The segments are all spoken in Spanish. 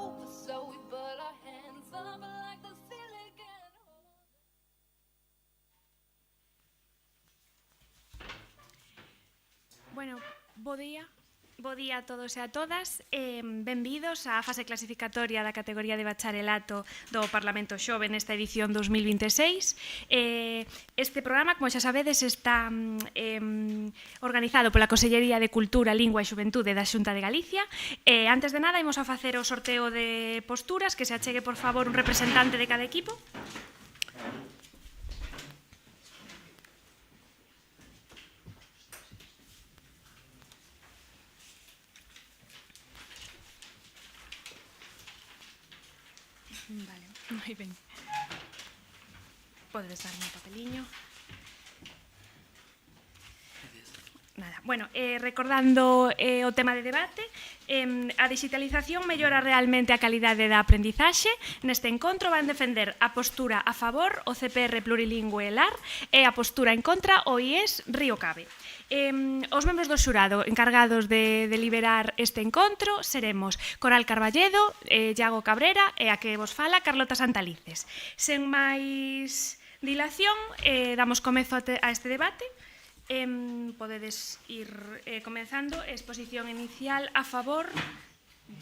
over, so we put our hands up like the ceiling can't hold. Bueno, bo día. Bo día a todos e a todas. Benvidos á fase clasificatoria da categoría de bacharelato do Parlamento Xove nesta edición 2026. Este programa, como xa sabedes, está organizado pola Consellería de Cultura, Lingua e Xuventude da Xunta de Galicia. Antes de nada, imos a facer o sorteo de posturas, que se achegue, por favor, un representante de cada equipo. Vale, moi ben. Podedes darme o papeliño. Nada. Bueno, recordando o tema de debate, a digitalización mellora realmente a calidade da aprendizaxe. Neste encontro van defender a postura a favor o CPR plurilingüe LAR e a postura en contra o IES Río Cabe. Os membros do xurado encargados de deliberar este encontro seremos Coral Carballedo, Iago Cabrera e a que vos fala Carlota Santalices. Sen máis dilación, damos comezo a este debate. Podedes ir comenzando. Exposición inicial a favor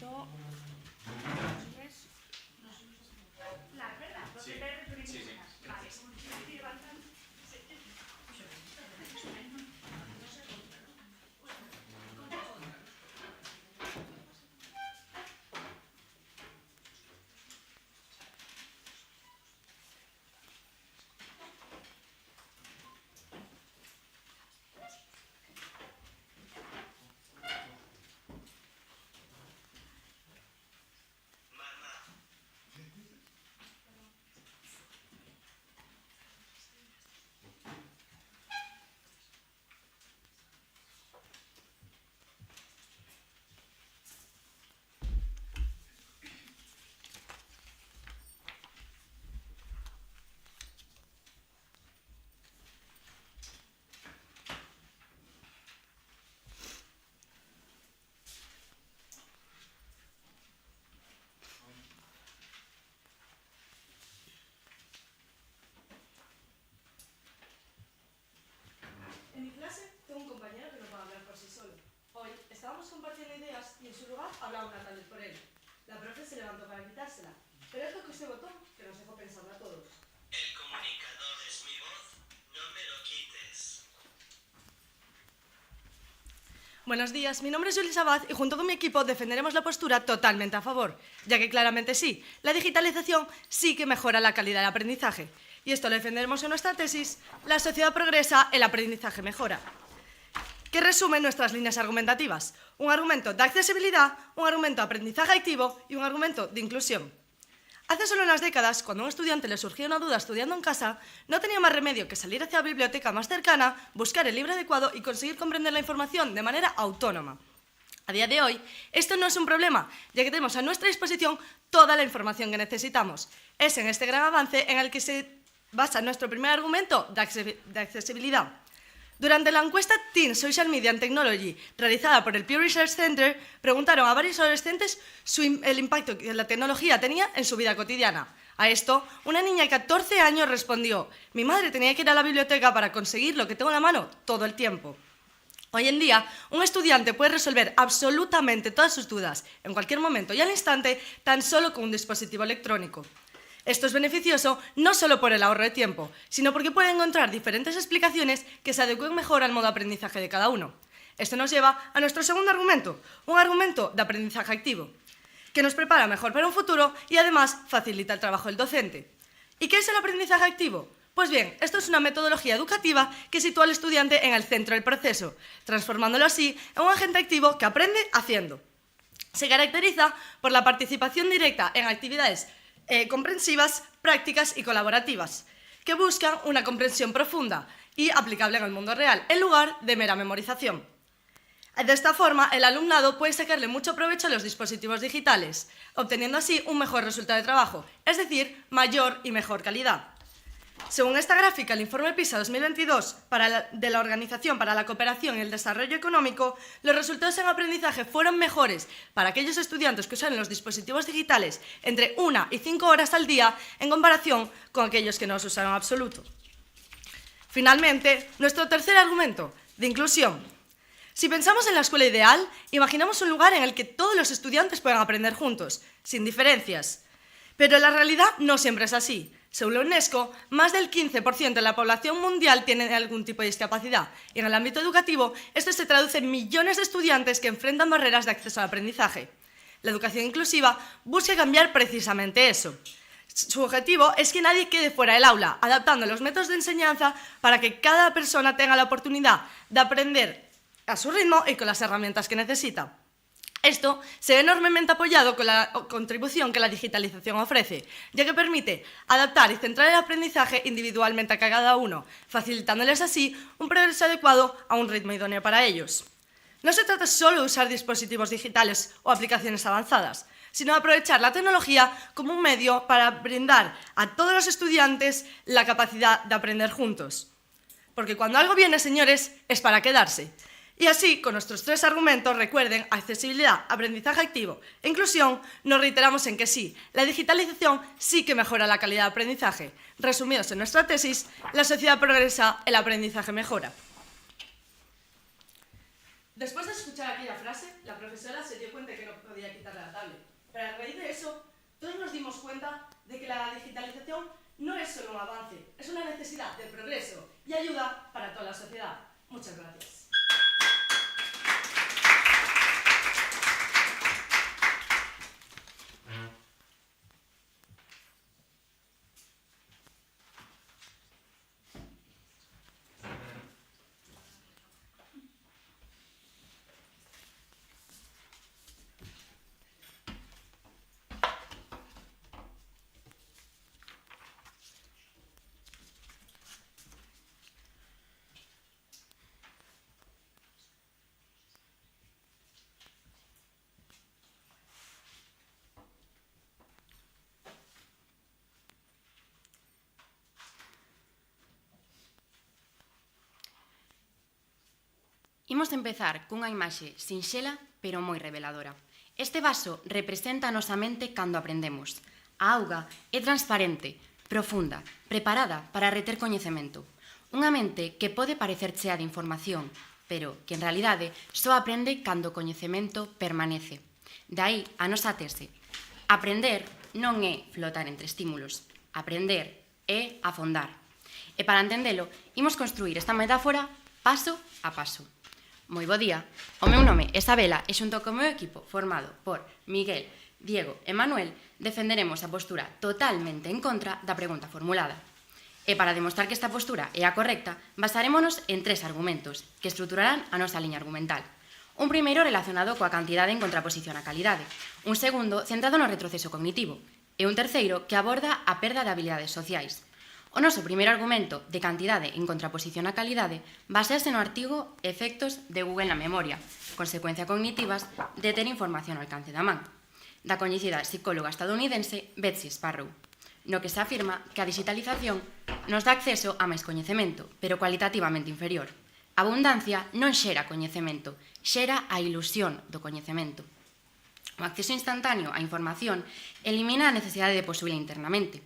do... En mi clase tengo un compañero que no puede hablar por sí solo. Hoy estábamos compartiendo ideas y en su lugar hablaba una tablet por él. La profe se levantó para quitársela, pero es que ese botón que nos dejó pensando a todos. El comunicador es mi voz, no me lo quites. Buenos días, mi nombre es Julis Abad y junto con mi equipo defenderemos la postura totalmente a favor, ya que claramente sí, la digitalización sí que mejora la calidad del aprendizaje. Y esto lo defenderemos en nuestra tesis, La sociedad progresa, el aprendizaje mejora, que resume nuestras líneas argumentativas. Un argumento de accesibilidad, un argumento de aprendizaje activo y un argumento de inclusión. Hace solo unas décadas, cuando a un estudiante le surgía una duda estudiando en casa, no tenía más remedio que salir hacia la biblioteca más cercana, buscar el libro adecuado y conseguir comprender la información de manera autónoma. A día de hoy, esto no es un problema, ya que tenemos a nuestra disposición toda la información que necesitamos. Es en este gran avance en el que se basa nuestro primer argumento de accesibilidad. Durante la encuesta Teen Social Media and Technology, realizada por el Pew Research Center, preguntaron a varios adolescentes el impacto que la tecnología tenía en su vida cotidiana. A esto, una niña de 14 años respondió: «Mi madre tenía que ir a la biblioteca para conseguir lo que tengo en la mano todo el tiempo». Hoy en día, un estudiante puede resolver absolutamente todas sus dudas, en cualquier momento y al instante, tan solo con un dispositivo electrónico. Esto es beneficioso no solo por el ahorro de tiempo, sino porque puede encontrar diferentes explicaciones que se adecúen mejor al modo de aprendizaje de cada uno. Esto nos lleva a nuestro segundo argumento, un argumento de aprendizaje activo, que nos prepara mejor para un futuro y además facilita el trabajo del docente. ¿Y qué es el aprendizaje activo? Pues bien, esto es una metodología educativa que sitúa al estudiante en el centro del proceso, transformándolo así en un agente activo que aprende haciendo. Se caracteriza por la participación directa en actividades comprensivas, prácticas y colaborativas, que buscan una comprensión profunda y aplicable en el mundo real, en lugar de mera memorización. De esta forma, el alumnado puede sacarle mucho provecho a los dispositivos digitales, obteniendo así un mejor resultado de trabajo, es decir, mayor y mejor calidad. Según esta gráfica, el informe PISA 2022 de la Organización para la Cooperación y el Desarrollo Económico, los resultados en aprendizaje fueron mejores para aquellos estudiantes que usaron los dispositivos digitales entre 1 y 5 horas al día en comparación con aquellos que no los usaron en absoluto. Finalmente, nuestro tercer argumento, de inclusión. Si pensamos en la escuela ideal, imaginamos un lugar en el que todos los estudiantes puedan aprender juntos, sin diferencias. Pero la realidad no siempre es así. Según la UNESCO, más del 15% de la población mundial tiene algún tipo de discapacidad y en el ámbito educativo esto se traduce en millones de estudiantes que enfrentan barreras de acceso al aprendizaje. La educación inclusiva busca cambiar precisamente eso. Su objetivo es que nadie quede fuera del aula, adaptando los métodos de enseñanza para que cada persona tenga la oportunidad de aprender a su ritmo y con las herramientas que necesita. Esto se ve enormemente apoyado con la contribución que la digitalización ofrece, ya que permite adaptar y centrar el aprendizaje individualmente a cada uno, facilitándoles así un progreso adecuado a un ritmo idóneo para ellos. No se trata solo de usar dispositivos digitales o aplicaciones avanzadas, sino de aprovechar la tecnología como un medio para brindar a todos los estudiantes la capacidad de aprender juntos. Porque cuando algo viene, señores, es para quedarse. Y así, con nuestros tres argumentos, recuerden, accesibilidad, aprendizaje activo e inclusión, nos reiteramos en que sí, la digitalización sí que mejora la calidad de aprendizaje. Resumidos en nuestra tesis, la sociedad progresa, el aprendizaje mejora. Después de escuchar aquella frase, la profesora se dio cuenta que no podía quitarle la tablet. Pero a raíz de eso, todos nos dimos cuenta de que la digitalización no es solo un avance, es una necesidad de progreso y ayuda para toda la sociedad. Muchas gracias. Imos empezar cunha imaxe sinxela, pero moi reveladora. Este vaso representa a nosa mente cando aprendemos. A auga é transparente, profunda, preparada para reter coñecemento. Unha mente que pode parecer chea de información, pero que en realidade só aprende cando o coñecemento permanece. De aí a nosa tese. Aprender non é flotar entre estímulos. Aprender é afondar. E para entendelo, imos construir esta metáfora paso a paso. Moi bo día, o meu nome é Sabela e xunto co meu equipo formado por Miguel, Diego e Manuel defenderemos a postura totalmente en contra da pregunta formulada. E para demostrar que esta postura é a correcta, basarémonos en tres argumentos que estruturarán a nosa liña argumental. Un primeiro relacionado coa cantidade en contraposición á calidade, un segundo centrado no retroceso cognitivo e un terceiro que aborda a perda de habilidades sociais. O noso primeiro argumento de cantidade en contraposición á calidade basease no artigo Efectos de Google na memoria, consecuencia cognitivas de ter información ao alcance da man, da coñecida psicóloga estadounidense Betsy Sparrow, no que se afirma que a digitalización nos dá acceso a máis coñecemento, pero cualitativamente inferior. A abundancia non xera coñecemento, xera a ilusión do coñecemento. O acceso instantáneo á información elimina a necesidade de posuíla internamente.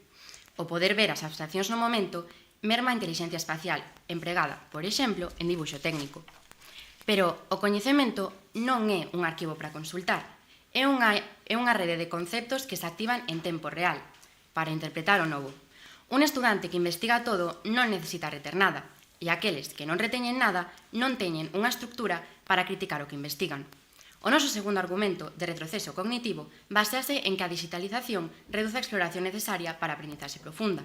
O poder ver as abstraccións no momento merma a inteligencia espacial, empregada, por exemplo, en dibuixo técnico. Pero o coñecemento non é un arquivo para consultar, é unha rede de conceptos que se activan en tempo real, para interpretar o novo. Un estudante que investiga todo non necesita reter nada, e aqueles que non reteñen nada non teñen unha estructura para criticar o que investigan. O noso segundo argumento de retroceso cognitivo basease en que a digitalización reduce a exploración necesaria para a aprendizaxe profunda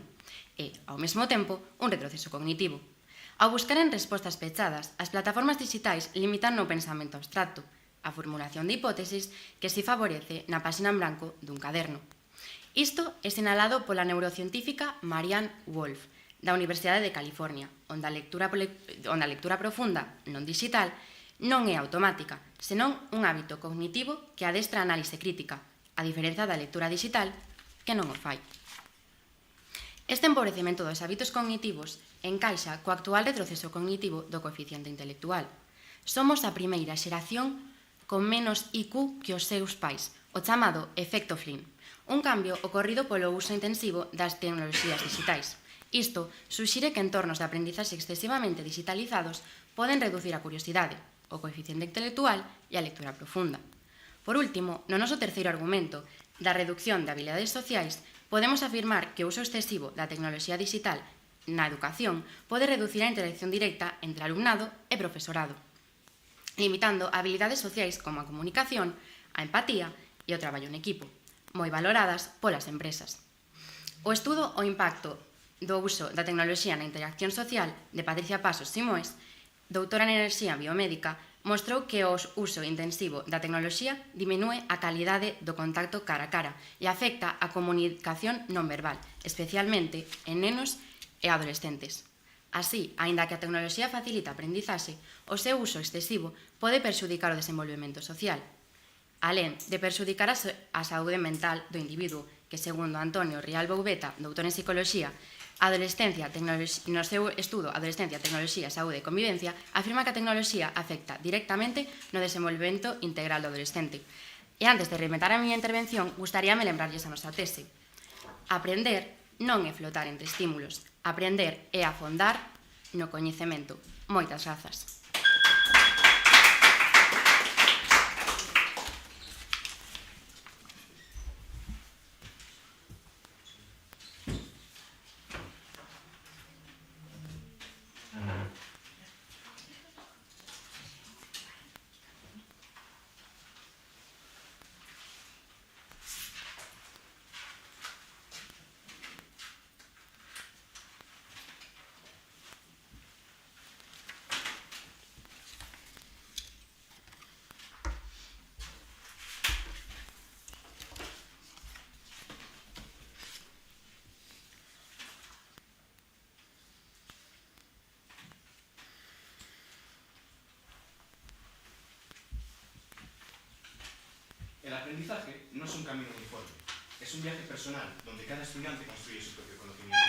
e, ao mesmo tempo, un retroceso cognitivo. Ao buscar en respostas pechadas, as plataformas digitais limitan o pensamento abstracto, a formulación de hipótesis que se favorece na páxina en branco dun caderno. Isto é sinalado pola neurocientífica Marianne Wolf, da Universidade de California, onde a lectura profunda non digital non é automática, senón un hábito cognitivo que adestra a análise crítica, a diferenza da lectura digital, que non o fai. Este empobrecemento dos hábitos cognitivos encaixa co actual retroceso cognitivo do coeficiente intelectual. Somos a primeira xeración con menos IQ que os seus pais, o chamado efecto Flynn, un cambio ocorrido polo uso intensivo das tecnoloxías digitais. Isto suxire que entornos de aprendizaxe excesivamente digitalizados poden reducir a curiosidade, o coeficiente intelectual e a lectura profunda. Por último, no noso terceiro argumento, da reducción de habilidades sociais, podemos afirmar que o uso excesivo da tecnoloxía digital na educación pode reducir a interacción directa entre alumnado e profesorado, limitando habilidades sociais como a comunicación, a empatía e o traballo en equipo, moi valoradas polas empresas. O estudo O impacto do uso da tecnoloxía na interacción social de Patricia Pasos Simoes, doutora en enerxía biomédica, mostrou que o uso intensivo da tecnoloxía diminúe a calidade do contacto cara a cara e afecta a comunicación non verbal, especialmente en nenos e adolescentes. Así, aínda que a tecnoloxía facilita a aprendizaxe, o seu uso excesivo pode perxudicar o desenvolvemento social, alén de perxudicar a saúde mental do individuo, que, segundo Antonio Rial Boubeta, doutor en Psicoloxía, no seu estudo Adolescencia, Tecnoloxía, Saúde e Convivencia, afirma que a tecnoloxía afecta directamente no desenvolvemento integral do adolescente. E antes de rematar a miña intervención, gustaríame lembrarlles a nosa tese. Aprender non é flotar entre estímulos. Aprender é afondar no coñecemento. Moitas grazas. El aprendizaje no es un camino uniforme, es un viaje personal donde cada estudiante construye su propio conocimiento.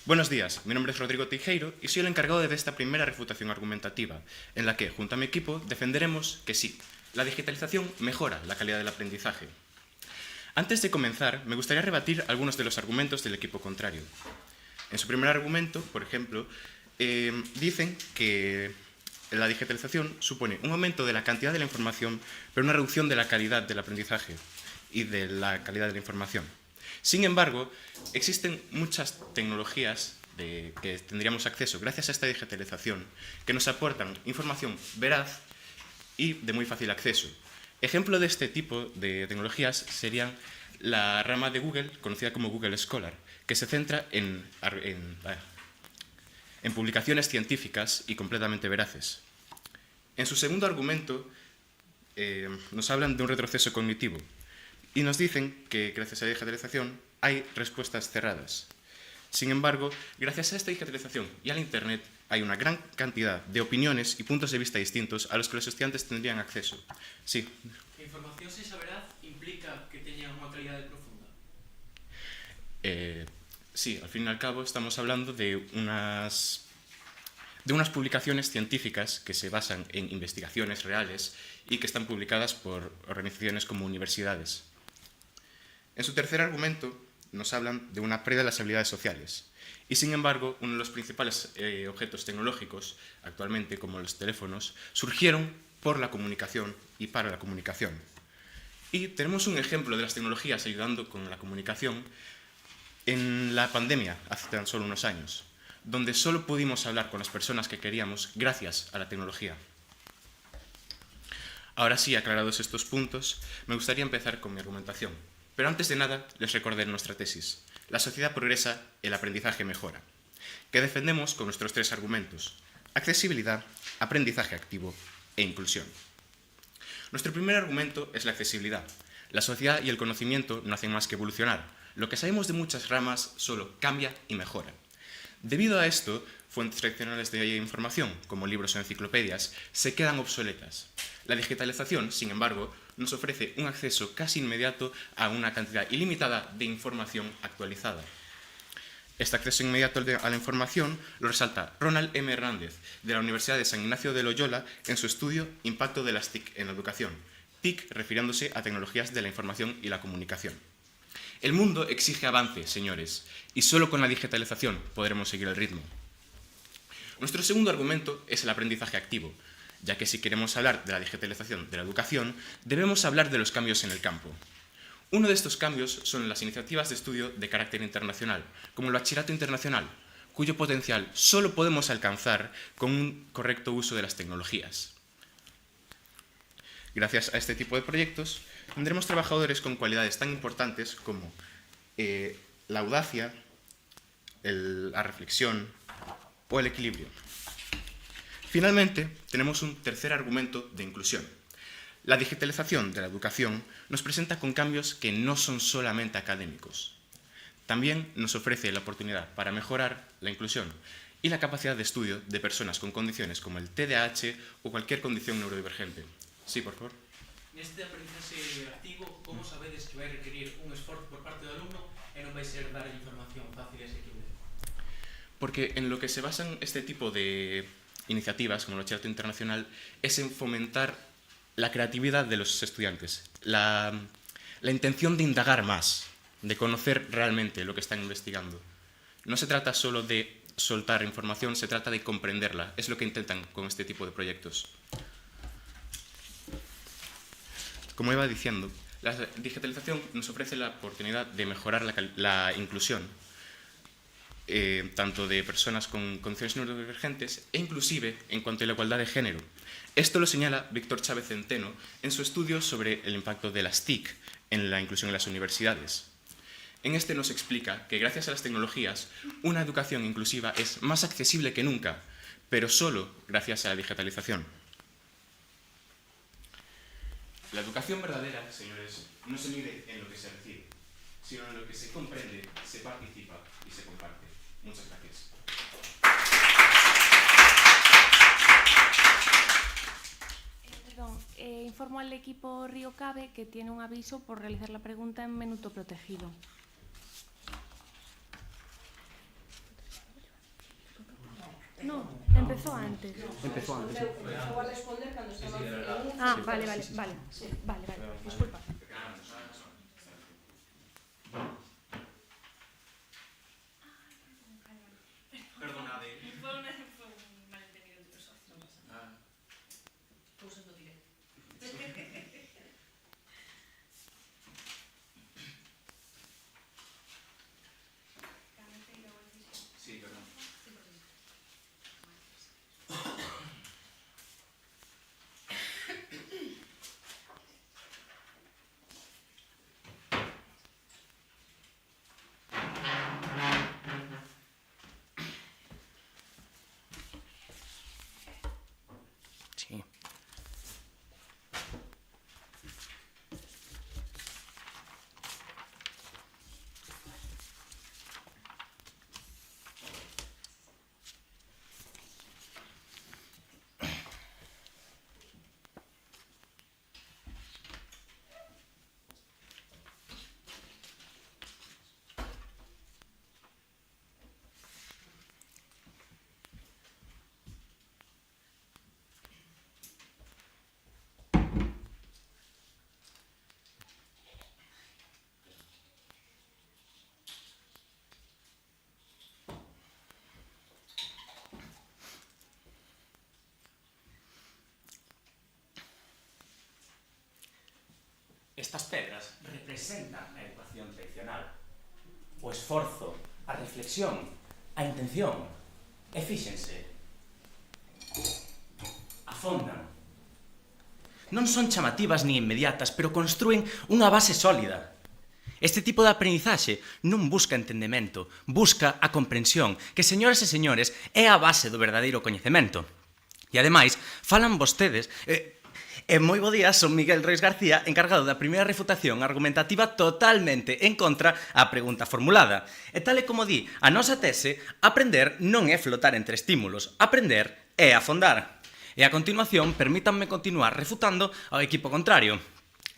Buenos días, mi nombre es Rodrigo Teijeiro y soy el encargado de esta primera refutación argumentativa, en la que, junto a mi equipo, defenderemos que sí, la digitalización mejora la calidad del aprendizaje. Antes de comenzar, me gustaría rebatir algunos de los argumentos del equipo contrario. En su primer argumento, por ejemplo, dicen que la digitalización supone un aumento de la cantidad de la información, pero una reducción de la calidad del aprendizaje y de la calidad de la información. Sin embargo, existen muchas tecnologías que tendríamos acceso gracias a esta digitalización que nos aportan información veraz y de muy fácil acceso. Ejemplo de este tipo de tecnologías serían la rama de Google, conocida como Google Scholar, que se centra en publicaciones científicas y completamente veraces. En su segundo argumento nos hablan de un retroceso cognitivo y nos dicen que gracias a la digitalización hay respuestas cerradas. Sin embargo, gracias a esta digitalización y a la Internet hay una gran cantidad de opiniones y puntos de vista distintos a los que los estudiantes tendrían acceso. Sí. Que a información sexa veraz implica que teña unha calidade profunda? Sí, al fin y al cabo estamos hablando de unas publicaciones científicas que se basan en investigaciones reales y que están publicadas por organizaciones como universidades. En su tercer argumento nos hablan de una pérdida de las habilidades sociales. Y sin embargo, uno de los principales objetos tecnológicos actualmente, como los teléfonos, surgieron por la comunicación y para la comunicación. Y tenemos un ejemplo de las tecnologías ayudando con la comunicación en la pandemia, hace tan solo unos años, donde solo pudimos hablar con las personas que queríamos gracias a la tecnología. Ahora sí, aclarados estos puntos, me gustaría empezar con mi argumentación. Pero antes de nada, les recordaré nuestra tesis. La sociedad progresa, el aprendizaje mejora, que defendemos con nuestros tres argumentos: accesibilidad, aprendizaje activo e inclusión. Nuestro primer argumento es la accesibilidad. La sociedad y el conocimiento no hacen más que evolucionar. Lo que sabemos de muchas ramas solo cambia y mejora. Debido a esto, fuentes tradicionales de información, como libros o enciclopedias, se quedan obsoletas. La digitalización, sin embargo, nos ofrece un acceso casi inmediato a una cantidad ilimitada de información actualizada. Este acceso inmediato a la información lo resalta Ronald M. Hernández, de la Universidad de San Ignacio de Loyola, en su estudio Impacto de las TIC en la educación. TIC refiriéndose a tecnologías de la información y la comunicación. El mundo exige avance, señores, y solo con la digitalización podremos seguir el ritmo. Nuestro segundo argumento es el aprendizaje activo, ya que si queremos hablar de la digitalización de la educación, debemos hablar de los cambios en el campo. Uno de estos cambios son las iniciativas de estudio de carácter internacional, como el Bachillerato Internacional, cuyo potencial solo podemos alcanzar con un correcto uso de las tecnologías. Gracias a este tipo de proyectos, tendremos trabajadores con cualidades tan importantes como la audacia, la reflexión o el equilibrio. Finalmente, tenemos un tercer argumento de inclusión. La digitalización de la educación nos presenta con cambios que no son solamente académicos. También nos ofrece la oportunidad para mejorar la inclusión y la capacidad de estudio de personas con condiciones como el TDAH o cualquier condición neurodivergente. Sí, por favor. Neste aprendizaxe activo, como sabedes que vai requerir un esforzo por parte do alumno e non vai ser dar información fácil e asequible? Porque en lo que se basan este tipo de iniciativas, como el Bachillerato Internacional, es en fomentar la creatividad de los estudiantes, la intención de indagar más, de conocer realmente lo que están investigando. No se trata solo de soltar información, se trata de comprenderla. Es lo que intentan con este tipo de proyectos. Como iba diciendo, la digitalización nos ofrece la oportunidad de mejorar la inclusión, tanto de personas con condiciones neurodivergentes e inclusive en cuanto a la igualdad de género. Esto lo señala Víctor Chávez Centeno en su estudio sobre el impacto de las TIC en la inclusión en las universidades. En este nos explica que gracias a las tecnologías, una educación inclusiva es más accesible que nunca, pero solo gracias a la digitalización. La educación verdadera, señores, no se mide en lo que se recibe, sino en lo que se comprende, se participa y se comparte. Muchas gracias. Perdón, informo al equipo Río Cabe que tiene un aviso por realizar la pregunta en minuto protegido. No, empezó antes. Empezó antes. Ah, vale, disculpa. Perdonade. Sí, perdón. Sí. Estas pedras representan a educación tradicional. O esforzo, a reflexión, a intención. E fíxense. Afondan. Non son chamativas ni inmediatas, pero construen unha base sólida. Este tipo de aprendizaxe non busca entendemento, busca a comprensión, que, señoras e señores, é a base do verdadeiro coñecemento. E, ademais, falan vostedes... moi bo día, son Miguel Reis García, encargado da primeira refutación argumentativa totalmente en contra á pregunta formulada. E tal e como di a nosa tese, aprender non é flotar entre estímulos, aprender é afondar. E a continuación, permítanme continuar refutando ao equipo contrario.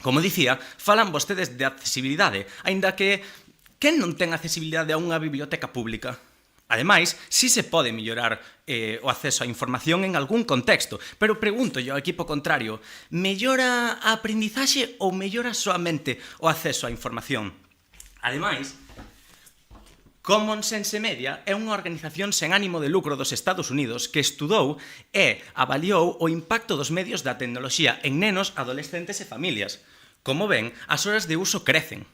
Como dicía, falan vostedes de accesibilidade, aínda que quen non ten accesibilidade a unha biblioteca pública? Ademais, si se pode mellorar o acceso á información en algún contexto, pero pregunto ao equipo contrario, mellora a aprendizaxe ou mellora soamente o acceso á información? Ademais, Common Sense Media é unha organización sen ánimo de lucro dos Estados Unidos que estudou e avaliou o impacto dos medios da tecnoloxía en nenos, adolescentes e familias. Como ven, as horas de uso crecen.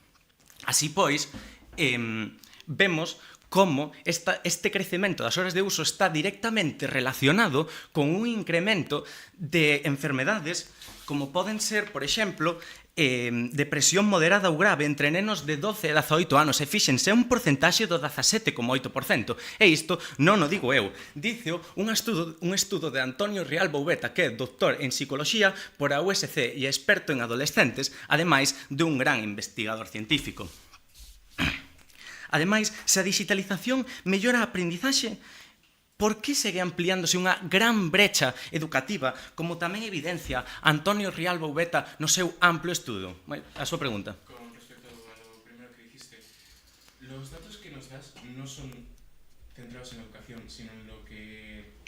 Así pois, vemos como este crecemento das horas de uso está directamente relacionado con un incremento de enfermedades como poden ser, por exemplo, depresión moderada ou grave entre nenos de 12 e 18 anos. E fíxense, é un porcentaxe do 17,8%. E isto non o digo eu. Díceo un estudo de Antonio Rial Boubeta, que é doctor en psicología por a USC e experto en adolescentes, ademais de un gran investigador científico. Ademais, se a digitalización mellora a aprendizaxe, por que segue ampliándose unha gran brecha educativa, como tamén evidencia Antonio Rial Boubeta no seu amplo estudo? A súa pregunta. Con respecto a lo primero que dijiste, los datos que nos das no son centrados en la educación, sino en lo que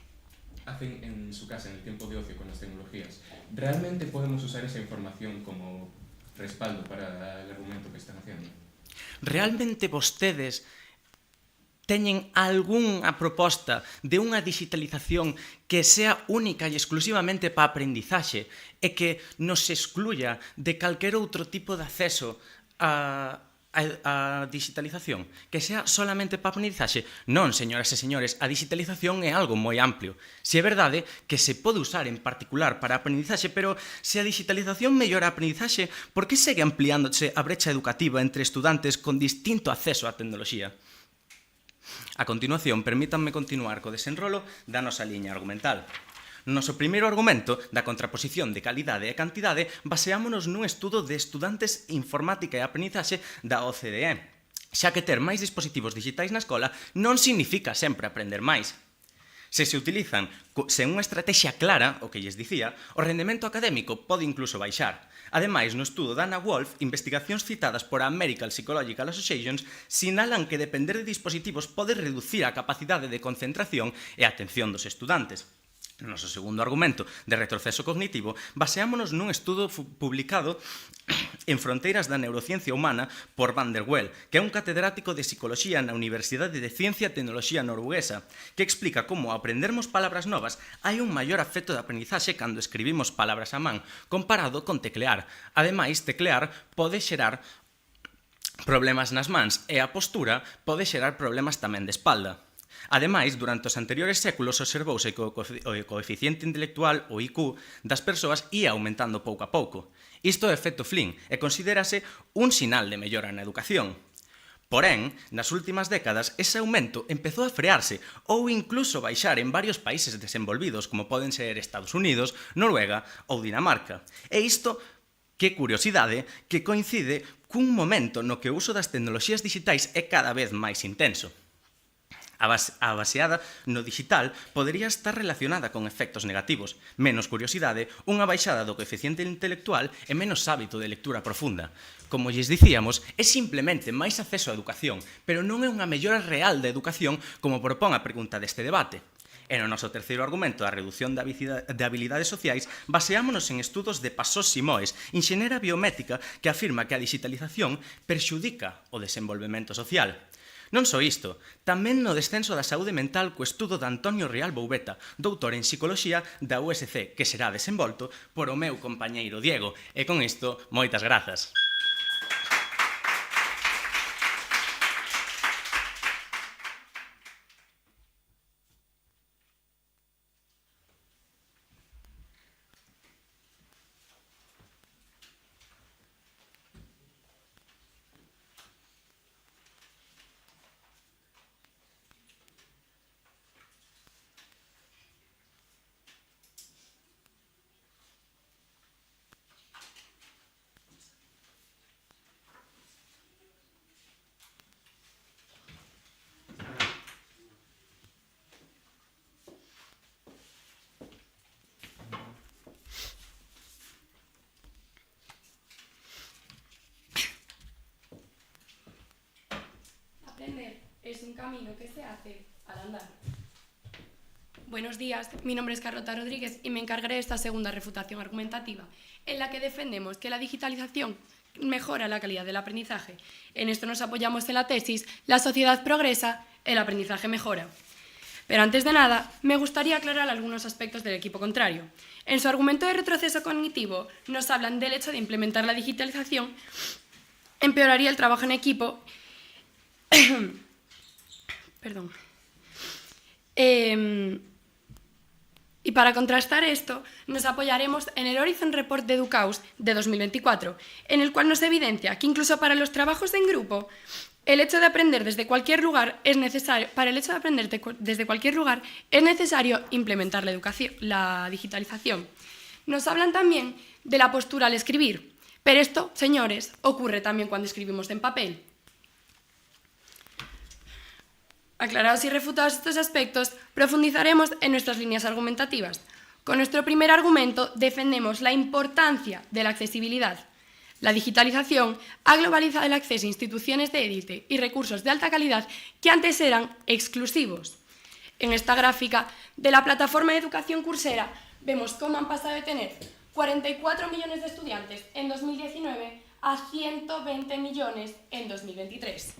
hacen en su casa, en el tiempo de ocio con las tecnologías. ¿Realmente podemos usar esa información como respaldo para el argumento que están haciendo? Realmente vostedes teñen algunha proposta de unha digitalización que sea única e exclusivamente para aprendizaxe e que nos excluya de calquer outro tipo de acceso a digitalización? Que sea solamente para aprendizaxe? Non, señoras e señores, a digitalización é algo moi amplio. Si é verdade que se pode usar en particular para aprendizaxe, pero se a digitalización mellora a aprendizaxe, por que segue ampliándose a brecha educativa entre estudantes con distinto acceso á tecnoloxía? A continuación, permítanme continuar co desenrolo da nosa liña argumental. No noso primeiro argumento da contraposición de calidade e cantidade baseámonos nun estudo de estudantes informática e aprendizaxe da OCDE, xa que ter máis dispositivos digitais na escola non significa sempre aprender máis. Se se utilizan sen unha estrategia clara, o que lles dicía, o rendemento académico pode incluso baixar. Ademais, no estudo da Anna Wolf, investigacións citadas por a American Psychological Association sinalan que depender de dispositivos pode reducir a capacidade de concentración e atención dos estudantes. No noso segundo argumento de retroceso cognitivo, baseámonos nun estudo publicado en Fronteiras da Neurociencia Humana por Van der Well, que é un catedrático de Psicoloxía na Universidade de Ciencia e Tecnoloxía Norueguesa, que explica como ao aprendermos palabras novas hai un maior afecto de aprendizaxe cando escribimos palabras a man, comparado con teclear. Ademais, teclear pode xerar problemas nas mans e a postura pode xerar problemas tamén de espalda. Ademais, durante os anteriores séculos observouse que o coeficiente intelectual, o IQ, das persoas ia aumentando pouco a pouco. Isto é efecto Flynn e considérase un sinal de mellora na educación. Porén, nas últimas décadas, ese aumento empezou a frearse ou incluso baixar en varios países desenvolvidos, como poden ser Estados Unidos, Noruega ou Dinamarca. E isto, que curiosidade, que coincide cun momento no que o uso das tecnoloxías digitais é cada vez máis intenso. A baseada no digital podería estar relacionada con efectos negativos, menos curiosidade, unha baixada do coeficiente intelectual e menos hábito de lectura profunda. Como lles dicíamos, é simplemente máis acceso á educación, pero non é unha mellora real da educación como propón a pregunta deste debate. E no noso terceiro argumento, a reducción de habilidades sociais, baseámonos en estudos de Passos Simoes, enxenera biométrica, que afirma que a digitalización perxudica o desenvolvemento social. Non só isto, tamén no descenso da saúde mental co estudo de Antonio Rial Boubeta, doutor en psicoloxía da USC, que será desenvolto por o meu compañeiro Diego. E con isto, moitas grazas. es un camino que se hace al andar. Buenos días, mi nombre es Carlota Rodríguez y me encargaré de esta segunda refutación argumentativa, en la que defendemos que la digitalización mejora la calidad del aprendizaje. En esto nos apoyamos en la tesis «La sociedad progresa, el aprendizaje mejora». Pero antes de nada, me gustaría aclarar algunos aspectos del equipo contrario. En su argumento de retroceso cognitivo, nos hablan del hecho de implementar la digitalización empeoraría el trabajo en equipo. Perdón. Y para contrastar esto, nos apoyaremos en el Horizon Report de Educaus de 2024, en el cual nos evidencia que incluso para los trabajos en grupo, el hecho de aprender desde cualquier lugar es necesario, implementar la digitalización. Nos hablan también de la postura al escribir, pero esto, señores, ocurre también cuando escribimos en papel. Aclarados y refutados estos aspectos, profundizaremos en nuestras líneas argumentativas. Con nuestro primer argumento defendemos la importancia de la accesibilidad. La digitalización ha globalizado el acceso a instituciones de élite y recursos de alta calidad que antes eran exclusivos. En esta gráfica de la plataforma de educación Coursera vemos cómo han pasado de tener 44 millones de estudiantes en 2019 a 120 millones en 2023.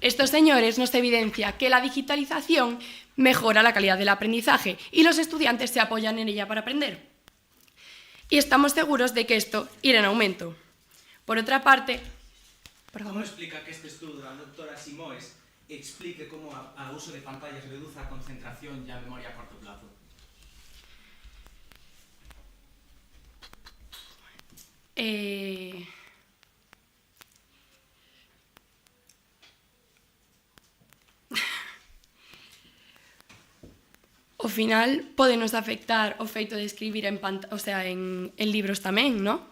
Estos señores nos evidencian que la digitalización mejora la calidad del aprendizaje y los estudiantes se apoyan en ella para aprender. Y estamos seguros de que esto irá en aumento. Por otra parte, ¿Cómo explica que este estudo da doutora Simoes explique como a uso de pantallas reduce a concentración e a memoria a corto plazo? Ao final, podenos afectar o feito de escribir en libros tamén, non?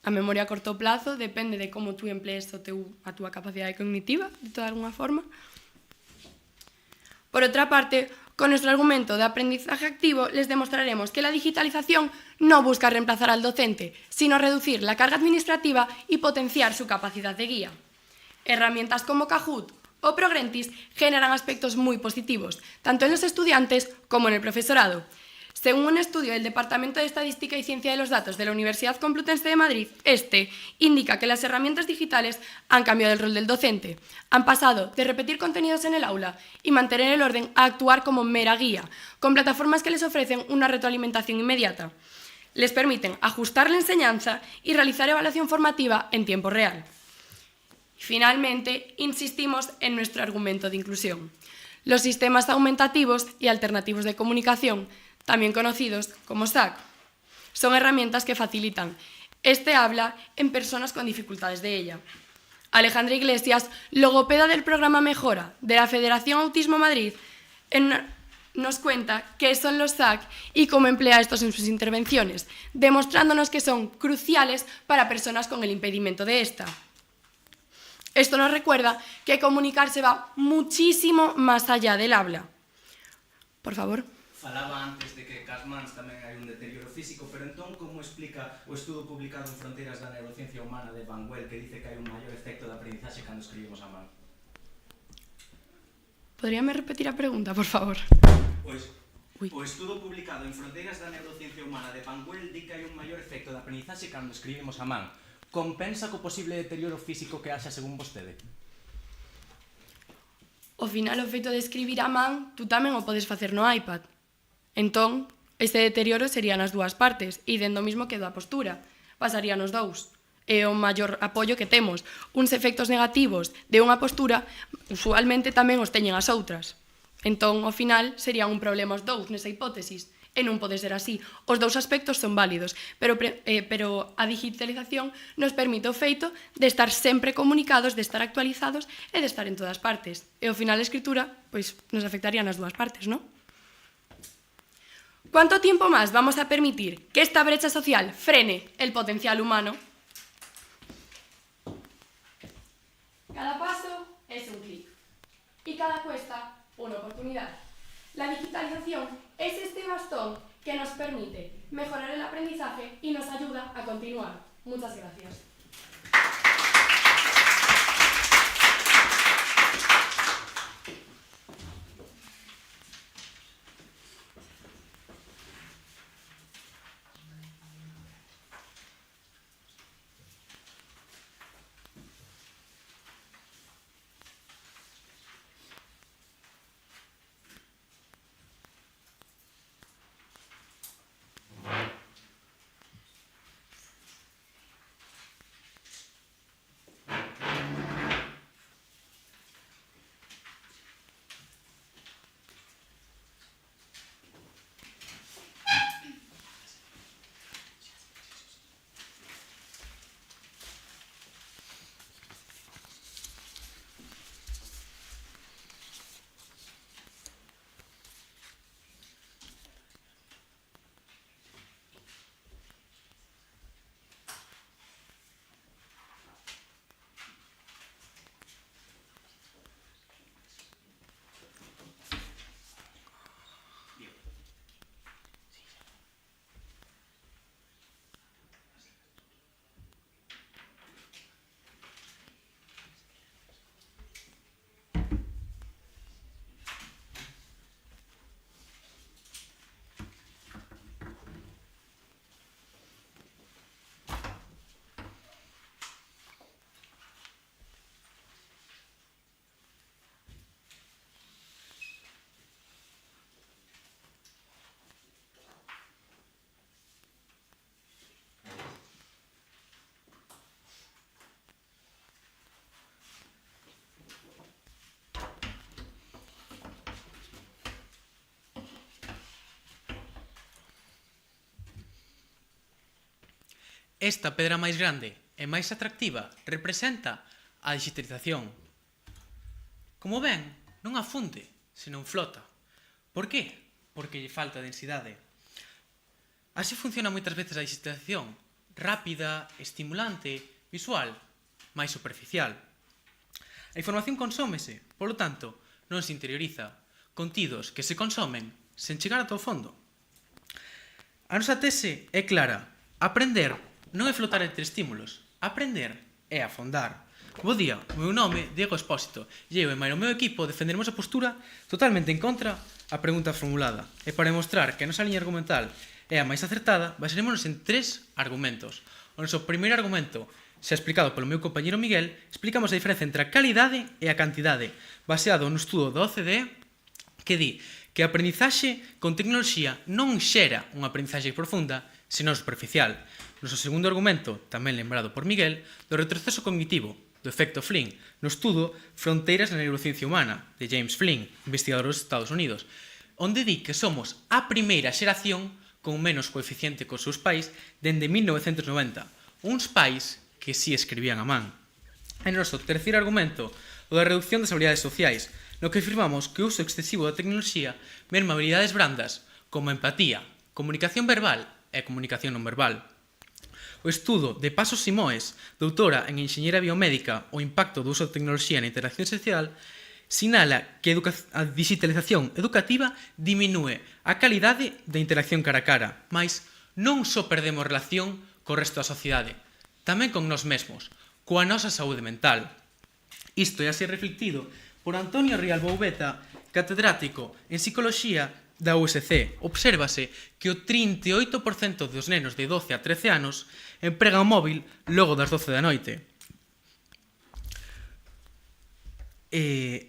A memoria a corto plazo depende de como tú emplees a túa capacidade cognitiva, de toda alguna forma. Por outra parte, con nuestro argumento de aprendizaje activo, les demostraremos que la digitalización no busca reemplazar al docente, sino reducir la carga administrativa y potenciar su capacidad de guía. Herramientas como Kahoot o Progrentis generan aspectos muy positivos, tanto en los estudiantes como en el profesorado. Según un estudio del Departamento de Estadística y Ciencia de los Datos de la Universidad Complutense de Madrid, este indica que las herramientas digitales han cambiado el rol del docente. Han pasado de repetir contenidos en el aula y mantener el orden a actuar como mera guía, con plataformas que les ofrecen una retroalimentación inmediata. Les permiten ajustar la enseñanza y realizar evaluación formativa en tiempo real. Finalmente, insistimos en nuestro argumento de inclusión. Los sistemas aumentativos y alternativos de comunicación, también conocidos como SAC, son herramientas que facilitan este habla en personas con dificultades de ella. Alejandra Iglesias, logopeda del programa Mejora de la Federación Autismo Madrid, nos cuenta qué son los SAC y cómo emplea estos en sus intervenciones, demostrándonos que son cruciales para personas con el impedimento de esta. Esto nos recuerda que comunicarse va muchísimo más allá del habla. Por favor. Falaba antes de que cas mans tamén hai un deterioro físico, pero entón como explica o estudo publicado en Fronteras da Neurociencia Humana de Van Well que dice que hai un maior efecto de aprendizaxe cando escribimos a man? Podríame repetir a pregunta, por favor? O estudo publicado en Fronteras da Neurociencia Humana de Van Well di que hai un maior efecto de aprendizaxe cando escribimos a man. Compensa co posible deterioro físico que haxa según vostede? Ao final, o feito de escribir a man, tú tamén o podes facer no iPad. Entón, este deterioro sería nas dúas partes, e dendo mismo que da postura. Pasaría nos dous. É o maior apoio que temos. Uns efectos negativos de unha postura, usualmente tamén os teñen as outras. Entón, ao final, serían un problema os dous nesa hipótesis. E non pode ser así. Os dous aspectos son válidos, pero a digitalización nos permite o feito de estar sempre comunicados, de estar actualizados e de estar en todas partes. E ao final a escritura, pois, nos afectaría nas dúas partes, non? ¿Cuánto tiempo más vamos a permitir que esta brecha social frene el potencial humano? Cada paso es un clic y cada cuesta una oportunidad. La digitalización es este bastón que nos permite mejorar el aprendizaje y nos ayuda a continuar. Muchas gracias. Esta pedra máis grande e máis atractiva representa a digitalización. Como ven, non afunde, senón flota. Por qué? Porque lle falta densidade. Así funciona moitas veces a digitalización, rápida, estimulante, visual, máis superficial. A información consómese, polo tanto, non se interioriza, contidos que se consomen sen chegar ata o fondo. A nosa tese é clara. Aprender non é flotar entre estímulos. Aprender é afondar. Bo día, o meu nome é Diego Expósito e eu e máis o meu equipo defenderemos a postura totalmente en contra a pregunta formulada. E para demostrar que a nosa liña argumental é a máis acertada, baserémonos en 3 argumentos. O noso primeiro argumento, xa explicado polo meu compañeiro Miguel, explicamos a diferencia entre a calidade e a cantidade, baseado no estudo da OCDE que di que a aprendizaxe con tecnoloxía non xera unha aprendizaxe profunda, senón superficial. Noso segundo argumento, tamén lembrado por Miguel, do retroceso cognitivo, do efecto Flynn, no estudo Fronteiras na neurociencia humana, de James Flynn, investigador dos Estados Unidos, onde di que somos a primeira xeración con menos coeficiente cos seus pais dende 1990, uns pais que si escribían a man. E no noso terceiro argumento, o da reducción das habilidades sociais, no que afirmamos que o uso excesivo da tecnoloxía merma habilidades brandas como empatía, comunicación verbal e comunicación non verbal. O estudo de Pasos Simoes, doutora en Enxeñeira Biomédica, o impacto do uso de tecnoloxía na interacción social, sinala que a digitalización educativa diminúe a calidade da interacción cara a cara, mais non só perdemos relación co resto da sociedade, tamén con nós mesmos, coa nosa saúde mental. Isto é así reflectido por Antonio Rial Boubeta, catedrático en Psicoloxía da USC. Obsérvase que o 38% dos nenos de 12 a 13 anos empregan o móvil logo das 12 da noite.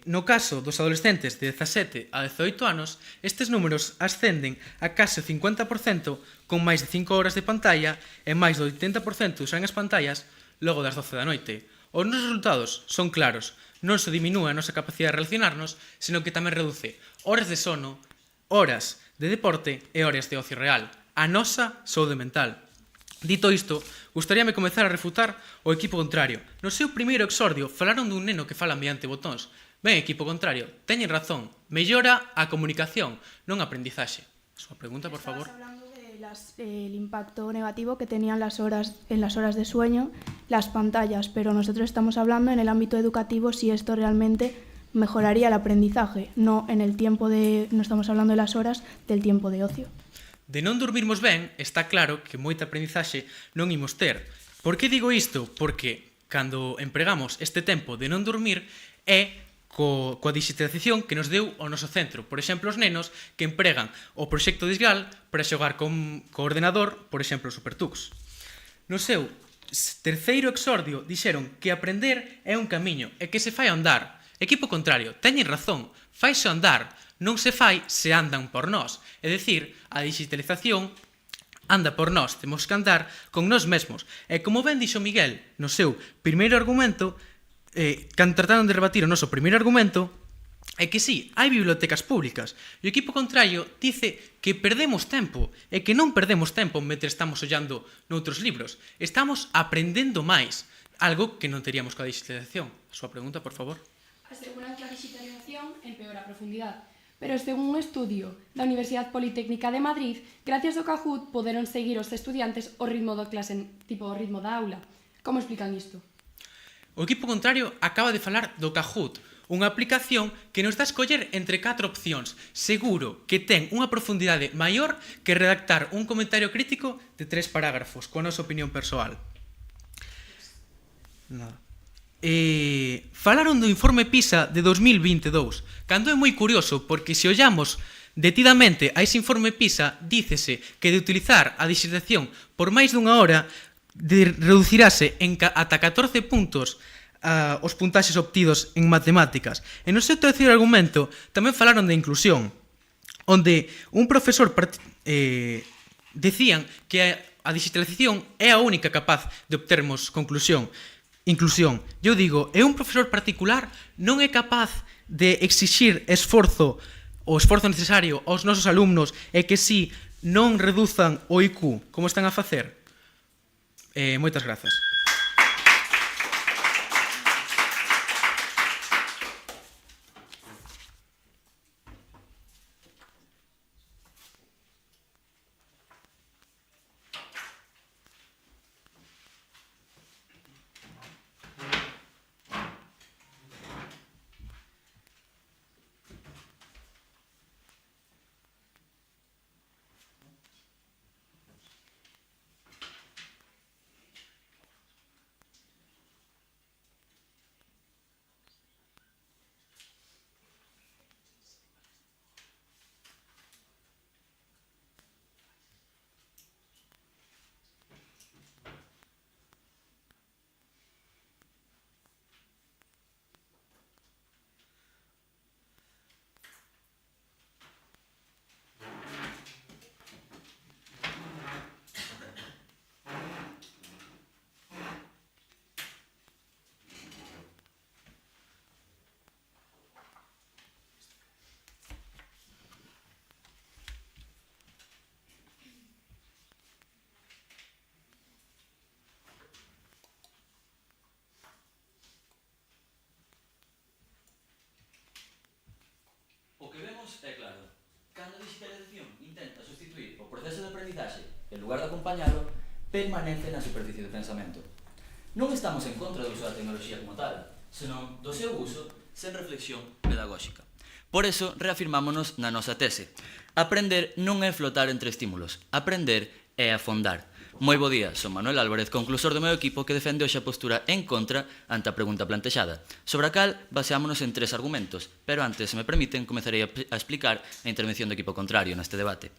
No caso dos adolescentes de 17 a 18 anos, estes números ascenden a case o 50% con máis de 5 horas de pantalla e máis do 80% usan as pantallas logo das 12 da noite. Os nosos resultados son claros. Non se diminúe a nosa capacidade de relacionarnos, senón que tamén reduce horas de sono, horas de deporte e horas de ocio real. A nosa saúde mental. Dito isto, gustaríame comezar a refutar o equipo contrario. No seu primeiro exordio falaron dun neno que fala mediante botóns. Ben, equipo contrario, teñen razón. Mellora a comunicación, non a aprendizaxe. Súa pregunta, por favor. Estabas hablando del impacto negativo que tenían en las horas de sueño, las pantallas, pero nosotros estamos hablando en el ámbito educativo si esto realmente mejoraría el aprendizaje, no en el tiempo no estamos hablando de las horas del tiempo de ocio. De non dormirmos ben, está claro que moita aprendizaxe non imos ter. Por que digo isto? Porque cando empregamos este tempo de non dormir é coa digitalización que nos deu o noso centro. Por exemplo, os nenos que empregan o proxecto Disgal para xogar co ordenador, por exemplo, o Supertux. No seu terceiro exordio dixeron que aprender é un camiño e que se fai a andar. Equipo contrario, teñen razón, faise a andar, non se fai se andan por nós. É dicir, a digitalización anda por nós, temos que andar con nós mesmos. E como ben dixo Miguel no seu primeiro argumento, cando trataron de rebatir o noso primeiro argumento, é que sí, hai bibliotecas públicas. E o equipo contrario dice que perdemos tempo, e que non perdemos tempo mentre estamos ollando noutros libros. Estamos aprendendo máis, algo que non teríamos coa digitalización. A súa pregunta, por favor. Aseguran que a digitalización empeora a profundidade, pero según un estudio da Universidade Politécnica de Madrid, gracias ao Kahoot poderon seguir os estudiantes o ritmo da clase, tipo o ritmo da aula. Como explican isto? O equipo contrario acaba de falar do Kahoot, unha aplicación que nos dá a escoller entre 4 opcións. Seguro que ten unha profundidade maior que redactar un comentario crítico de 3 parágrafos, coa nosa opinión persoal. Nada. Falaron do informe PISA de 2022, cando é moi curioso, porque se ollamos detidamente a ese informe PISA, dícese que de utilizar a digitalización por máis dunha hora reducirase en ata 14 puntos os puntaxes obtidos en matemáticas. E no seu terceiro argumento tamén falaron de inclusión, onde un profesor decían que a digitalización é a única capaz de obtermos inclusión. Eu digo, é un profesor particular non é capaz de exixir o esforzo necesario aos nosos alumnos e que si non reduzan o IQ, como están a facer? Moitas grazas. O que vemos é claro. Cando a digitalización intenta sustituir o proceso de aprendizaxe en lugar de acompañalo, permanece na superficie do pensamento. Non estamos en contra do uso da tecnoloxía como tal, senón do seu uso sen reflexión pedagóxica. Por eso, reafirmámonos na nosa tese. Aprender non é flotar entre estímulos, aprender é afondar. Moi bo día, son Manuel Álvarez, conclusor do meu equipo que defende hoxe a postura en contra ante a pregunta plantexada, sobre a cal baseámonos en 3 argumentos, pero antes, se me permiten, comezarei a explicar a intervención do equipo contrario neste debate.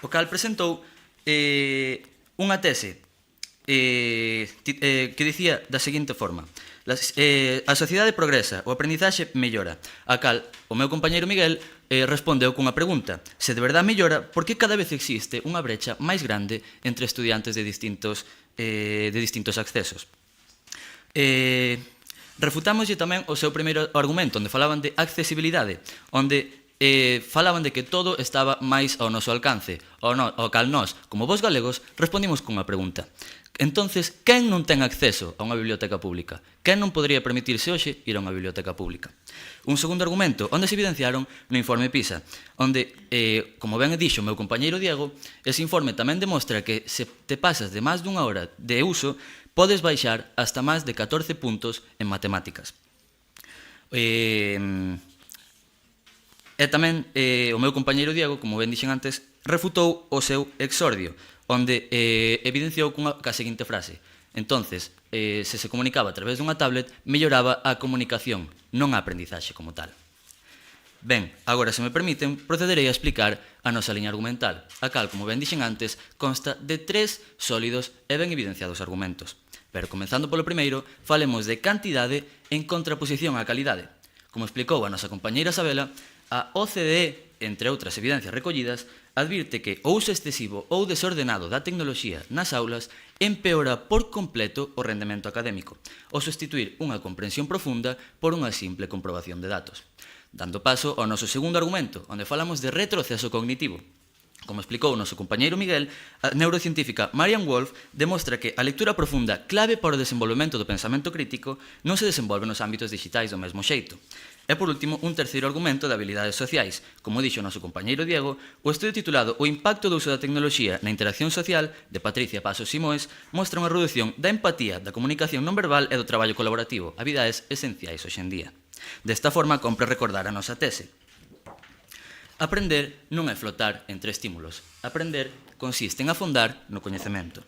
O cal presentou unha tese que dicía da seguinte forma: a sociedade progresa, o aprendizaxe mellora, a cal o meu compañeiro Miguel respondeu cunha pregunta: se de verdade mellora, por que cada vez existe unha brecha máis grande entre estudiantes de distintos accesos? Refutámoslle tamén o seu primeiro argumento, onde falaban de accesibilidade, onde falaban de que todo estaba máis ao noso alcance, ao cal nós, como vos galegos, respondimos cunha pregunta. Entonces, quen non ten acceso a unha biblioteca pública? Quen non podría permitirse hoxe ir a unha biblioteca pública? Un segundo argumento, onde se evidenciaron no informe PISA, onde, como ben dixo o meu compañeiro Diego, ese informe tamén demostra que se te pasas de máis dunha hora de uso, podes baixar hasta máis de 14 puntos en matemáticas. E tamén o meu compañeiro Diego, como ben dixen antes, refutou o seu exordio, onde evidenciou ca seguinte frase: entonces, se se comunicaba a través dunha tablet, melloraba a comunicación, non a aprendizaxe como tal. Ben, agora, se me permiten, procederei a explicar a nosa liña argumental, a cal, como ben dixen antes, consta de 3 sólidos e ben evidenciados argumentos. Pero, comenzando polo primeiro, falemos de cantidade en contraposición á calidade. Como explicou a nosa compañeira Sabela, a OCDE, entre outras evidencias recollidas, advirte que o uso excesivo ou desordenado da tecnoloxía nas aulas empeora por completo o rendemento académico, ao sustituir unha comprensión profunda por unha simple comprobación de datos. Dando paso ao noso segundo argumento, onde falamos de retroceso cognitivo. Como explicou o noso compañeiro Miguel, a neurocientífica Marianne Wolf demostra que a lectura profunda, clave para o desenvolvemento do pensamento crítico, non se desenvolve nos ámbitos digitais do mesmo xeito. E, por último, un terceiro argumento de habilidades sociais. Como dixo o noso compañeiro Diego, o estudio titulado O impacto do uso da tecnoloxía na interacción social, de Patricia Pasos Simoes, mostra unha reducción da empatía, da comunicación non verbal e do traballo colaborativo, habilidades esenciais hoxe en día. Desta forma, compre recordar a nosa tese. Aprender non é flotar entre estímulos. Aprender consiste en afondar no coñecemento.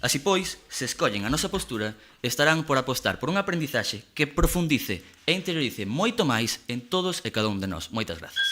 Así pois, se escollen a nosa postura, estarán por apostar por un aprendizaxe que profundice e interiorice moito máis en todos e cada un de nós. Moitas grazas.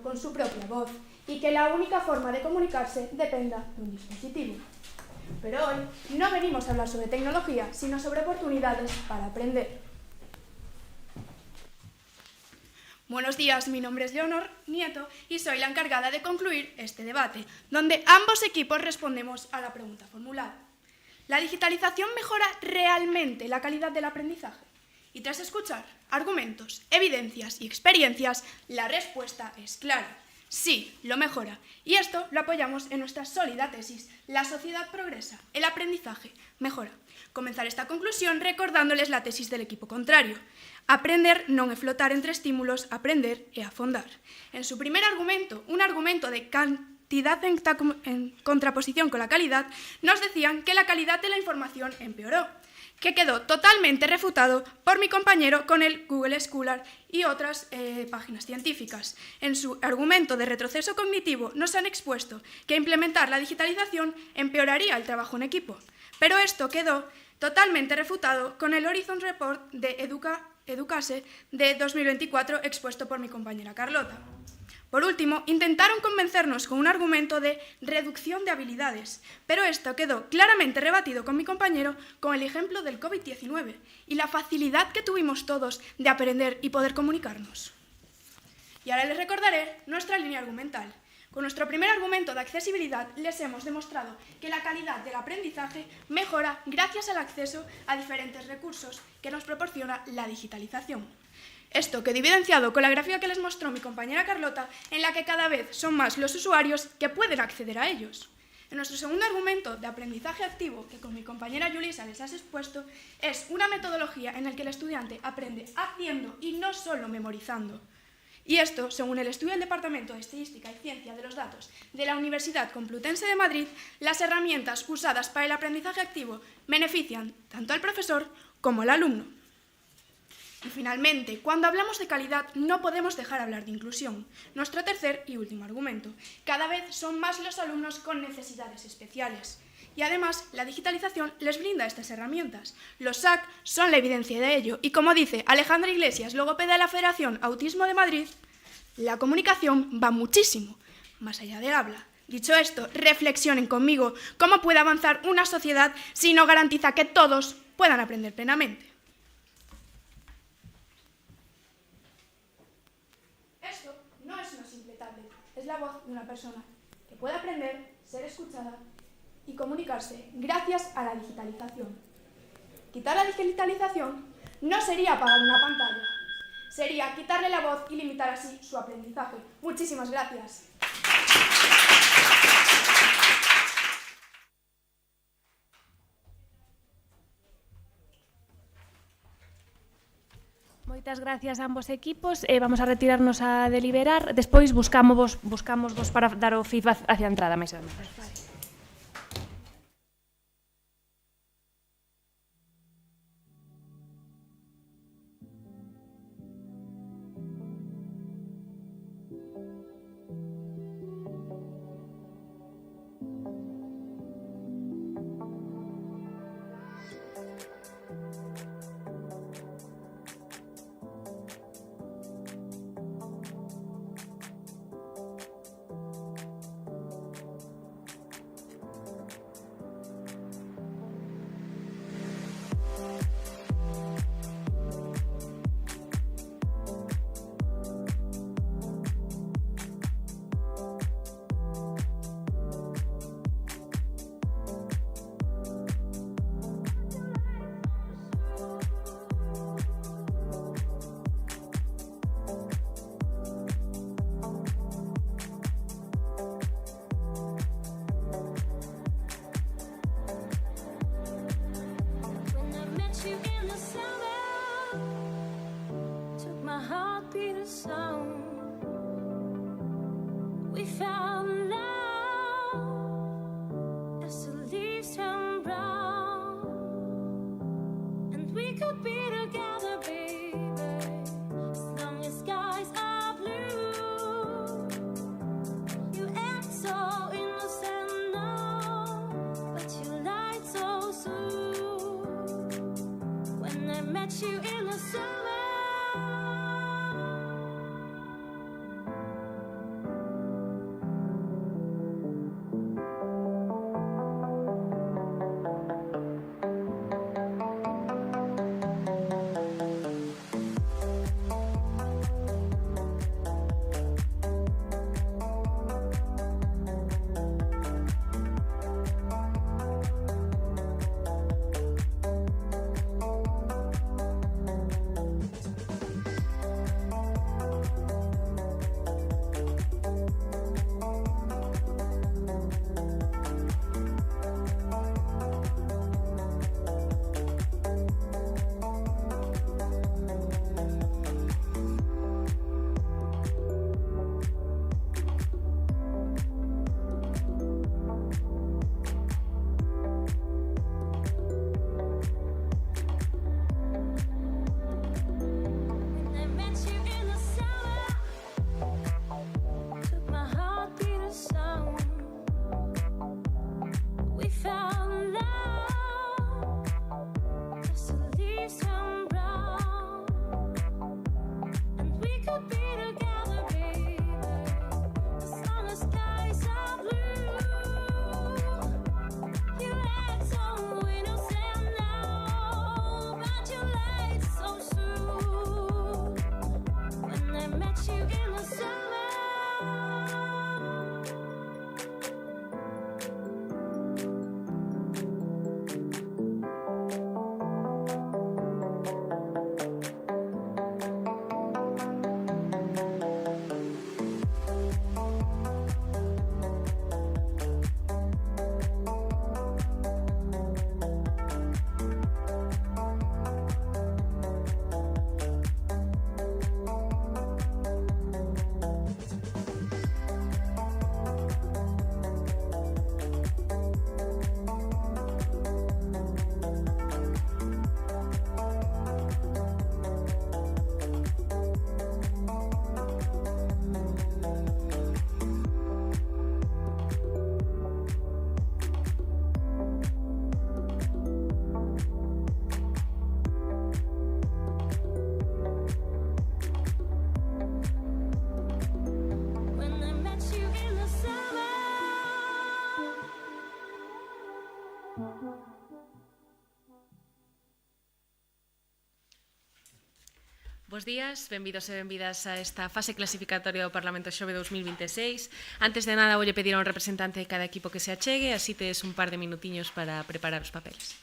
aprendiendo con su propia voz y que la única forma de comunicarse dependa de un dispositivo. Pero hoy no venimos a hablar sobre tecnología, sino sobre oportunidades para aprender. Buenos días, mi nombre es Leonor Nieto y soy la encargada de concluir este debate, donde ambos equipos respondemos a la pregunta formulada. ¿La digitalización mejora realmente la calidad del aprendizaje? Y tras escuchar argumentos, evidencias y experiencias, la respuesta es clara. Sí, lo mejora. Y esto lo apoyamos en nuestra sólida tesis. La sociedad progresa, el aprendizaje mejora. Comenzar esta conclusión recordándoles la tesis del equipo contrario. Aprender non é flotar entre estímulos, aprender é afondar. En su primer argumento, un argumento de cantidad en contraposición con la calidad, nos decían que la calidad de la información empeoró, que quedó totalmente refutado por mi compañero con el Google Scholar y otras páginas científicas. En su argumento de retroceso cognitivo nos han expuesto que implementar la digitalización empeoraría el trabajo en equipo, pero esto quedó totalmente refutado con el Horizon Report de Educase de 2024 expuesto por mi compañera Carlota. Por último, intentaron convencernos con un argumento de reducción de habilidades, pero esto quedó claramente rebatido con mi compañero con el ejemplo del COVID-19 y la facilidad que tuvimos todos de aprender y poder comunicarnos. Y ahora les recordaré nuestra línea argumental. Con nuestro primer argumento de accesibilidad les hemos demostrado que la calidad del aprendizaje mejora gracias al acceso a diferentes recursos que nos proporciona la digitalización. Esto quedó evidenciado con la gráfica que les mostró mi compañera Carlota, en la que cada vez son más los usuarios que pueden acceder a ellos. En nuestro segundo argumento de aprendizaje activo, que con mi compañera Yulisa les has expuesto, es una metodología en la que el estudiante aprende haciendo y no solo memorizando. Y esto, según el estudio del Departamento de Estadística y Ciencia de los Datos de la Universidad Complutense de Madrid, las herramientas usadas para el aprendizaje activo benefician tanto al profesor como al alumno. Y finalmente, cuando hablamos de calidad, no podemos dejar hablar de inclusión. Nuestro tercer y último argumento. Cada vez son más los alumnos con necesidades especiales. Y además, la digitalización les brinda estas herramientas. Los SAC son la evidencia de ello. Y como dice Alejandra Iglesias, logopeda de la Federación Autismo de Madrid, la comunicación va muchísimo más allá del habla. Dicho esto, reflexionen conmigo cómo puede avanzar una sociedad si no garantiza que todos puedan aprender plenamente. Esto no es una simple tablet, es la voz de una persona que puede aprender, ser escuchada y comunicarse gracias a la digitalización. Quitar la digitalización no sería apagar una pantalla, sería quitarle la voz y limitar así su aprendizaje. Muchísimas gracias. Moitas gracias a ambos equipos. Vamos a retirarnos a deliberar. Despois buscamos vos para dar o feedback hacia a entrada máis adelante. Bos días, benvidos e benvidas a esta fase clasificatoria do Parlamento Xove 2026. Antes de nada, voulle pedir a un representante de cada equipo que se achegue, así tedes un par de minutiños para preparar os papeles.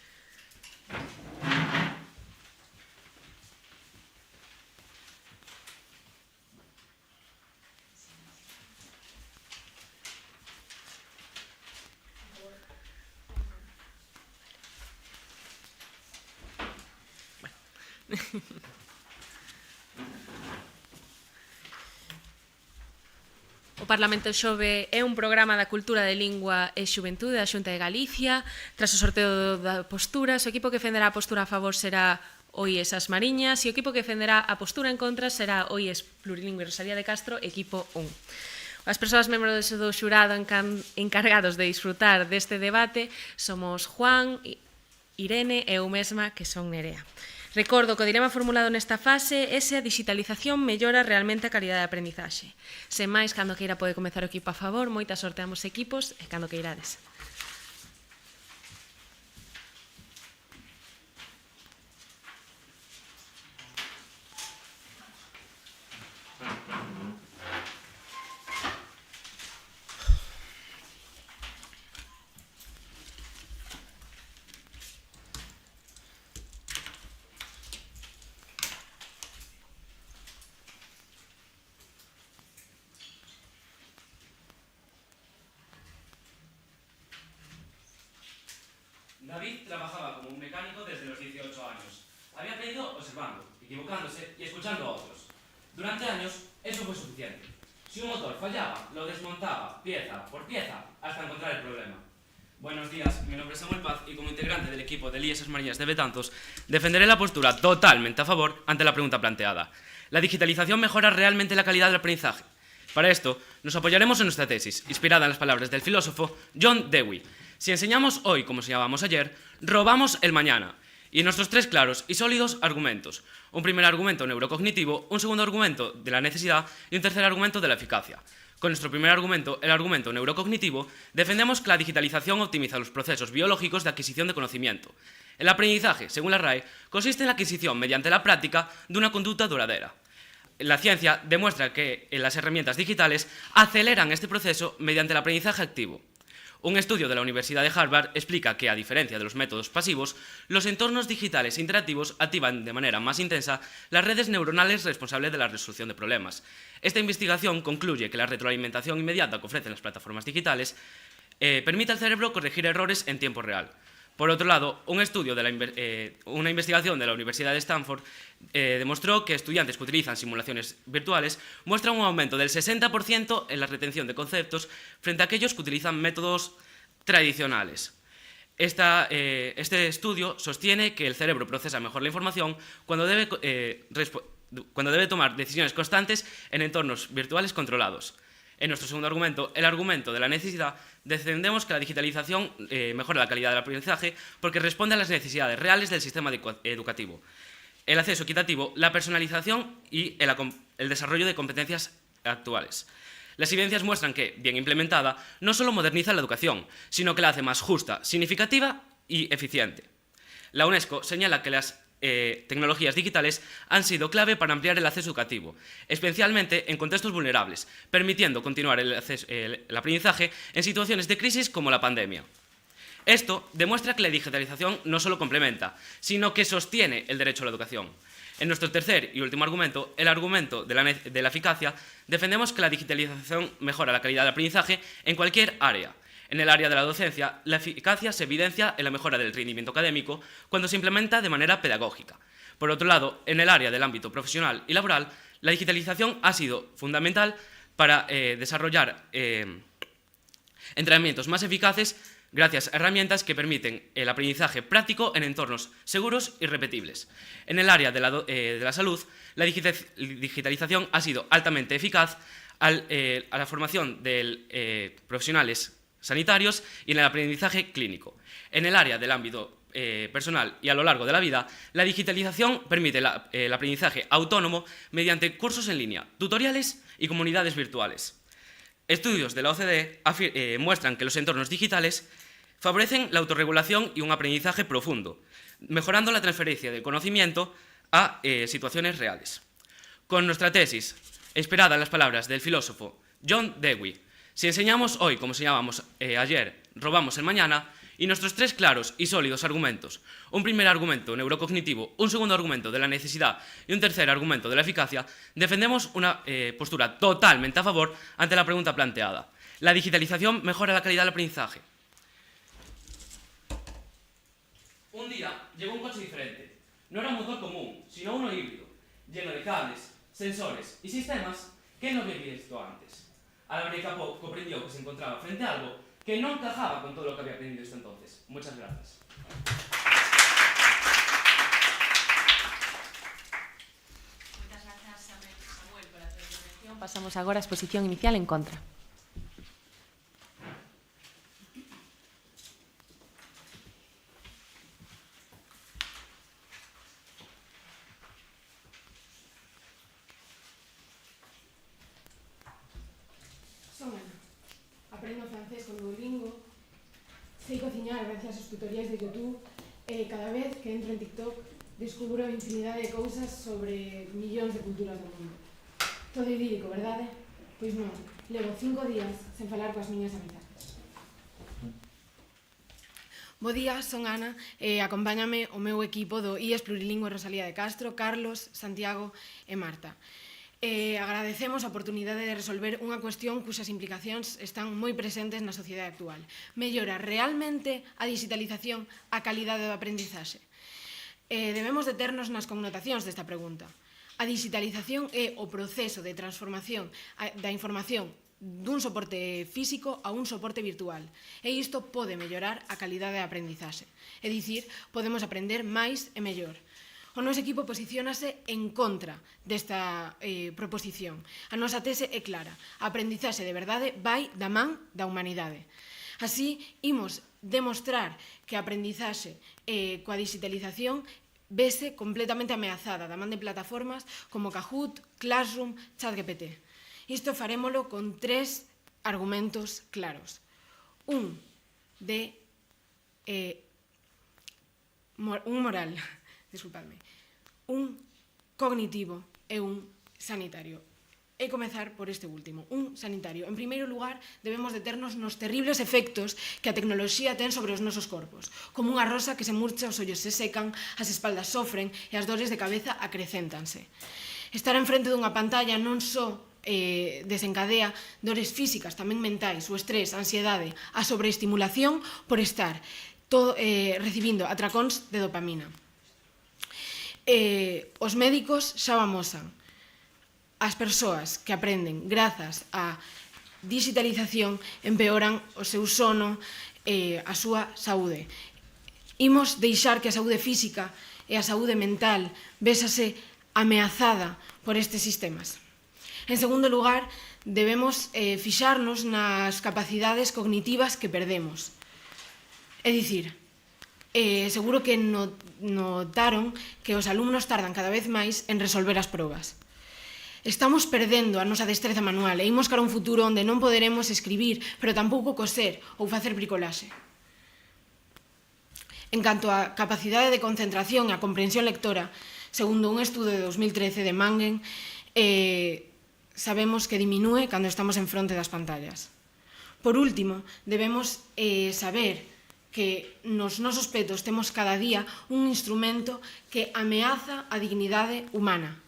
O Parlamento Xove é un programa da cultura de lingua e xuventude da Xunta de Galicia. Tras o sorteo da postura, o equipo que defenderá a postura a favor será OIES As Mariñas e o equipo que defenderá a postura en contra será OIES Plurilingüe Rosalía de Castro, equipo 1. As persoas membros do xurado encargados de disfrutar deste debate somos Juan, Irene e eu mesma, que son Nerea. Recordo que o dilema formulado nesta fase é se a digitalización mellora realmente a calidade de aprendizaxe. Sen máis, cando queira pode comezar o equipo a favor, moita sorte a ambos equipos e cando queirades. David trabajaba como un mecánico desde los 18 años. Había aprendido observando, equivocándose y escuchando a otros. Durante años, eso fue suficiente. Si un motor fallaba, lo desmontaba pieza por pieza hasta encontrar el problema. Buenos días, mi nombre es Samuel Paz y como integrante del equipo de IES As Mariñas de Betanzos, defenderé la postura totalmente a favor ante la pregunta planteada. ¿La digitalización mejora realmente la calidad del aprendizaje? Para esto, nos apoyaremos en nuestra tesis, inspirada en las palabras del filósofo John Dewey. Si enseñamos hoy como enseñábamos ayer, robamos el mañana. Y en nuestros tres claros y sólidos argumentos. Un primer argumento neurocognitivo, un segundo argumento de la necesidad y un tercer argumento de la eficacia. Con nuestro primer argumento, el argumento neurocognitivo, defendemos que la digitalización optimiza los procesos biológicos de adquisición de conocimiento. El aprendizaje, según la RAE, consiste en la adquisición mediante la práctica de una conducta duradera. La ciencia demuestra que las herramientas digitales aceleran este proceso mediante el aprendizaje activo. Un estudio de la Universidad de Harvard explica que, a diferencia de los métodos pasivos, los entornos digitales interactivos activan de manera más intensa las redes neuronales responsables de la resolución de problemas. Esta investigación concluye que la retroalimentación inmediata que ofrecen las plataformas digitales permite al cerebro corregir errores en tiempo real. Por otro lado, una investigación de la Universidad de Stanford demostró que estudiantes que utilizan simulaciones virtuales muestran un aumento del 60% en la retención de conceptos frente a aquellos que utilizan métodos tradicionales. Este estudio sostiene que el cerebro procesa mejor la información cuando debe tomar decisiones constantes en entornos virtuales controlados. En nuestro segundo argumento, el argumento de la necesidad, defendemos que la digitalización mejora la calidad del aprendizaje porque responde a las necesidades reales del sistema educativo. El acceso equitativo, la personalización y el desarrollo de competencias actuales. Las evidencias muestran que, bien implementada, no solo moderniza la educación, sino que la hace más justa, significativa y eficiente. La UNESCO señala que las tecnologías digitales han sido clave para ampliar el acceso educativo, especialmente en contextos vulnerables, permitiendo continuar el aprendizaje en situaciones de crisis como la pandemia. Esto demuestra que la digitalización no solo complementa, sino que sostiene el derecho a la educación. En nuestro tercer y último argumento, el argumento de la eficacia, defendemos que la digitalización mejora la calidad del aprendizaje en cualquier área. En el área de la docencia, la eficacia se evidencia en la mejora del rendimiento académico cuando se implementa de manera pedagógica. Por otro lado, en el área del ámbito profesional y laboral, la digitalización ha sido fundamental para desarrollar entrenamientos más eficaces gracias a herramientas que permiten el aprendizaje práctico en entornos seguros y repetibles. En el área de la salud, la digitalización ha sido altamente eficaz a la formación de profesionales sanitarios y en el aprendizaje clínico. En el área del ámbito personal y a lo largo de la vida, la digitalización permite el aprendizaje autónomo mediante cursos en línea, tutoriales y comunidades virtuales. Estudios de la OCDE muestran que los entornos digitales Favorecen la autorregulación y un aprendizaje profundo, mejorando la transferencia del conocimiento a situaciones reales. Con nuestra tesis, inspirada en las palabras del filósofo John Dewey, si enseñamos hoy como enseñábamos ayer, robamos el mañana, y nuestros 3 claros y sólidos argumentos, un primer argumento neurocognitivo, un segundo argumento de la necesidad y un tercer argumento de la eficacia, defendemos una postura totalmente a favor ante la pregunta planteada. La digitalización mejora la calidad del aprendizaje. Un día llegó un coche diferente. No era un motor común, sino uno híbrido, lleno de cables, sensores y sistemas que no había visto antes. Al abrir el capó comprendió que se encontraba frente a algo que no encajaba con todo lo que había aprendido hasta entonces. Muchas gracias. Moitas grazas, Samuel, por a túa intervención. Pasamos agora á exposición inicial en contra. Son Ana. Aprendo francés con Duolingo. Sei cociñar gracias aos tutoriais de YouTube e cada vez que entro en TikTok descubro infinidade de cousas sobre millóns de culturas do mundo. Todo idílico, verdade? Pois non, levo 5 días sen falar coas miñas amizades. Bo día, son Ana e acompáñame o meu equipo do IES Plurilingüe Rosalía de Castro, Carlos, Santiago e Marta. Agradecemos a oportunidade de resolver unha cuestión cuxas implicacións están moi presentes na sociedade actual. Mellora realmente a digitalización a calidade do aprendizaxe? Debemos deternos nas connotacións desta pregunta. A digitalización é o proceso de transformación da información dun soporte físico a un soporte virtual. E isto pode mellorar a calidade de aprendizaxe. É dicir, podemos aprender máis e mellor. O noso equipo posiciónase en contra desta proposición. A nosa tese é clara. A aprendizaxe de verdade vai da man da humanidade. Así, imos demostrar que a aprendizaxe coa digitalización vese completamente ameazada da man de plataformas como Kahoot, Classroom, ChatGPT. Isto farémolo con 3 argumentos claros. Un moral, desculpadme, un cognitivo e un sanitario. E comezar por este último, un sanitario. En primeiro lugar, debemos deternos nos terribles efectos que a tecnoloxía ten sobre os nosos corpos. Como unha rosa que se murcha, os ollos se secan, as espaldas sofren e as dores de cabeza acrecéntanse. Estar enfrente dunha pantalla non só desencadea dores físicas, tamén mentais, o estrés, a ansiedade, a sobreestimulación por estar recibindo atracóns de dopamina. Os médicos xa o amosan. As persoas que aprenden grazas á digitalización empeoran o seu sono e a súa saúde. Imos deixar que a saúde física e a saúde mental vésase ameazada por estes sistemas. En segundo lugar, debemos fixarnos nas capacidades cognitivas que perdemos. É dicir, seguro que notaron que os alumnos tardan cada vez máis en resolver as probas. Estamos perdendo a nosa destreza manual e imos cara a un futuro onde non poderemos escribir, pero tampouco coser ou facer bricolaxe. En canto á capacidade de concentración e a comprensión lectora, segundo un estudo de 2013 de Mangen, sabemos que diminúe cando estamos en fronte das pantallas. Por último, debemos saber que nos nosos petos temos cada día un instrumento que ameaza a dignidade humana.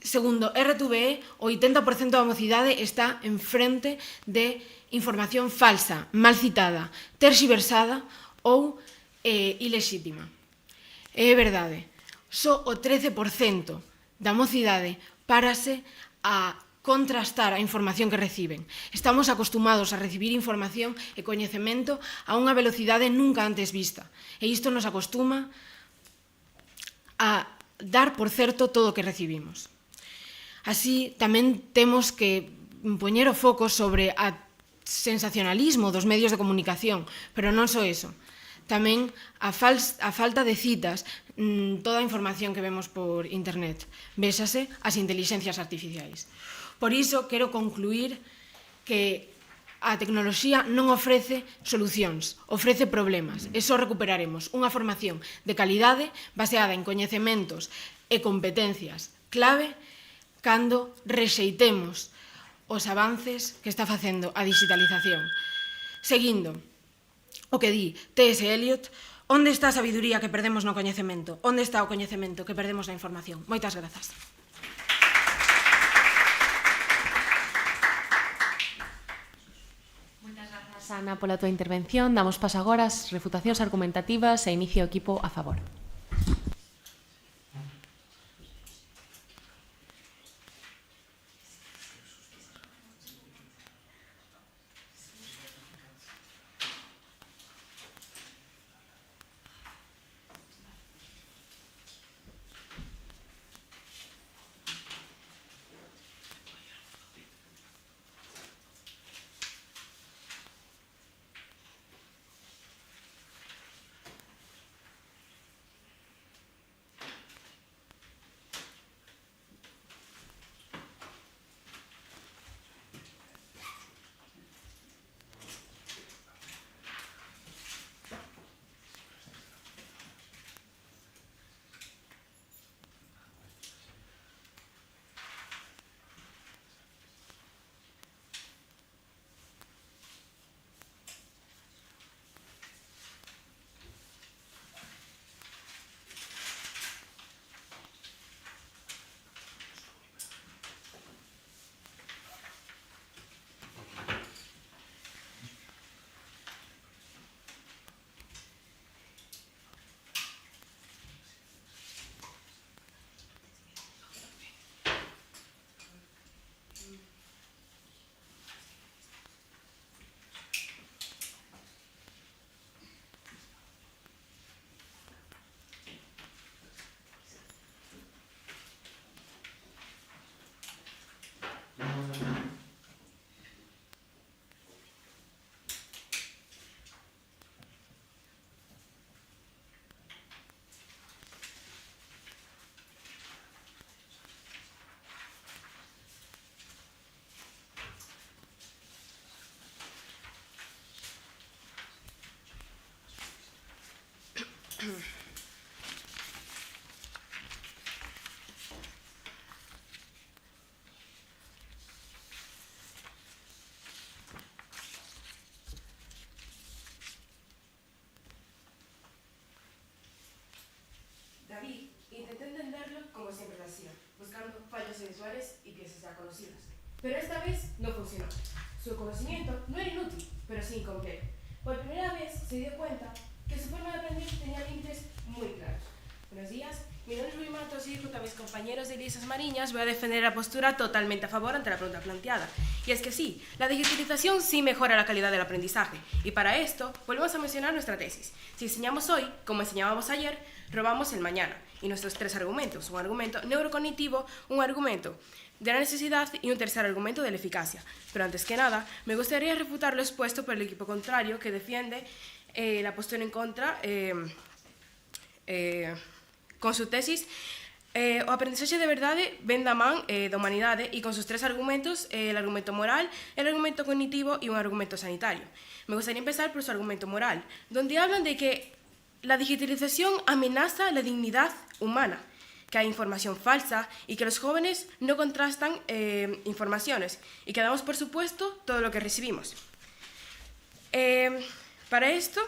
Segundo RTVE, o 80% da mocidade está en frente de información falsa, mal citada, terxiversada ou ilexítima. É verdade, só o 13% da mocidade párase a contrastar a información que reciben. Estamos acostumados a recibir información e coñecemento a unha velocidade nunca antes vista. E isto nos acostuma a dar por certo todo o que recibimos. Así, tamén temos que poñer o foco sobre o sensacionalismo dos medios de comunicación, pero non só eso. Tamén a falta de citas, toda a información que vemos por internet. Vésase as intelixencias artificiais. Por iso, quero concluir que A tecnoloxía non ofrece solucións, ofrece problemas, e só recuperaremos unha formación de calidade baseada en coñecementos e competencias clave cando rexeitemos os avances que está facendo a digitalización. Seguindo o que di T.S. Eliot, onde está a sabiduría que perdemos no coñecemento? Onde está o coñecemento que perdemos na información? Moitas grazas. Ana, pola tua intervención. Damos paso agora ás refutacións argumentativas e inicio o equipo a favor. David intentó entenderlo como siempre lo hacía, buscando fallos visuales y piezas ya conocidas. Pero esta vez no funcionó. Su conocimiento no era inútil, pero sí incompleto. Por primera vez se dio cuenta que su forma de aprender tenía límites muy claros. Buenos días, mi nombre es Rui Matos y junto a mis compañeros de Lisas Mariñas voy a defender la postura totalmente a favor ante la pregunta planteada. Y es que sí, la digitalización sí mejora la calidad del aprendizaje. Y para esto, volvemos a mencionar nuestra tesis. Si enseñamos hoy, como enseñábamos ayer, robamos el mañana. Y nuestros tres argumentos, un argumento neurocognitivo, un argumento de la necesidad y un tercer argumento de la eficacia. Pero antes que nada, me gustaría refutar lo expuesto por el equipo contrario que defiende la postura en contra con su tesis o aprendizaje de verdade ven da man da humanidade e con sus tres argumentos, el argumento moral, el argumento cognitivo y un argumento sanitario. Me gustaría empezar por su argumento moral, donde hablan de que la digitalización amenaza la dignidad humana, que hay información falsa y que los jóvenes no contrastan informaciones y que damos por supuesto todo lo que recibimos. Para esto,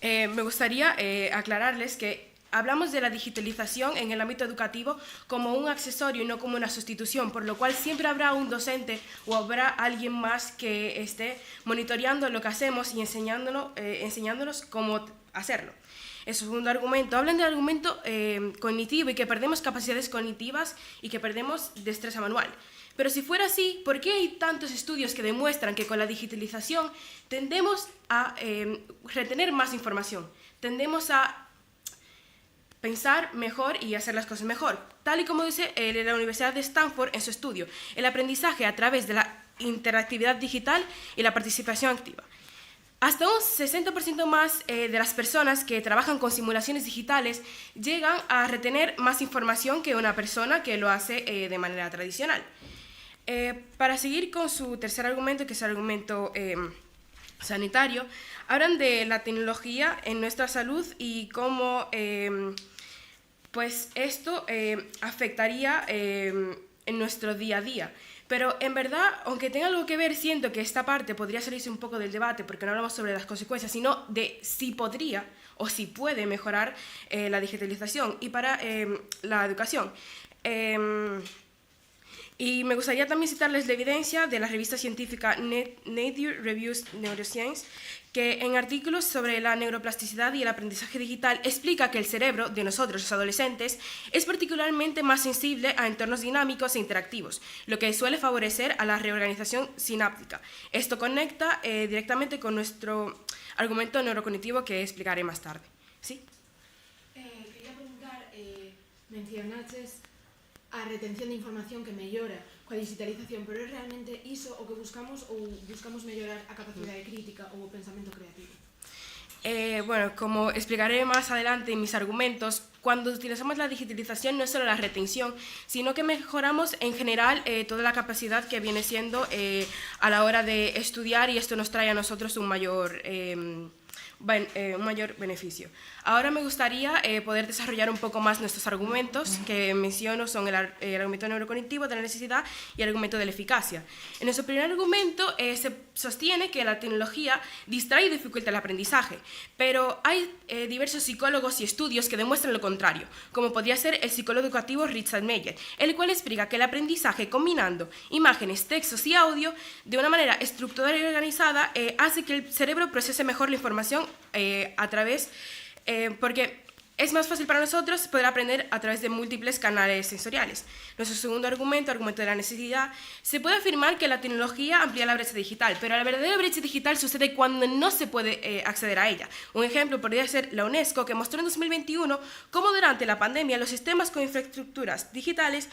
me gustaría aclararles que hablamos de la digitalización en el ámbito educativo como un accesorio y no como una sustitución, por lo cual siempre habrá un docente o habrá alguien más que esté monitoreando lo que hacemos y enseñándonos cómo hacerlo. El segundo argumento, hablan del argumento cognitivo y que perdemos capacidades cognitivas y que perdemos destreza manual. Pero si fuera así, ¿por qué hay tantos estudios que demuestran que con la digitalización tendemos a retener más información? Tendemos a pensar mejor y hacer las cosas mejor. Tal y como dice la Universidad de Stanford en su estudio, el aprendizaje a través de la interactividad digital y la participación activa. Hasta un 60% más de las personas que trabajan con simulaciones digitales llegan a retener más información que una persona que lo hace de manera tradicional. Para seguir con su tercer argumento, que es el argumento sanitario, hablan de la tecnología en nuestra salud y cómo pues esto afectaría en nuestro día a día. Pero en verdad, aunque tenga algo que ver, siento que esta parte podría salirse un poco del debate porque no hablamos sobre las consecuencias, sino de si podría o si puede mejorar la digitalización y para la educación. Y me gustaría también citarles la evidencia de la revista científica Nature Reviews Neuroscience, que en artículos sobre la neuroplasticidad y el aprendizaje digital explica que el cerebro de nosotros, los adolescentes, es particularmente más sensible a entornos dinámicos e interactivos, lo que suele favorecer a la reorganización sináptica. Esto conecta directamente con nuestro argumento neurocognitivo que explicaré más tarde. ¿Sí? Quería preguntar, mencionaches a retención de información que mellora coa digitalización, pero é realmente iso o que buscamos ou buscamos mellorar a capacidade crítica ou o pensamento creativo? Bueno, como explicaré más adelante en mis argumentos, cuando utilizamos la digitalización no es solo la retención, sino que mejoramos en general toda la capacidad que viene siendo a la hora de estudiar, y esto nos trae a nosotros un mayor beneficio. Ahora me gustaría poder desarrollar un poco más nuestros argumentos, que menciono son el argumento neurocognitivo de la necesidad y el argumento de la eficacia. En nuestro primer argumento se sostiene que la tecnología distrae y dificulta el aprendizaje, pero hay diversos psicólogos y estudios que demuestran lo contrario, como podría ser el psicólogo educativo Richard Meyer, el cual explica que el aprendizaje combinando imágenes, textos y audio de una manera estructurada y organizada hace que el cerebro procese mejor la información a través porque es más fácil para nosotros poder aprender a través de múltiples canales sensoriales. Nuestro segundo argumento, argumento de la necesidad, se puede afirmar que la tecnología amplía la brecha digital, pero la verdadera brecha digital sucede cuando no se puede acceder a ella. Un ejemplo podría ser la UNESCO, que mostró en 2021 cómo durante la pandemia los sistemas con infraestructuras digitales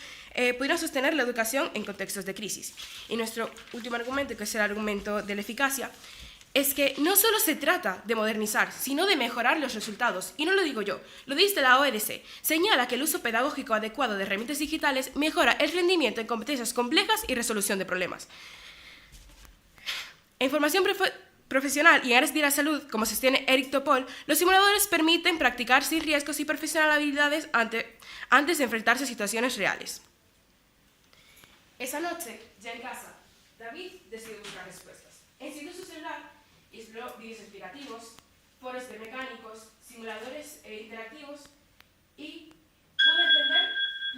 pudieron sostener la educación en contextos de crisis. Y nuestro último argumento, que es el argumento de la eficacia, es que no solo se trata de modernizar, sino de mejorar los resultados. Y no lo digo yo, lo dice la OEDC. Señala que el uso pedagógico adecuado de herramientas digitales mejora el rendimiento en competencias complejas y resolución de problemas. En formación profesional y en áreas de la salud, como sostiene Eric Topol, los simuladores permiten practicar sin riesgos y perfeccionar habilidades antes de enfrentarse a situaciones reales. Esa noche, ya en casa, David decidió buscar respuestas. Encendió su celular y exploró vídeos explicativos, foros de mecánicos, simuladores interactivos y pudo entender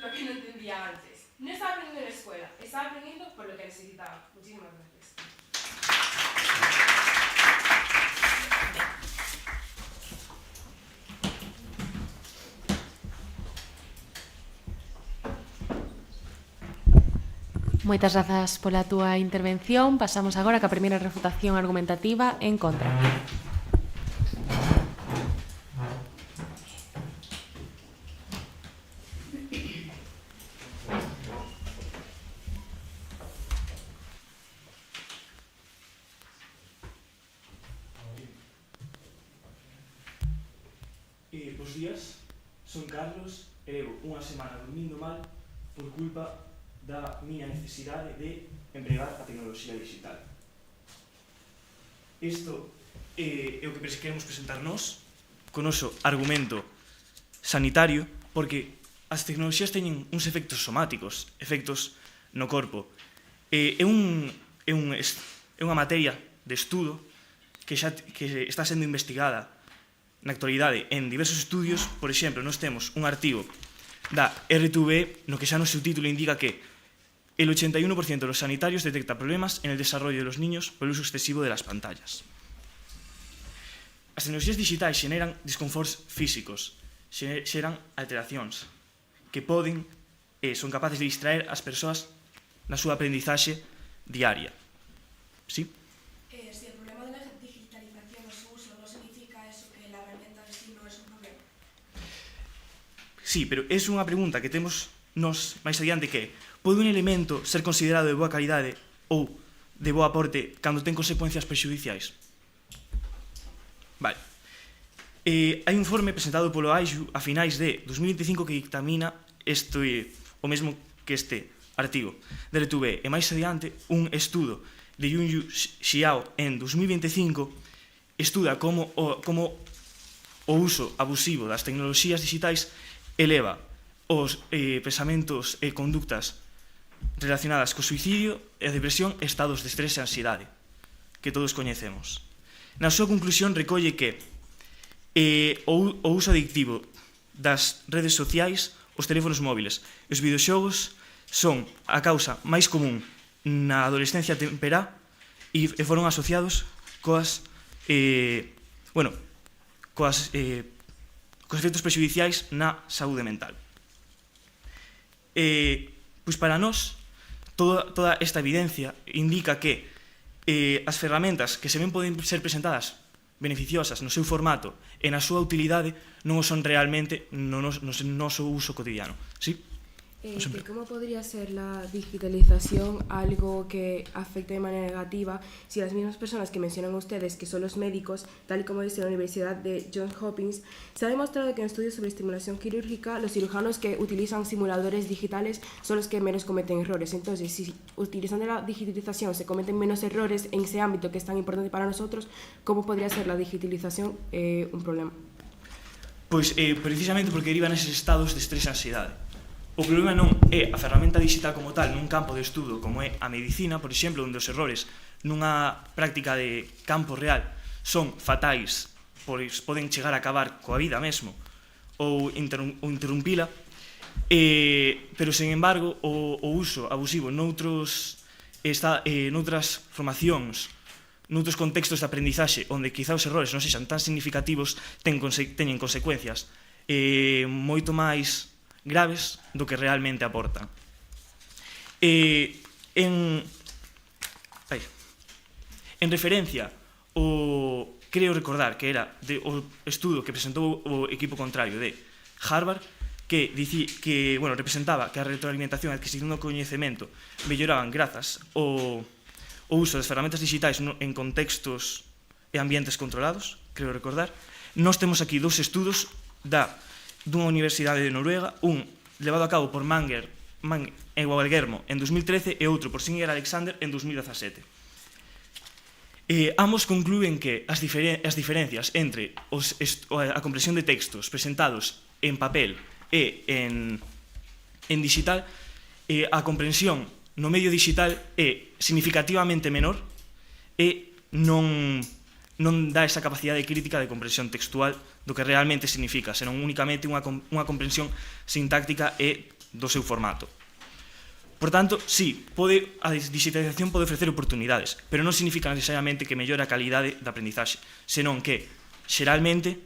lo que no entendía antes. No estaba aprendiendo en la escuela, estaba aprendiendo por lo que necesitaba. Muchísimas gracias. Moitas grazas pola túa intervención. Pasamos agora ca primeira refutación argumentativa en contra. Bos días, son Carlos e levo unha semana dormindo mal por culpa da miña necesidade de empregar a tecnoloxía digital. Isto é o que queremos presentarnos con o noso argumento sanitario, porque as tecnoloxías teñen uns efectos somáticos, efectos no corpo. É unha materia de estudo que está sendo investigada na actualidade en diversos estudios. Por exemplo, nós temos un artigo da RTV no que xa no seu título indica que el 81% de los sanitarios detecta problemas en el desarrollo de los niños por el uso excesivo de las pantallas. As tecnoloxías digitais xeneran desconforts físicos, xeran alteracións que son capaces de distraer as persoas na súa aprendizaxe diaria. ¿Sí? Si el problema de la digitalización o su uso no significa eso, que la herramienta en sí no es un problema. Sí, pero é unha pregunta que temos nos máis adiante, que pode un elemento ser considerado de boa calidade ou de boa aporte cando ten consecuencias prexudiciais? Vale. Hai un informe presentado polo AIXU a finais de 2025 que dictamina o mesmo que este artigo de RTV e máis adiante un estudo de Yunyu Xiao en 2025 estuda como o uso abusivo das tecnoloxías digitais eleva os pensamentos e conductas relacionadas co suicidio e a depresión e estados de estrés e ansiedade que todos coñecemos. Na súa conclusión recolle que o uso adictivo das redes sociais, os teléfonos móviles e os videoxogos son a causa máis común na adolescencia temperá e foron asociados cos efectos prexudiciais na saúde mental. Pois para nós, toda esta evidencia indica que as ferramentas que se ven poden ser presentadas beneficiosas no seu formato e na súa utilidade non o son realmente no noso uso cotidiano. Sí? ¿Cómo podría ser la digitalización algo que afecte de manera negativa si las mismas personas que mencionan ustedes, que son los médicos, tal y como dice la Universidad de Johns Hopkins, se ha demostrado que en estudios sobre estimulación quirúrgica los cirujanos que utilizan simuladores digitales son los que menos cometen errores? Entonces, si utilizando la digitalización se cometen menos errores en ese ámbito que es tan importante para nosotros, ¿cómo podría ser la digitalización un problema? Pois precisamente porque derivan eses estados de estrés e ansiedade. O problema non é a ferramenta digital como tal nun campo de estudo como é a medicina, por exemplo, onde os errores nunha práctica de campo real son fatais, pois poden chegar a acabar coa vida mesmo ou interrumpila, pero, sen embargo, o uso abusivo noutras formacións, noutros contextos de aprendizaxe onde quizá os errores non sexan tan significativos teñen consecuencias moito máis graves do que realmente aportan. En referencia creo recordar que era o estudo que presentou o equipo contrario de Harvard que representaba que a retroalimentación e a adquisición do coñecemento melloraban grazas ao uso das ferramentas digitais en contextos e ambientes controlados, creo recordar. Nós temos aquí dous estudos dunha universidade de Noruega, un levado a cabo por Manger e Gualguermo en 2013 e outro por Singer Alexander en 2017. Ambos conclúen que as diferencias entre a comprensión de textos presentados en papel e en digital, a comprensión no medio digital é significativamente menor e non dá esa capacidade crítica de comprensión textual do que realmente significa, senón únicamente unha comprensión sintáctica e do seu formato. Por tanto, sí, a digitalización pode ofrecer oportunidades, pero non significa necesariamente que mellore a calidade da aprendizaxe, senón que, xeralmente,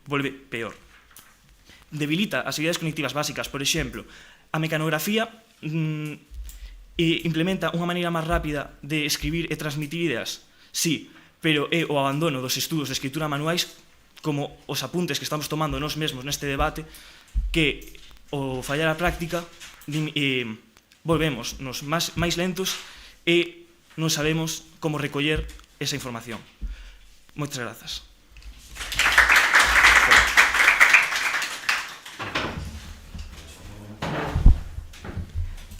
volve peor. Debilita as habilidades cognitivas básicas, por exemplo, a mecanografía implementa unha maneira máis rápida de escribir e transmitir ideas, sí, pero é o abandono dos estudos de escritura manuais como os apuntes que estamos tomando nós mesmos neste debate que o fallar a práctica volvemos nos máis lentos e non sabemos como recoller esa información. Moitas grazas.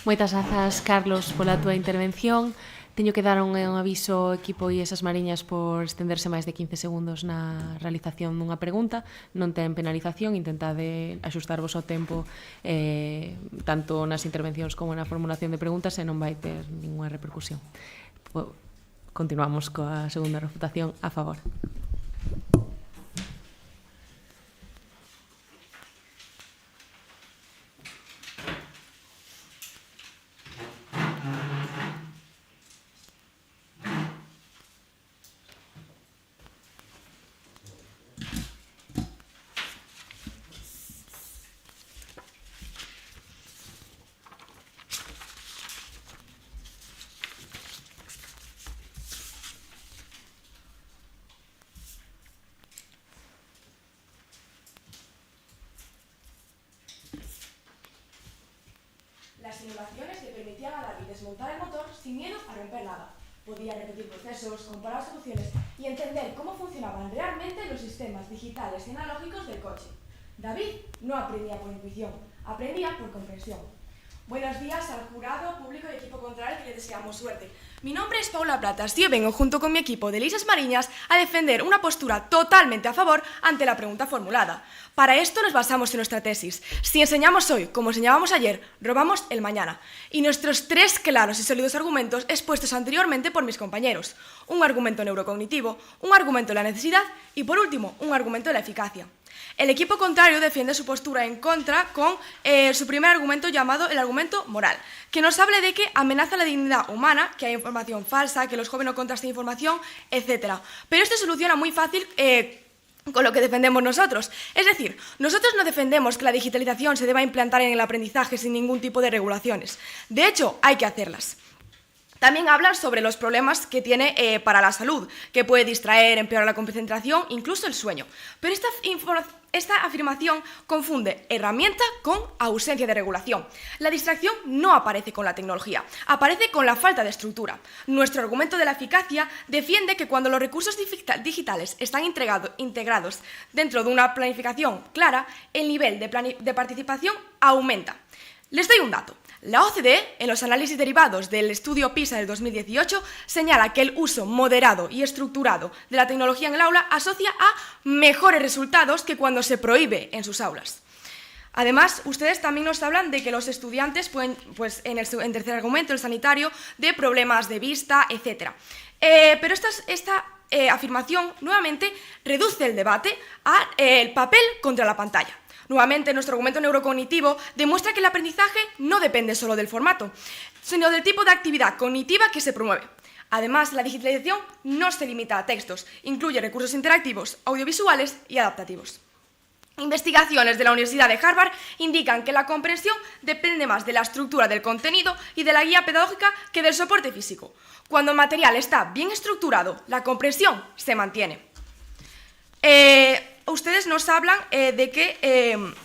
Moitas grazas, Carlos, pola túa intervención. Teño que dar un aviso ao equipo e esas mariñas por estenderse máis de 15 segundos na realización dunha pregunta. Non ten penalización, intentade axustarvos ao tempo tanto nas intervencións como na formulación de preguntas e non vai ter ninguna repercusión. Continuamos coa segunda refutación a favor. Las simulaciones le permitían a David desmontar el motor sin miedo a romper nada. Podía repetir procesos, comparar soluciones y entender cómo funcionaban realmente los sistemas digitales y analógicos del coche. David no aprendía por intuición, aprendía por comprensión. Buenos días al jurado, público y equipo contrario que les deseamos suerte. Mi nombre es Paula Platas y yo vengo junto con mi equipo de Lisas Mariñas a defender una postura totalmente a favor ante la pregunta formulada. Para esto nos basamos en nuestra tesis. Si enseñamos hoy, como enseñábamos ayer, robamos el mañana. Y nuestros 3 claros y sólidos argumentos expuestos anteriormente por mis compañeros. Un argumento neurocognitivo, un argumento de la necesidad y, por último, un argumento de la eficacia. El equipo contrario defiende su postura en contra con su primer argumento llamado el argumento moral, que nos habla de que amenaza la dignidad humana, que hay información falsa, que los jóvenes no contrastan información, etc. Pero esto se soluciona muy fácil con lo que defendemos nosotros. Es decir, nosotros no defendemos que la digitalización se deba implantar en el aprendizaje sin ningún tipo de regulaciones. De hecho, hay que hacerlas. También hablan sobre los problemas que tiene para la salud, que puede distraer, empeorar la concentración, incluso el sueño. Pero esta afirmación confunde herramienta con ausencia de regulación. La distracción no aparece con la tecnología, aparece con la falta de estructura. Nuestro argumento de la eficacia defiende que cuando los recursos digitales están integrados dentro de una planificación clara, el nivel de participación aumenta. Les doy un dato. La OCDE, en los análisis derivados del estudio PISA del 2018, señala que el uso moderado y estructurado de la tecnología en el aula asocia a mejores resultados que cuando se prohíbe en sus aulas. Además, ustedes también nos hablan de que los estudiantes pueden, en tercer argumento, el sanitario, de problemas de vista, etc. Pero esta afirmación, nuevamente, reduce el debate al papel contra la pantalla. Nuevamente, nuestro argumento neurocognitivo demuestra que el aprendizaje no depende solo del formato, sino del tipo de actividad cognitiva que se promueve. Además, la digitalización no se limita a textos, incluye recursos interactivos, audiovisuales y adaptativos. Investigaciones de la Universidad de Harvard indican que la comprensión depende más de la estructura del contenido y de la guía pedagógica que del soporte físico. Cuando el material está bien estructurado, la comprensión se mantiene. Ustedes nos hablan de que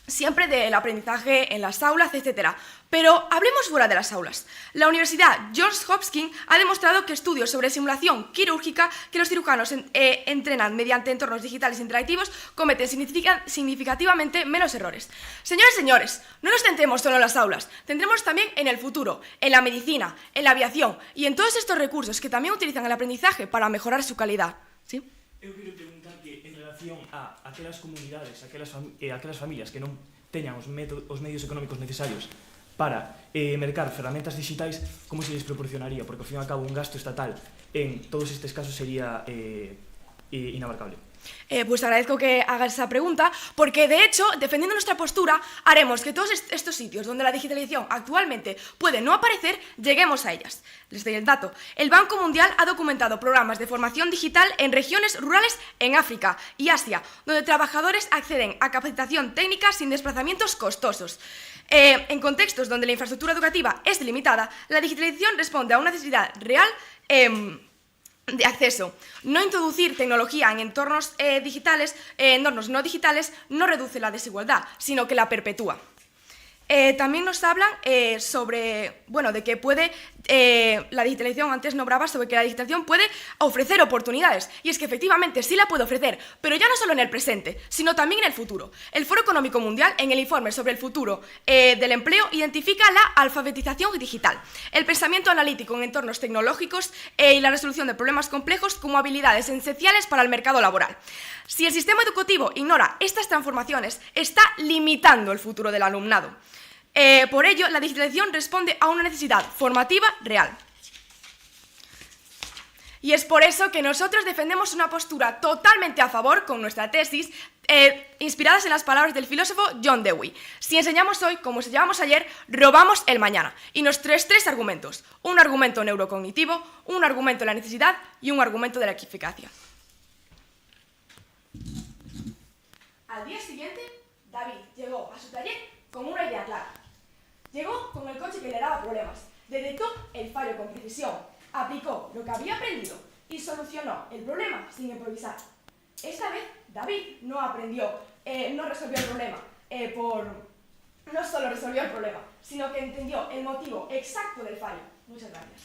siempre del aprendizaje en las aulas, etc. Pero hablemos fuera de las aulas. La Universidad Johns Hopkins ha demostrado que estudios sobre simulación quirúrgica que los cirujanos entrenan mediante entornos digitales interactivos cometen significativamente menos errores. Señores y señores, no nos centremos solo en las aulas, centrémonos también en el futuro, en la medicina, en la aviación y en todos estos recursos que también utilizan el aprendizaje para mejorar su calidad. ¿Sí? Eu quero preguntar que en relación a aquelas comunidades, aquelas familias que non teñan os medios económicos necesarios para mercar ferramentas digitais, como se les proporcionaría? Porque, ao fin e ao cabo, un gasto estatal en todos estes casos sería inabarcable. Pues agradezco que hagas esa pregunta, porque de hecho, defendiendo nuestra postura, haremos que todos estos sitios donde la digitalización actualmente puede no aparecer, lleguemos a ellas. Les doy el dato. El Banco Mundial ha documentado programas de formación digital en regiones rurales en África y Asia, donde trabajadores acceden a capacitación técnica sin desplazamientos costosos. En contextos donde la infraestructura educativa es limitada, la digitalización responde a una necesidad real de acceso. No introducir tecnología en entornos entornos no digitales, no reduce la desigualdad, sino que la perpetúa. También nos hablan sobre, de que puede, la digitalización, antes nombraba sobre que la digitalización puede ofrecer oportunidades, y es que efectivamente sí la puede ofrecer, pero ya no solo en el presente, sino también en el futuro. El Foro Económico Mundial, en el informe sobre el futuro del empleo, identifica la alfabetización digital, el pensamiento analítico en entornos tecnológicos y la resolución de problemas complejos como habilidades esenciales para el mercado laboral. Si el sistema educativo ignora estas transformaciones, está limitando el futuro del alumnado. Por ello, la digitalización responde a una necesidad formativa real. Y es por eso que nosotros defendemos una postura totalmente a favor con nuestra tesis, inspiradas en las palabras del filósofo John Dewey. Si enseñamos hoy, como enseñábamos ayer, robamos el mañana. Y nuestros 3 argumentos: un argumento neurocognitivo, un argumento de la necesidad y un argumento de la eficacia. Al día siguiente, David llegó a su taller con una idea clara. Llegó con el coche que le daba problemas, detectó el fallo con precisión, aplicó lo que había aprendido y solucionó el problema sin improvisar. Esta vez, David no resolvió el problema, no solo resolvió el problema, sino que entendió el motivo exacto del fallo. Muchas gracias.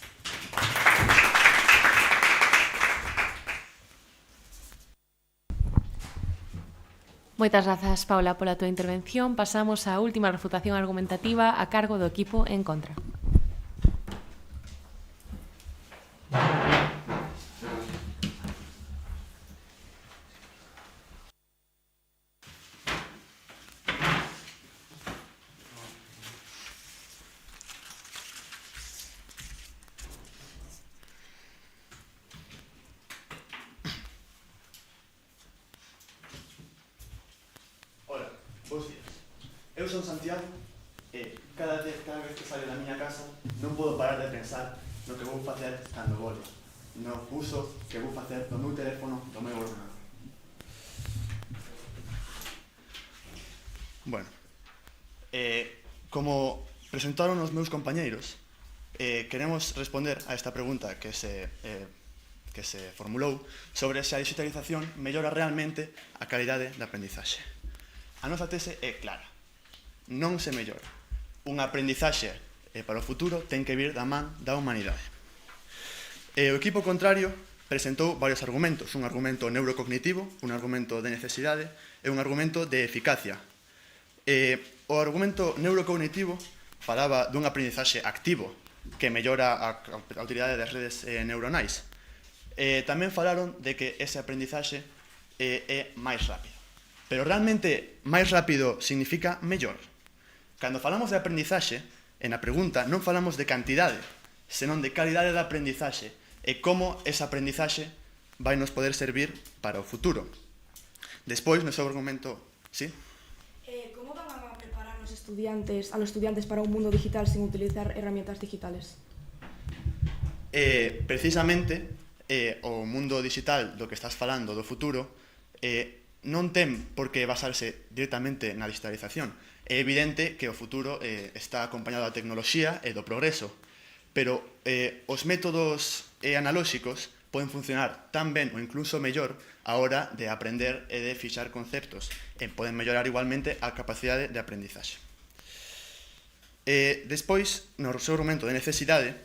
Moitas grazas, Paula, pola túa intervención. Pasamos á última refutación argumentativa a cargo do equipo en contra. Hola, bons días. Eu son Santiago e cada vez que saio da miña casa non podo parar de pensar no que vou facer cando volva, no uso que vou facer do meu teléfono, do meu ordenador. Bueno, como presentaron os meus compañeiros, queremos responder a esta pregunta que se formulou sobre se a digitalización mellora realmente a calidade da aprendizaxe. A nosa tese é clara. Non se mellora. Unha aprendizaxe para o futuro ten que vir da man da humanidade. O equipo contrario presentou varios argumentos. Un argumento neurocognitivo, un argumento de necesidade e un argumento de eficacia. O argumento neurocognitivo falaba dun aprendizaxe activo que mellora a utilidade das redes neuronais. Tamén falaron de que ese aprendizaxe é máis rápido. Pero realmente máis rápido significa mellor. Cando falamos de aprendizaxe, en a pregunta non falamos de cantidade, senón de calidade da aprendizaxe e como esa aprendizaxe vai nos poder servir para o futuro. Despois, no seu argumento... ¿Sí? Como van a preparar a los estudiantes para un mundo digital sin utilizar herramientas digitales? Precisamente, o mundo digital do que estás falando do futuro non ten por que basarse directamente na digitalización. É evidente que o futuro está acompañado da tecnoloxía e do progreso, pero os métodos analóxicos poden funcionar tan ben ou incluso mellor a hora de aprender e de fixar conceptos e poden mellorar igualmente a capacidade de aprendizaxe. Despois, no seu argumento de necesidade,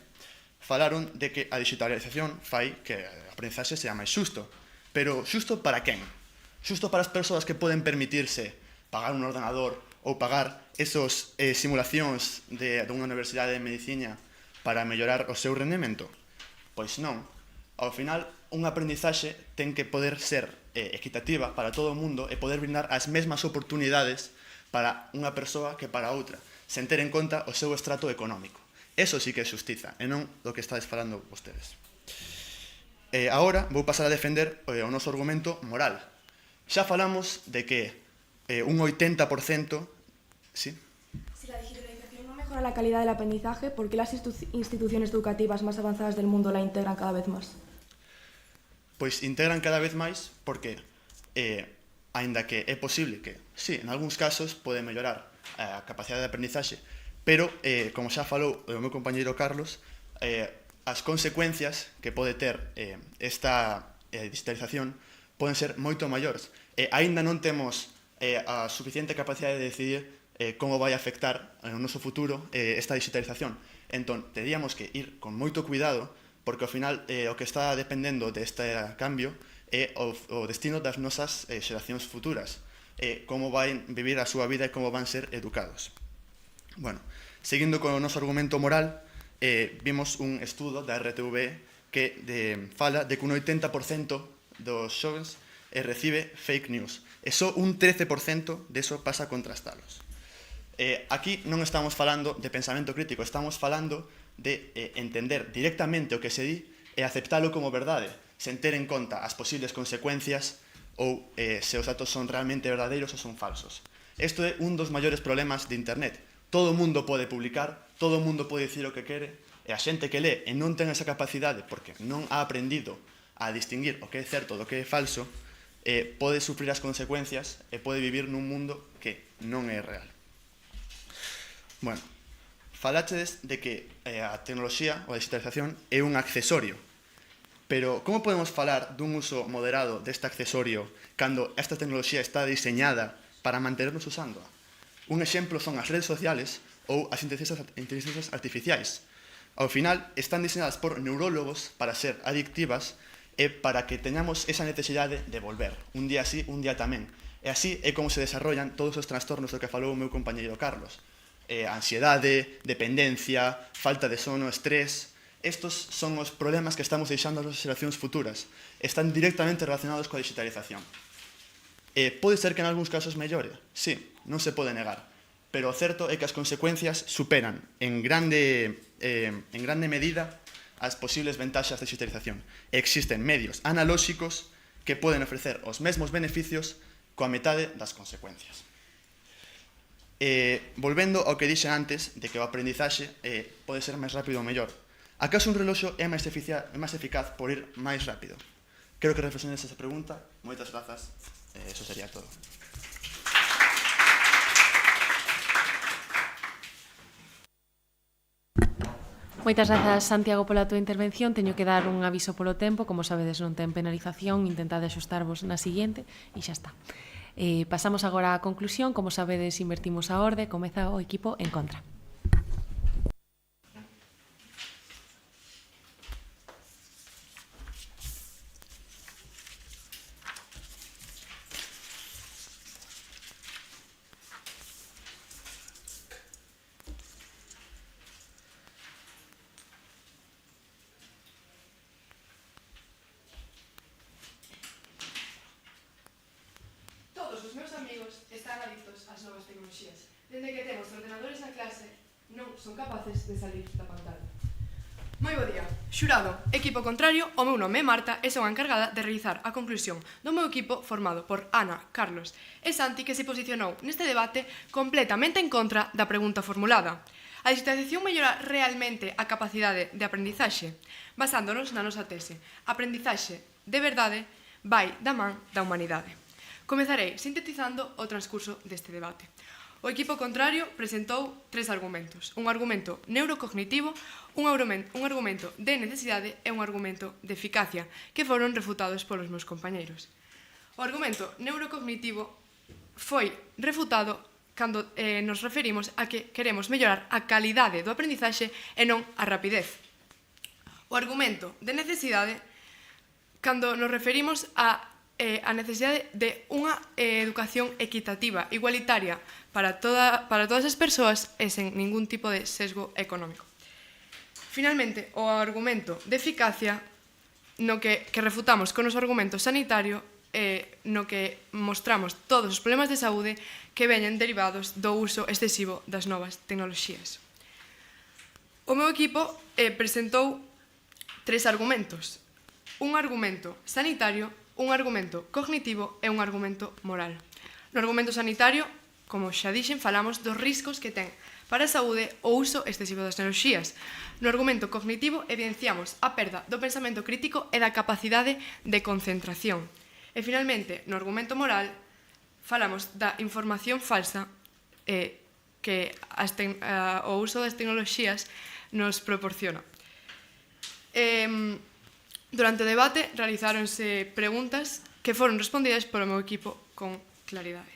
falaron de que a digitalización fai que a aprendizaxe sea máis xusto, pero xusto para quen? Xusto para as persoas que poden permitirse pagar un ordenador ou pagar esos simulacións dunha universidade de medicina para mellorar o seu rendemento? Pois non. Ao final, unha aprendizaxe ten que poder ser equitativa para todo o mundo e poder brindar as mesmas oportunidades para unha persoa que para outra, sen ter en conta o seu estrato económico. Eso sí que é xustiza, e non do que estades falando vostedes. Agora vou pasar a defender o noso argumento moral. Xa falamos de que un 80%... ¿Sí? Si la digitalización no mejora la calidad del aprendizaje, ¿por qué las instituciones educativas más avanzadas del mundo la integran cada vez más? Pois integran cada vez máis porque, aínda que é posible que, sí, en algúns casos pode mellorar a capacidade de aprendizaxe, pero, como xa falou o meu compañeiro Carlos, as consecuencias que pode ter esta digitalización poden ser moito maiores. Aínda non temos a suficiente capacidade de decidir como vai afectar no noso futuro esta digitalización. Entón, teríamos que ir con moito cuidado, porque ao final o que está dependendo deste cambio é o destino das nosas xeracións futuras, como van vivir a súa vida e como van ser educados. Bueno, seguindo con o noso argumento moral, vimos un estudo da RTV que fala de que un 80% dos xovens recibe fake news. E só un 13% deso pasa a contrastalos. Aquí non estamos falando de pensamento crítico, estamos falando de entender directamente o que se di e aceptalo como verdade, sen ter en conta as posibles consecuencias ou se os datos son realmente verdadeiros ou son falsos. Isto é un dos maiores problemas de Internet. Todo o mundo pode publicar, todo o mundo pode dicir o que quere, e a xente que lee e non ten esa capacidade porque non ha aprendido a distinguir o que é certo do que é falso, pode sufrir as consecuencias e pode vivir nun mundo que non é real. Bueno, falachedes de que a tecnoloxía ou a digitalización é un accesorio, pero como podemos falar dun uso moderado deste accesorio cando esta tecnoloxía está diseñada para mantenernos usándoa? Un exemplo son as redes sociales ou as inteligencias artificiais. Ao final, están diseñadas por neurólogos para ser adictivas e para que teñamos esa necesidade de volver, un día sí, un día tamén. E así é como se desarrollan todos os trastornos do que falou o meu compañeiro Carlos. Ansiedade, dependencia, falta de sono, estrés. Estos son os problemas que estamos deixando ás xeracións futuras. Están directamente relacionados coa digitalización. Pode ser que en algúns casos mellore, sí, non se pode negar, pero o certo é que as consecuencias superan en grande medida as posibles ventaxas da digitalización. Existen medios analóxicos que poden ofrecer os mesmos beneficios coa metade das consecuencias. Volvendo ao que dixen antes de que o aprendizaxe pode ser máis rápido ou mellor, acaso un reloxo é máis eficaz por ir máis rápido? Quero que reflexiones esa pregunta. Moitas grazas. Eso sería todo. Moitas grazas, Santiago, pola túa intervención. Teño que dar un aviso polo tempo. Como sabedes, non ten penalización. Intentade axustarvos na seguinte e xa está. Pasamos agora á conclusión. Como sabedes, invertimos a orde. Comeza o equipo en contra. Todos os meus amigos están adictos ás novas tecnoloxías. Dende que temos ordenadores na clase, non son capaces de salir da pantalla. Moi bo día. Xurado, equipo contrario, o meu nome é Marta e son a encargada de realizar a conclusión do meu equipo formado por Ana, Carlos e Santi, que se posicionou neste debate completamente en contra da pregunta formulada. A digitalización mellora realmente a capacidade de aprendizaxe? Basándonos na nosa tese, aprendizaxe de verdade vai da man da humanidade. Comezarei sintetizando o transcurso deste debate. O equipo contrario presentou 3 argumentos. Un argumento neurocognitivo, un argumento de necesidade e un argumento de eficacia, que foron refutados polos meus compañeiros. O argumento neurocognitivo foi refutado cando nos referimos a que queremos mellorar a calidade do aprendizaxe e non a rapidez. O argumento de necesidade, cando nos referimos a necesidade de unha educación equitativa, igualitaria para todas as persoas e sen ningún tipo de sesgo económico. Finalmente, o argumento de eficacia no que refutamos con o noso argumento sanitario no que mostramos todos os problemas de saúde que veñen derivados do uso excesivo das novas tecnoloxías. O meu equipo presentou 3 argumentos. Un argumento sanitario, un argumento cognitivo e un argumento moral. No argumento sanitario, como xa dixen, falamos dos riscos que ten para a saúde o uso excesivo das tecnoloxías. No argumento cognitivo evidenciamos a perda do pensamento crítico e da capacidade de concentración. E finalmente, no argumento moral, falamos da información falsa que o uso das tecnoloxías nos proporciona. Durante o debate realizáronse preguntas que foron respondidas polo meu equipo con claridade.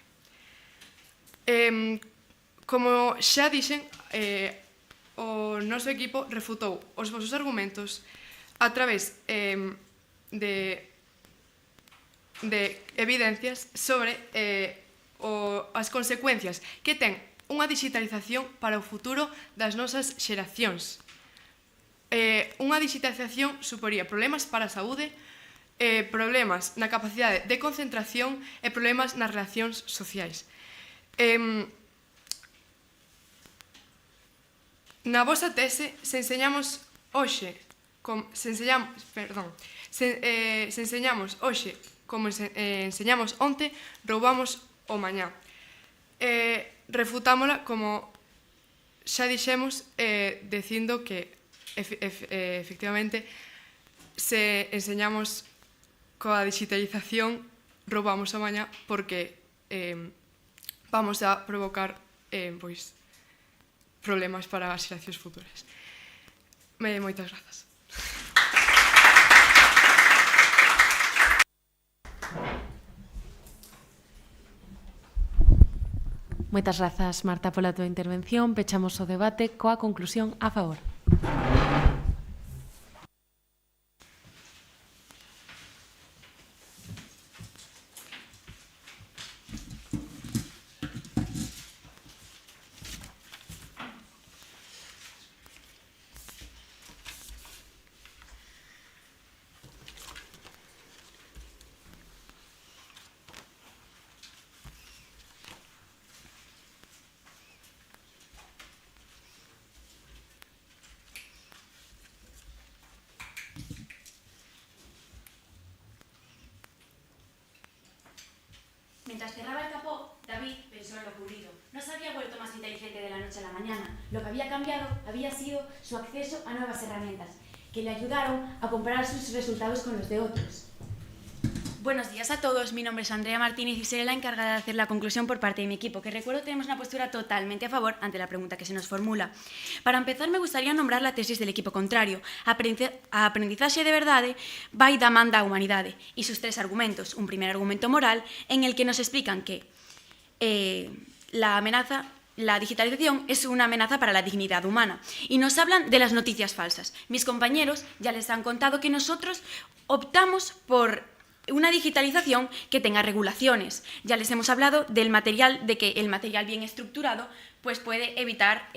Como xa dixen, o noso equipo refutou os vosos argumentos a través de evidencias sobre as consecuencias que ten unha digitalización para o futuro das nosas xeracións. Unha digitalización suporía problemas para a saúde, problemas na capacidade de concentración e problemas nas relacións sociais. Na vosa tese se enseñamos hoxe como enseñamos onte, roubamos o mañá. Refutámola, como xa dixemos, dicindo que efectivamente se enseñamos coa digitalización roubamos a mañá porque vamos a provocar problemas para as xeracións futuras. Moitas grazas. Moitas grazas, Marta, pola túa intervención. Pechamos o debate coa conclusión a favor. Mientras cerraba el capó, David pensó en lo ocurrido. No se había vuelto más inteligente de la noche a la mañana. Lo que había cambiado había sido su acceso a nuevas herramientas, que le ayudaron a comparar sus resultados con los de otros. Buenos días a todos, mi nombre es Andrea Martínez y seré la encargada de hacer la conclusión por parte de mi equipo, que recuerdo tenemos una postura totalmente a favor ante la pregunta que se nos formula. Para empezar, me gustaría nombrar la tesis del equipo contrario, a aprendizaxe de verdade vai da man da humanidade, e sus tres argumentos. Un primer argumento moral, en el que nos explican que la digitalización es una amenaza para la dignidad humana y nos hablan de las noticias falsas. Mis compañeros ya les han contado que nosotros optamos por una digitalización que tenga regulaciones. Ya les hemos hablado del material, de que el material bien estructurado pues puede evitar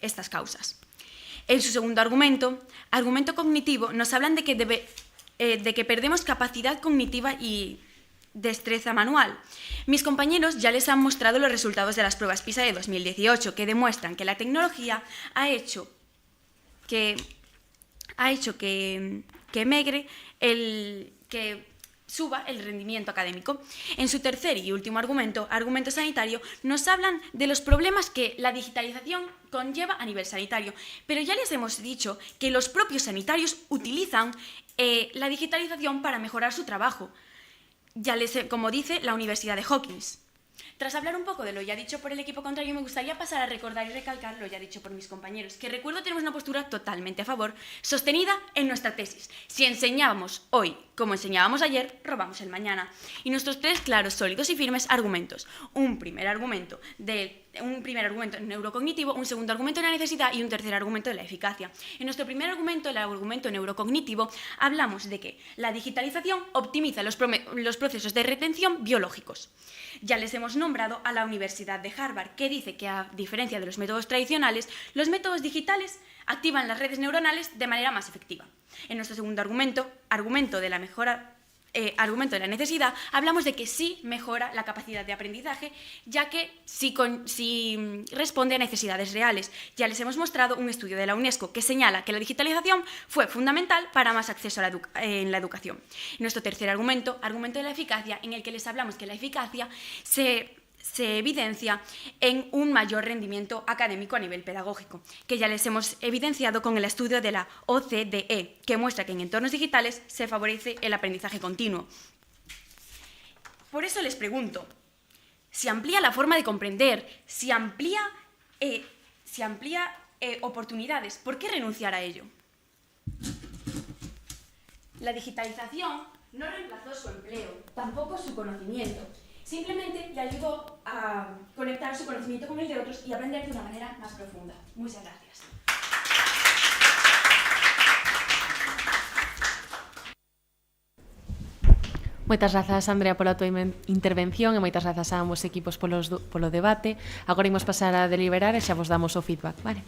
estas causas. En su segundo argumento cognitivo, nos hablan de que perdemos capacidad cognitiva y destreza manual. Mis compañeros ya les han mostrado los resultados de las pruebas PISA de 2018, que demuestran que la tecnología ha hecho que suba el rendimiento académico. En su tercer y último argumento sanitario, nos hablan de los problemas que la digitalización conlleva a nivel sanitario. Pero ya les hemos dicho que los propios sanitarios utilizan la digitalización para mejorar su trabajo. Como dice la Universidad de Hawkins. Tras hablar un poco de lo ya dicho por el equipo contrario, me gustaría pasar a recordar y recalcar lo ya dicho por mis compañeros, que recuerdo tenemos una postura totalmente a favor, sostenida en nuestra tesis. Si enseñábamos hoy como enseñábamos ayer, robamos el mañana. Y nuestros tres claros, sólidos y firmes argumentos. Un primer argumento neurocognitivo, un segundo argumento de la necesidad y un tercer argumento de la eficacia. En nuestro primer argumento, el argumento neurocognitivo, hablamos de que la digitalización optimiza los procesos de retención biológicos. Ya les hemos nombrado a la Universidad de Harvard, que dice que, a diferencia de los métodos tradicionales, los métodos digitales activan las redes neuronales de manera más efectiva. En nuestro segundo argumento de la necesidad, hablamos de que sí mejora la capacidad de aprendizaje, ya que sí responde a necesidades reales. Ya les hemos mostrado un estudio de la UNESCO que señala que la digitalización fue fundamental para más acceso en la educación. Nuestro tercer argumento de la eficacia, en el que les hablamos que la eficacia se evidencia en un mayor rendimiento académico a nivel pedagógico, que ya les hemos evidenciado con el estudio de la OCDE, que muestra que en entornos digitales se favorece el aprendizaje continuo. Por eso les pregunto, si amplía la forma de comprender, si amplía oportunidades, ¿por qué renunciar a ello? La digitalización no reemplazó su empleo, tampoco su conocimiento. Simplemente le ayudó a conectar su conocimiento con el de otros y aprender de una manera más profunda. Muchas gracias. Moitas grazas, Andrea, pola tua intervención e moitas grazas a ambos equipos polo debate. Agora imos pasar a deliberar e xa vos damos o feedback, vale?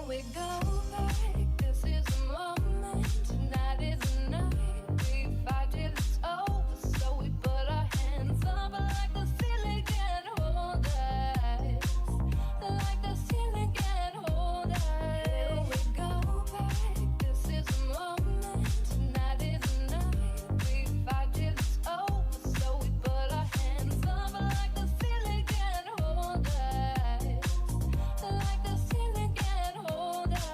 we go back. This is the moment. Tonight is the night. We fight till it's over. So we put our hands up like the ceiling can't hold us. Like the ceiling can't hold us. Here we go back. This is the moment. Tonight is the night. We fight till it's over. So we put our hands up like the ceiling can't hold us. Like the ceiling can't hold us.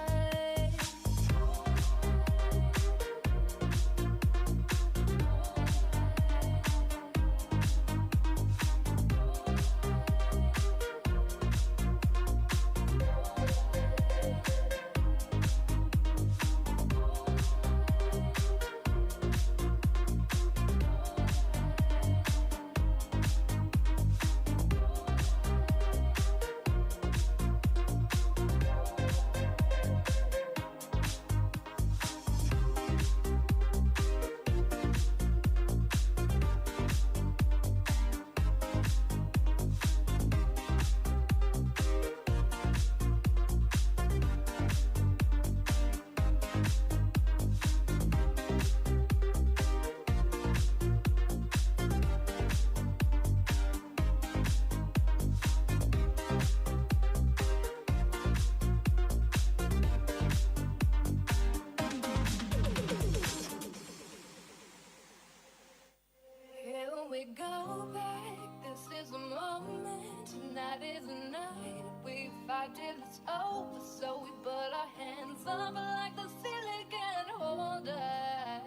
Here we go back. This is the moment. Tonight is the night. We fight till it's over. So we put our hands up like the ceiling can't hold us.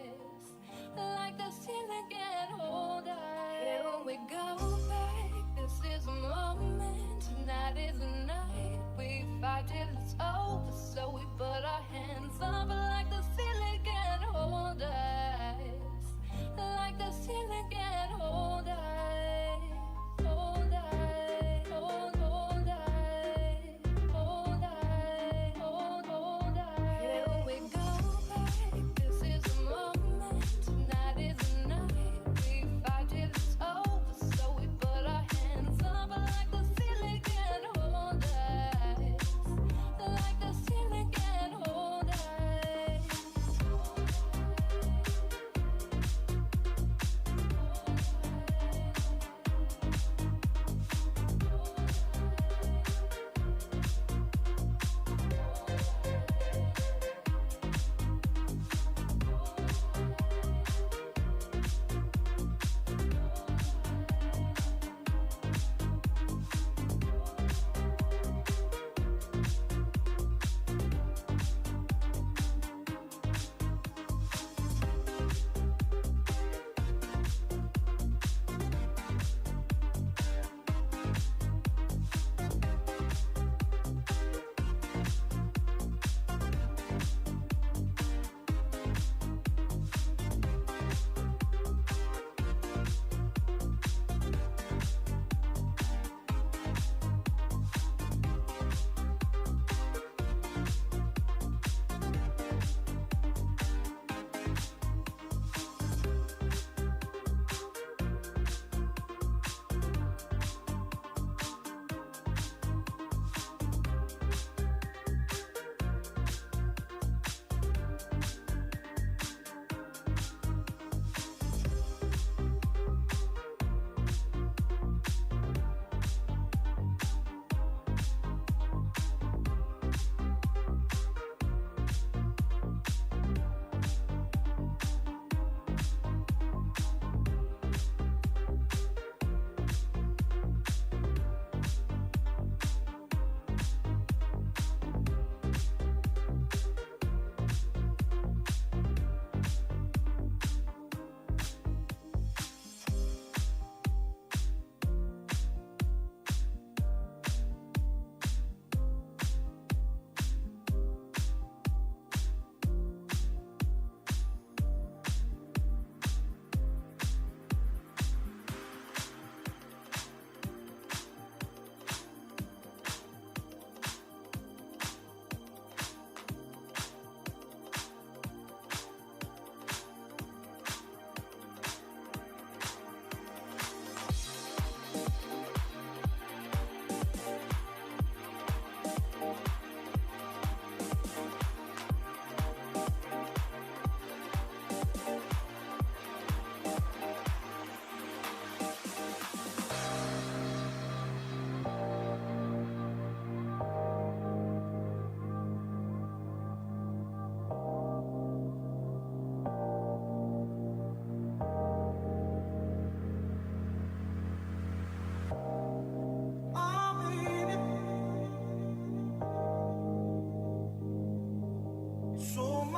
Like the ceiling can't hold us. Here we go back. This is the moment. Tonight is the night. We fight till it's over. So we put our hands up like the ceiling can't hold us. Like the ceiling can't hold us. Hold us. Hold us. Hold us.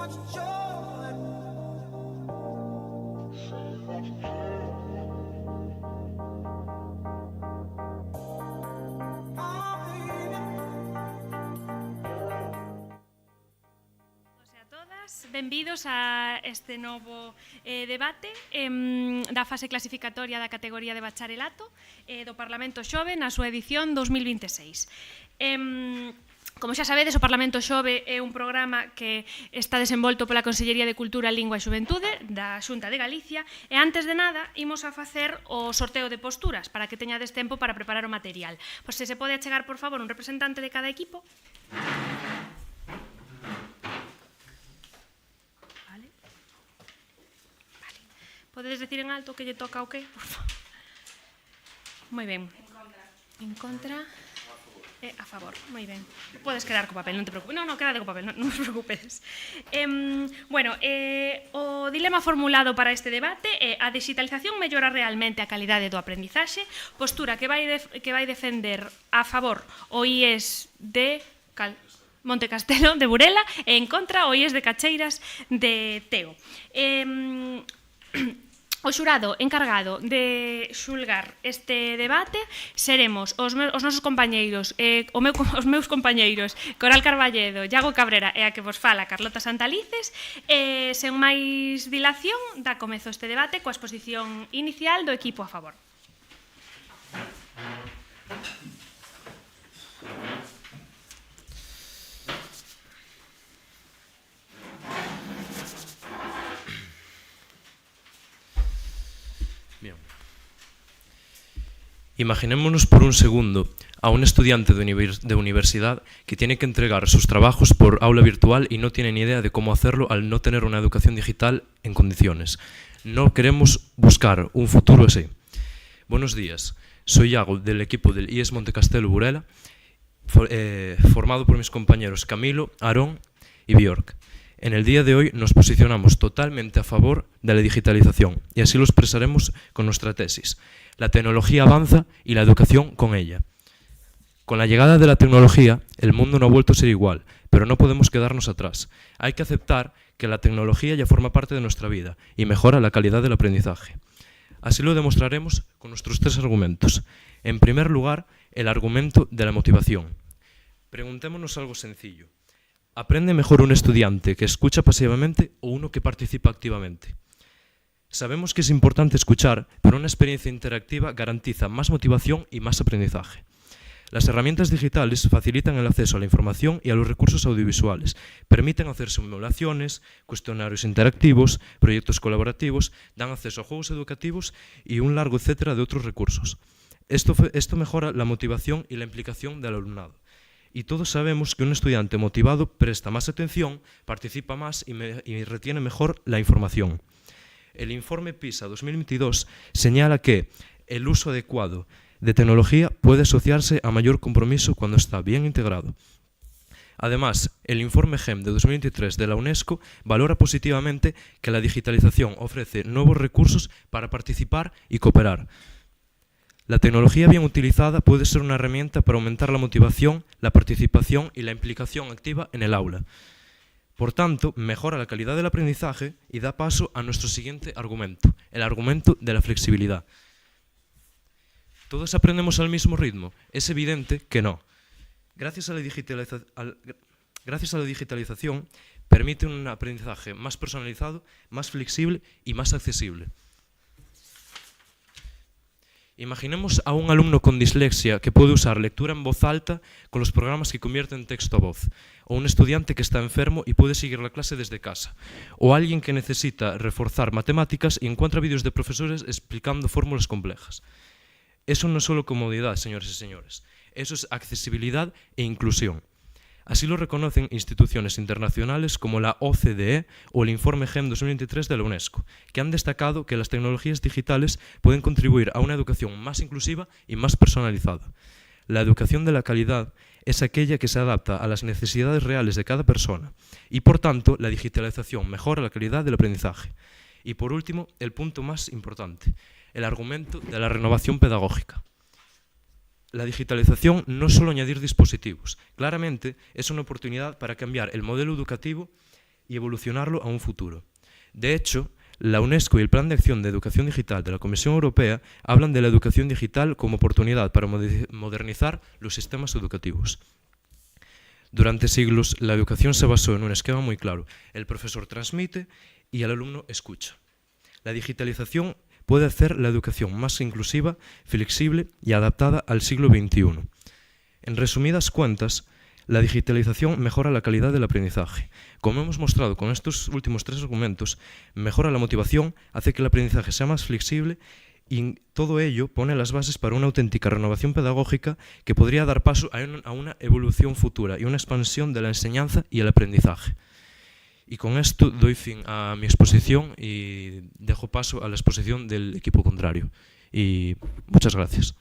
much joy. Benvidos a este novo debate da fase clasificatoria da categoría de bacharelato do Parlamento Xove na súa edición 2026. Como xa sabedes, o Parlamento Xove é un programa que está desenvolto pola Consellería de Cultura, Lingua e Xuventude da Xunta de Galicia e antes de nada imos a facer o sorteo de posturas para que teñades tempo para preparar o material. Pois se pode achegar, por favor, un representante de cada equipo. Podedes decir en alto que lle toca o que, por favor. Moi ben. En contra. E a favor. Moi ben. Podes quedar co papel, non te preocupes. Non, quédate co papel, non os preocupes. Bueno, o dilema formulado para este debate é a digitalización mellora realmente a calidade do aprendizaxe, postura que vai defender a favor o IES de Monte Castelo de Burela e en contra o IES de Cacheiras de Teo. O xurado encargado de xulgar este debate seremos os nosos compañeiros, os meus compañeiros Coral Carballedo, Iago Cabrera e a que vos fala Carlota Santalices. Sen máis dilación, dá comezo este debate coa exposición inicial do equipo a favor. Imaginémonos por un segundo a un estudiante de universidad que tiene que entregar sus trabajos por aula virtual y no tiene ni idea de cómo hacerlo al no tener una educación digital en condiciones. No queremos buscar un futuro así. Buenos días, soy Iago del equipo del IES Monte Castelo Burela, formado por mis compañeros Camilo, Aarón y Bjork. En el día de hoy nos posicionamos totalmente a favor de la digitalización y así lo expresaremos con nuestra tesis. La tecnología avanza y la educación con ella. Con la llegada de la tecnología, el mundo no ha vuelto a ser igual, pero no podemos quedarnos atrás. Hay que aceptar que la tecnología ya forma parte de nuestra vida y mejora la calidad del aprendizaje. Así lo demostraremos con nuestros 3 argumentos. En primer lugar, el argumento de la motivación. Preguntémonos algo sencillo. ¿Aprende mejor un estudiante que escucha pasivamente o uno que participa activamente? Sabemos que es importante escuchar, pero una experiencia interactiva garantiza más motivación y más aprendizaje. Las herramientas digitales facilitan el acceso a la información y a los recursos audiovisuales, permiten hacer simulaciones, cuestionarios interactivos, proyectos colaborativos, dan acceso a juegos educativos y un largo etcétera de otros recursos. Esto mejora la motivación y la implicación del alumnado. Y todos sabemos que un estudiante motivado presta más atención, participa más y retiene mejor la información. El informe PISA 2022 señala que el uso adecuado de tecnología puede asociarse a mayor compromiso cuando está bien integrado. Además, el informe GEM de 2023 de la UNESCO valora positivamente que la digitalización ofrece nuevos recursos para participar y cooperar. La tecnología bien utilizada puede ser una herramienta para aumentar la motivación, la participación y la implicación activa en el aula. Por tanto, mejora la calidad del aprendizaje y da paso a nuestro siguiente argumento, el argumento de la flexibilidad. ¿Todos aprendemos al mismo ritmo? Es evidente que no. Gracias a la digitalización permite un aprendizaje más personalizado, más flexible y más accesible. Imaginemos a un alumno con dislexia que puede usar lectura en voz alta con los programas que convierten texto a voz, o un estudiante que está enfermo y puede seguir la clase desde casa, o alguien que necesita reforzar matemáticas y encuentra vídeos de profesores explicando fórmulas complejas. Eso no es solo comodidad, señores y señores, eso es accesibilidad e inclusión. Así lo reconocen instituciones internacionales como la OCDE o el informe GEM 2023 de la UNESCO, que han destacado que las tecnologías digitales pueden contribuir a una educación más inclusiva y más personalizada. La educación de la calidad es aquella que se adapta a las necesidades reales de cada persona y, por tanto, la digitalización mejora la calidad del aprendizaje. Y, por último, el punto más importante, el argumento de la renovación pedagógica. La digitalización no es solo añadir dispositivos, claramente es una oportunidad para cambiar el modelo educativo y evolucionarlo a un futuro. De hecho, la UNESCO y el Plan de Acción de Educación Digital de la Comisión Europea hablan de la educación digital como oportunidad para modernizar los sistemas educativos. Durante siglos, la educación se basó en un esquema muy claro. El profesor transmite y el alumno escucha. La digitalización puede hacer la educación más inclusiva, flexible y adaptada al siglo XXI. En resumidas cuentas, la digitalización mejora la calidad del aprendizaje. Como hemos mostrado con estos últimos 3 argumentos, mejora la motivación, hace que el aprendizaje sea más flexible y todo ello pone las bases para una auténtica renovación pedagógica que podría dar paso a una evolución futura y una expansión de la enseñanza y el aprendizaje. Y con esto doy fin a mi exposición y dejo paso a la exposición del equipo contrario. Y muchas gracias.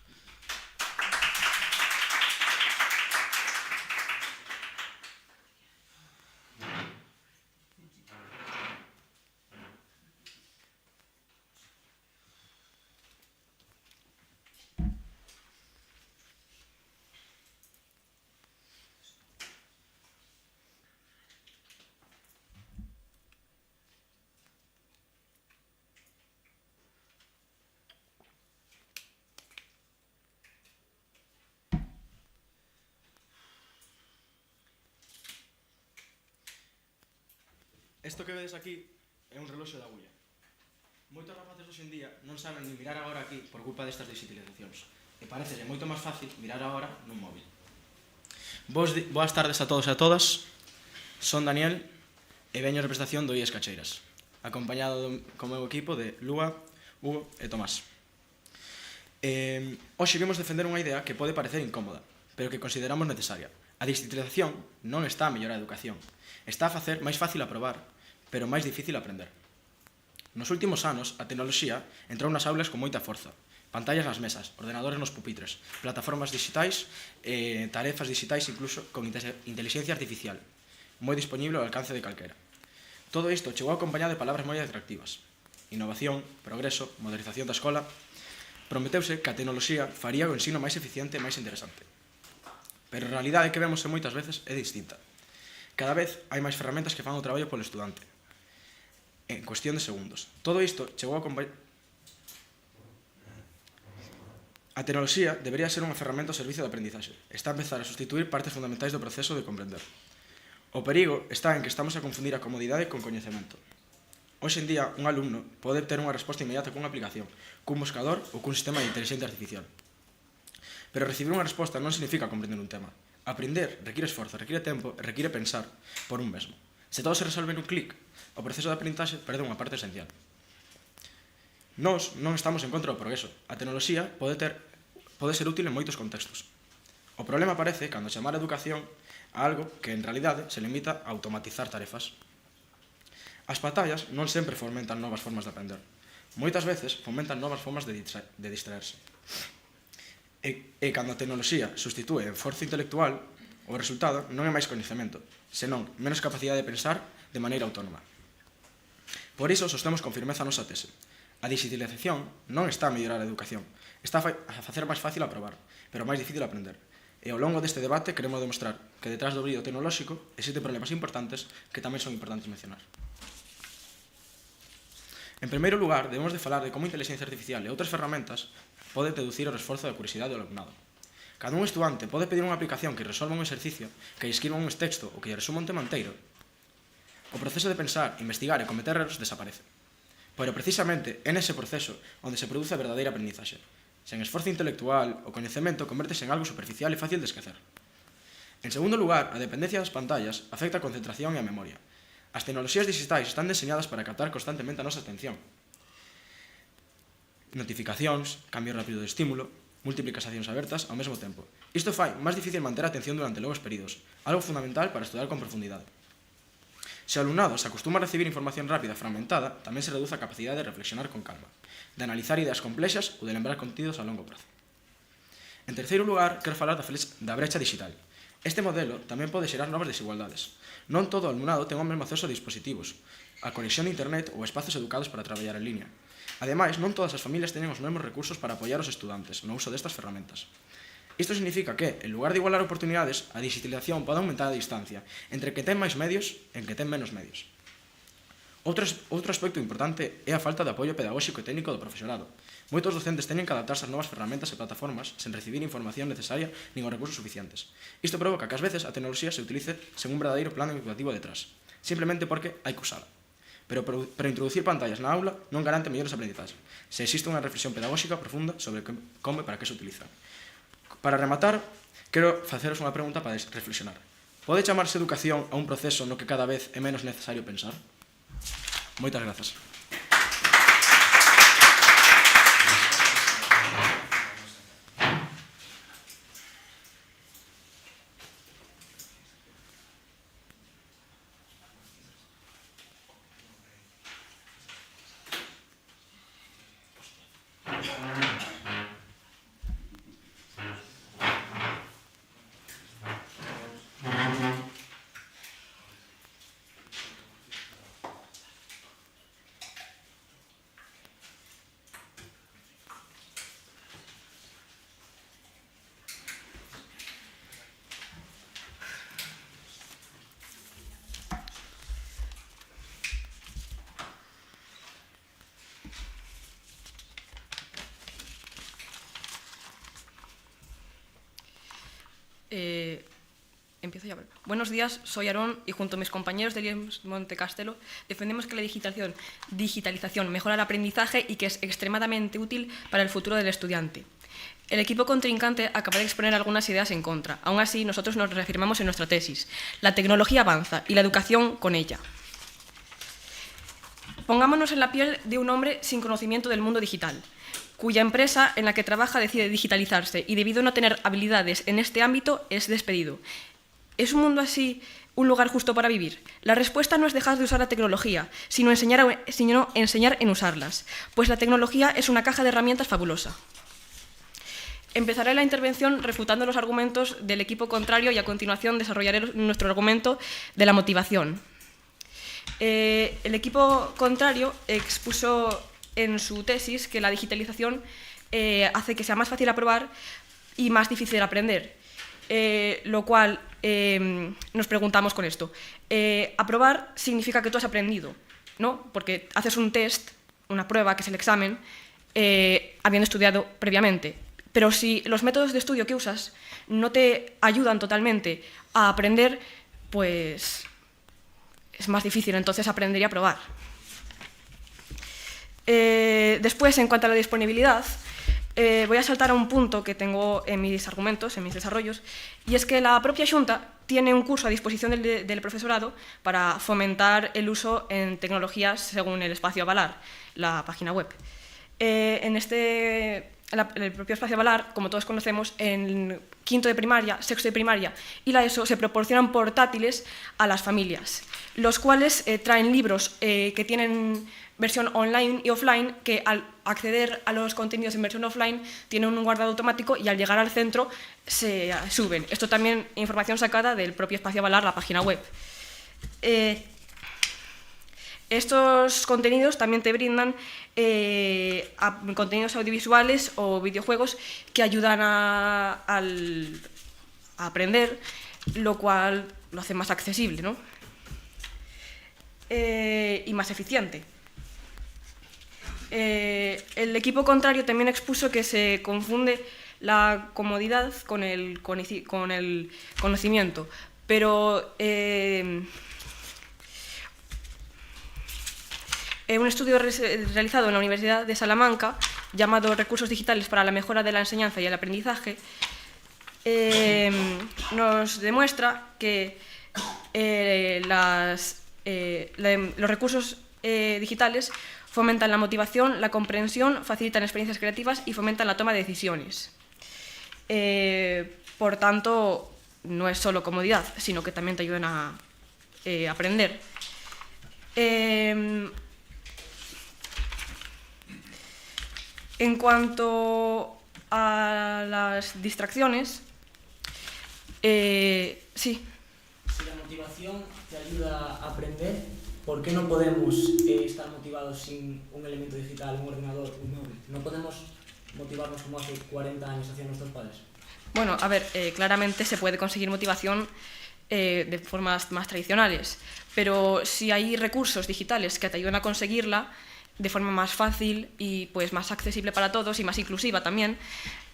Isto que vedes aquí é un reloxo de agulla. Moitos rapaces hoxe en día non saben ni mirar agora aquí por culpa destas digitalizacións. E parece moito máis fácil mirar agora nun móvil. Boas tardes a todos e a todas. Son Daniel e veño a representación do IES Cacheiras, acompañado co meu equipo de Lua, Hugo e Tomás. Hoxe vimos defender unha idea que pode parecer incómoda, pero que consideramos necesaria. A digitalización non está a mellorar a educación, está a facer máis fácil aprobar, pero máis difícil aprender. Nos últimos anos, a tecnoloxía entrou nas aulas con moita forza. Pantallas nas mesas, ordenadores nos pupitres, plataformas digitais, tarefas digitais incluso con inteligencia artificial, moi dispoñible ao alcance de calquera. Todo isto chegou acompañado de palabras moi atractivas. Innovación, progreso, modernización da escola. Prometeuse que a tecnoloxía faría o ensino máis eficiente e máis interesante. Pero a realidade que vemos moitas veces é distinta. Cada vez hai máis ferramentas que fan o traballo polo estudante, en cuestión de segundos. Todo isto chegou a acompañar... A tecnoloxía debería ser unha ferramenta ao servicio de aprendizaxe. Está a empezar a sustituir partes fundamentais do proceso de comprender. O perigo está en que estamos a confundir a comodidade con coñecemento. Hoxe en día, un alumno pode ter unha resposta inmediata cunha aplicación, cun buscador ou cun sistema de inteligencia artificial. Pero recibir unha resposta non significa comprender un tema. Aprender require esforzo, require tempo e require pensar por un mesmo. Se todo se resolve nun clic, o proceso de aprendizaxe perde unha parte esencial. Nós non estamos en contra do progreso. A tecnoloxía pode ser útil en moitos contextos. O problema aparece cando chamar a educación a algo que en realidade se limita a automatizar tarefas. As pantallas non sempre fomentan novas formas de aprender. Moitas veces fomentan novas formas de distraerse. E cando a tecnoloxía sustitúe en forza intelectual, o resultado non é máis coñecemento, senón menos capacidade de pensar de maneira autónoma. Por iso sostemos con firmeza a nosa tese. A digitalización non está a mellorar a educación, está a facer máis fácil aprobar, pero máis difícil aprender. E ao longo deste debate queremos demostrar que detrás do brillo tecnolóxico existen problemas importantes que tamén son importantes mencionar. En primeiro lugar, debemos de falar de como a inteligencia artificial e outras ferramentas pode deducir o esforzo da curiosidade do alumnado. Cando un estudante pode pedir unha aplicación que resolva un exercicio, que lle escriba un texto ou que lle resuma un tema inteiro, o proceso de pensar, investigar e cometer erros desaparece. Pero precisamente é nese proceso onde se produce a verdadeira aprendizaxe. Sen esforzo intelectual, o coñecemento convértese en algo superficial e fácil de esquecer. En segundo lugar, a dependencia das pantallas afecta a concentración e a memoria. As tecnoloxías digitais están deseñadas para captar constantemente a nosa atención. Notificacións, cambio rápido de estímulo, múltiples accións abertas ao mesmo tempo. Isto fai máis difícil manter a atención durante longos períodos, algo fundamental para estudar con profundidade. Se o alumnado se acostuma a recibir información rápida e fragmentada, tamén se reduce a capacidade de reflexionar con calma, de analizar ideas complexas ou de lembrar contidos a longo prazo. En terceiro lugar, quero falar da brecha digital. Este modelo tamén pode xerar novas desigualdades. Non todo o alumnado ten o mesmo acceso a dispositivos, a conexión de internet ou espacios educados para traballar en línea. Ademais, non todas as familias teñen os mesmos recursos para apoiar os estudantes no uso destas ferramentas. Isto significa que, en lugar de igualar oportunidades, a digitalización pode aumentar a distancia entre que ten máis medios e que ten menos medios. Outro aspecto importante é a falta de apoio pedagóxico e técnico do profesorado. Moitos docentes teñen que adaptarse ás novas ferramentas e plataformas sen recibir información necesaria nin os recursos suficientes. Isto provoca que ás veces a tecnoloxía se utilice sen un verdadeiro plan educativo detrás, simplemente porque hai que usala. Pero introducir pantallas na aula non garante mellores aprendizaxes, se existe unha reflexión pedagóxica profunda sobre como e para que se utiliza. Para rematar, quero faceros unha pregunta para reflexionar. Pode chamarse educación a un proceso no que cada vez é menos necesario pensar? Moitas grazas. Empiezo ya. Buenos días, soy Aarón y junto a mis compañeros de IES Montecastelo defendemos que la digitalización mejora el aprendizaje y que es extremadamente útil para el futuro del estudiante. El equipo contrincante acaba de exponer algunas ideas en contra. Aún así, nosotros nos reafirmamos en nuestra tesis. La tecnología avanza y la educación con ella. Pongámonos en la piel de un hombre sin conocimiento del mundo digital, cuya empresa en la que trabaja decide digitalizarse y debido a no tener habilidades en este ámbito es despedido. ¿Es un mundo así un lugar justo para vivir? La respuesta no es dejar de usar la tecnología, sino enseñar en usarlas, pues la tecnología es una caja de herramientas fabulosa. Empezaré la intervención refutando los argumentos del equipo contrario y a continuación desarrollaré nuestro argumento de la motivación. El equipo contrario expuso en su tesis que la digitalización hace que sea más fácil aprobar y más difícil aprender, lo cual nos preguntamos con esto. Aprobar significa que tú has aprendido, ¿no? Porque haces un test, una prueba, que es el examen, habiendo estudiado previamente. Pero si los métodos de estudio que usas no te ayudan totalmente a aprender, pues es más difícil entonces aprender y aprobar. Después, en cuanto a la disponibilidad, voy a saltar a un punto que tengo en mis argumentos, en mis desarrollos, y es que la propia Xunta tiene un curso a disposición del profesorado para fomentar el uso en tecnologías según el espacio Avalar, la página web. En el propio espacio Avalar, como todos conocemos, en quinto de primaria, sexto de primaria y la ESO se proporcionan portátiles a las familias, los cuales traen libros que tienen versión online y offline, que al acceder a los contenidos en versión offline tienen un guardado automático y al llegar al centro se suben. Esto también es información sacada del propio espacio Avalar, la página web. Estos contenidos también te brindan contenidos audiovisuales o videojuegos que ayudan a aprender, lo cual lo hace más accesible, ¿no? Y más eficiente. El equipo contrario también expuso que se confunde la comodidad con el conocimiento, pero un estudio realizado en la Universidad de Salamanca, llamado Recursos digitales para la mejora de la enseñanza y el aprendizaje, nos demuestra que los recursos digitales fomentan la motivación, la comprensión, facilitan experiencias creativas y fomentan la toma de decisiones. Por tanto, no es solo comodidad, sino que también te ayudan a aprender. En cuanto a las distracciones, sí. Si la motivación te ayuda a aprender, ¿por qué no podemos estar motivados sin un elemento digital, un ordenador, un móvil? ¿No podemos motivarnos como hace 40 años hacían nuestros padres? Bueno, a ver, claramente se puede conseguir motivación de formas más tradicionales. Pero si hay recursos digitales que te ayudan a conseguirla de forma más fácil y pues más accesible para todos y más inclusiva también,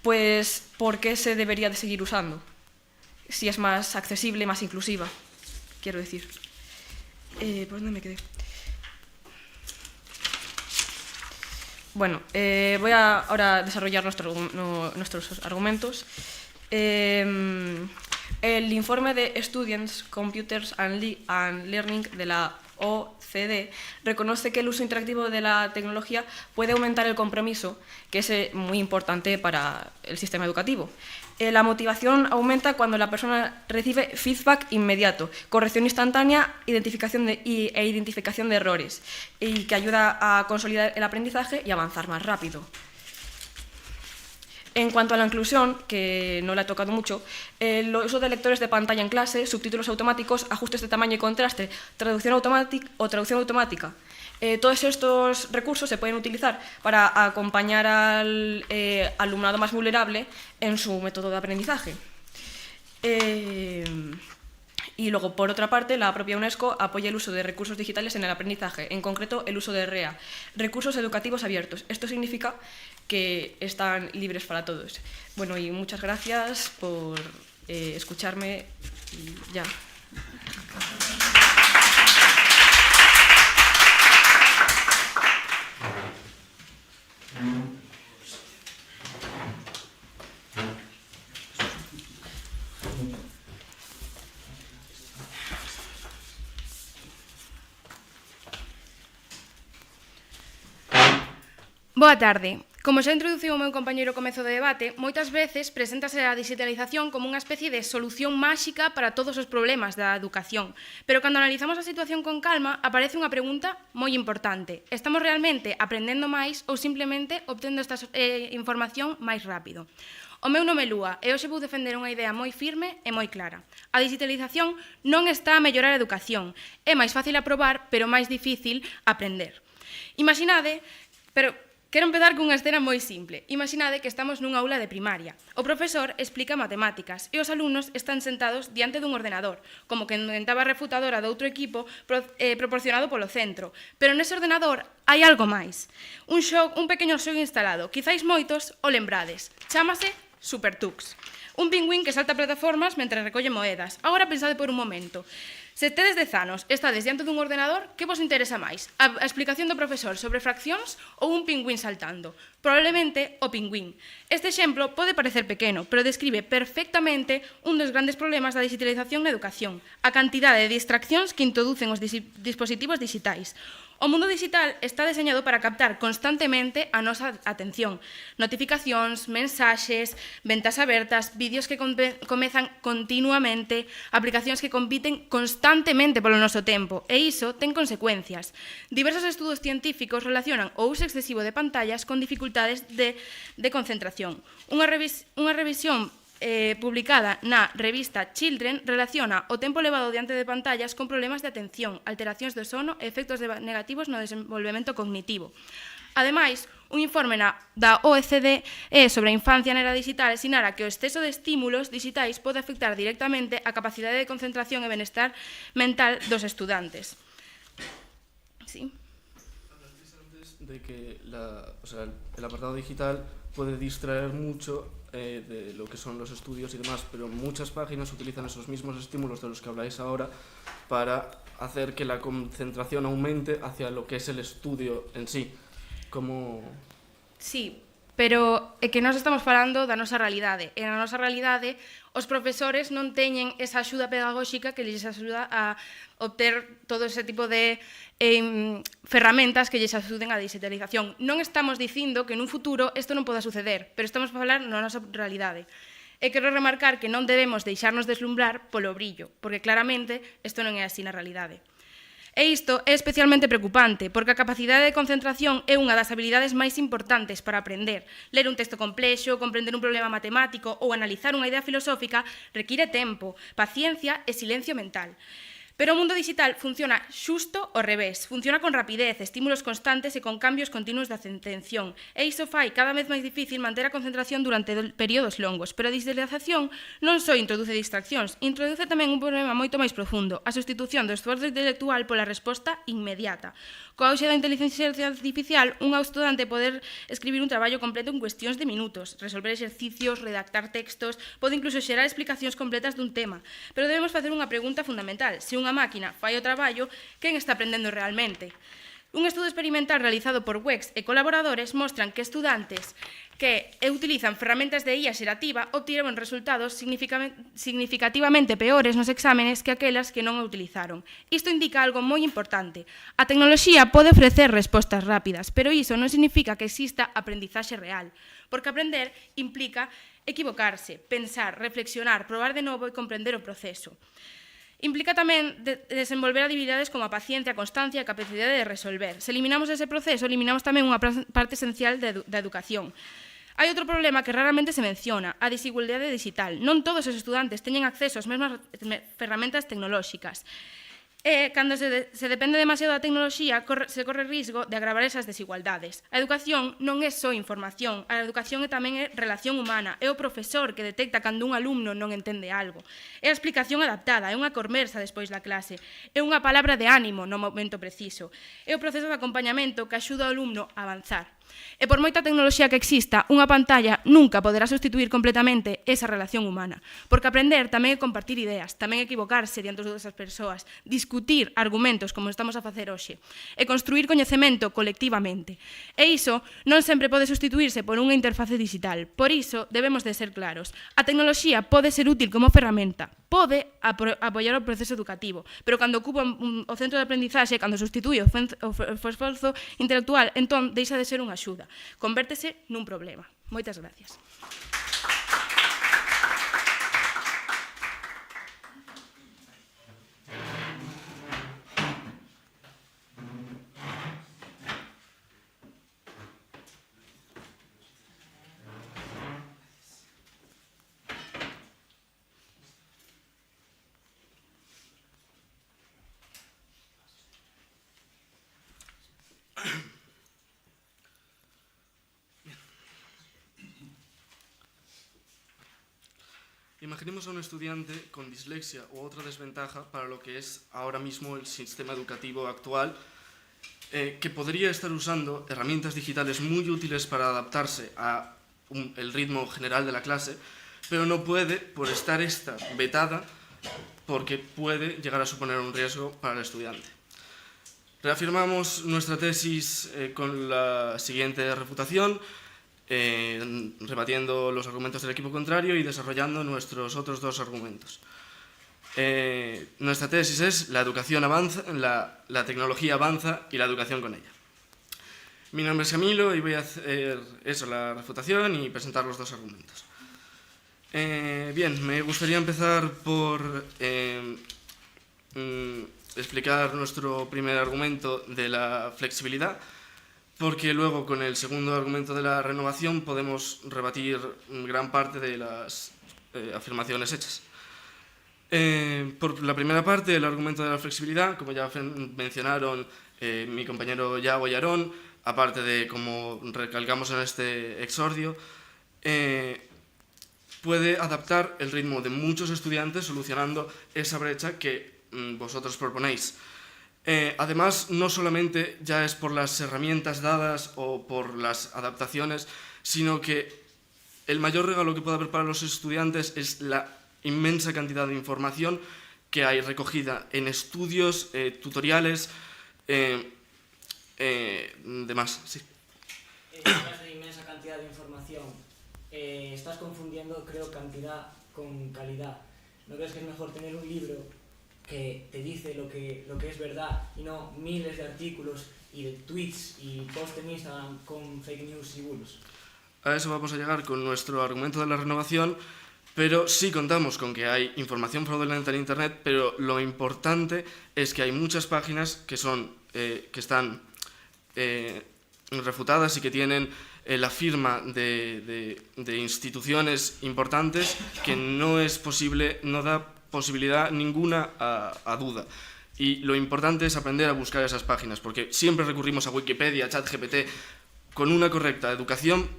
pues ¿por qué se debería de seguir usando? Si es más accesible y más inclusiva, quiero decir. ¿Por dónde me quedé? Bueno, voy a ahora desarrollar nuestros argumentos. El informe de Students, Computers and Learning de la OCDE reconoce que el uso interactivo de la tecnología puede aumentar el compromiso, que es muy importante para el sistema educativo. La motivación aumenta cuando la persona recibe feedback inmediato, corrección instantánea e identificación de errores, y que ayuda a consolidar el aprendizaje y avanzar más rápido. En cuanto a la inclusión, que no la he tocado mucho, el uso de lectores de pantalla en clase, subtítulos automáticos, ajustes de tamaño y contraste, traducción automática. Todos estos recursos se pueden utilizar para acompañar al alumnado más vulnerable en su método de aprendizaje. Y luego, por otra parte, la propia UNESCO apoya el uso de recursos digitales en el aprendizaje, en concreto el uso de REA, recursos educativos abiertos. Esto significa que están libres para todos. Bueno, y muchas gracias por escucharme y ya. Boa tarde. Como xa introduciu o meu compañeiro ao comezo do debate, moitas veces preséntase a digitalización como unha especie de solución máxica para todos os problemas da educación. Pero cando analizamos a situación con calma, aparece unha pregunta moi importante. Estamos realmente aprendendo máis ou simplemente obtendo esta información máis rápido? O meu nome é Lúa e hoxe vou defender unha idea moi firme e moi clara. A digitalización non está a mellorar a educación. É máis fácil aprobar, pero máis difícil aprender. Quero empezar cunha escena moi simple. Imaginade que estamos nunha aula de primaria. O profesor explica matemáticas e os alumnos están sentados diante dun ordenador, como que inventaba a refutadora do outro equipo proporcionado polo centro. Pero nese ordenador hai algo máis. Un pequeno xogo instalado. Quizáis moitos o lembrades. Chámase Supertux. Un pingüín que salta plataformas mentre recolle moedas. Agora pensade por un momento. Se tedes 10 anos e estades diante dun ordenador, que vos interesa máis? A explicación do profesor sobre fraccións ou un pingüín saltando? Probablemente o pingüín. Este exemplo pode parecer pequeno, pero describe perfectamente un dos grandes problemas da digitalización na educación, a cantidade de distraccións que introducen os dispositivos digitais. O mundo digital está deseñado para captar constantemente a nosa atención. Notificacións, mensaxes, ventas abertas, vídeos que comezan continuamente, aplicacións que compiten constantemente polo noso tempo, e iso ten consecuencias. Diversos estudos científicos relacionan o uso excesivo de pantallas con dificultades de concentración. Unha revisión publicada na revista Children relaciona o tempo levado diante de pantallas con problemas de atención, alteracións do sono e efectos negativos no desenvolvemento cognitivo. Ademais, un informe da OECD sobre a infancia na era digital sinala que o exceso de estímulos digitais pode afectar directamente a capacidade de concentración e benestar mental dos estudantes. Sí. De que el apartado digital puede distraer mucho de lo que son los estudios y demás, pero muchas páginas utilizan esos mismos estímulos de los que habláis ahora para hacer que la concentración aumente hacia lo que es el estudio en sí. Sí, pero é que nós estamos falando da nosa realidade, e na nosa realidade os profesores non teñen esa axuda pedagóxica que lles axuda a obter todo ese tipo de ferramentas que lles axuden á digitalización. Non estamos dicindo que nun futuro isto non poda suceder, pero estamos a falar na nosa realidade. E quero remarcar que non debemos deixarnos deslumbrar polo brillo, porque claramente isto non é así na realidade. E isto é especialmente preocupante, porque a capacidade de concentración é unha das habilidades máis importantes para aprender. Ler un texto complexo, comprender un problema matemático ou analizar unha idea filosófica require tempo, paciencia e silencio mental. Pero o mundo digital funciona xusto ao revés, funciona con rapidez, estímulos constantes e con cambios continuos de atención. E iso fai cada vez máis difícil manter a concentración durante períodos longos. Pero a digitalización non só introduce distraccións, introduce tamén un problema moito máis profundo, a sustitución do esforzo intelectual pola resposta inmediata. Coa auxe da inteligencia artificial, un estudante poder escribir un traballo completo en cuestións de minutos, resolver exercicios, redactar textos, pode incluso xerar explicacións completas dun tema. Pero debemos facer unha pregunta fundamental. Se unha máquina fai o traballo, quen está aprendendo realmente? Un estudo experimental realizado por WEX e colaboradores mostran que estudantes que utilizan ferramentas de IA xerativa obtiveron resultados significativamente peores nos exámenes que aquelas que non a utilizaron. Isto indica algo moi importante. A tecnoloxía pode ofrecer respostas rápidas, pero iso non significa que exista aprendizaxe real, porque aprender implica equivocarse, pensar, reflexionar, probar de novo e comprender o proceso. Implica tamén desenvolver habilidades como a paciencia, a constancia e a capacidade de resolver. Se eliminamos ese proceso, eliminamos tamén unha parte esencial da educación. Hai outro problema que raramente se menciona, a desigualdade digital. Non todos os estudantes teñen acceso ás mesmas ferramentas tecnolóxicas. E, cando se depende demasiado da tecnoloxía, se corre risco de agravar esas desigualdades. A educación non é só información, a educación tamén é relación humana, é o profesor que detecta cando un alumno non entende algo. É a explicación adaptada, é unha conversa despois da clase, é unha palabra de ánimo no momento preciso, é o proceso de acompañamento que axuda ao alumno a avanzar. E por moita tecnoloxía que exista, unha pantalla nunca poderá sustituir completamente esa relación humana. Porque aprender tamén é compartir ideas, tamén é equivocarse diante das persoas, discutir argumentos como estamos a facer hoxe, e construir coñecemento colectivamente. E iso non sempre pode sustituirse por unha interface digital. Por iso debemos de ser claros. A tecnoloxía pode ser útil como ferramenta, pode apoiar o proceso educativo, pero cando ocupa o centro de aprendizaxe, cando substitúe o esforzo intelectual, entón deixa de ser unha axuda, convértese nun problema. Moitas gracias. Imaginemos a un estudiante con dislexia o otra desventaja para lo que es ahora mismo el sistema educativo actual, que podría estar usando herramientas digitales muy útiles para adaptarse al ritmo general de la clase, pero no puede por estar esta vetada porque puede llegar a suponer un riesgo para el estudiante. Reafirmamos nuestra tesis con la siguiente refutación, rebatiendo los argumentos del equipo contrario y desarrollando nuestros otros dos argumentos. Nuestra tesis es: la educación avanza, la tecnología avanza y la educación con ella. Mi nombre es Camilo y voy a hacer la refutación y presentar los dos argumentos. Bien, me gustaría empezar por explicar nuestro primer argumento de la flexibilidad, porque luego con el segundo argumento de la renovación podemos rebatir gran parte de las afirmaciones hechas. Por la primera parte, el argumento de la flexibilidad, como ya mencionaron mi compañero Yago y Aarón, aparte de como recalcamos en este exordio, puede adaptar el ritmo de muchos estudiantes solucionando esa brecha que vosotros proponéis. Además, no solamente ya es por las herramientas dadas o por las adaptaciones, sino que el mayor regalo que puede haber para los estudiantes es la inmensa cantidad de información que hay recogida en estudios, tutoriales, demás. Sí. Hablas de inmensa cantidad de información. Estás confundiendo, creo, cantidad con calidad. ¿No crees que es mejor tener un libro que te dice lo que es verdad y no miles de artículos y de tweets y posts en Instagram con fake news y bulos? A eso vamos a llegar con nuestro argumento de la renovación, pero sí contamos con que hay información fraudulenta en Internet, pero lo importante es que hay muchas páginas que están refutadas y que tienen la firma de instituciones importantes que no es posible, no da posibilidad ninguna a duda. Y lo importante es aprender a buscar esas páginas, porque siempre recurrimos a Wikipedia, a ChatGPT. Con una correcta educación,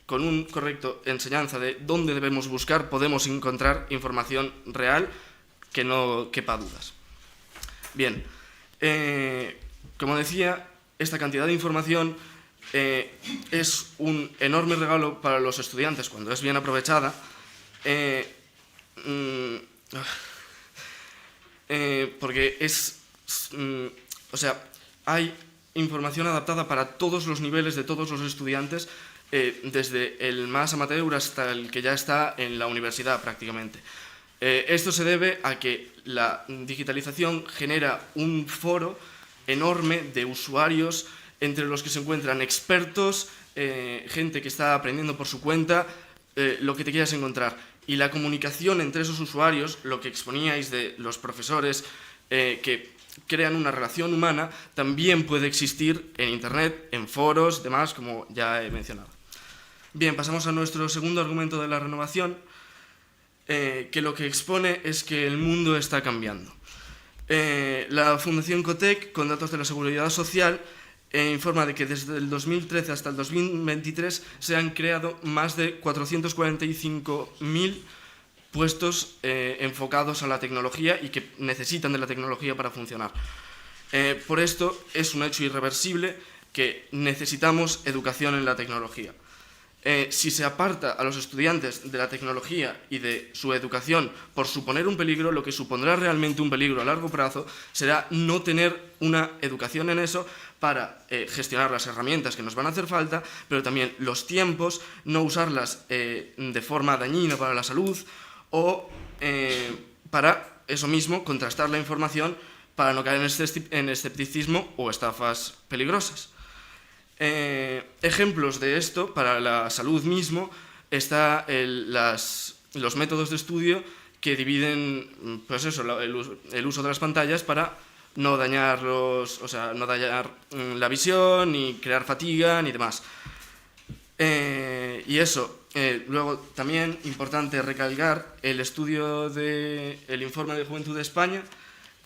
con un correcto enseñanza de dónde debemos buscar, podemos encontrar información real que no quepa dudas. Bien, como decía, esta cantidad de información es un enorme regalo para los estudiantes cuando es bien aprovechada. Porque hay información adaptada para todos los niveles de todos los estudiantes, desde el más amateur hasta el que ya está en la universidad prácticamente. Esto se debe a que la digitalización genera un foro enorme de usuarios entre los que se encuentran expertos, gente que está aprendiendo por su cuenta, lo que te quieras encontrar. Y la comunicación entre esos usuarios, lo que exponíais de los profesores que crean una relación humana, también puede existir en Internet, en foros, demás, como ya he mencionado. Bien, pasamos a nuestro segundo argumento de la renovación, que lo que expone es que el mundo está cambiando. La Fundación Cotec, con datos de la Seguridad Social, informa de que desde el 2013 hasta el 2023 se han creado más de 445.000 puestos enfocados a la tecnología y que necesitan de la tecnología para funcionar. Por esto es un hecho irreversible que necesitamos educación en la tecnología. Si se aparta a los estudiantes de la tecnología y de su educación por suponer un peligro, lo que supondrá realmente un peligro a largo plazo será no tener una educación en eso para gestionar las herramientas que nos van a hacer falta, pero también los tiempos, no usarlas de forma dañina para la salud o para eso mismo contrastar la información para no caer en escepticismo o estafas peligrosas. Ejemplos de esto para la salud mismo está los métodos de estudio que dividen pues eso, el uso de las pantallas para no dañar la visión, ni crear fatiga, ni demás. Y eso, luego también importante recalcar el estudio del Informe de Juventud de España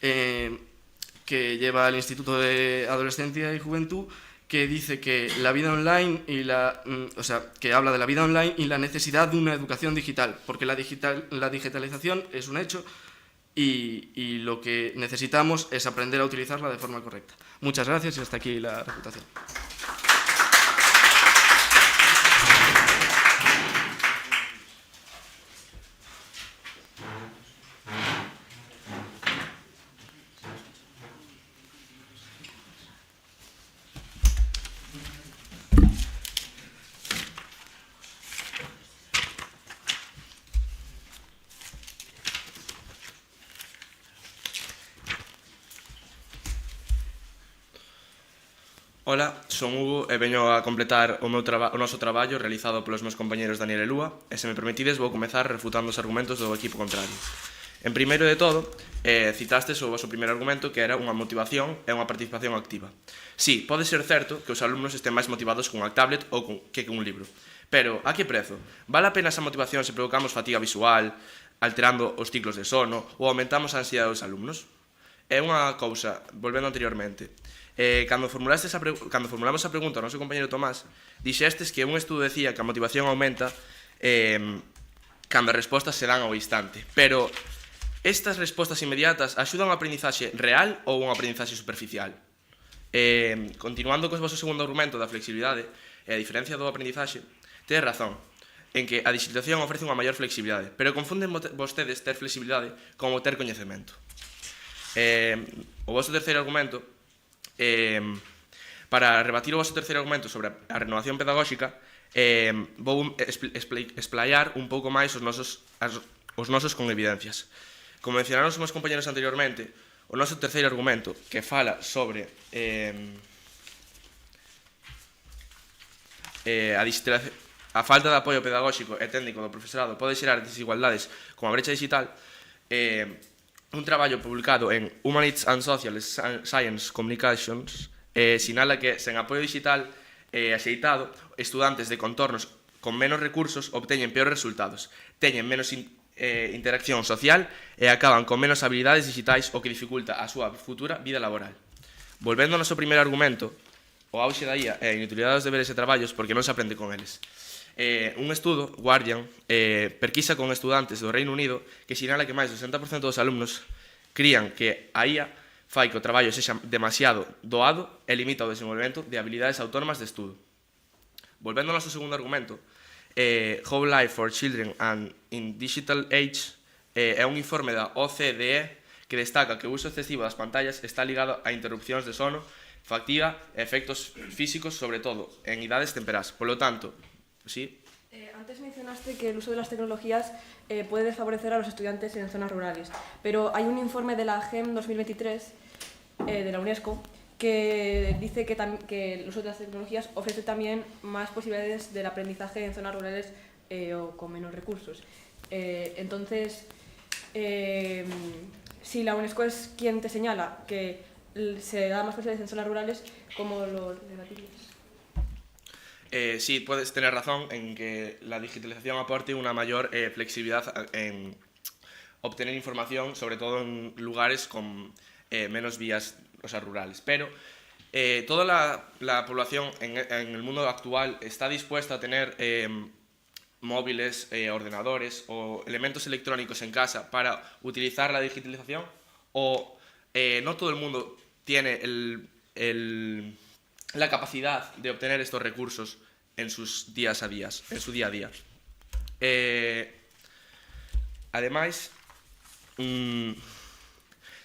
que lleva el Instituto de Adolescencia y Juventud, que dice que la vida online que habla de la vida online y la necesidad de una educación digital, porque la digitalización es un hecho y lo que necesitamos es aprender a utilizarla de forma correcta. Muchas gracias y hasta aquí la refutación. Ola, son Hugo e veño a completar o noso traballo realizado polos meus compañeros Daniel e Lúa, e se me permitides vou comezar refutando os argumentos do equipo contrario. En primeiro de todo, citastes o vosso primeiro argumento que era unha motivación e unha participación activa. Sí, pode ser certo que os alumnos estén máis motivados cunha tablet ou que cun libro, pero a que prezo? Vale a pena esa motivación se provocamos fatiga visual, alterando os ciclos de sono ou aumentamos a ansiedade dos alumnos? É unha cousa, volvendo anteriormente, cando formulamos a pregunta ao noso compañero Tomás, dixestes que un estudo decía que a motivación aumenta cando as respostas se dan ao instante, pero estas respostas inmediatas axudan a aprendizaxe real ou unha aprendizaxe superficial? Continuando co vosso segundo argumento da flexibilidade e a diferencia do aprendizaxe, tedes razón en que a digitalización ofrece unha maior flexibilidade, pero confunden vostedes ter flexibilidade como ter coñecemento. O vosso terceiro argumento, para rebatir o vosso terceiro argumento sobre a renovación pedagóxica, vou explayar un pouco máis os nosos con evidencias. Como mencionaron os meus compañeros anteriormente, o noso terceiro argumento, que fala sobre a falta de apoio pedagóxico e técnico do profesorado pode xerar desigualdades como a brecha digital, un traballo publicado en Humanities and Social Science Communications sinala que sen apoio digital axeitado, estudantes de contornos con menos recursos obteñen peores resultados, teñen menos interacción social e acaban con menos habilidades digitais, o que dificulta a súa futura vida laboral. Volvendo ao noso primeiro argumento, o auxe da IA e a inutilidade dos deberes e traballos porque non se aprende con eles. Un estudo, Guardian, perquisa con estudantes do Reino Unido que sinala que máis do 60% dos alumnos crían que a IA fai que o traballo sexa demasiado doado e limita o desenvolvemento de habilidades autónomas de estudo. Volvendo ao noso segundo argumento, Whole Life for Children and in Digital Age é un informe da OCDE que destaca que o uso excesivo das pantallas está ligado a interrupcións de sono, fatiga e efectos físicos, sobre todo en idades temperás. Por lo tanto, ¿sí? Antes mencionaste que el uso de las tecnologías puede desfavorecer a los estudiantes en zonas rurales, pero hay un informe de la GEM 2023 de la UNESCO que dice que el uso de las tecnologías ofrece también más posibilidades del aprendizaje en zonas rurales o con menos recursos. Entonces, si la UNESCO es quien te señala que se da más posibilidades en zonas rurales, ¿cómo lo debatirías? Sí, puedes tener razón en que la digitalización aporte una mayor flexibilidad en obtener información, sobre todo en lugares con menos vías, o sea, rurales. Pero toda la población en el mundo actual está dispuesta a tener móviles, ordenadores o elementos electrónicos en casa para utilizar la digitalización, o no todo el mundo tiene la capacidad de obtener estos recursos en sus días a días, en su día a día. Ademais,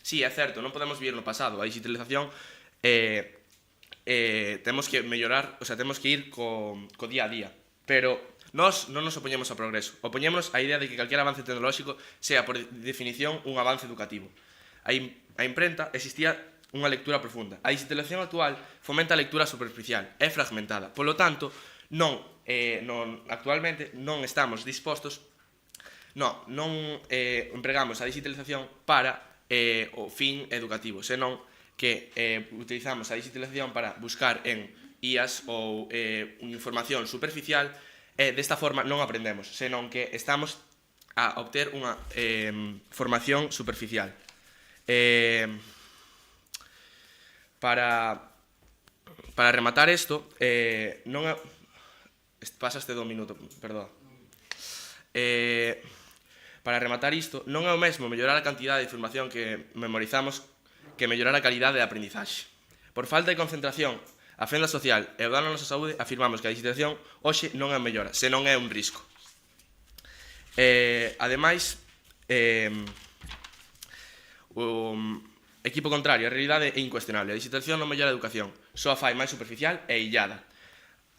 sí, é certo, non podemos vivir no pasado. A digitalización temos que mellorar, o sea, temos que ir co día a día, pero nós non nos opoñemos ao progreso, opoñémonos á idea de que calquera avance tecnolóxico sea, por definición, un avance educativo. A imprenta existía unha lectura profunda. A digitalización actual fomenta a lectura superficial, é fragmentada. Por lo tanto, actualmente non estamos dispostos, non empregamos a digitalización para o fin educativo, senón que utilizamos a digitalización para buscar en IAs ou información superficial, e desta forma non aprendemos, senón que estamos a obter unha formación superficial. Para rematar isto, non é... Pasaste do minuto, perdón. Para rematar isto, non é o mesmo mellorar a cantidade de información que memorizamos que mellorar a calidade de aprendizaxe. Por falta de concentración, a fenda social e o dano á nosa saúde, afirmamos que a digitalización hoxe non é mellora, senón é un risco. Ademais, o equipo contrario, a realidade é incuestionable. A digitalización non mellora a educación, só a fai máis superficial e illada.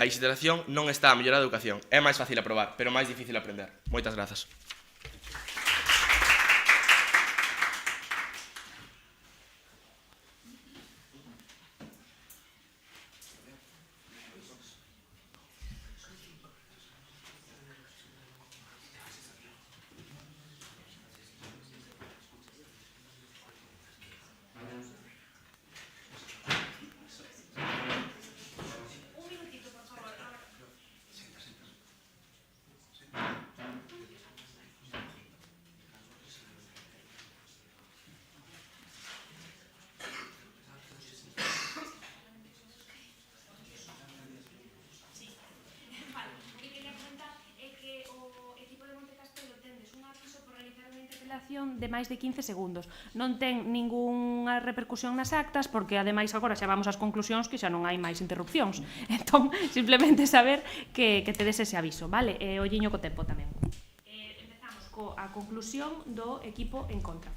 A digitalización non está a mellorar a educación, é máis fácil aprobar, pero máis difícil aprender. Moitas grazas. De máis de 15 segundos. Non ten ningunha repercusión nas actas porque ademais agora xa vamos ás conclusións que xa non hai máis interrupcións. Entón, simplemente saber que tedes ese aviso, vale? Olliño co tempo tamén. Empezamos coa conclusión do equipo en contra.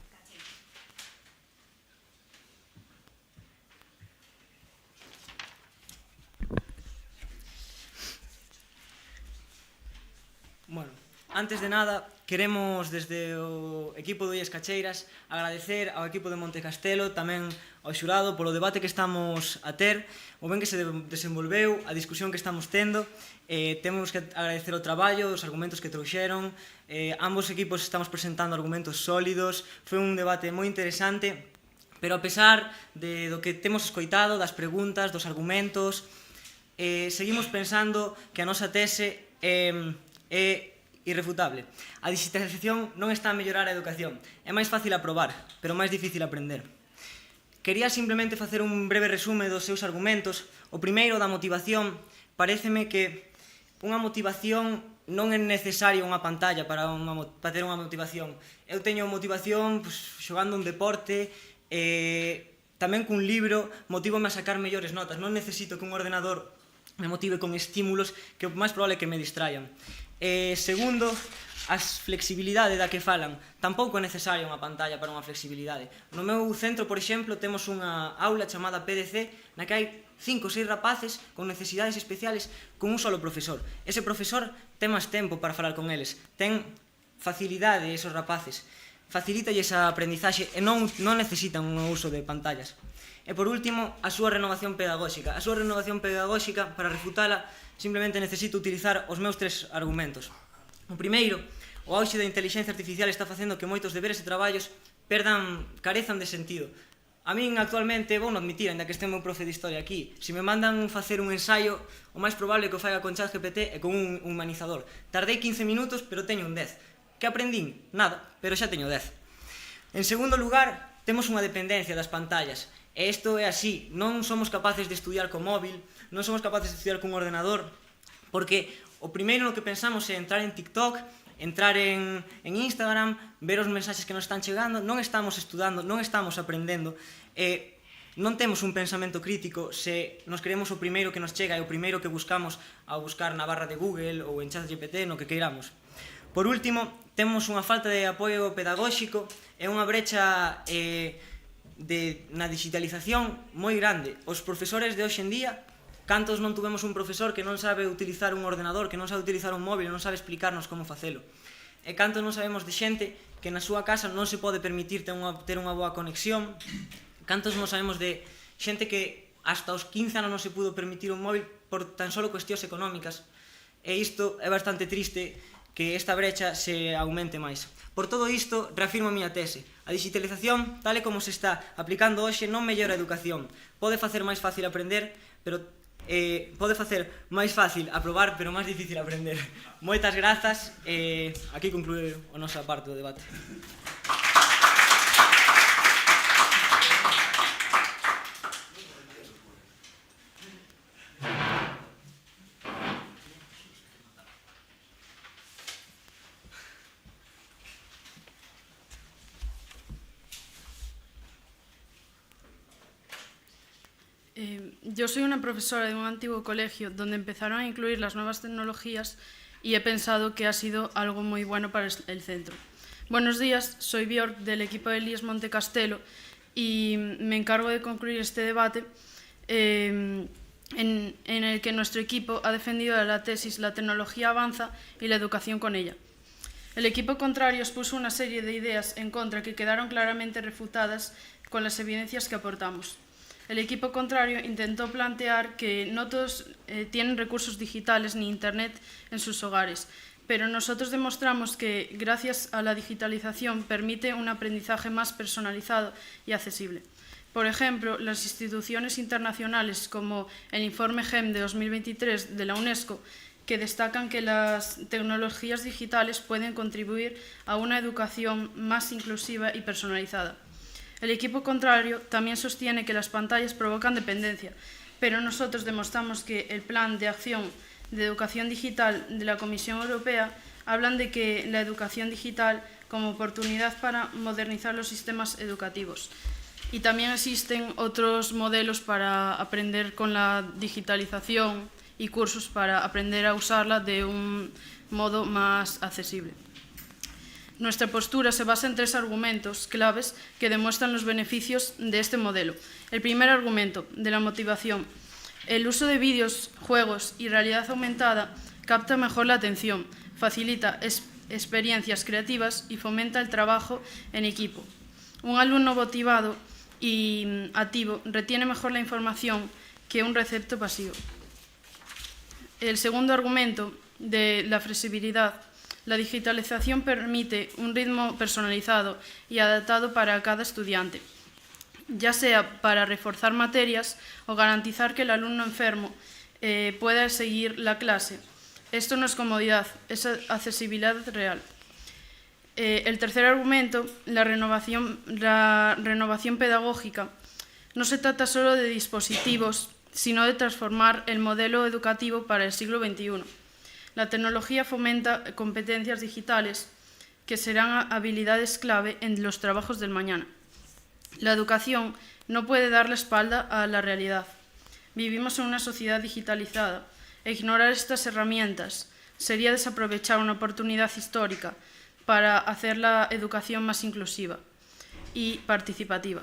Bueno, antes de nada, queremos desde o equipo do IES Cacheiras agradecer ao equipo de Montecastelo, tamén ao xurado polo debate que estamos a ter, o ben que se desenvolveu, a discusión que estamos tendo. Temos que agradecer o traballo, os argumentos que trouxeron. Ambos equipos estamos presentando argumentos sólidos. Foi un debate moi interesante, pero a pesar do que temos escoitado, das preguntas, dos argumentos, seguimos pensando que a nosa tese é irrefutable. A digitalización non está a mellorar a educación. É máis fácil aprobar, pero máis difícil aprender. Quería simplemente facer un breve resume dos seus argumentos. O primeiro, da motivación, paréceme que unha motivación non é necesaria unha pantalla para ter unha motivación. Eu teño motivación xogando un deporte, tamén cun libro, motívome a sacar mellores notas. Non necesito que un ordenador me motive con estímulos que o máis probable é que me distraian. Segundo, as flexibilidade da que falan. Tampouco é necesaria unha pantalla para unha flexibilidade. No meu centro, por exemplo, temos unha aula chamada PDC na que hai 5 ou 6 rapaces con necesidades especiales con un solo profesor. Ese profesor ten máis tempo para falar con eles, ten facilidade esos rapaces, facilítalles a aprendizaxe e non necesitan un uso de pantallas. E por último, a súa renovación pedagóxica. A súa renovación pedagóxica, para refutala, simplemente necesito utilizar os meus 3 argumentos. O primeiro, o auxe da inteligencia artificial está facendo que moitos deberes e traballos carezan de sentido. A min actualmente, vou non admitir, ainda que este meu profe de historia aquí, se me mandan facer un ensaio, o máis probable que o faiga con ChatGPT e con un humanizador. Tardei 15 minutos, pero teño un 10. Que aprendín? Nada, pero xa teño 10. En segundo lugar, temos unha dependencia das pantallas. E isto é así, non somos capaces de estudiar co móvil, non somos capaces de estudiar cun ordenador, porque o primeiro no que pensamos é entrar en TikTok, entrar en Instagram, ver os mensaxes que nos están chegando, non estamos estudando, non estamos aprendendo, non temos un pensamento crítico se nos creemos o primeiro que nos chega e o primeiro que buscamos ao buscar na barra de Google ou en ChatGPT, no que queiramos. Por último, temos unha falta de apoio pedagóxico e unha brecha na digitalización moi grande. Os profesores de hoxe en día, cantos non tuvemos un profesor que non sabe utilizar un ordenador, que non sabe utilizar un móvil, non sabe explicarnos como facelo. E cantos non sabemos de xente que na súa casa non se pode permitir ter unha boa conexión. Cantos non sabemos de xente que hasta os 15 anos non se pudo permitir un móvil por tan solo cuestións económicas. E isto é bastante triste, que esta brecha se aumente máis. Por todo isto, reafirmo a miña tese. A digitalización, tal e como se está aplicando hoxe, non mellora a educación. Pode facer máis fácil aprender, pero pode facer máis fácil aprobar, pero máis difícil aprender. Moitas grazas, aquí conclúe a nosa parte do debate. Yo soy una profesora de un antiguo colegio donde empezaron a incluir las nuevas tecnologías y he pensado que ha sido algo muy bueno para el centro. Buenos días, soy Björk del equipo de IES Montecastelo y me encargo de concluir este debate en el que nuestro equipo ha defendido la tesis "La tecnología avanza y la educación con ella". El equipo contrario expuso una serie de ideas en contra que quedaron claramente refutadas con las evidencias que aportamos. El equipo contrario intentó plantear que no todos tienen recursos digitales ni Internet en sus hogares, pero nosotros demostramos que, gracias a la digitalización, permite un aprendizaje más personalizado y accesible. Por ejemplo, las instituciones internacionales como el informe GEM de 2023 de la UNESCO, que destacan que las tecnologías digitales pueden contribuir a una educación más inclusiva y personalizada. El equipo contrario también sostiene que las pantallas provocan dependencia, pero nosotros demostramos que el Plan de Acción de Educación Digital de la Comisión Europea hablan de que la educación digital como oportunidad para modernizar los sistemas educativos. Y también existen otros modelos para aprender con la digitalización y cursos para aprender a usarla de un modo más accesible. Nuestra postura se basa en 3 argumentos claves que demuestran los beneficios de este modelo. El primer argumento, de la motivación. El uso de vídeos, juegos y realidad aumentada capta mejor la atención, facilita experiencias creativas y fomenta el trabajo en equipo. Un alumno motivado y activo retiene mejor la información que un receptor pasivo. El segundo argumento, de la flexibilidad. La digitalización permite un ritmo personalizado y adaptado para cada estudiante, ya sea para reforzar materias o garantizar que el alumno enfermo pueda seguir la clase. Esto no es comodidad, es accesibilidad real. El tercer argumento, la renovación pedagógica. No se trata solo de dispositivos, sino de transformar el modelo educativo para el siglo XXI. La tecnología fomenta competencias digitales que serán habilidades clave en los trabajos del mañana. La educación no puede dar la espalda a la realidad. Vivimos en una sociedad digitalizada. Ignorar estas herramientas sería desaprovechar una oportunidad histórica para hacer la educación más inclusiva y participativa.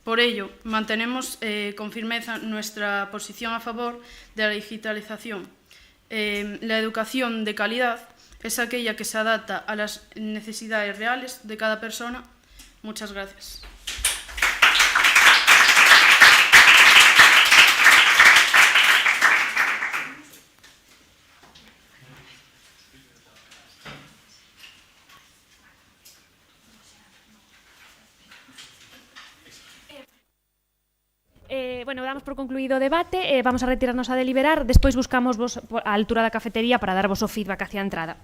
Por ello, mantenemos con firmeza nuestra posición a favor de la digitalización. La educación de calidad es aquella que se adapta a las necesidades reales de cada persona. Muchas gracias. Bueno, damos por concluído o debate, vamos a retirarnos a deliberar, despois buscamos vos a altura da cafetería para darvos o feedback hacia a entrada.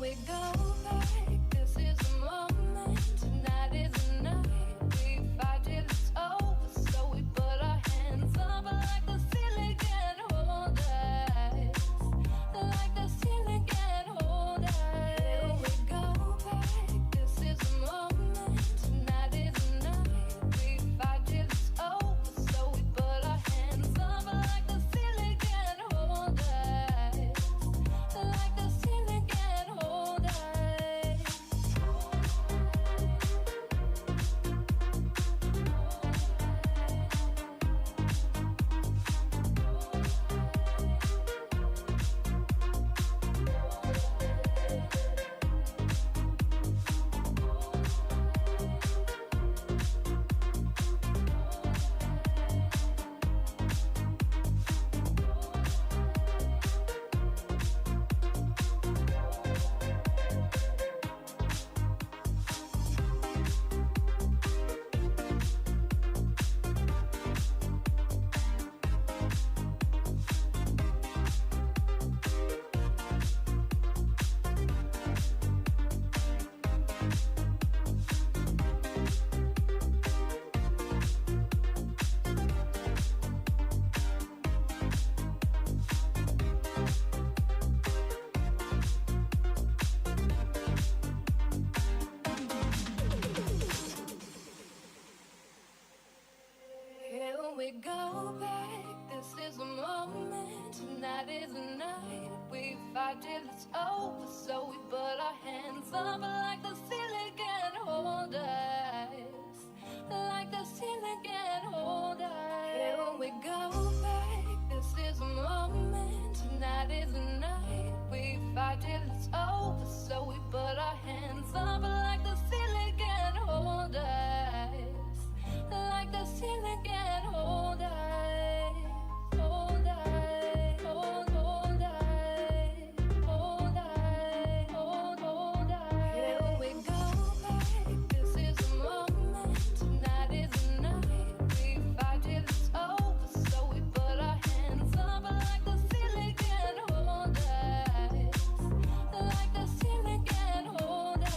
we go back. This is the moment. Tonight is the night. We fight till it's over. So we put our hands up like the ceiling can't hold us. Like the ceiling can't hold us. Here we go back. This is the moment. Tonight is the night. We fight till it's over. So we put our hands up like the ceiling can't hold us. Like the ceiling can't hold us. Here we go back. This is the moment. Tonight is the night. We fight till it's over. So we put our hands up like the ceiling can't hold us. Like the ceiling can't hold us. Here we go back. This is the moment. Tonight is the night. We fight till it's over. So we put our hands up like the ceiling can't hold us. Like the ceiling can't hold us. Hold us. Hold us. Hold us. Hold us. Here we go back. This is the moment. Tonight is the night. We fight till it's over. So we put our hands up like the ceiling can't hold us. Like the ceiling can't hold us.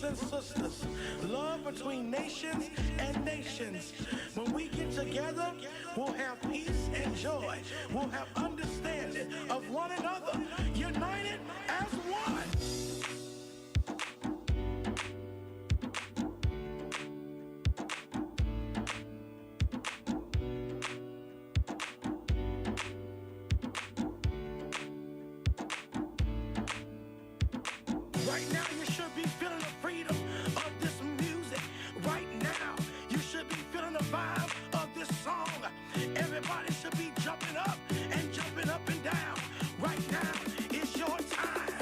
and sisters, love between nations and nations. When we get together, we'll have peace and joy. We'll have understanding of one another, united as one. Right now you should be feeling the freedom of this music. Right now you should be feeling the vibe of this song. Everybody should be jumping up and down. Right now is your time.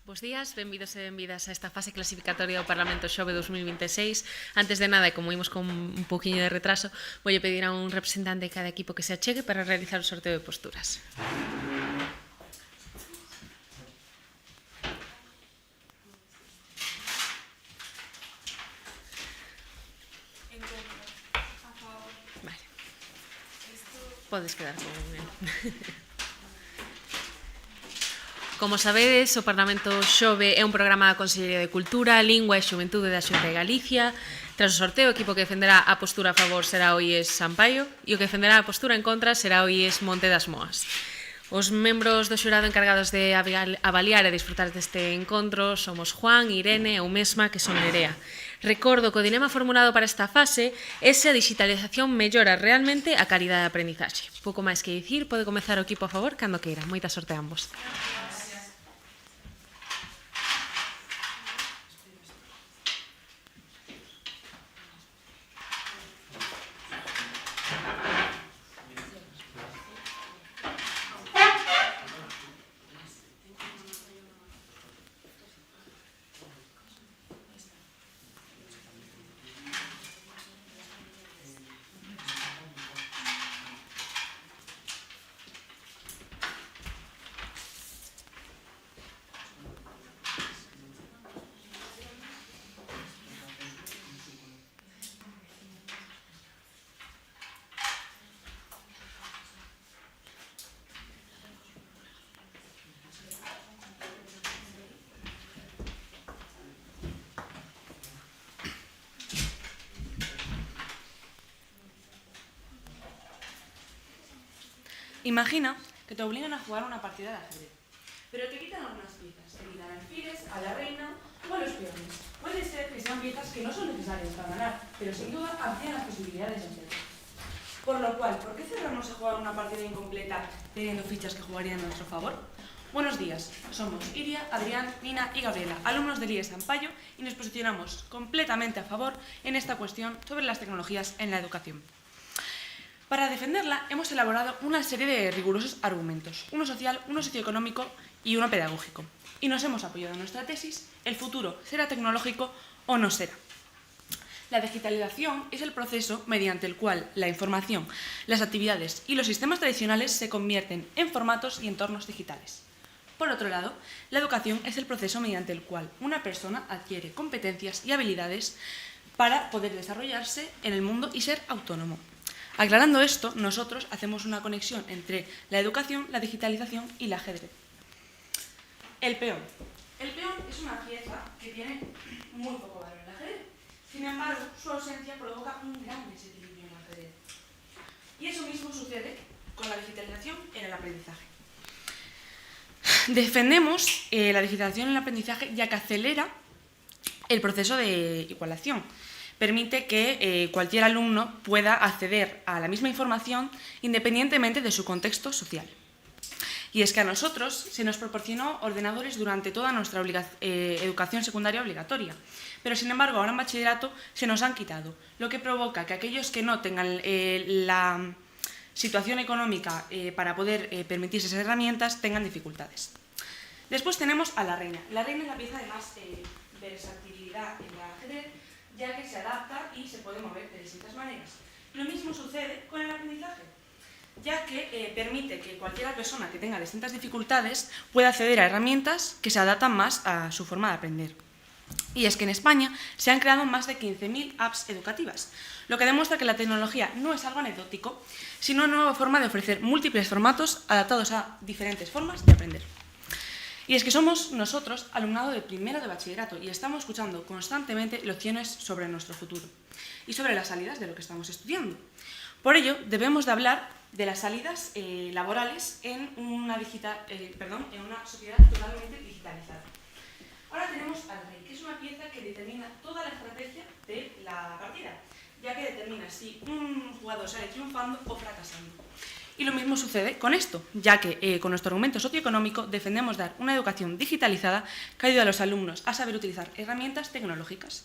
Bos días, benvidos e benvidas a esta fase clasificatoria do Parlamento Xove 2026. Antes de nada, e como imos con un pouquiño de retraso, voulle pedir a un representante de cada equipo que se achegue para realizar o sorteo de posturas. Vale. Podes quedar con él. Como sabedes, o Parlamento Xove é un programa da Consellería de Cultura, Lingua e Xuventude da Xunta de Galicia. Tras o sorteo, o equipo que defenderá a postura a favor será o IES Sampaio e o que defenderá a postura en contra será o IES Monte das Moas. Os membros do xurado encargados de avaliar e disfrutar deste encontro somos Juan, Irene e eu mesma, que son Nerea. Recordo que o dilema formulado para esta fase é se a digitalización mellora realmente a calidade de aprendizaxe. Pouco máis que dicir, pode comezar o equipo a favor cando queira. Moita sorte a ambos. Imagina que te obligan a jugar una partida de ajedrez, pero te quitan algunas piezas, te quitan alfiles, a la reina o a los peones. Puede ser que sean piezas que no son necesarias para ganar, pero sin duda amplían las posibilidades de hacerlo. Por lo cual, ¿por qué cerrarnos a jugar una partida incompleta teniendo fichas que jugarían a nuestro favor? Buenos días, somos Iria, Adrián, Nina y Gabriela, alumnos del IES Sampaio, y nos posicionamos completamente a favor en esta cuestión sobre las tecnologías en la educación. Para defenderla hemos elaborado una serie de rigurosos argumentos, uno social, uno socioeconómico y uno pedagógico. Y nos hemos apoyado en nuestra tesis, ¿el futuro será tecnológico o no será? La digitalización es el proceso mediante el cual la información, las actividades y los sistemas tradicionales se convierten en formatos y entornos digitales. Por otro lado, la educación es el proceso mediante el cual una persona adquiere competencias y habilidades para poder desarrollarse en el mundo y ser autónomo. Aclarando esto, nosotros hacemos una conexión entre la educación, la digitalización y el ajedrez. El peón. El peón es una pieza que tiene muy poco valor en el ajedrez. Sin embargo, su ausencia provoca un gran desequilibrio en el ajedrez. Y eso mismo sucede con la digitalización en el aprendizaje. Defendemos la digitalización en el aprendizaje ya que acelera el proceso de igualación. Permite que cualquier alumno pueda acceder a la misma información independientemente de su contexto social. Y es que a nosotros se nos proporcionó ordenadores durante toda nuestra educación secundaria obligatoria, pero sin embargo ahora en bachillerato se nos han quitado, lo que provoca que aquellos que no tengan la situación económica para poder permitirse esas herramientas tengan dificultades. Después tenemos a la reina. La reina es la pieza de más versatilidad en el ajedrez, ya que se adapta y se puede mover de distintas maneras. Lo mismo sucede con el aprendizaje, ya que permite que cualquier persona que tenga distintas dificultades pueda acceder a herramientas que se adaptan más a su forma de aprender. Y es que en España se han creado más de 15.000 apps educativas, lo que demuestra que la tecnología no es algo anecdótico, sino una nueva forma de ofrecer múltiples formatos adaptados a diferentes formas de aprender. Y es que somos nosotros alumnado de primero de bachillerato y estamos escuchando constantemente lecciones sobre nuestro futuro y sobre las salidas de lo que estamos estudiando. Por ello, debemos de hablar de las salidas laborales en una sociedad totalmente digitalizada. Ahora tenemos al rey, que es una pieza que determina toda la estrategia de la partida, ya que determina si un jugador sale triunfando o fracasando. Y lo mismo sucede con esto, ya que con nuestro argumento socioeconómico defendemos dar una educación digitalizada que ayude a los alumnos a saber utilizar herramientas tecnológicas.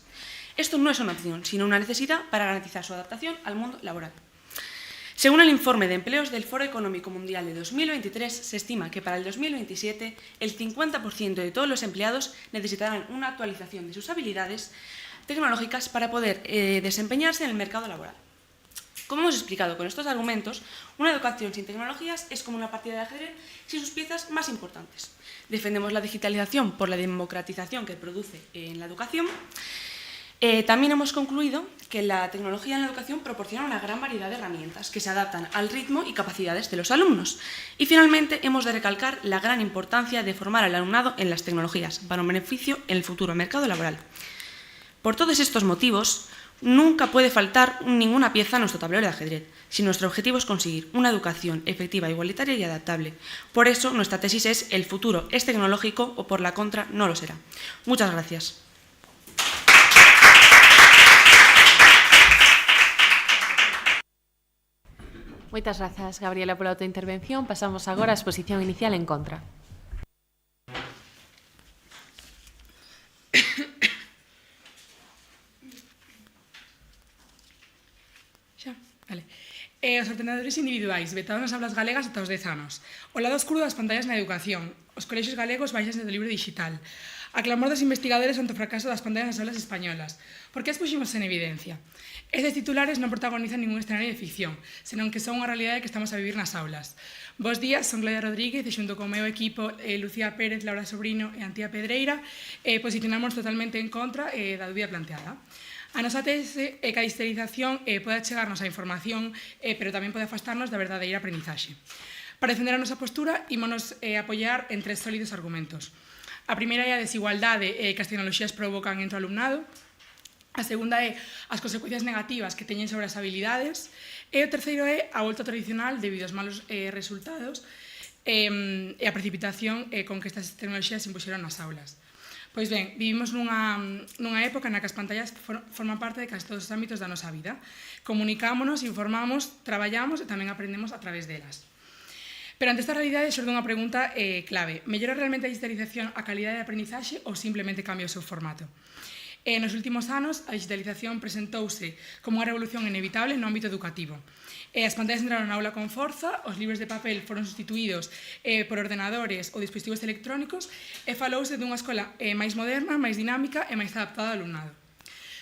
Esto no es una opción, sino una necesidad para garantizar su adaptación al mundo laboral. Según el informe de empleos del Foro Económico Mundial de 2023, se estima que para el 2027 el 50% de todos los empleados necesitarán una actualización de sus habilidades tecnológicas para poder desempeñarse en el mercado laboral. Como hemos explicado con estos argumentos, una educación sin tecnologías es como una partida de ajedrez sin sus piezas más importantes. Defendemos la digitalización por la democratización que produce en la educación. También hemos concluido que la tecnología en la educación proporciona una gran variedad de herramientas que se adaptan al ritmo y capacidades de los alumnos. Y finalmente hemos de recalcar la gran importancia de formar al alumnado en las tecnologías para un beneficio en el futuro mercado laboral. Por todos estos motivos, nunca puede faltar ninguna pieza en nuestro tablero de ajedrez, si nuestro objetivo es conseguir una educación efectiva, igualitaria y adaptable. Por eso, nuestra tesis es «El futuro es tecnológico» o por la contra, no lo será. Muchas gracias. Moitas grazas, Gabriela, pola tua intervención. Pasamos agora á exposición inicial en contra. Os ordenadores individuais, vetados nas aulas galegas ata os 10 anos. O lado oscuro das pantallas na educación. Os colexios galegos baixan do libro digital. A clamor dos investigadores ante o fracaso das pantallas nas aulas españolas. Por que as puximos en evidencia? Estes titulares non protagonizan ningún escenario de ficción, senón que son unha realidade que estamos a vivir nas aulas. Bos días, son Claudia Rodríguez e xunto co meu equipo Lucía Pérez, Laura Sobrino e Antía Pedreira posicionamos totalmente en contra da dúbida planteada. A nosa tese é que a digitalización pode chegarnos a información, pero tamén pode afastarnos da verdadeira aprendizaxe. Para defender a nosa postura, ímonos apoiar en 3 sólidos argumentos. A primeira é a desigualdade que as tecnoloxías provocan entre o alumnado. A segunda é as consecuencias negativas que teñen sobre as habilidades. E o terceiro é a volta tradicional debido aos malos resultados e a precipitación con que estas tecnoloxías se impuxeron nas aulas. Pois ben, vivimos nunha época na que as pantallas forman parte de case todos os ámbitos da nosa vida. Comunicámonos, informamos, traballamos e tamén aprendemos a través delas. Pero ante esta realidade xorde unha pregunta clave. Mellora realmente a digitalización a calidade de aprendizaxe ou simplemente cambia o seu formato? Nos últimos anos, a digitalización presentouse como unha revolución inevitable no ámbito educativo. As pantallas entraron na aula con forza, os libros de papel foron sustituídos por ordenadores ou dispositivos electrónicos e falouse dunha escola máis moderna, máis dinámica e máis adaptada ao alumnado.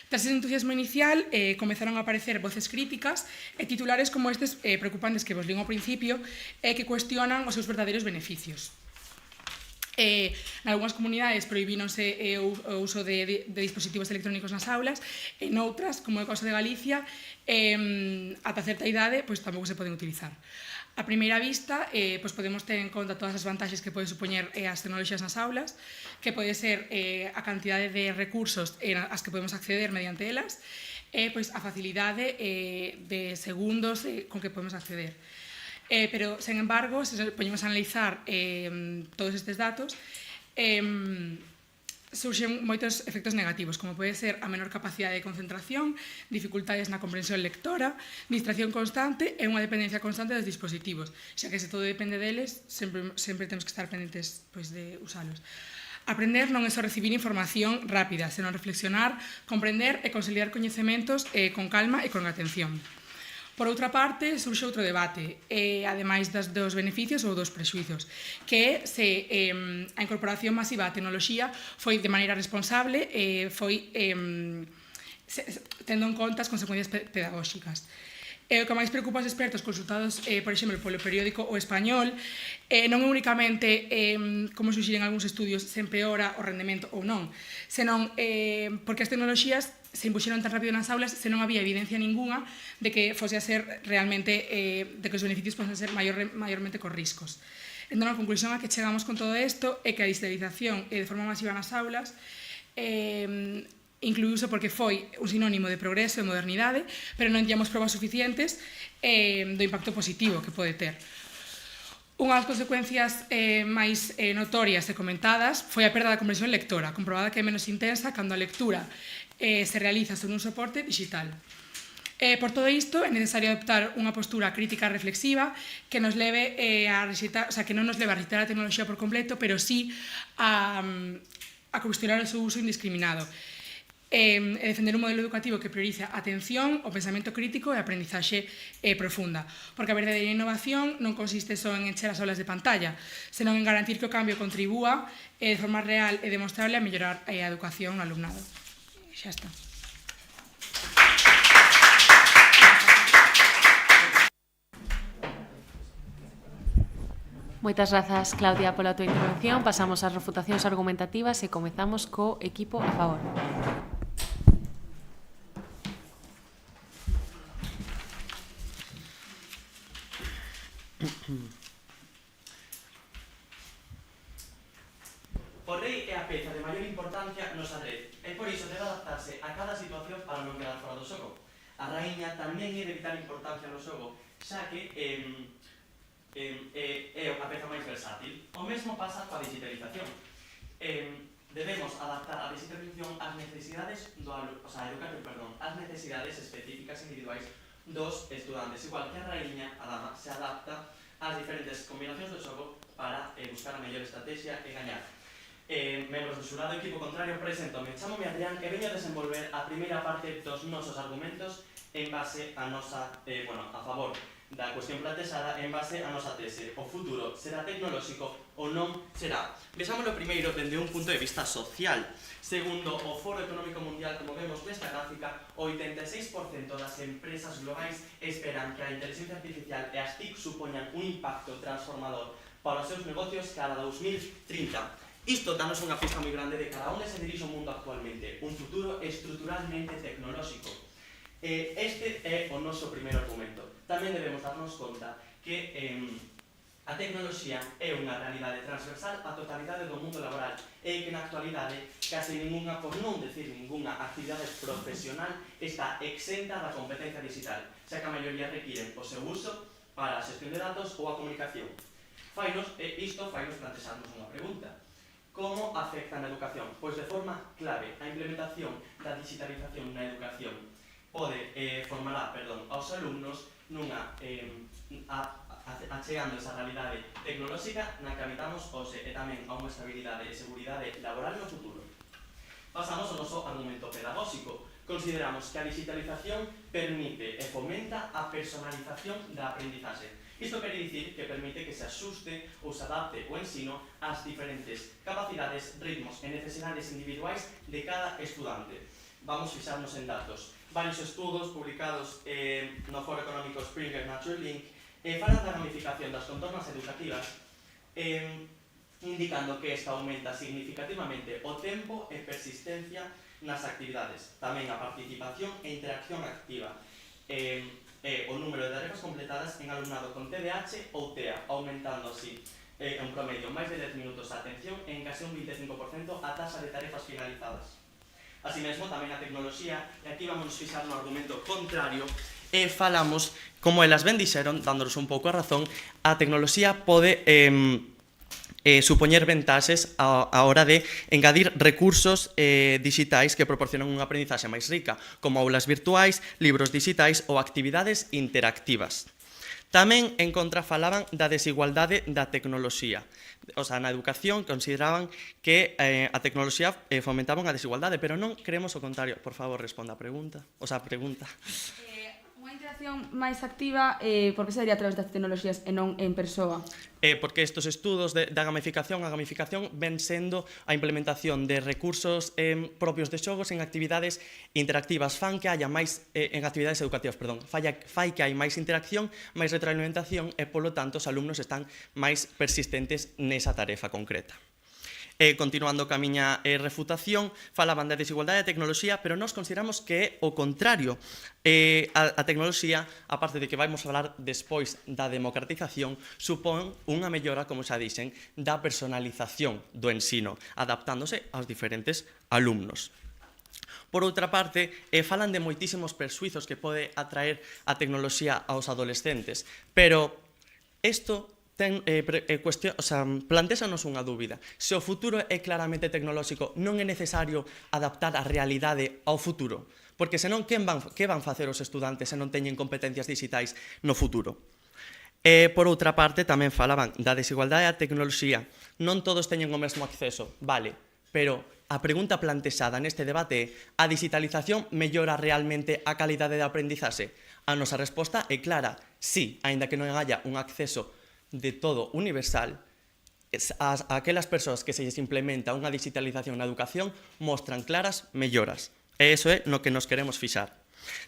Tras ese entusiasmo inicial, comezaron a aparecer voces críticas e titulares como estes preocupantes que vos lín ao principio e que cuestionan os seus verdadeiros beneficios. En algunhas comunidades prohibínose o uso de dispositivos electrónicos nas aulas, en outras, como é o caso de Galicia, ata certa idade, tampouco se poden utilizar. A primeira vista, podemos ter en conta todas as vantaxes que pode supoñer as tecnoloxías nas aulas, que pode ser a cantidade de recursos ás que podemos acceder mediante elas, e a facilidade de segundos con que podemos acceder. Pero, sen embargo, se poñemos a analizar todos estes datos, surxen moitos efectos negativos, como pode ser a menor capacidade de concentración, dificultades na comprensión lectora, distracción constante e unha dependencia constante dos dispositivos, xa que se todo depende deles, sempre temos que estar pendentes de usalos. Aprender non é só recibir información rápida, senón reflexionar, comprender e consolidar coñecementos con calma e con atención. Por outra parte, surxe outro debate, ademais dos beneficios ou dos prexuizos, que é se a incorporación masiva da tecnoloxía foi de maneira responsable, foi tendo en conta as consecuencias pedagóxicas. O que máis preocupa aos expertos consultados, por exemplo, polo periódico O Español, non é únicamente, como suxiren algúns estudios, se empeora o rendemento ou non, senón porque as tecnoloxías se impuxeron tan rápido nas aulas se non había evidencia ninguna de que fose a ser realmente, de que os beneficios posen ser maiormente cos riscos. Entón, a conclusión a que chegamos con todo isto é que a digitalización de forma masiva nas aulas incluíuse porque foi un sinónimo de progreso e modernidade, pero non tiñamos probas suficientes do impacto positivo que pode ter. Unha das consecuencias máis notorias e comentadas foi a perda da comprensión lectora, comprobada que é menos intensa cando a lectura se realiza sobre un soporte digital. Por todo isto, é necesario adoptar unha postura crítica reflexiva que nos leve a rexeitar, que non nos leve a rexeitar a tecnoloxía por completo, pero sí a cuestionar o seu uso indiscriminado. E defender un modelo educativo que prioriza a atención, o pensamento crítico e a aprendizaxe profunda. Porque a verdadeira innovación non consiste só en encher as aulas de pantalla, senón en garantir que o cambio contribúa de forma real e demostrable a mellorar a educación no alumnado. Xa está. Moitas grazas, Claudia, pola túa intervención. Pasamos ás refutacións argumentativas e comezamos co equipo a favor. O rei é a peza de maior importancia no xadrez e por iso debe adaptarse a cada situación para non quedar fora do xogo. A raíña tamén é de vital importancia no xogo, xa que é a peza máis versátil. O mesmo pasa coa digitalización. Debemos adaptar a digitalización ás necesidades ás necesidades específicas individuais dos estudantes, igual que a raíña, a dama, se adapta ás diferentes combinacións do xogo para buscar a mellor estrategia e gañar. Membros do xurado, equipo contrario, preséntome. Chámome Adrián e veño a desenvolver a primeira parte dos nosos argumentos en base a nosa, a favor da cuestión plantexada, en base a nosa tese. O futuro será tecnolóxico ou non será? Vexámoslo primeiro dende un punto de vista social. Segundo o Foro Económico Mundial, como vemos nesta gráfica, o 86% das empresas globais esperan que a inteligencia artificial e as TIC supoñan un impacto transformador para os seus negocios cara a 2030. Isto danos unha pista moi grande de cara a onde se dirixe o mundo actualmente, un futuro estruturalmente tecnolóxico. Este é o noso primeiro argumento. Tamén debemos darnos conta que A tecnoloxía é unha realidade transversal á totalidade do mundo laboral e que na actualidade case ninguna, por non decir ninguna, actividade profesional está exenta da competencia digital, xa que a maioría requiren o seu uso para a xestión de datos ou a comunicación. Isto fainos plantexarnos unha pregunta. Como afecta na educación? Pois de forma clave, a implementación da digitalización na educación formará aos alumnos nunha achegando esa realidade tecnolóxica na que habitamos hoxe e tamén a unha estabilidade e seguridade laboral no futuro. Pasamos ao noso argumento pedagóxico. Consideramos que a digitalización permite e fomenta a personalización da aprendizaxe. Isto quere dicir que permite que se axuste ou se adapte o ensino ás diferentes capacidades, ritmos e necesidades individuais de cada estudante. Vamos fixarnos en datos. Varios estudos publicados no Foro Económico Springer Nature Link falan da gamificación das contornas educativas indicando que esta aumenta significativamente o tempo e persistencia nas actividades, tamén a participación e interacción activa e o número de tarefas completadas en alumnado con TDAH ou TEA, aumentando así en promedio máis de 10 minutos a atención e en case un 25% a taxa de tarefas finalizadas. Así mesmo, tamén a tecnoloxía, e aquí vamos fixar no argumento contrario, e falamos, como elas ben dixeron, dándonos un pouco a razón, a tecnoloxía pode supoñer ventaxes a hora de engadir recursos digitais que proporcionan unha aprendizaxe máis rica, como aulas virtuais, libros digitais ou actividades interactivas. Tamén, en contra, falaban da desigualdade da tecnoloxía. O sea, na educación consideraban que a tecnoloxía fomentaban a desigualdade, pero non creemos o contrario. Por favor, responda a pregunta. Unha interacción máis activa, por que sería a través das tecnoloxías e non en persoa? Porque estes estudos da gamificación, a gamificación ven sendo a implementación de recursos propios de xogos en actividades interactivas, fan que haya máis, en actividades educativas, perdón, fai que hai máis interacción, máis retroalimentación e, polo tanto, os alumnos están máis persistentes nesa tarefa concreta. Continuando ca miña refutación, falaban da desigualdade da tecnoloxía, pero nós consideramos que é o contrario. A tecnoloxía, aparte de que vamos falar despois da democratización, supón unha mellora, como xa dixen, da personalización do ensino, adaptándose aos diferentes alumnos. Por outra parte, falan de moitísimos persuizos que pode atraer a tecnoloxía aos adolescentes, pero isto plantéxanos unha dúbida. Se o futuro é claramente tecnolóxico, non é necesario adaptar a realidade ao futuro, porque senón que van facer os estudantes se non teñen competencias digitais no futuro? Por outra parte, tamén falaban da desigualdade da tecnoloxía. Non todos teñen o mesmo acceso, vale, pero a pregunta plantexada neste debate é: a digitalización mellora realmente a calidade de aprendizaxe? A nosa resposta é clara, sí, aínda que non haya un acceso de todo universal, aquelas persoas que se lles implementa unha digitalización na educación mostran claras melloras. E iso é no que nos queremos fixar.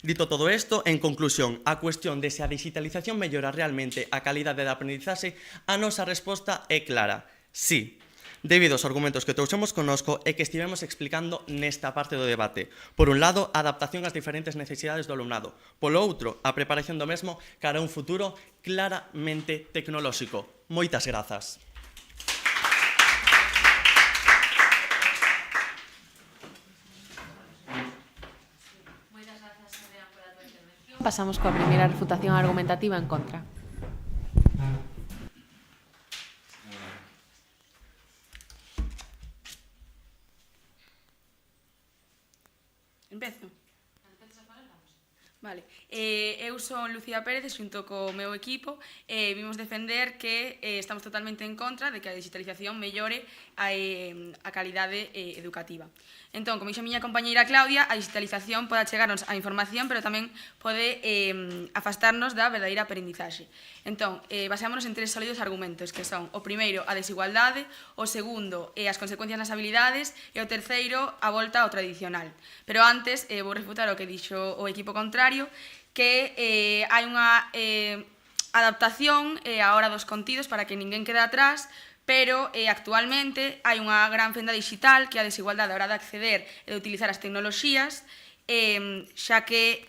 Dito todo isto, en conclusión, a cuestión de se a digitalización mellora realmente a calidade da aprendizaxe, a nosa resposta é clara, sí, debido aos argumentos que trouxemos connosco e que estivemos explicando nesta parte do debate. Por un lado, a adaptación ás diferentes necesidades do alumnado. Polo outro, a preparación do mesmo cara a un futuro claramente tecnolóxico. Moitas grazas. Pasamos coa primeira refutación argumentativa en contra. Empezo? Vale. Eu son Lucía Pérez e xunto co meu equipo vimos defender que estamos totalmente en contra de que a digitalización mellore a calidade educativa. Entón, como dixo a miña compañeira Claudia, a digitalización pode achegarnos a información, pero tamén pode afastarnos da verdadeira aprendizaxe. Entón, baseámonos en tres sólidos argumentos, que son o primeiro, a desigualdade, o segundo, as consecuencias nas habilidades, e o terceiro, a volta ao tradicional. Pero antes, vou refutar o que dixo o equipo contrario, que hai unha adaptación á hora dos contidos para que ninguén quede atrás, pero actualmente hai unha gran fenda digital que é a desigualdade a hora de acceder e de utilizar as tecnoloxías xa que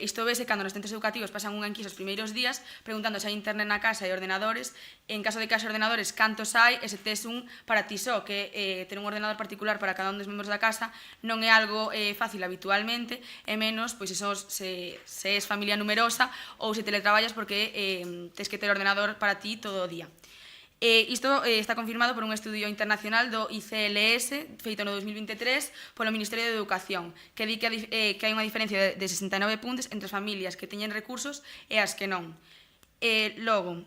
isto vese cando nos centros educativos pasan unha enquisa os primeiros días preguntando se hai internet na casa e ordenadores, en caso de que haxe ordenadores, cantos hai, e se tes un para ti só, que ter un ordenador particular para cada un dos membros da casa non é algo fácil habitualmente, e menos pois se és familia numerosa ou se teletraballas porque tes que ter ordenador para ti todo o día. Isto está confirmado por un estudio internacional do ICLS feito no 2023 polo Ministerio de Educación, que di que hai unha diferencia de 69 puntos entre as familias que teñen recursos e as que non. Logo,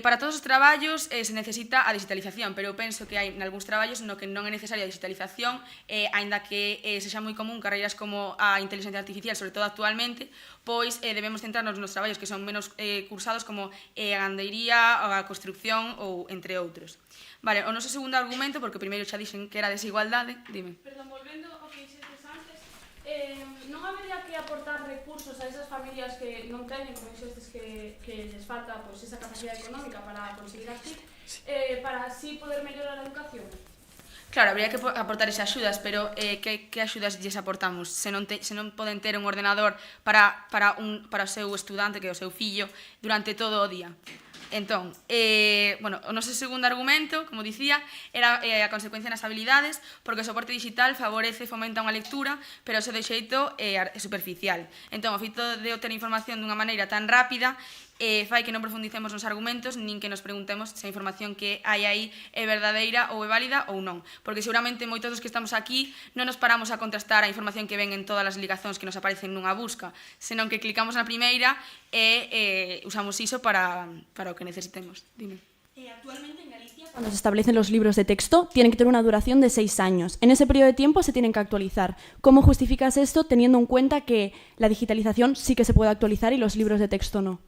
para todos os traballos se necesita a digitalización, pero eu penso que hai nalgúns traballos no que non é necesaria a digitalización, aínda que sexa moi común carreiras como a inteligencia artificial, sobre todo actualmente, pois debemos centrarnos nos traballos que son menos cursados como a gandeiría, a construcción ou entre outros. Vale, o noso segundo argumento, porque primeiro xa dixen que era desigualdade, dime. Perdón, volvendo ao que dixetes antes, non habería que aportar recursos a esas familias que non teñen, como dixestes que les falta pois, esa capacidade económica para conseguir así, para así poder mellorar a educación? Claro, habría que aportar esas axudas, pero que axudas lles aportamos? Se non poden ter un ordenador para o seu estudante, que é o seu fillo, durante todo o día. Entón, o noso segundo argumento, como dicía, era a consecuencia nas habilidades, porque o soporte digital favorece e fomenta unha lectura, pero o seu xeito é superficial. Entón, o feito de obter información dunha maneira tan rápida fai que non profundicemos nos argumentos nin que nos preguntemos se a información que hai aí é verdadeira ou é válida ou non, porque seguramente moitos dos que estamos aquí non nos paramos a contrastar a información que ven en todas as ligazóns que nos aparecen nunha busca, senón que clicamos na primeira e usamos iso para o que necesitemos. Dime. Actualmente en Galicia, cuando se establecen los libros de texto, tienen que tener una duración de 6 años. En ese periodo de tiempo se tienen que actualizar. ¿Cómo justificas esto teniendo en cuenta que la digitalización sí que se puede actualizar y los libros de texto no?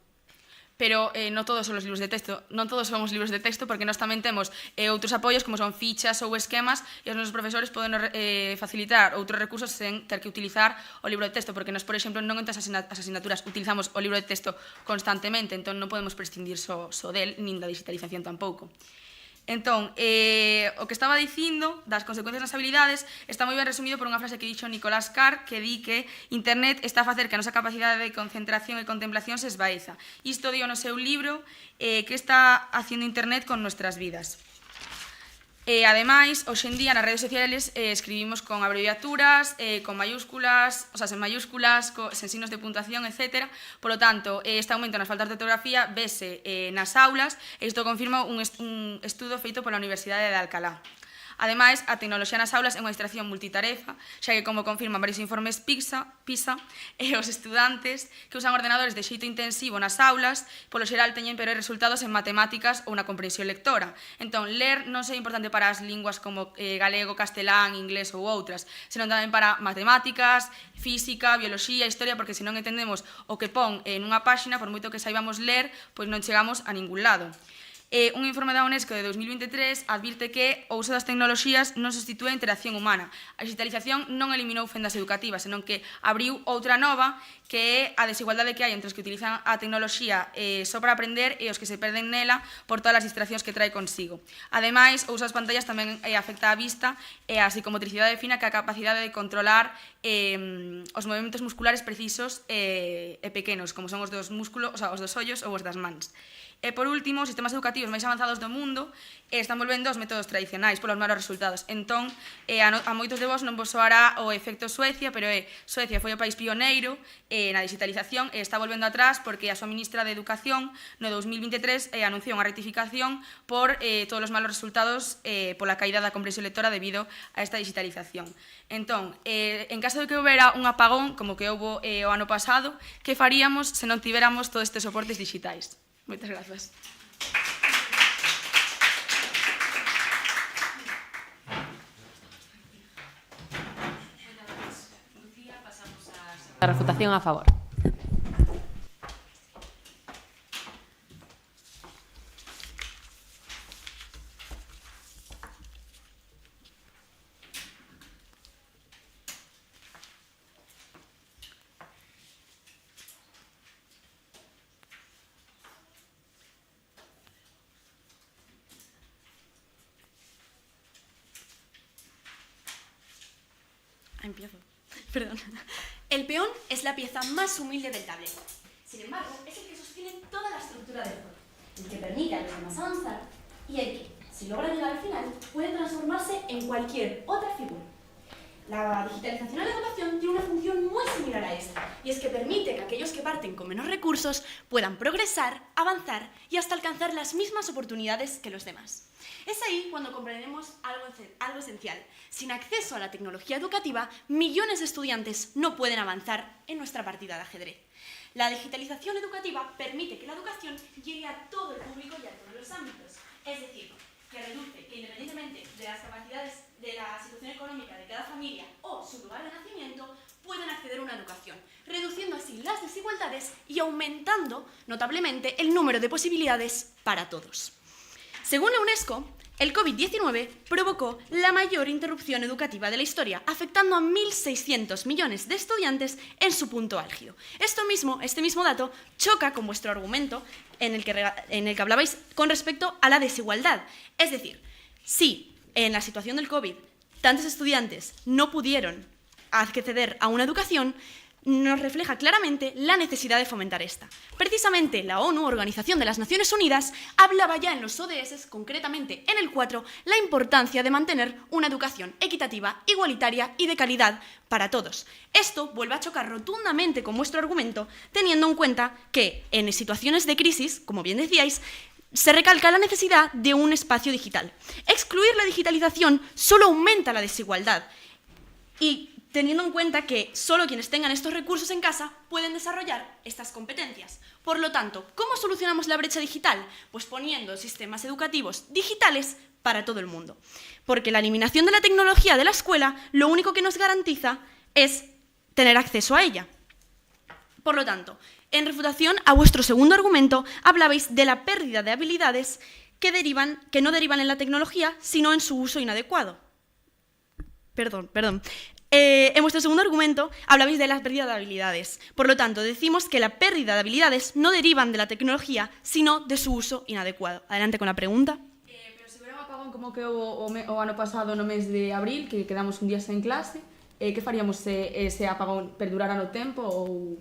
Pero non todos son os libros de texto, non todos son os libros de texto, porque nós tamén temos outros apoios como son fichas ou esquemas, e os nosos profesores poden facilitar outros recursos sen ter que utilizar o libro de texto, porque nós, por exemplo, non entre as asignaturas utilizamos o libro de texto constantemente, entón non podemos prescindir só del, nin da digitalización tampouco. Entón, o que estaba dicindo das consecuencias nas habilidades está moi ben resumido por unha frase que dixo Nicolás Carr, que di que internet está a facer que a nosa capacidade de concentración e contemplación se esvaeza. Isto dio no seu libro que está haciendo internet con nuestras vidas. Ademais, hoxe en día nas redes sociales escribimos con abreviaturas, con mayúsculas, o sea, sen mayúsculas, sen signos de puntuación, etc. Por lo tanto, este aumento nas faltas de ortografía vese nas aulas, e isto confirma un estudo feito pola Universidade de Alcalá. Ademais, a tecnoloxía nas aulas é unha distracción multitarefa, xa que, como confirman varios informes PISA, os estudantes que usan ordenadores de xeito intensivo nas aulas, polo xeral teñen peores resultados en matemáticas ou na comprensión lectora. Entón, ler non é importante para as linguas como galego, castelán, inglés ou outras, senón tamén para matemáticas, física, bioloxía, historia, porque se non entendemos o que pon nunha páxina, por moito que saibamos ler, pois non chegamos a ningún lado. Un informe da UNESCO de 2023 advirte que o uso das tecnoloxías non substitúe a interacción humana. A digitalización non eliminou fendas educativas, senón que abriu outra nova, que é a desigualdade que hai entre os que utilizan a tecnoloxía só para aprender e os que se perden nela por todas as distraccións que trae consigo. Ademais, o uso das pantallas tamén afecta a vista e a psicomotricidade fina, que é a capacidade de controlar os movimentos musculares precisos e pequenos, como son os dos músculos, os dos ollos ou os das mans. E, por último, os sistemas educativos máis avanzados do mundo están volvendo aos métodos tradicionais polos malos resultados. Entón, a moitos de vos non vos soará o efecto Suecia, pero Suecia foi o país pioneiro na digitalización e está volvendo atrás porque a súa ministra de Educación no 2023 anunciou unha rectificación por todos os malos resultados pola caída da comprensión lectora debido a esta digitalización. Entón, en caso de que houbera un apagón, como que houbo o ano pasado, que faríamos se non tiveramos todos estes soportes digitais? Moitas grazas. A refutación a favor. Empiezo. Perdón. El peón es la pieza más humilde del tablero. Sin embargo, es el que sostiene toda la estructura del juego, el que permite a los demás avanzar y el que, si logra llegar al final, puede transformarse en cualquier otra figura. La digitalización en la educación tiene una función muy similar a esta, y es que permite que aquellos que parten con menos recursos puedan progresar, avanzar y hasta alcanzar las mismas oportunidades que los demás. Es ahí cuando comprenderemos algo esencial. Sin acceso a la tecnología educativa, millones de estudiantes no pueden avanzar en nuestra partida de ajedrez. La digitalización educativa permite que la educación llegue a todo el público y a todos los ámbitos. Es decir, que reduce que independientemente de las capacidades de la situación económica de cada familia o su lugar de nacimiento, puedan acceder a una educación, reduciendo así las desigualdades y aumentando notablemente el número de posibilidades para todos. Según la UNESCO, el COVID-19 provocó la mayor interrupción educativa de la historia, afectando a 1.600 millones de estudiantes en su punto álgido. Este mismo dato choca con vuestro argumento en el que hablabais con respecto a la desigualdad. Es decir, si en la situación del COVID tantos estudiantes no pudieron acceder a una educación, nos refleja claramente la necesidad de fomentar esta. Precisamente la ONU, Organización de las Naciones Unidas, hablaba ya en los ODS, concretamente en el 4, la importancia de mantener una educación equitativa, igualitaria y de calidad para todos. Esto vuelve a chocar rotundamente con vuestro argumento, teniendo en cuenta que en situaciones de crisis, como bien decíais, se recalca la necesidad de un espacio digital. Excluir la digitalización solo aumenta la desigualdad y teniendo en cuenta que solo quienes tengan estos recursos en casa pueden desarrollar estas competencias. Por lo tanto, ¿cómo solucionamos la brecha digital? Pues poniendo sistemas educativos digitales para todo el mundo. Porque la eliminación de la tecnología de la escuela lo único que nos garantiza es tener acceso a ella. Por lo tanto, en refutación a vuestro segundo argumento, hablabais de la pérdida de habilidades que no derivan en la tecnología, sino en su uso inadecuado. Perdón. En vuestro segundo argumento hablabais de la pérdida de habilidades. Por lo tanto, decimos que la pérdida de habilidades no derivan de la tecnología, sino de su uso inadecuado. Adelante con la pregunta. Pero se hubiera un apagón como que o ano pasado no mes de abril, que quedamos un día sen clase, que faríamos se ese apagón perdurara no tempo ou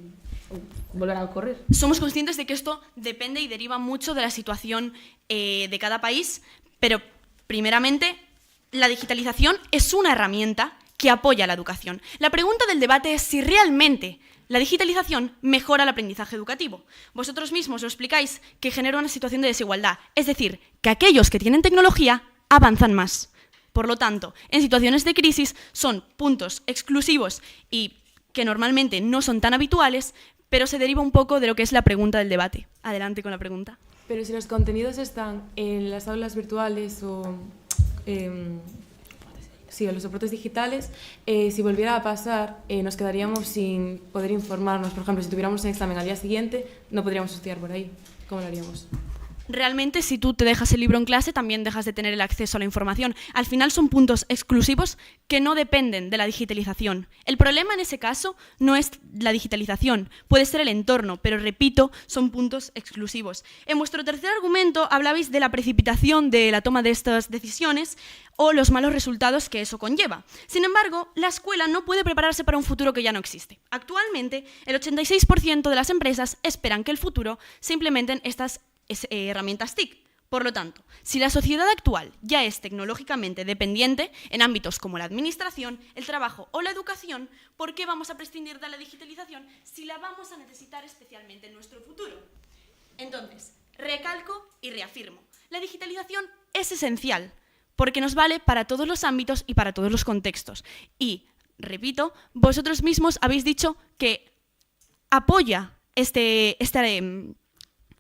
volverá a ocurrir? Somos conscientes de que esto depende y deriva mucho de la situación de cada país, pero primeramente la digitalización es una herramienta que apoya la educación. La pregunta del debate es si realmente la digitalización mejora el aprendizaje educativo. Vosotros mismos lo explicáis que genera una situación de desigualdad, es decir, que aquellos que tienen tecnología avanzan más. Por lo tanto, en situaciones de crisis son puntos exclusivos y que normalmente no son tan habituales, pero se deriva un poco de lo que es la pregunta del debate. Adelante con la pregunta. Pero si los contenidos están en las aulas virtuales o en los soportes digitales, si volviera a pasar, nos quedaríamos sin poder informarnos. Por ejemplo, si tuviéramos un examen al día siguiente, no podríamos estudiar por ahí. ¿Cómo lo haríamos? Realmente, si tú te dejas el libro en clase, también dejas de tener el acceso a la información. Al final son puntos exclusivos que no dependen de la digitalización. El problema en ese caso no es la digitalización, puede ser el entorno, pero repito, son puntos exclusivos. En vuestro tercer argumento hablabais de la precipitación de la toma de estas decisiones o los malos resultados que eso conlleva. Sin embargo, la escuela no puede prepararse para un futuro que ya no existe. Actualmente, el 86% de las empresas esperan que el futuro se implementen estas herramientas TIC. Por lo tanto, si la sociedad actual ya es tecnológicamente dependiente en ámbitos como la administración, el trabajo o la educación, ¿por qué vamos a prescindir de la digitalización si la vamos a necesitar especialmente en nuestro futuro? Entonces, recalco y reafirmo, la digitalización es esencial porque nos vale para todos los ámbitos y para todos los contextos. Y, repito, vosotros mismos habéis dicho que apoya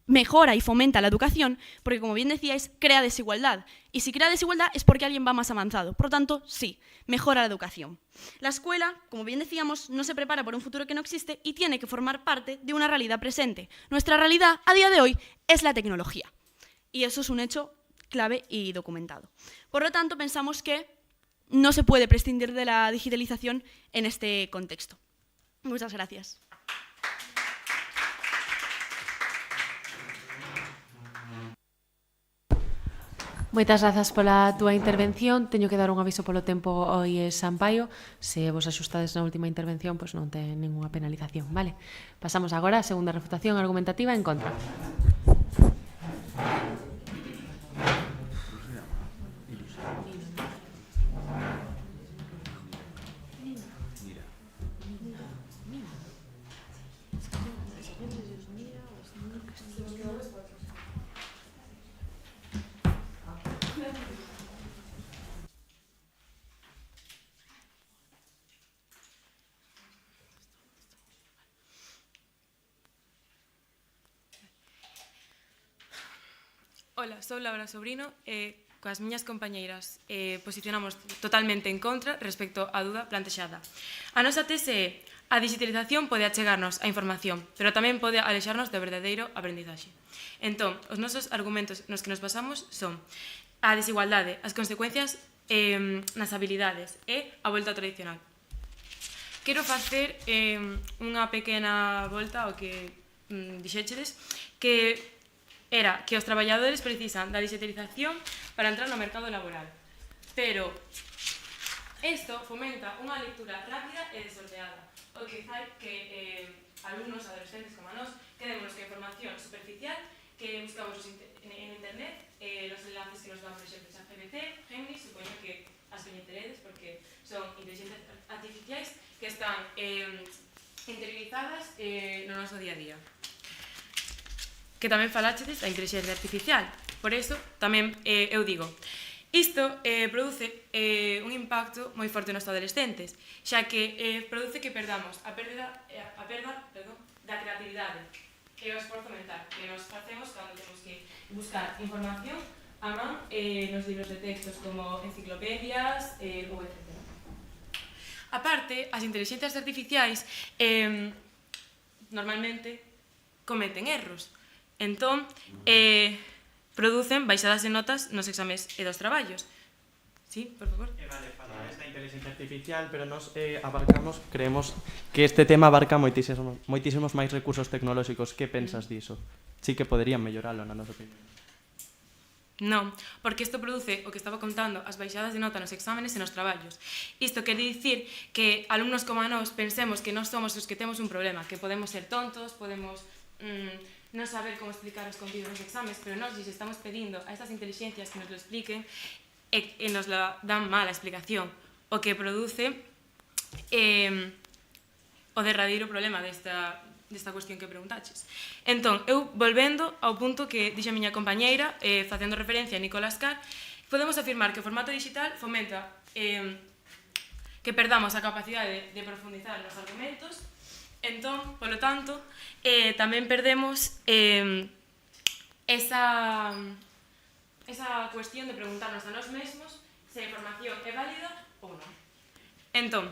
mejora y fomenta la educación, porque como bien decíais, crea desigualdad. Y si crea desigualdad es porque alguien va más avanzado. Por lo tanto, sí, mejora la educación. La escuela, como bien decíamos, no se prepara por un futuro que no existe y tiene que formar parte de una realidad presente. Nuestra realidad, a día de hoy, es la tecnología. Y eso es un hecho clave y documentado. Por lo tanto, pensamos que no se puede prescindir de la digitalización en este contexto. Muchas gracias. Moitas grazas pola túa intervención. Teño que dar un aviso polo tempo ao IES Sampaio. Se vos axustades na última intervención, pois non ten ninguna penalización, vale? Pasamos agora á segunda refutación argumentativa en contra. Ola, sou Laura Sobrino e coas miñas compañeiras posicionamos totalmente en contra respecto á dúda plantexada. A nosa tese é: a digitalización pode achegarnos a información, pero tamén pode alexarnos do verdadeiro aprendizaxe. Entón, os nosos argumentos nos que nos basamos son a desigualdade, as consecuencias nas habilidades e a volta tradicional. Quero facer unha pequena volta ao que dixéchedes, que era que os traballadores precisan da digitalización para entrar no mercado laboral. Pero isto fomenta unha lectura rápida e desordenada, o que fai que alumnos, adolescentes como a nós, quedemos con información superficial que buscamos en internet, los enlaces que nos dan, por exemplo, ChatGPT, Gemini, supoño que as coñeceredes porque son inteligencias artificiais que están interiorizadas no noso día a día. Que tamén falachedes da inteligencia artificial. Por iso, tamén eu digo, isto produce un impacto moi forte nos adolescentes, xa que produce que perdamos a perda da creatividade e o esforzo mental que nos facemos cando temos que buscar información a man nos libros de textos como enciclopedias ou etc. Aparte, as inteligencias artificiais normalmente cometen erros. Entón, producen baixadas de notas nos exames e dos traballos. Sí, por favor. Vale, falades da inteligencia artificial, pero nos creemos que este tema abarca moitísimos máis recursos tecnolóxicos. Que pensas diso? Sí que poderían melloralo, na nosa opinión. Non, porque isto produce o que estaba contando, as baixadas de nota nos exámenes e nos traballos. Isto quere dicir que alumnos como a nós pensemos que nós somos os que temos un problema, que podemos ser tontos, podemos non saber como explicar os contidos dos exames, pero nós lles estamos pedindo a estas inteligencias que nos lo expliquen e nos dan mala explicación, o que produce o derradeiro problema desta cuestión que preguntaches. Entón, eu volvendo ao punto que dixe a miña compañeira, facendo referencia a Nicolás Carr, podemos afirmar que o formato digital fomenta que perdamos a capacidade de profundizar nos argumentos. Entón, polo tanto, tamén perdemos esa cuestión de preguntarnos a nós mesmos se a información é válida ou non. Entón,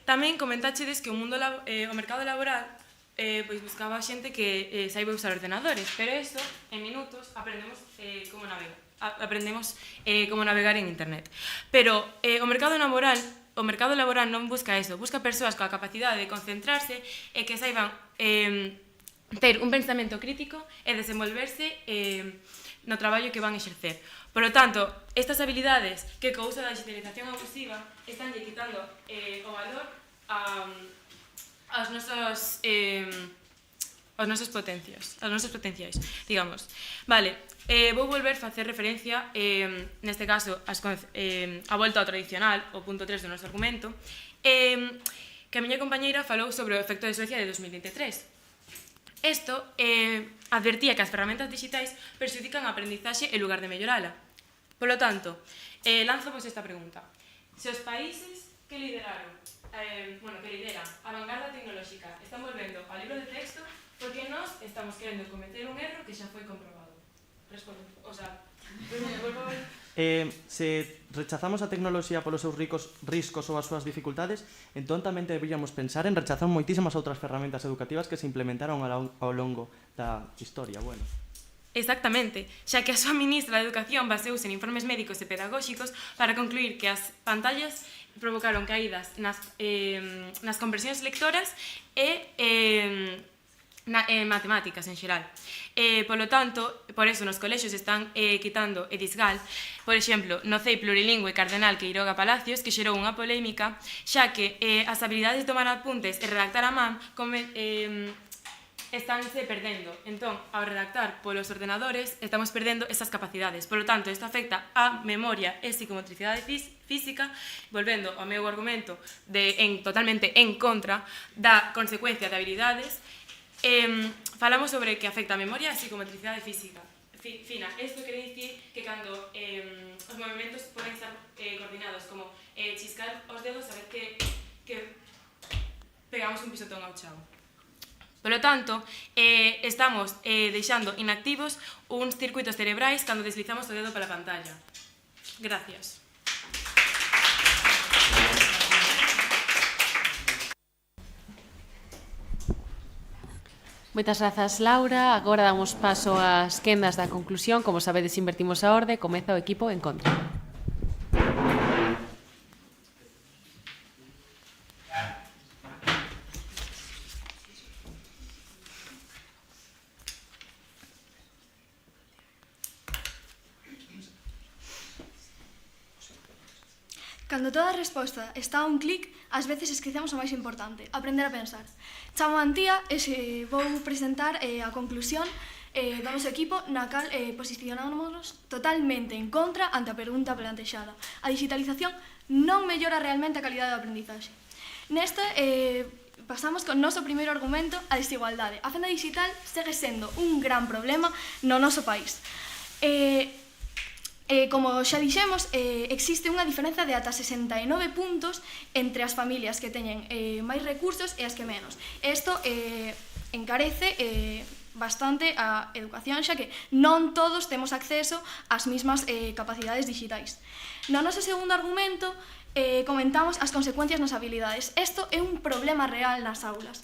tamén comentáchedes que o mercado laboral pois buscaba xente que saiba usar ordenadores, pero eso, en minutos, aprendemos como navegar en internet. Pero o mercado laboral non busca eso, busca persoas coa capacidade de concentrarse e que saiban ter un pensamento crítico e desenvolverse no traballo que van exercer. Por lo tanto, estas habilidades que co uso da digitalización abusiva están quitando o valor aos nosos potenciais, digamos. Vale, vou volver a facer referencia, neste caso, a volta ao tradicional, o punto 3 do noso argumento, que a miña compañeira falou sobre o efecto de Suecia de 2023. Isto advertía que as ferramentas digitais perxudican a aprendizaxe en lugar de mellorala. Por lo tanto, lanzo esta pregunta. Se os países que lideran a vanguarda tecnolóxica están volvendo ao libro de texto, por que nós estamos querendo cometer un erro que xa foi comprobado? Responde. O sea, por favor. Se rechazamos a tecnoloxía polos seus riscos ou as súas dificultades, entón tamén deberíamos pensar en rechazar moitísimas outras ferramentas educativas que se implementaron ao longo da historia. Bueno. Exactamente, xa que a súa ministra de Educación baseouse en informes médicos e pedagóxicos para concluir que as pantallas provocaron caídas nas conversións lectoras e matemáticas en xeral. Polo tanto, por eso nos colexios están quitando e disgal, por exemplo, no CEI plurilingüe Cardenal Queiroga Palacios, que xerou unha polémica, xa que as habilidades de tomar apuntes e redactar a man estánse perdendo. Entón, ao redactar polos ordenadores, estamos perdendo esas capacidades. Por lo tanto, isto afecta a memoria e psicomotricidade física, volvendo ao meu argumento totalmente en contra da consecuencia de habilidades. Falamos sobre que afecta a memoria e psicomotricidade física. Fina, isto quere dicir que cando os movimentos poden estar coordinados, como chiscar os dedos, saber que pegamos un pisotón ao chão. Por lo tanto, estamos deixando inactivos uns circuitos cerebrais cando deslizamos o dedo pola pantalla. Gracias. Moitas grazas, Laura. Agora damos paso ás quendas da conclusión. Como sabedes, invertimos a orde. Comeza o equipo en contra. Cando toda a resposta está a un clic, ás veces esquecemos o máis importante, aprender a pensar. Chamo a Antía e vou presentar a conclusión do noso equipo na cal posicionámonos totalmente en contra ante a pregunta plantexada. A digitalización non mellora realmente a calidade do aprendizaxe. Neste pasamos con o noso primeiro argumento, a desigualdade. A fenda digital segue sendo un gran problema no noso país. Como xa dixemos, existe unha diferenza de ata 69 puntos entre as familias que teñen máis recursos e as que menos. Isto encarece bastante a educación, xa que non todos temos acceso ás mesmas capacidades digitais. No noso segundo argumento, comentamos as consecuencias nas habilidades. Isto é un problema real nas aulas.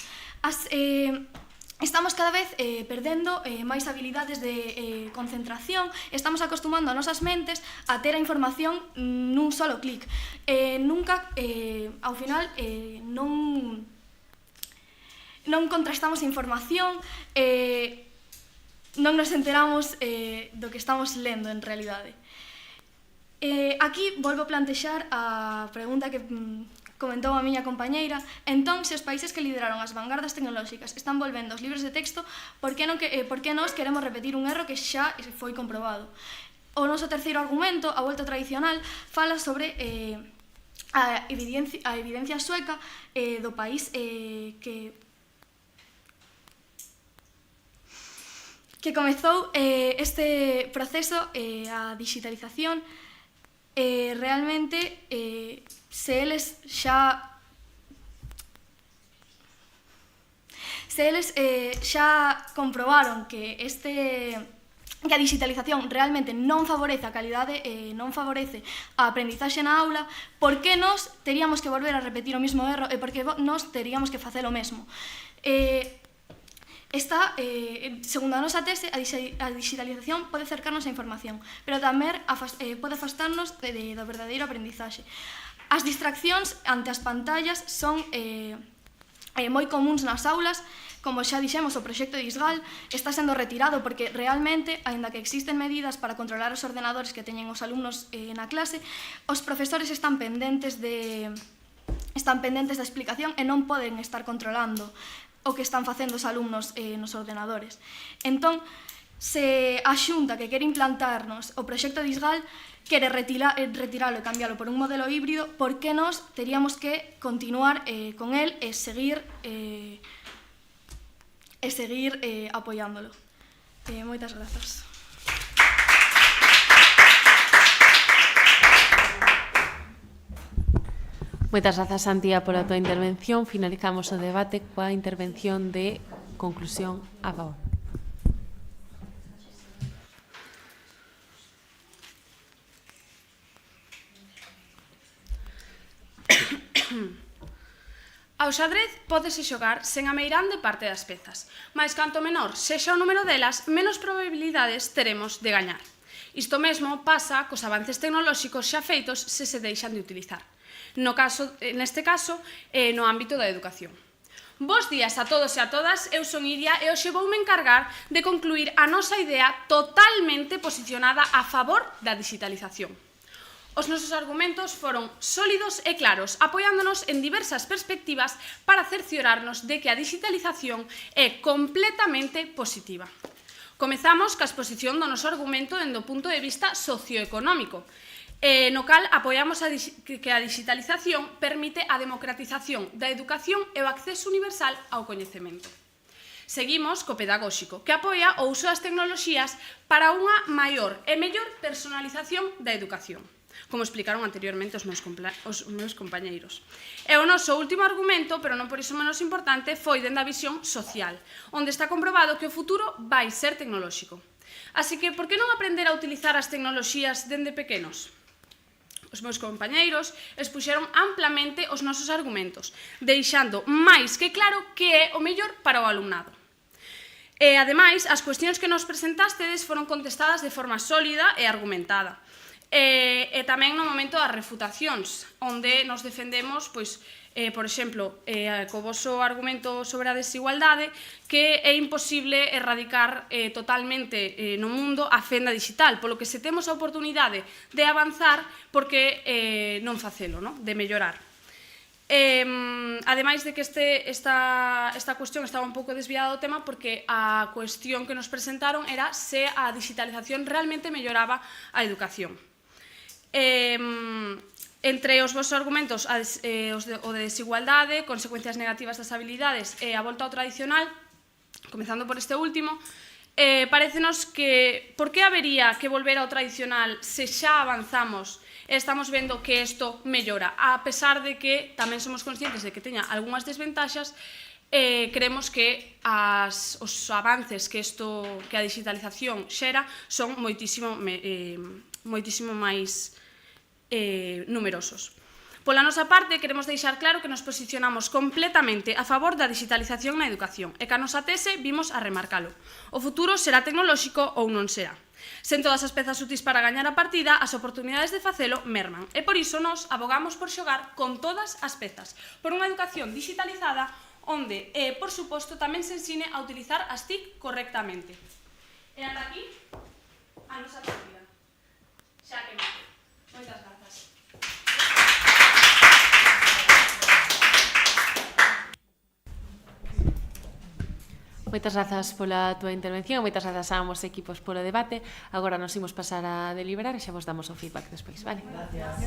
Estamos cada vez perdendo máis habilidades de concentración, estamos acostumando as nosas mentes a ter a información nun solo clic. Nunca, ao final, non contrastamos a información, non nos enteramos do que estamos lendo en realidade. Aquí volvo a plantexar a pregunta que comentou a miña compañeira. Entón, se os países que lideraron as vanguardas tecnolóxicas están volvendo os libros de texto, por que nós queremos repetir un erro que xa foi comprobado? O noso terceiro argumento, a volta tradicional, fala sobre a evidencia sueca do país que comezou este proceso, a digitalización. Realmente, se eles xa comprobaron que a digitalización realmente non favorece a calidade, non favorece a aprendizaxe na aula, por que nós teríamos que volver a repetir o mesmo erro e por que nós teríamos que facer o mesmo? Segundo a nosa tese, a digitalización pode acercarnos á información, pero tamén pode afastarnos do verdadeiro aprendizaxe. As distraccións ante as pantallas son moi comuns nas aulas. Como xa dixemos, o proxecto Disgal está sendo retirado porque realmente, aínda que existen medidas para controlar os ordenadores que teñen os alumnos na clase, os profesores están pendentes da explicación e non poden estar controlando o que están facendo os alumnos nos ordenadores. Entón, se a Xunta que quere implantarnos o proxecto Disgal quere retiralo e cambialo por un modelo híbrido, por que nós teríamos que continuar con el e seguir apoiándolo? Moitas grazas. Moitas grazas, Antía, pola tua intervención. Finalizamos o debate coa intervención de conclusión a favor. Ao xadrez pódese xogar sen a meirande parte das pezas, mais canto menor sexa o número delas, menos probabilidades teremos de gañar. Isto mesmo pasa cos avances tecnolóxicos xa feitos se deixan de utilizar. Neste caso, no ámbito da educación. Bos días a todos e a todas, eu son Iria e hoxe voume encargar de concluir a nosa idea totalmente posicionada a favor da digitalización. Os nosos argumentos foron sólidos e claros, apoiándonos en diversas perspectivas para cerciorarnos de que a digitalización é completamente positiva. Comezamos ca exposición do noso argumento dende o punto de vista socioeconómico, no cal apoiamos que a digitalización permite a democratización da educación e o acceso universal ao coñecemento. Seguimos co pedagóxico, que apoia o uso das tecnoloxías para unha maior e mellor personalización da educación, como explicaron anteriormente os meus compañeiros. E o noso último argumento, pero non por iso menos importante, foi dende a visión social, onde está comprobado que o futuro vai ser tecnolóxico. Así que, por que non aprender a utilizar as tecnoloxías dende pequenos? Os meus compañeiros expuxeron amplamente os nosos argumentos, deixando máis que claro que é o mellor para o alumnado. E, ademais, as cuestións que nos presentástedes foron contestadas de forma sólida e argumentada. E tamén no momento das refutacións, onde nos defendemos, por exemplo, co voso argumento sobre a desigualdade, que é imposible erradicar totalmente no mundo a fenda digital, polo que se temos a oportunidade de avanzar, porque non facelo, de mellorar. Ademais de que esta cuestión estaba un pouco desviada do tema, porque a cuestión que nos presentaron era se a digitalización realmente melloraba a educación. Entre os vosos argumentos, o de desigualdade, consecuencias negativas das habilidades e a volta ao tradicional, comezando por este último, parécenos que por que habería que volver ao tradicional se xa avanzamos e estamos vendo que isto mellora, a pesar de que tamén somos conscientes de que teña algunhas desventaxas. Creemos que os avances que a digitalización xera son moitísimo máis numerosos. Pola nosa parte, queremos deixar claro que nos posicionamos completamente a favor da digitalización na educación e que a nosa tese vimos a remarcalo. O futuro será tecnolóxico ou non será. Sen todas as pezas úteis para gañar a partida, as oportunidades de facelo merman e por iso nos abogamos por xogar con todas as pezas, por unha educación digitalizada onde, por suposto, tamén se ensine a utilizar as TIC correctamente. E ata aquí a nosa partida. Xa que mate. Moitas grazas. Moitas grazas pola túa intervención, moitas grazas a ambos equipos polo debate. Agora nos imos pasar a deliberar e xa vos damos o feedback despois, vale? Gracias.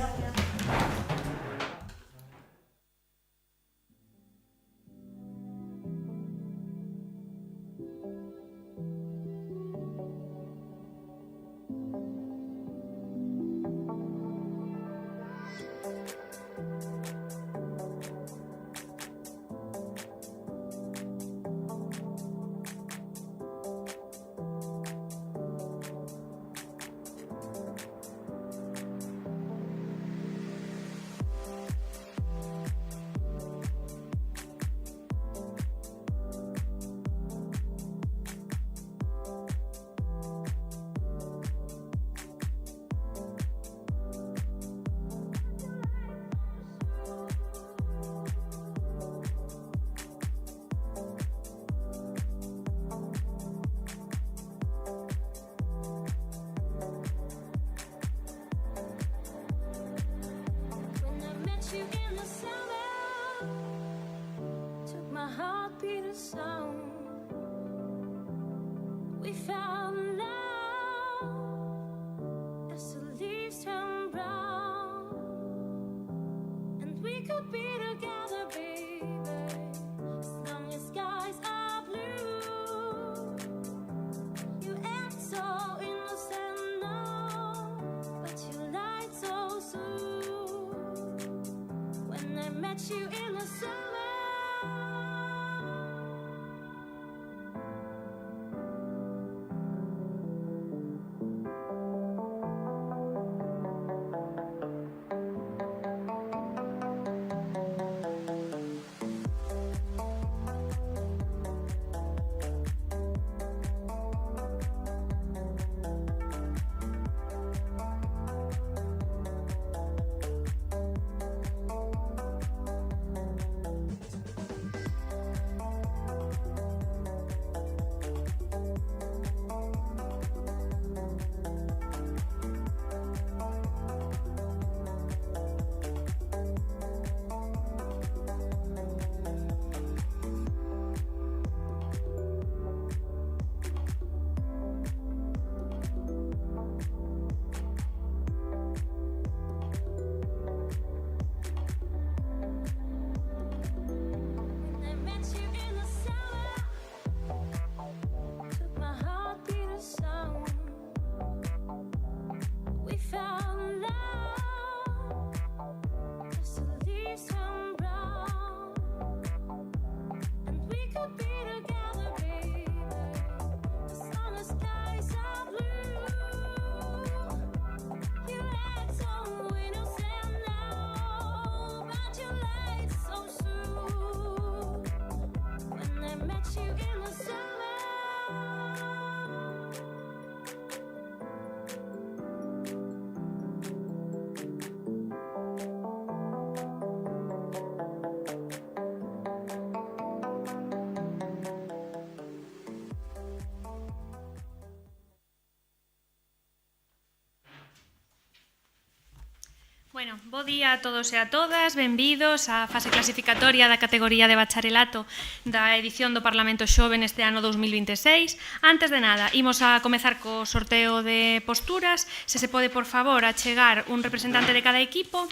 Bueno, bo día a todos e a todas, benvidos á fase clasificatoria da categoría de bacharelato da edición do Parlamento Xove neste ano 2026. Antes de nada, imos a comezar co sorteo de posturas. Se se pode, por favor, achegar un representante de cada equipo.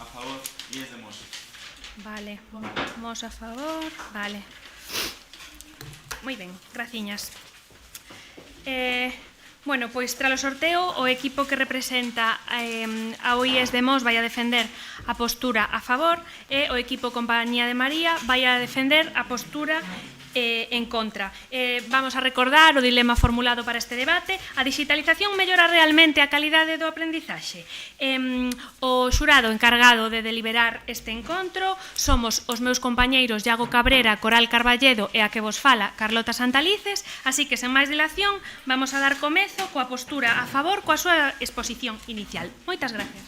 A favor, IES de Mos. Vale, Mos a favor, vale. Moi ben, graciñas. Bueno, pois tras o sorteo, o equipo que representa a OIES de Mos vai a defender a postura a favor e o equipo Compañía de María vai a defender a postura en contra. Vamos a recordar o dilema formulado para este debate. A digitalización mellora realmente a calidade do aprendizaxe? O xurado encargado de deliberar este encontro somos os meus compañeiros Iago Cabrera, Coral Carballedo e a que vos fala Carlota Santalices, así que sen máis dilación vamos a dar comezo coa postura a favor coa súa exposición inicial. Moitas gracias.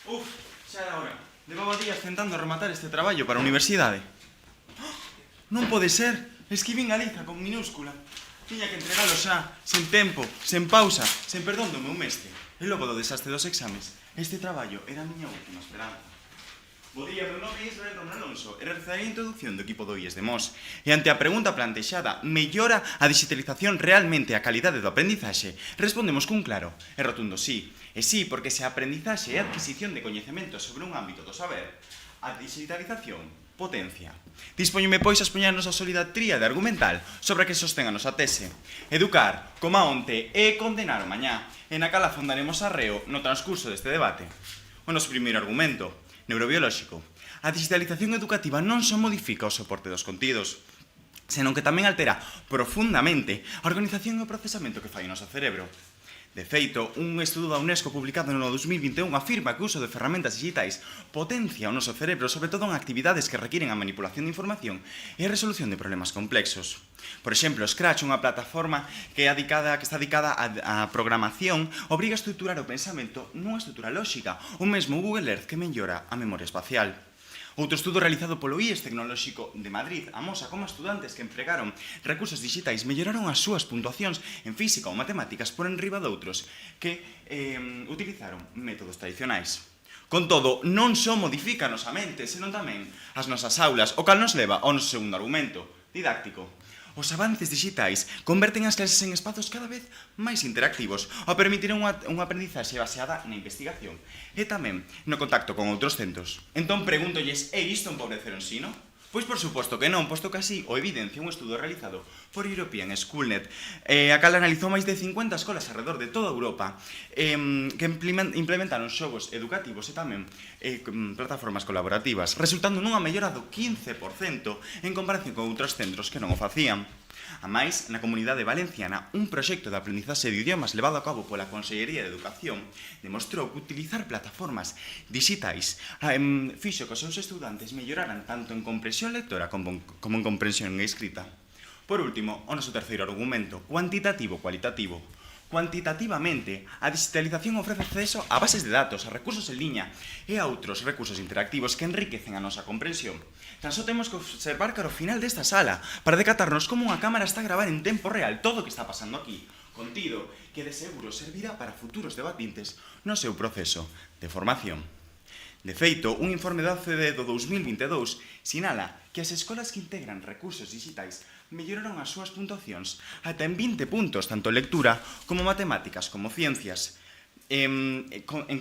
Uf, xa era hora. Levaba días tentando rematar este traballo para a universidade. Non pode ser. Escribín Galiza con minúscula. Tiña que entregalo xa, sen tempo, sen pausa, sen perdón do meu mestre. E logo do desastre dos exames, este traballo era a miña última esperanza. Bo día, meu nome é Israel Román Alonso e realizarei a introducción do equipo do IES de Mos. E ante a pregunta plantexada, mellora a digitalización realmente a calidade do aprendizaxe? Respondemos cun claro e rotundo sí. E sí, porque se a aprendizaxe é a adquisición de coñecementos sobre un ámbito do saber, a digitalización potencia. Dispoñome, pois, a expoñernos a sólida tríade argumental sobre a que sostén a nosa tese. Educar, coma onte, e condenar o mañá, e na cal afondaremos arreo no transcurso deste debate. O noso primeiro argumento, neurobiolóxico. A digitalización educativa non só modifica o soporte dos contidos, senón que tamén altera profundamente a organización e o procesamento que fai o noso cerebro. De feito, un estudo da UNESCO publicado no 2021 afirma que o uso de ferramentas digitais potencia o noso cerebro, sobre todo en actividades que requiren a manipulación de información e a resolución de problemas complexos. Por exemplo, Scratch, unha plataforma que está dedicada á programación, obriga a estruturar o pensamento nunha estrutura lóxica, o mesmo Google Earth que mellora a memoria espacial. Outro estudo realizado polo IES Tecnolóxico de Madrid amosa como estudantes que empregaron recursos digitais melloraron as súas puntuacións en física ou matemáticas por enriba doutros que utilizaron métodos tradicionais. Con todo, non só modifica a nosa mente, senón tamén as nosas aulas, o cal nos leva ao noso segundo argumento, Didáctico. Os avances digitais converten as clases en espazos cada vez máis interactivos ao permitir unha aprendizaxe baseada na investigación e tamén no contacto con outros centros. Entón, pregúntolles, é isto empobrecer o ensino? Pois por suposto que non, posto que así o evidencia un estudo realizado por European Schoolnet, a cal analizou máis de 50 escolas alrededor de toda Europa que implementaron xogos educativos e tamén plataformas colaborativas, resultando nunha mellora do 15% en comparación con outros centros que non o facían. A máis, na comunidade valenciana, un proxecto de aprendizaxe de idiomas levado a cabo pola Consellería de Educación demostrou que utilizar plataformas digitais fixo que os seus estudantes melloraran tanto en comprensión lectora como en comprensión escrita. Por último, o noso terceiro argumento, cuantitativo-cualitativo. Cuantitativamente, a digitalización ofrece acceso a bases de datos, a recursos en liña e a outros recursos interactivos que enriquecen a nosa comprensión. Tan só temos que observar cara ao final desta sala para decatarnos como unha cámara está a gravar en tempo real todo o que está pasando aquí, contido que de seguro servirá para futuros debatintes no seu proceso de formación. De feito, un informe da OCDE do 2022 sinala que as escolas que integran recursos digitais melloraron as súas puntuacións ata en 20 puntos, tanto en lectura como matemáticas como ciencias, en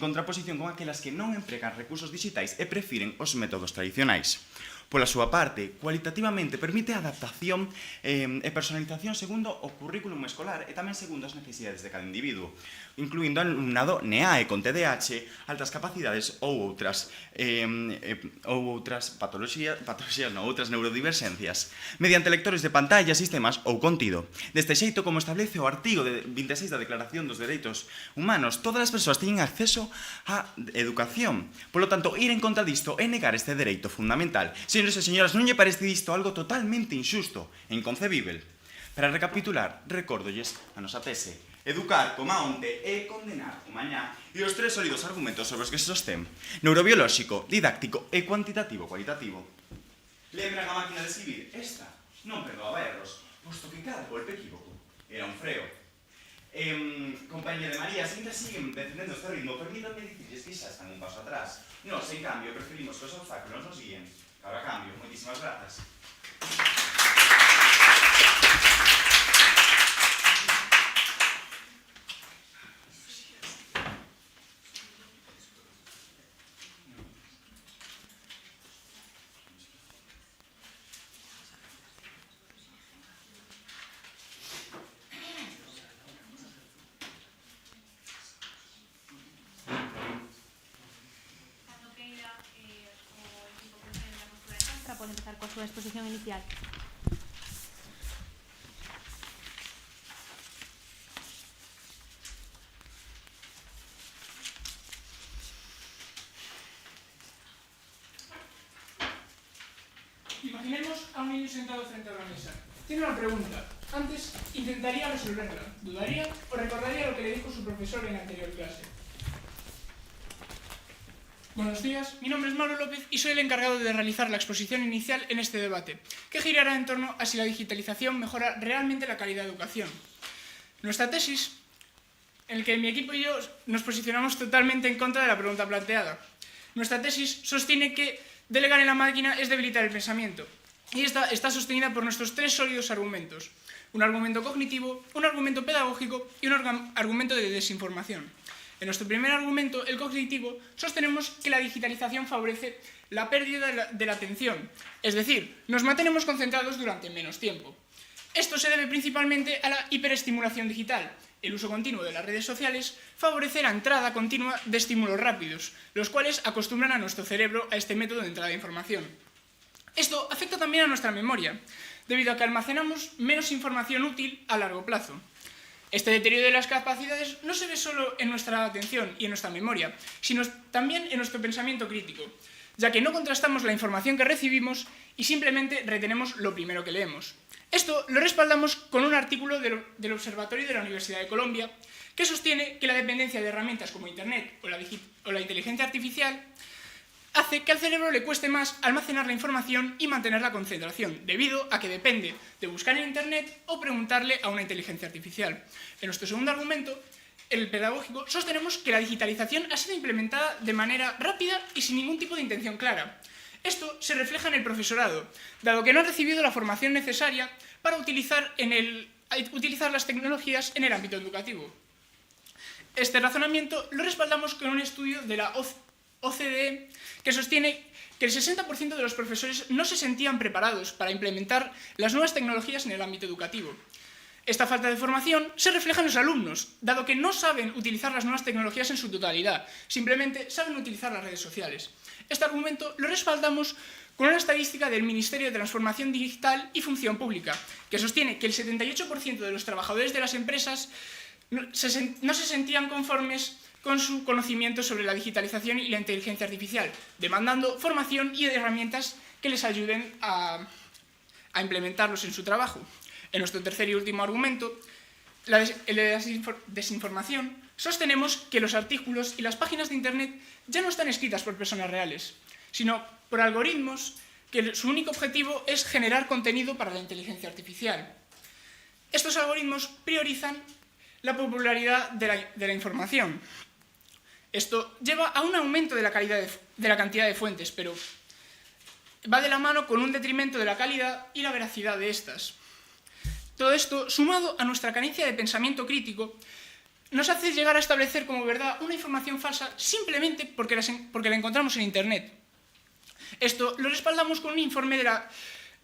contraposición con aquelas que non empregan recursos digitais e prefiren os métodos tradicionais. Pola súa parte, cualitativamente permite a adaptación e personalización segundo o currículum escolar e tamén segundo as necesidades de cada individuo, incluindo alumnado NEAE con TDAH, altas capacidades ou outras outras neurodiversencias, mediante lectores de pantalla, sistemas ou contido. Deste xeito, como establece o artigo 26 da Declaración dos Dereitos Humanos, todas as persoas teñen acceso á educación. Polo tanto, ir en contra disto é negar este dereito fundamental. Señores e señoras, non lle parece isto algo totalmente injusto e inconcebível? Para recapitular, recórdolles a nosa tese. Educar coma onte é condenar o mañá e os tres sólidos argumentos sobre os que se sostén. Neurobiolóxico, didáctico e cuantitativo-cualitativo. Lembran a máquina de escribir? Esta non perdoaba erros, posto que cada golpe equívoco era un freo. Compañía de María, ainda siguen defendendo este ritmo, permítanme dicirles que xa están un paso atrás. Nos, en cambio, preferimos que os obstáculos nos guíen. Ahora cambio, moitísimas grazas. Puede empezar con su exposición inicial. Imaginemos a un niño sentado frente a una mesa. Tiene una pregunta. Antes intentaría resolverla. Dudaría o recordaría lo que le dijo su profesor en la anterior clase. Buenos días, mi nombre es Mauro López y soy el encargado de realizar la exposición inicial en este debate, que girará en torno a si la digitalización mejora realmente la calidad de educación. Nuestra tesis, en la que mi equipo y yo nos posicionamos totalmente en contra de la pregunta planteada. Nuestra tesis sostiene que delegar en la máquina es debilitar el pensamiento, y esta está sostenida por nuestros tres sólidos argumentos: un argumento cognitivo, un argumento pedagógico y un argumento de desinformación. En nuestro primer argumento, el cognitivo, sostenemos que la digitalización favorece la pérdida de la atención, es decir, nos mantenemos concentrados durante menos tiempo. Esto se debe principalmente a la hiperestimulación digital. El uso continuo de las redes sociales favorece la entrada continua de estímulos rápidos, los cuales acostumbran a nuestro cerebro a este método de entrada de información. Esto afecta también a nuestra memoria, debido a que almacenamos menos información útil a largo plazo. Este deterioro de las capacidades no se ve solo en nuestra atención y en nuestra memoria, sino también en nuestro pensamiento crítico, ya que no contrastamos la información que recibimos y simplemente retenemos lo primero que leemos. Esto lo respaldamos con un artículo del Observatorio de la Universidad de Colombia que sostiene que la dependencia de herramientas como Internet o la inteligencia artificial hace que al cerebro le cueste más almacenar la información y mantener la concentración, debido a que depende de buscar en Internet o preguntarle a una inteligencia artificial. En nuestro segundo argumento, el pedagógico, sostenemos que la digitalización ha sido implementada de manera rápida y sin ningún tipo de intención clara. Esto se refleja en el profesorado, dado que no ha recibido la formación necesaria para utilizar las tecnologías en el ámbito educativo. Este razonamiento lo respaldamos con un estudio de la OCDE que sostiene que el 60% de los profesores no se sentían preparados para implementar las nuevas tecnologías en el ámbito educativo. Esta falta de formación se refleja en los alumnos, dado que no saben utilizar las nuevas tecnologías en su totalidad, simplemente saben utilizar las redes sociales. Este argumento lo respaldamos con una estadística del Ministerio de Transformación Digital y Función Pública, que sostiene que el 78% de los trabajadores de las empresas no se sentían conformes con su conocimiento sobre la digitalización y la inteligencia artificial, demandando formación y herramientas que les ayuden a implementarlos en su trabajo. En nuestro tercer y último argumento, la desinformación, sostenemos que los artículos y las páginas de Internet ya no están escritas por personas reales, sino por algoritmos que su único objetivo es generar contenido para la inteligencia artificial. Estos algoritmos priorizan la popularidad de la información. Esto lleva a un aumento de la cantidad de fuentes, pero va de la mano con un detrimento de la calidad y la veracidad de estas. Todo esto, sumado a nuestra carencia de pensamiento crítico, nos hace llegar a establecer como verdad una información falsa simplemente porque la encontramos en Internet. Esto lo respaldamos con un informe de la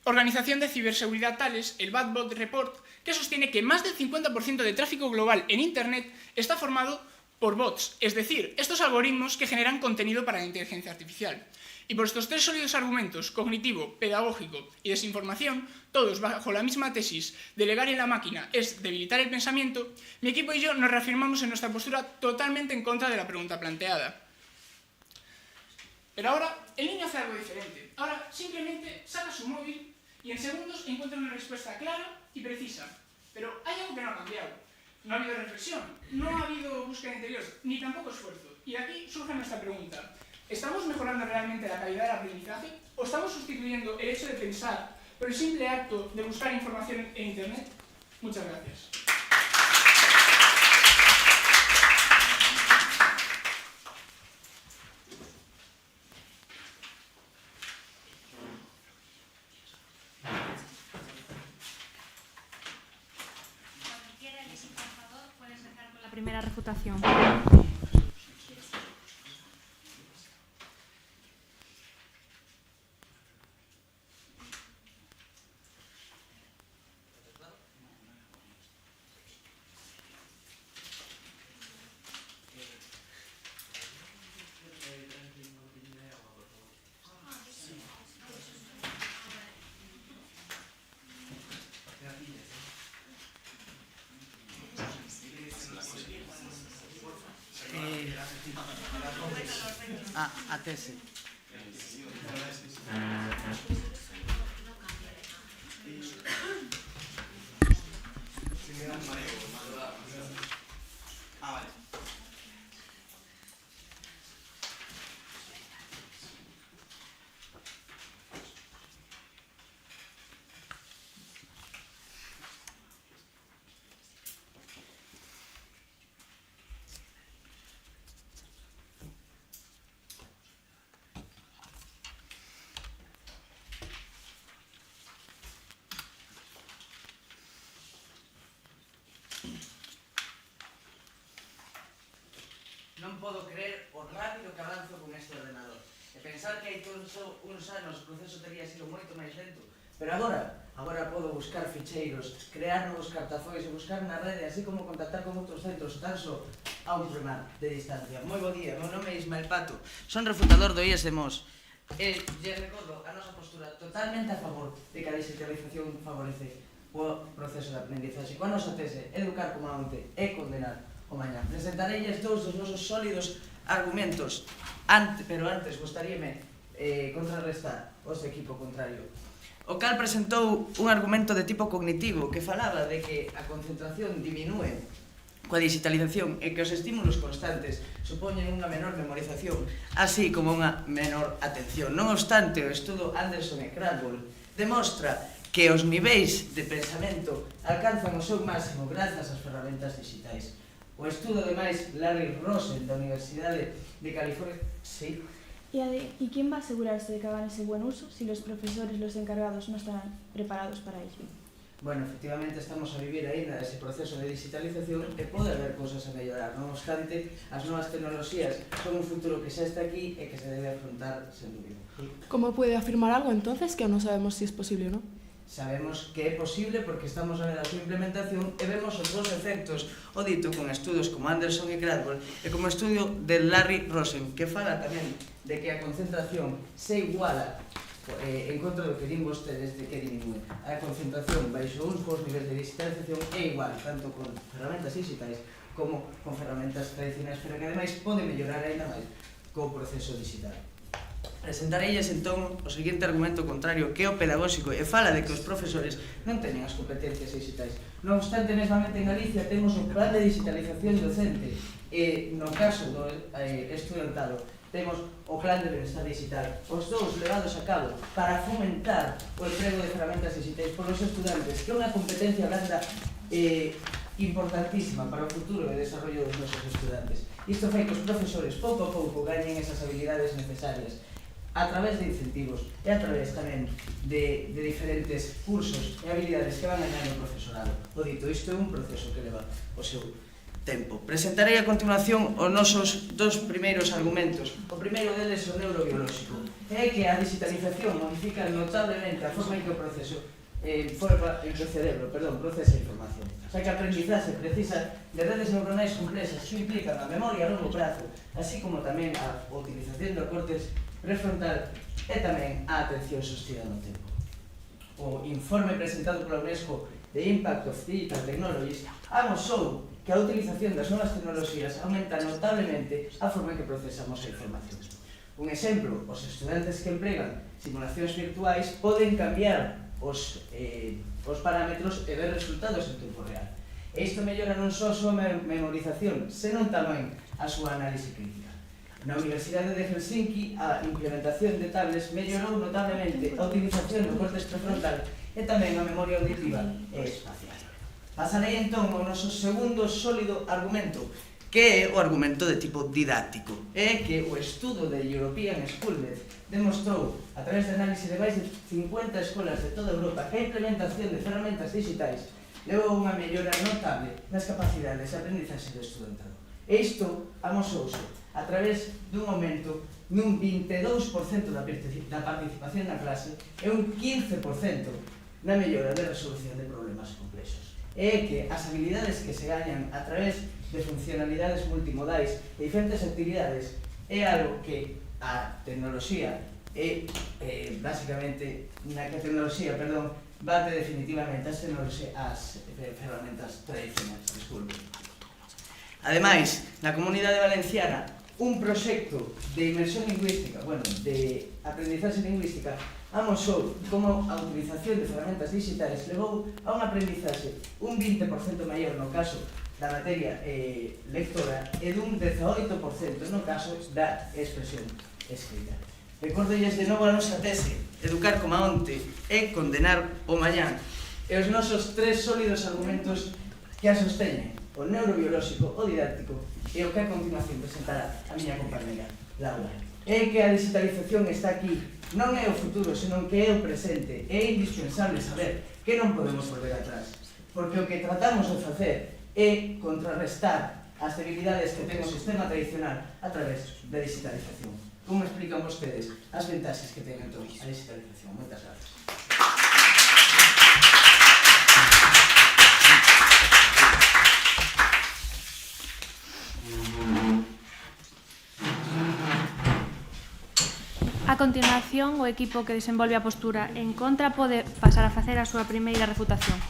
Organización de Ciberseguridad Thales, el Bad Bot Report, que sostiene que más del 50% de tráfico global en Internet está formado por bots, es decir, estos algoritmos que generan contenido para la inteligencia artificial. Y por estos tres sólidos argumentos, cognitivo, pedagógico y desinformación, todos bajo la misma tesis, delegar en la máquina es debilitar el pensamiento, mi equipo y yo nos reafirmamos en nuestra postura totalmente en contra de la pregunta planteada. Pero ahora, el niño hace algo diferente. Ahora simplemente saca su móvil y en segundos encuentra una respuesta clara y precisa. Pero hay algo que no ha cambiado. No ha habido reflexión, no ha habido búsqueda interior, ni tampoco esfuerzo. Y de aquí surge nuestra pregunta. ¿Estamos mejorando realmente la calidad del aprendizaje o estamos sustituyendo el hecho de pensar por el simple acto de buscar información en Internet? Muchas gracias. Cuando quiera, Elisi, por favor, puedes empezar con la primera refutación. A tese. Vale. Non podo creer o rápido que avanzo con este ordenador. E pensar que hai todos uns anos o proceso teria sido moito máis lento. Pero agora podo buscar ficheiros, crear novos cartafois e buscar na rede, así como contactar con outros centros tan só a un primar de distancia. Moi bo día, meu nome é Ismael Pato, son refutador do IES de Mos. E lle recordo a nosa postura totalmente a favor de que a digitalización favorece o proceso de aprendizaxe. Coa nosa tese, educar como a onte e condenar o mañá. Presentareilles dous dos nosos sólidos argumentos, pero antes gostaríame contrarrestar o seu equipo contrario. O cal presentou un argumento de tipo cognitivo que falaba de que a concentración diminúe coa digitalización e que os estímulos constantes supoñen unha menor memorización, así como unha menor atención. Non obstante, o estudo Anderson e Cradwell demostra que os niveis de pensamento alcanzan o seu máximo grazas ás ferramentas digitais. O estudo, ademais, Larry Rosen, da Universidade de California, ¿Y quién va a asegurarse de que hagan ese buen uso si los profesores, los encargados, no están preparados para ello? Bueno, efectivamente estamos a vivir aínda ese proceso de digitalización e pode haber cousas a mellorar. Non obstante, as novas tecnoloxías son un futuro que xa está aquí e que se debe afrontar sen dúbida. ¿Cómo puede afirmar algo entonces que aún no sabemos si es posible o no? Sabemos que é posible porque estamos a ver a súa implementación e vemos os bons efectos, o dito con estudos como Anderson e Gradwell e como estudio de Larry Rosen, que fala tamén de que a concentración se iguala en contra do que din vostedes de que diminúe. A concentración baixo uns bons niveis de digitalización é igual, tanto con ferramentas digitais como con ferramentas tradicionais, pero que ademais pode mellorar ainda máis co proceso digital. Presentareilles entón o seguinte argumento contrario, que é o pedagóxico, e fala de que os profesores non teñen as competencias digitais. Non obstante, mesmamente en Galicia temos o plan de digitalización docente e no caso do estudantado temos o plan de benestar digital, os dous levados a cabo para fomentar o emprego de ferramentas digitais polos estudantes, que é unha competencia blanda importantísima para o futuro e desarrollo dos nosos estudantes. Isto fai que os profesores pouco a pouco gañen esas habilidades necesarias a través de incentivos e a través tamén de diferentes cursos e habilidades que van gañando o profesorado. O dito, isto é un proceso que leva o seu tempo. Presentarei a continuación os nosos dos primeiros argumentos. O primeiro deles é o neurobiolóxico. É que a digitalización modifica notablemente a forma en que o proceso procesa información. Xa que a aprendizaxe precisa de redes neuronais complexas que implican a memoria a longo prazo, así como tamén a utilización do córtex prefrontal e tamén a atención sostida no tempo. O informe presentado pola UNESCO de Impact of Digital Technologies amosou que a utilización das novas tecnoloxías aumenta notablemente a forma en que procesamos a información. Un exemplo, os estudantes que empregan simulacións virtuais poden cambiar os parámetros e ver resultados en tempo real. E isto mellora non só a súa memorización, senón tamén a súa análise crítica. Na Universidade de Helsinki, a implementación de tablets mellorou notablemente a utilización do córtex prefrontal e tamén a memoria auditiva e espacial. Pasarei entón ao noso segundo sólido argumento, que é o argumento de tipo didáctico. É que o estudo de European Schoolnet demostrou, a través de análise de máis de 50 escolas de toda Europa, que a implementación de ferramentas digitais levou unha mellora notable nas capacidades de aprendizaxe do estudantado. E isto amosouse a través dun aumento nun 22% da participación na clase e un 15% na mellora de resolución de problemas complexos. É que as habilidades que se gañan a través de funcionalidades multimodais e diferentes actividades é algo que a tecnoloxía é basicamente na que a tecnoloxía, bate definitivamente as ferramentas tradicionais. Disculpe. Ademais, na Comunidade Valenciana, un proxecto de inmersión lingüística, de aprendizaxe lingüística, amosou como a utilización de ferramentas digitais levou a un aprendizaxe un 20% maior no caso da materia lectora e dun 18% no caso da expresión escrita. Recordolles de novo a nosa tese, educar como onte é condenar o mañán. E os nosos tres sólidos argumentos que a sosteñen, o neurobiolóxico, o didáctico e o que a continuación presentará a miña compañera Laura. É que a digitalización está aquí, non é o futuro, senón que é o presente. É indispensable saber que non podemos volver atrás, porque o que tratamos de facer é contrarrestar as debilidades que ten o sistema tradicional a través da digitalización. Como explican vostedes as ventaxes que ten entón a digitalización? Moitas gracias. A continuación, o equipo que desenvolve a postura en contra pode pasar a facer a súa primeira refutación.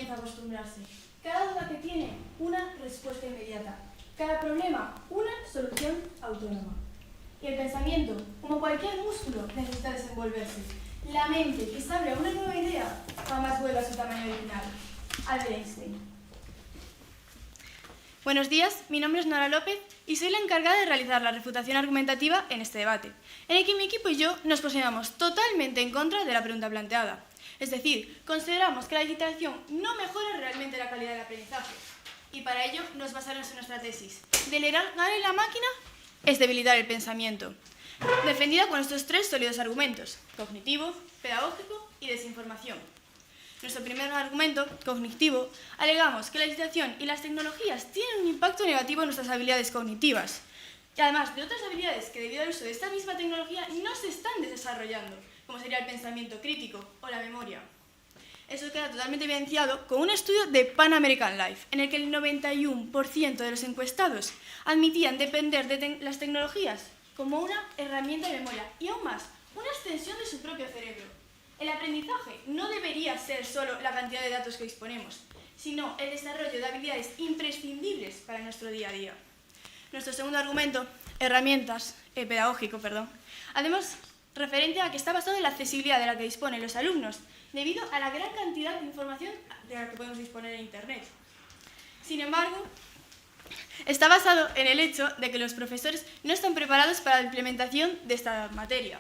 comienza a acostumbrarse. Cada duda que tiene, una respuesta inmediata. Cada problema, una solución autónoma. Y el pensamiento, como cualquier músculo, necesita desenvolverse. La mente que se abre a una nueva idea jamás vuelve a su tamaño original. Albert Einstein. Buenos días, mi nombre es Nora López y soy la encargada de realizar la refutación argumentativa en este debate, en el que mi equipo y yo nos posicionamos totalmente en contra de la pregunta planteada. Es decir, consideramos que la digitalización no mejora realmente la calidad del aprendizaje y para ello nos basaremos en nuestra tesis. Delegar en la máquina es debilitar el pensamiento, defendida con estos tres sólidos argumentos: cognitivo, pedagógico y desinformación. Nuestro primer argumento, cognitivo, alegamos que la digitalización y las tecnologías tienen un impacto negativo en nuestras habilidades cognitivas, y además de otras habilidades que debido al uso de esta misma tecnología no se están desarrollando, como sería el pensamiento crítico o la memoria. Eso queda totalmente evidenciado con un estudio de Pan American Life, en el que el 91% de los encuestados admitían depender de las tecnologías como una herramienta de memoria y aún más, una extensión de su propio cerebro. El aprendizaje no debería ser solo la cantidad de datos que disponemos, sino el desarrollo de habilidades imprescindibles para nuestro día a día. Nuestro segundo argumento, pedagógico, hacemos referencia a que está basado en la accesibilidad de la que disponen los alumnos, debido a la gran cantidad de información de la que podemos disponer en Internet. Sin embargo, está basado en el hecho de que los profesores no están preparados para la implementación de esta materia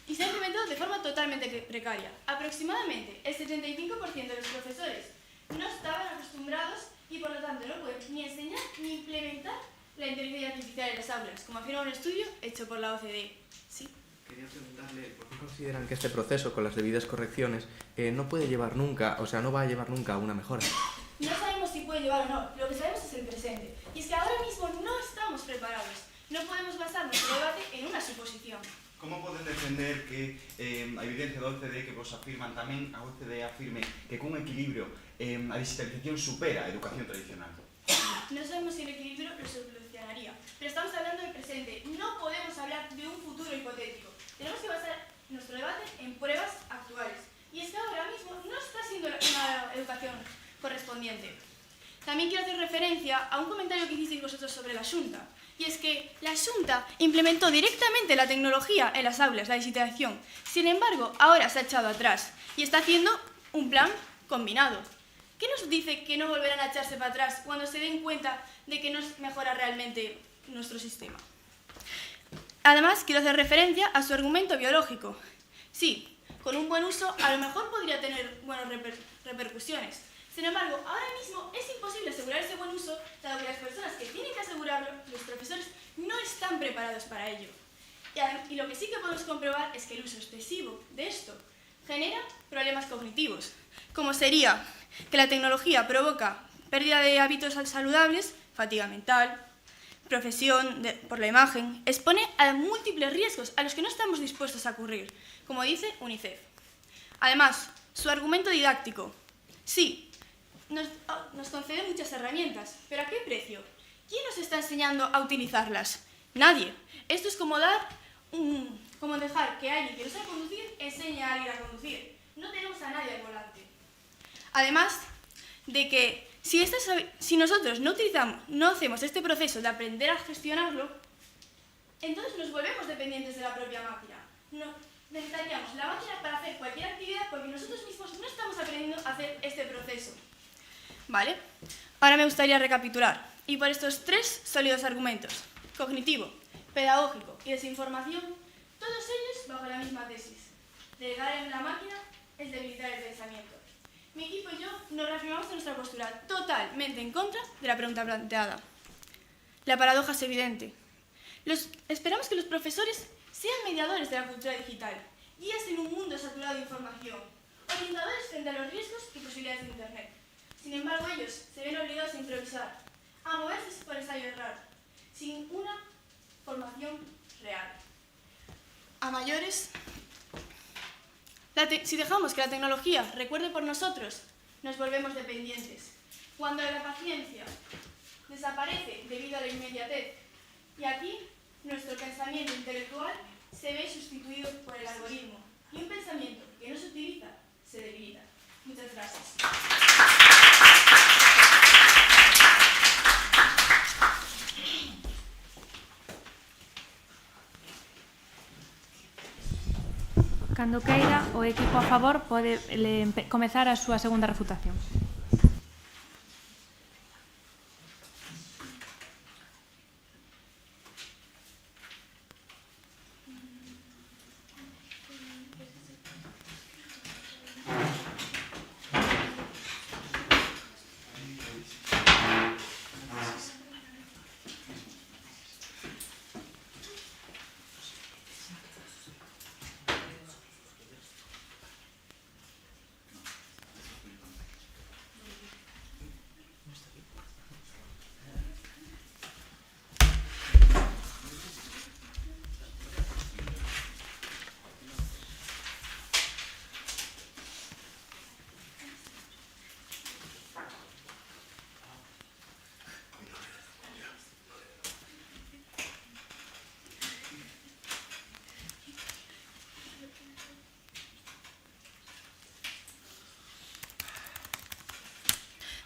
y se ha implementado de forma totalmente precaria. Aproximadamente el 75% de los profesores no estaban acostumbrados y por lo tanto no pueden ni enseñar ni implementar la inteligencia artificial en las aulas, como afirma un estudio hecho por la OCDE. ¿Sí? Quería preguntarle por qué consideran que este proceso, con las debidas correcciones, no puede llevar nunca, no va a llevar nunca a una mejora. No sabemos si puede llevar o no, lo que sabemos es el presente. Y es que ahora mismo no estamos preparados. No podemos basar nuestro debate en una suposición. Como poden defender que a evidencia da OCDE que vos afirman tamén, a OCDE afirme que cun equilibrio a digitalización supera a educación tradicional? No sabemos si el equilibrio lo solucionaría, pero estamos hablando del presente. No podemos hablar de un futuro hipotético. Tenemos que basar nuestro debate en pruebas actuales. Y es que ahora mismo no está siendo una educación correspondiente. También quiero hacer referencia a un comentario que hicisteis vosotros sobre la Xunta. Y es que la Xunta implementó directamente la tecnología en las aulas, la digitalización. Sin embargo, ahora se ha echado atrás y está haciendo un plan combinado. ¿Qué nos dice que no volverán a echarse para atrás cuando se den cuenta de que no mejora realmente nuestro sistema? Además, quiero hacer referencia a su argumento biológico. Sí, con un buen uso a lo mejor podría tener buenas repercusiones. Sin embargo, ahora mismo es imposible asegurar ese buen uso, dado que las personas que tienen que asegurarlo, los profesores, no están preparados para ello. Y lo que sí que podemos comprobar es que el uso excesivo de esto genera problemas cognitivos, como sería que la tecnología provoca pérdida de hábitos saludables, fatiga mental, profesión por la imagen, expone a múltiples riesgos a los que no estamos dispuestos a cubrir, como dice UNICEF. Además, su argumento didáctico. Sí, nos concede muchas herramientas, pero ¿a qué precio? ¿Quién nos está enseñando a utilizarlas? Nadie. Esto es como dejar que alguien que no sabe conducir enseñe a alguien a conducir. No tenemos a nadie al volante. Además de que si nosotros no hacemos este proceso de aprender a gestionarlo, entonces nos volvemos dependientes de la propia máquina. Necesitaríamos la máquina para hacer cualquier actividad porque nosotros mismos no estamos aprendiendo a hacer este proceso. ¿Vale? Ahora me gustaría recapitular. Y por estos tres sólidos argumentos, cognitivo, pedagógico y desinformación, todos ellos bajo la misma tesis. Delegar en la máquina es debilitar el pensamiento. Mi equipo y yo nos reafirmamos en nuestra postura totalmente en contra de la pregunta planteada. La paradoja es evidente. Esperamos que los profesores sean mediadores de la cultura digital, guías en un mundo saturado de información, orientadores frente a los riesgos y posibilidades de Internet. Sin embargo, ellos se ven obligados a improvisar, a moverse por ensayo y error, sin una formación real. A mayores, si dejamos que la tecnología recuerde por nosotros, nos volvemos dependientes. Cuando la paciencia desaparece debido a la inmediatez, y aquí nuestro pensamiento intelectual se ve sustituido por el algoritmo, y un pensamiento que no se utiliza se debilita. Muchas gracias. Cando queira, o equipo a favor pode comezar a súa segunda refutación.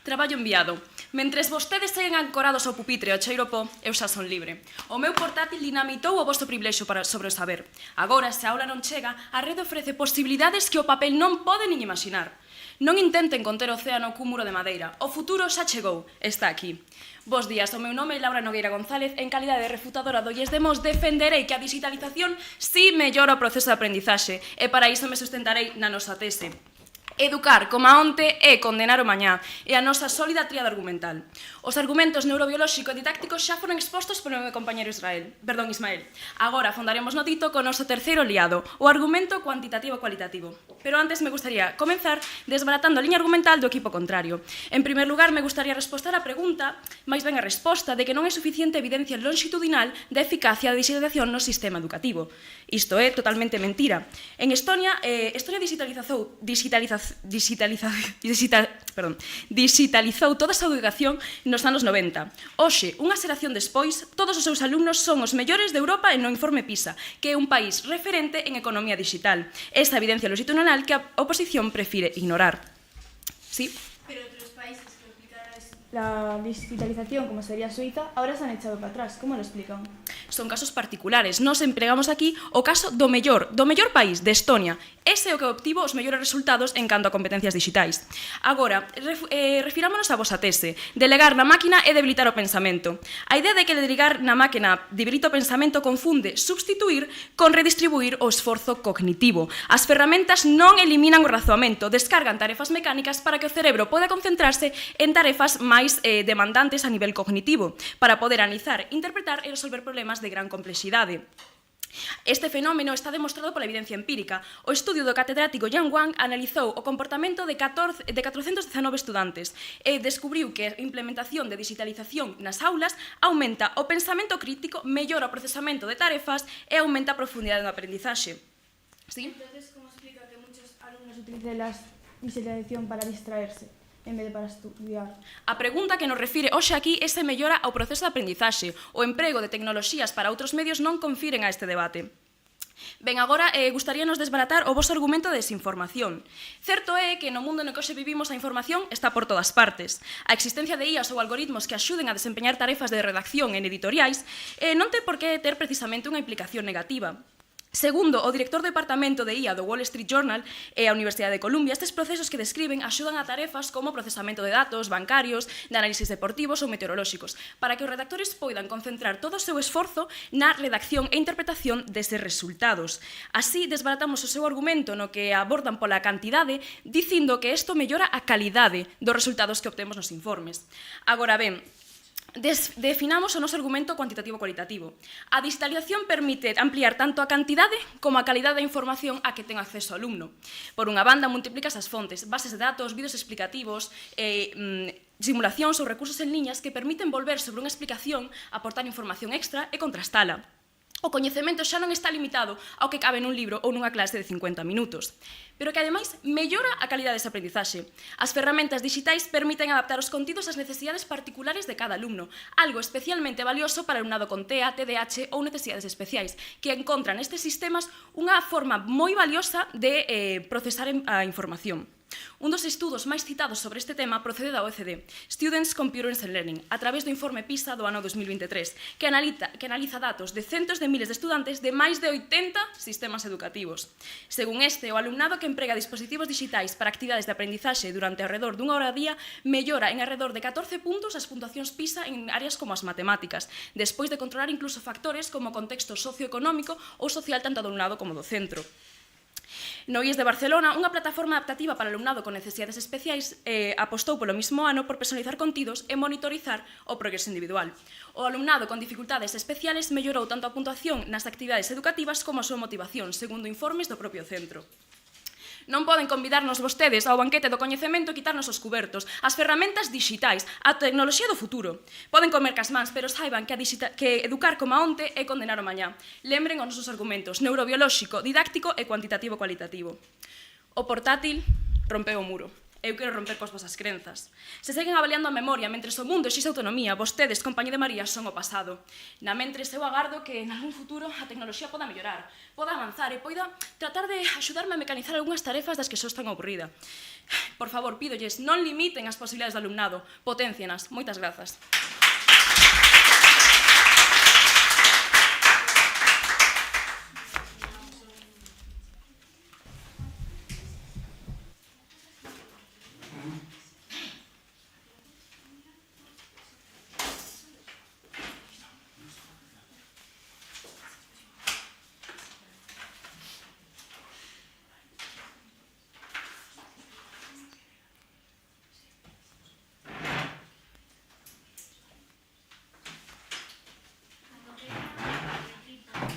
Traballo enviado. Mentres vostedes seguen ancorados ao pupitre ao cheiro po, eu xa son libre. O meu portátil dinamitou o vosso privilexio sobre o saber. Agora, se a aula non chega, a rede ofrece posibilidades que o papel non pode nin imaginar. Non intenten conter o océano cun muro de madeira. O futuro xa chegou, está aquí. Bos días, o meu nome é Laura Nogueira González. En calidade de refutadora do IES Demos defenderei que a digitalización si mellora o proceso de aprendizaxe e para iso me sustentarei na nosa tese. Educar como a onte é condenar o mañá, é a nosa sólida tríada argumental. Os argumentos neurobiolóxico e didácticos xa foron expostos polo meu compañero Ismael. Agora fondaremos no dito co noso terceiro liado, o argumento cuantitativo-cualitativo. Pero antes me gustaría comenzar desbaratando a liña argumental do equipo contrario. En primer lugar, me gustaría respostar a pregunta, máis ben a resposta, de que non é suficiente evidencia longitudinal da eficacia da digitalización no sistema educativo. Isto é totalmente mentira. En Estonia digitalizou toda a súa educación nos anos 90. Hoxe, unha xeración despois, todos os seus alumnos son os mellores de Europa no informe PISA, que é un país referente en economía digital. Esta evidencia longitudinal que a oposición prefire ignorar. Sí? Pero otros países que aplicaron la digitalización, como sería Suiza, ahora se han echado para atrás. ¿Cómo lo explican? Son casos particulares. Nos empregamos aquí o caso do mellor país, de Estonia. Ese é o que obtivo os mellores resultados en canto a competencias digitais. Agora, refirámonos a vosa tese. Delegar na máquina é debilitar o pensamento. A idea de que delegar na máquina debilita o pensamento confunde substituir con redistribuir o esforzo cognitivo. As ferramentas non eliminan o razoamento, descargan tarefas mecánicas para que o cerebro poda concentrarse en tarefas máis demandantes a nivel cognitivo, para poder analizar, interpretar e resolver problemas de gran complexidade. Este fenómeno está demostrado pola evidencia empírica. O estudio do catedrático Yang Wang analizou o comportamento de 419 estudantes e descubriu que a implementación de digitalización nas aulas aumenta o pensamento crítico, mellora o procesamento de tarefas e aumenta a profundidade do aprendizaxe. ¿Sí? Entonces, ¿cómo explica que muchos alumnos utilicen la digitalización para distraerse en vez de para estudiar? A pregunta que nos refire hoxe aquí é se mellora o proceso de aprendizaxe. O emprego de tecnoloxías para outros medios non confiren a este debate. Ben, agora gustaríanos desbaratar o voso argumento de desinformación. Certo é que no mundo no que hoxe vivimos a información está por todas partes. A existencia de IAs ou algoritmos que axuden a desempeñar tarefas de redacción en editoriais non ten por que ter precisamente unha implicación negativa. Segundo o director do departamento de IA do Wall Street Journal e a Universidade de Columbia, estes procesos que describen axudan a tarefas como o procesamento de datos bancarios, de análisis deportivos ou meteorolóxicos, para que os redactores poidan concentrar todo o seu esforzo na redacción e interpretación deses resultados. Así, desbaratamos o seu argumento no que abordan pola cantidade, dicindo que isto mellora a calidade dos resultados que obtemos nos informes. Agora ben, definamos o noso argumento cuantitativo-cualitativo. A digitalización permite ampliar tanto a cantidade como a calidade da información a que ten acceso o alumno. Por unha banda, multiplicas as fontes, bases de datos, vídeos explicativos, simulacións ou recursos en liñas que permiten volver sobre unha explicación, aportar información extra e contrastala. O coñecemento xa non está limitado ao que cabe nun libro ou nunha clase de 50 minutos, pero que ademais mellora a calidade desa aprendizaxe. As ferramentas digitais permiten adaptar os contidos ás necesidades particulares de cada alumno, algo especialmente valioso para alumnado con TEA, TDAH ou necesidades especiais, que encontran nestes sistemas unha forma moi valiosa de procesar a información. Un dos estudos máis citados sobre este tema procede da OECD, Students, Computers and Learning, a través do informe PISA do ano 2023, que analiza datos de centos de miles de estudantes de máis de 80 sistemas educativos. Según este, o alumnado que emprega dispositivos digitais para actividades de aprendizaxe durante alrededor dunha hora ao día mellora en alrededor de 14 puntos as puntuacións PISA en áreas como as matemáticas, despois de controlar incluso factores como o contexto socioeconómico ou social tanto do alumnado como do centro. No IES de Barcelona, unha plataforma adaptativa para alumnado con necesidades especiais apostou polo mismo ano por personalizar contidos e monitorizar o progreso individual. O alumnado con dificultades especiales mellorou tanto a puntuación nas actividades educativas como a súa motivación, segundo informes do propio centro. Non poden convidarnos vostedes ao banquete do coñecemento e quitarnos os cubertos, as ferramentas digitais, a tecnoloxía do futuro. Poden comer cas mans, pero saiban que educar como a onte é condenar o mañá. Lembren os nosos argumentos neurobiolóxico, didáctico e cuantitativo-cualitativo. O portátil rompeu o muro. Eu quero romper coas vosas crenzas. Se seguen avaliando a memoria mentres o mundo exixe autonomía, vostedes, compañía de María, son o pasado. Na mentres, eu agardo que en algún futuro a tecnoloxía poda mellorar, poda avanzar e poida tratar de axudarme a mecanizar algunhas tarefas das que só están aburrida. Por favor, pídolles, non limiten as posibilidades do alumnado, potencienas. Moitas grazas.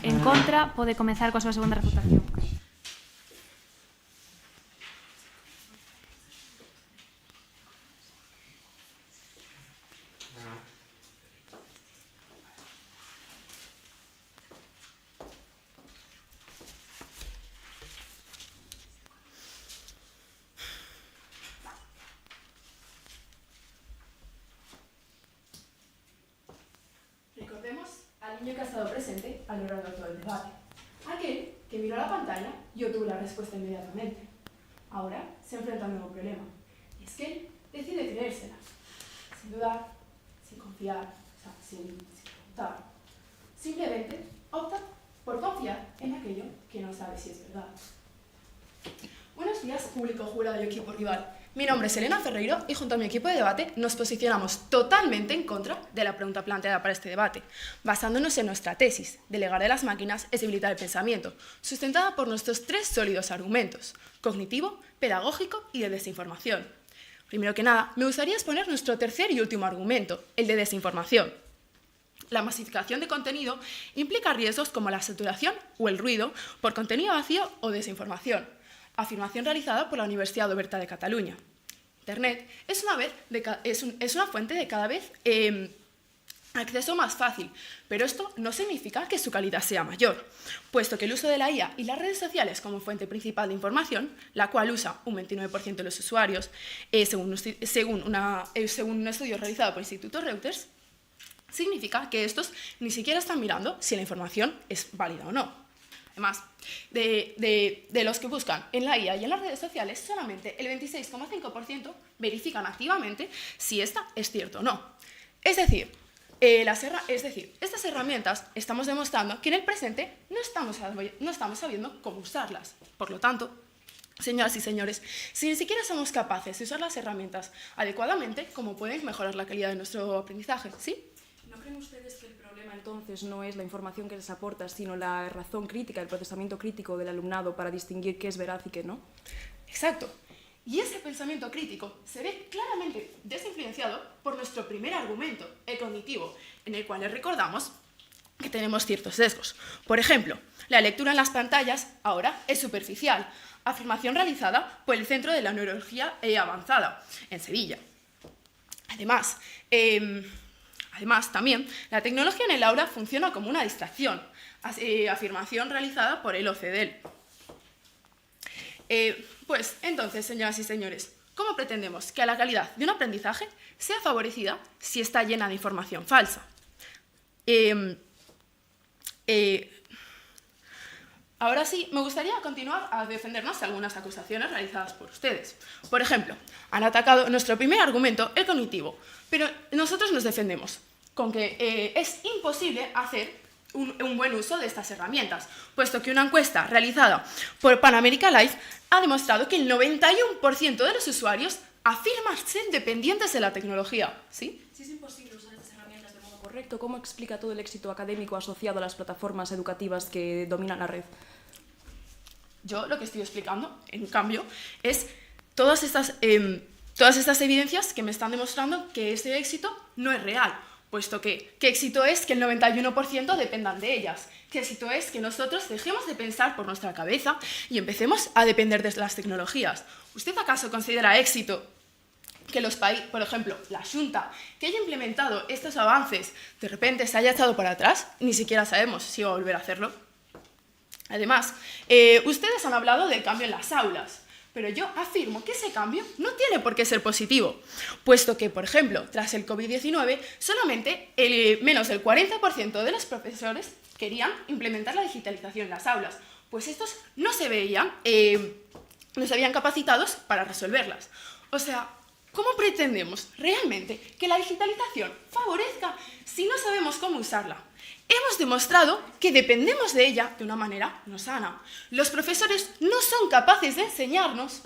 En contra, pode comezar coa súa segunda refutación. Recordemos al niño que ha estado presente a lo largo de todo el debate. Aquel que miró la pantalla y obtuvo la respuesta inmediatamente. Ahora se enfrenta a un nuevo problema. Y es que él decide creérsela. Sin dudar, sin confiar, sin preguntar. Simplemente opta por confiar en aquello que no sabe si es verdad. Buenos días, público jurado y equipo rival. Mi nombre es Elena Ferreiro y junto a mi equipo de debate nos posicionamos totalmente en contra de la pregunta planteada para este debate, basándonos en nuestra tesis, delegar a las máquinas es debilitar el pensamiento, sustentada por nuestros tres sólidos argumentos, cognitivo, pedagógico y de desinformación. Primero que nada, me gustaría exponer nuestro tercer y último argumento, el de desinformación. La masificación de contenido implica riesgos como la saturación o el ruido por contenido vacío o desinformación. Afirmación realizada por la Universidad Oberta de Cataluña. Internet es una fuente de cada vez acceso más fácil, pero esto no significa que su calidad sea mayor, puesto que el uso de la IA y las redes sociales como fuente principal de información, la cual usa un 29% de los usuarios, según un estudio realizado por el Instituto Reuters, significa que estos ni siquiera están mirando si la información es válida o no. Además, de los que buscan en la IA y en las redes sociales, solamente el 26,5% verifican activamente si esta es cierta o no. Es decir, estas herramientas estamos demostrando que en el presente no estamos sabiendo cómo usarlas. Por lo tanto, señoras y señores, si ni siquiera somos capaces de usar las herramientas adecuadamente, ¿cómo pueden mejorar la calidad de nuestro aprendizaje? ¿Sí? ¿No creen ustedes que el problema entonces no es la información que les aporta, sino la razón crítica, el procesamiento crítico del alumnado para distinguir qué es veraz y qué no? Exacto. Y ese pensamiento crítico se ve claramente desinfluenciado por nuestro primer argumento, el cognitivo, en el cual les recordamos que tenemos ciertos sesgos. Por ejemplo, la lectura en las pantallas ahora es superficial, afirmación realizada por el Centro de la Neurología Avanzada, en Sevilla. Además, también, la tecnología en el aula funciona como una distracción, afirmación realizada por el OCDE. Pues entonces, señoras y señores, ¿cómo pretendemos que la calidad de un aprendizaje sea favorecida si está llena de información falsa? Ahora sí, me gustaría continuar a defendernos de algunas acusaciones realizadas por ustedes. Por ejemplo, han atacado nuestro primer argumento, el cognitivo, pero nosotros nos defendemos con que es imposible hacer un buen uso de estas herramientas, puesto que una encuesta realizada por Pan America Life ha demostrado que el 91% de los usuarios afirman ser dependientes de la tecnología. ¿Sí? Si es imposible usar estas herramientas de modo correcto, ¿cómo explica todo el éxito académico asociado a las plataformas educativas que dominan la red? Yo lo que estoy explicando, en cambio, es todas estas evidencias que me están demostrando que ese éxito no es real, puesto que ¿qué éxito es que el 91% dependan de ellas? ¿Qué éxito es que nosotros dejemos de pensar por nuestra cabeza y empecemos a depender de las tecnologías? ¿Usted acaso considera éxito que los países, por ejemplo, la Xunta, que haya implementado estos avances, de repente se haya echado para atrás? Ni siquiera sabemos si va a volver a hacerlo. Además, ustedes han hablado del cambio en las aulas, pero yo afirmo que ese cambio no tiene por qué ser positivo, puesto que, por ejemplo, tras el COVID-19, solamente menos del 40% de los profesores querían implementar la digitalización en las aulas, pues estos no se veían capacitados para resolverlas. O sea, ¿cómo pretendemos realmente que la digitalización favorezca si no sabemos cómo usarla? Hemos demostrado que dependemos de ella de una manera no sana. Los profesores no son capaces de enseñarnos.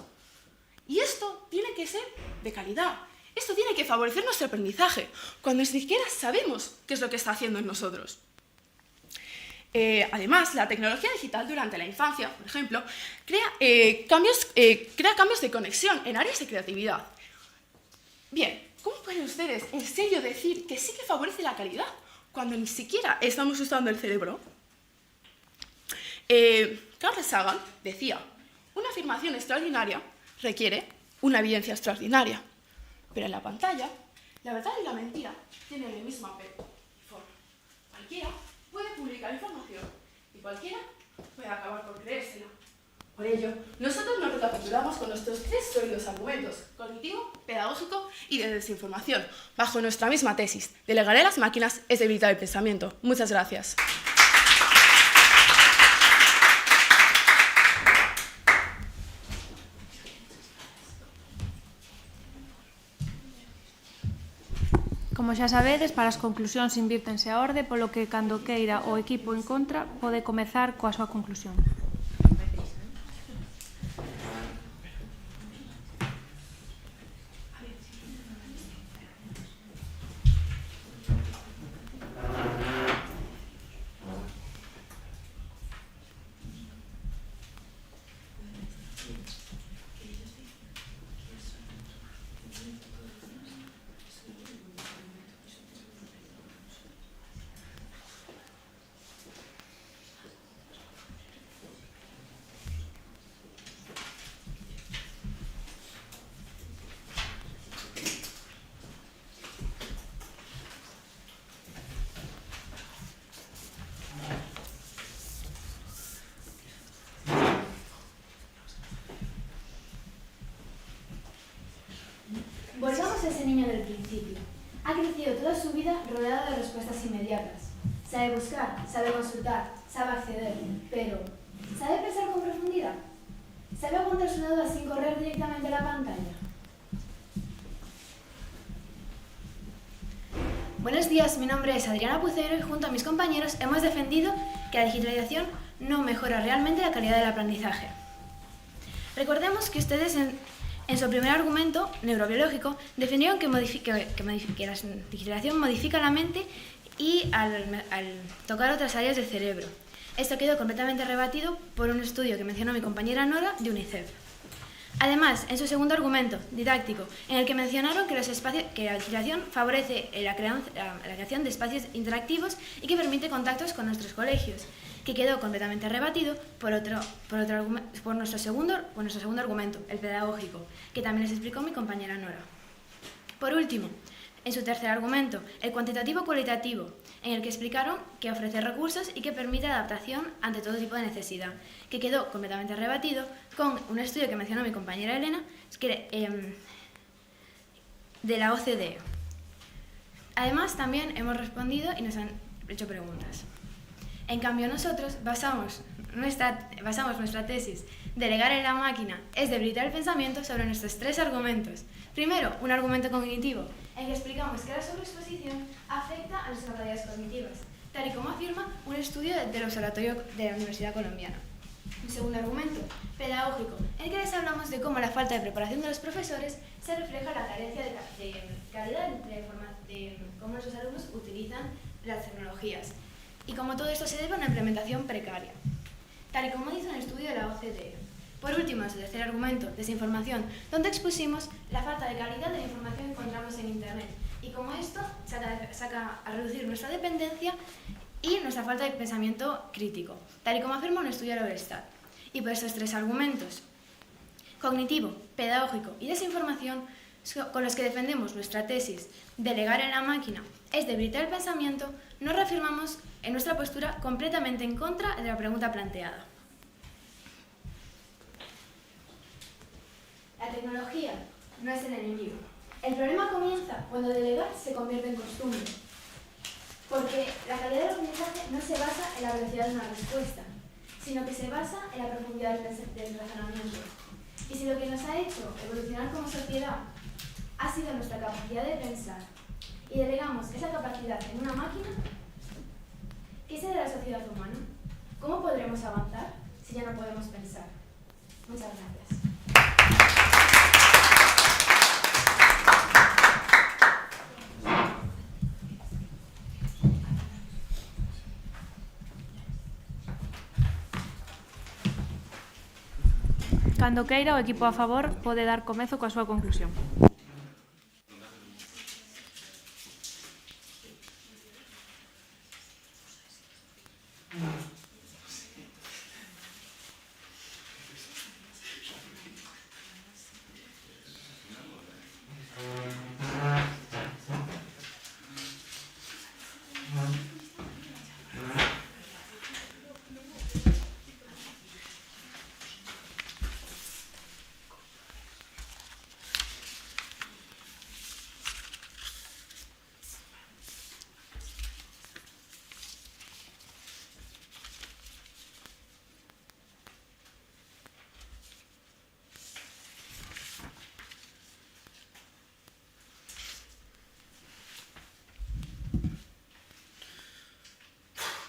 Y esto tiene que ser de calidad. Esto tiene que favorecer nuestro aprendizaje, cuando ni siquiera sabemos qué es lo que está haciendo en nosotros. Además, la tecnología digital durante la infancia, por ejemplo, crea cambios de conexión en áreas de creatividad. Bien, ¿cómo pueden ustedes en serio decir que sí que favorece la calidad cuando ni siquiera estamos usando el cerebro? Carl Sagan decía, una afirmación extraordinaria requiere una evidencia extraordinaria, pero en la pantalla, la verdad y la mentira tienen el mismo aspecto y forma. Cualquiera puede publicar información y cualquiera puede acabar por creérsela. Por ello, nosotros nos recapitulamos con nuestros 3 sólidos argumentos: cognitivo, pedagógico y de desinformación, bajo nuestra misma tesis: delegar a las máquinas es debilitar el pensamiento. Muchas gracias. Como xa sabedes, para as conclusións invírtense a orde, polo que cando queira o equipo en contra pode comezar coa súa conclusión. Volvamos a ese niño del principio. Ha crecido toda su vida rodeado de respuestas inmediatas. Sabe buscar, sabe consultar, sabe acceder, pero ¿sabe pensar con profundidad? ¿Sabe aguantar su duda sin correr directamente a la pantalla? Buenos días, mi nombre es Adriana Pucero y junto a mis compañeros hemos defendido que la digitalización no mejora realmente la calidad del aprendizaje. Recordemos que ustedes en su primer argumento neurobiológico defendieron que la digitalización modifica la mente y al tocar otras áreas del cerebro. Esto quedó completamente rebatido por un estudio que mencionó mi compañera Nora de UNICEF. Además, en su segundo argumento, didáctico, en el que mencionaron que la digitalización favorece la creación de espacios interactivos y que permite contactos con nuestros colegios, que quedó completamente rebatido por nuestro segundo argumento, el pedagógico, que también les explicó mi compañera Nora. Por último, en su tercer argumento, el cuantitativo-cualitativo, en el que explicaron que ofrece recursos y que permite adaptación ante todo tipo de necesidad, que quedó completamente rebatido con un estudio que mencionó mi compañera Elena, de la OCDE. Además, también hemos respondido y nos han hecho preguntas. En cambio, nosotros basamos nuestra tesis, delegar en la máquina, es debilitar el pensamiento sobre nuestros 3 argumentos. Primero, un argumento cognitivo, en que explicamos que la sobreexposición afecta a nuestras capacidades cognitivas, tal y como afirma un estudio del Observatorio de la Universidad Colombiana. Un segundo argumento, pedagógico, en el que les hablamos de cómo la falta de preparación de los profesores se refleja en la carencia de calidad de cómo nuestros alumnos utilizan las tecnologías y cómo todo esto se debe a una implementación precaria, tal y como dice un estudio de la OCDE. Por último, nuestro tercer argumento, desinformación, donde expusimos la falta de calidad de la información que encontramos en Internet y cómo esto saca a reducir nuestra dependencia y nuestra falta de pensamiento crítico, tal y como afirma un estudio de la Eurostat. Y por estos 3 argumentos, cognitivo, pedagógico y desinformación, con los que defendemos nuestra tesis, delegar en la máquina es debilitar el pensamiento, nos reafirmamos en nuestra postura completamente en contra de la pregunta planteada. La tecnología no es el enemigo. El problema comienza cuando delegar se convierte en costumbre. Porque la calidad del aprendizaje no se basa en la velocidad de una respuesta, sino que se basa en la profundidad del razonamiento. Y si lo que nos ha hecho evolucionar como sociedad ha sido nuestra capacidad de pensar y delegamos esa capacidad en una máquina, ¿qué será la sociedad humana? ¿Cómo podremos avanzar si ya no podemos pensar? Muchas gracias. Cando queira, o equipo a favor pode dar comezo coa súa conclusión.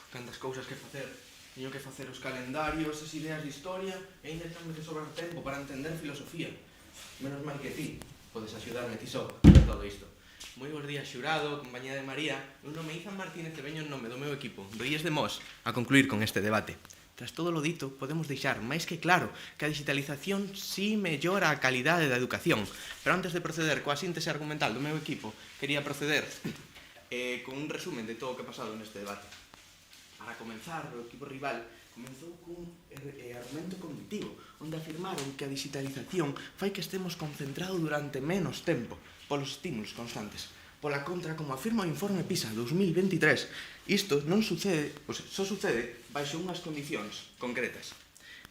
Cantas cousas que facer. Teño que facer os calendarios, as ideas de historia e ainda tenme que sobrar tempo para entender filosofía. Menos mal que ti podes axudarme ti só a ver todo isto. Moi bons días, xurado, compañía de María. Eu nome Izan Martínez e veño en nome do meu equipo, do IES de Mos, a concluir con este debate. Tras todo lo dito, podemos deixar máis que claro que a digitalización sí mellora a calidade da educación. Pero antes de proceder coa síntese argumental do meu equipo, quería proceder con un resumen de todo o que ha pasado neste debate. Para comenzar, o equipo rival comenzou cun argumento cognitivo, onde afirmaron que a digitalización fai que estemos concentrados durante menos tempo polos estímulos constantes. Pola contra, como afirma o informe PISA 2023, isto non sucede, só sucede baixo unhas condicións concretas.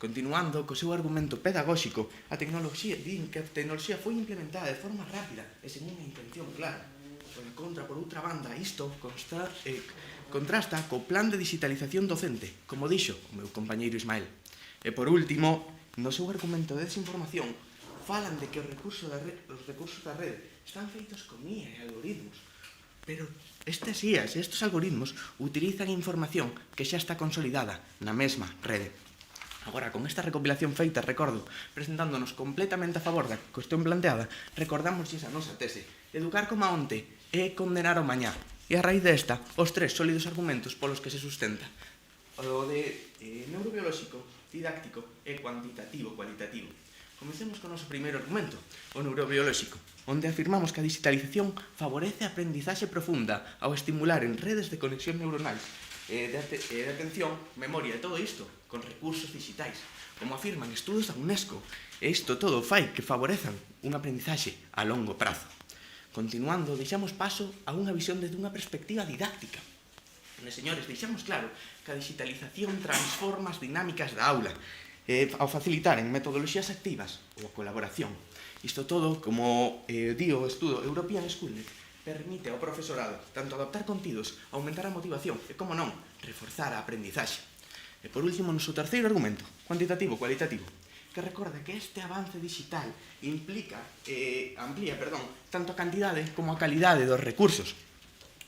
Continuando co seu argumento pedagóxico, a tecnoloxía din que a tecnoloxía foi implementada de forma rápida e sen unha intención clara. Pola contra, por outra banda, isto contrasta co plan de digitalización docente, como dixo o meu compañeiro Ismael. E por último, no seu argumento de desinformación, falan de que os recursos da rede están feitos con IA e algoritmos. Pero estas IAs e estes algoritmos utilizan información que xa está consolidada na mesma rede. Agora, con esta recopilación feita, recordo, presentándonos completamente a favor da cuestión planteada, recordamos esa nosa tese: educar como a onte é condenar ao mañá. E a raíz desta, os 3 sólidos argumentos polos que se sustenta: o de neurobiolóxico, didáctico e cuantitativo-cualitativo. Comencemos con o noso primeiro argumento, o neurobiolóxico, onde afirmamos que a digitalización favorece a aprendizaxe profunda ao estimular en redes de conexión neuronais de atención, memoria e todo isto con recursos digitais, como afirman estudos da UNESCO. E isto todo fai que favorezan un aprendizaxe a longo prazo. Continuando, deixamos paso a unha visión desde unha perspectiva didáctica. Señores, deixamos claro que a digitalización transforma as dinámicas da aula ao facilitar en metodoloxías activas ou a colaboración. Isto todo, como di o estudo European Schoolnet, permite ao profesorado tanto adaptar contidos, aumentar a motivación e, como non, reforzar a aprendizaxe. E por último, noso terceiro argumento, cuantitativo-cualitativo, que recorda que este avance digital amplía tanto a cantidade como a calidade dos recursos.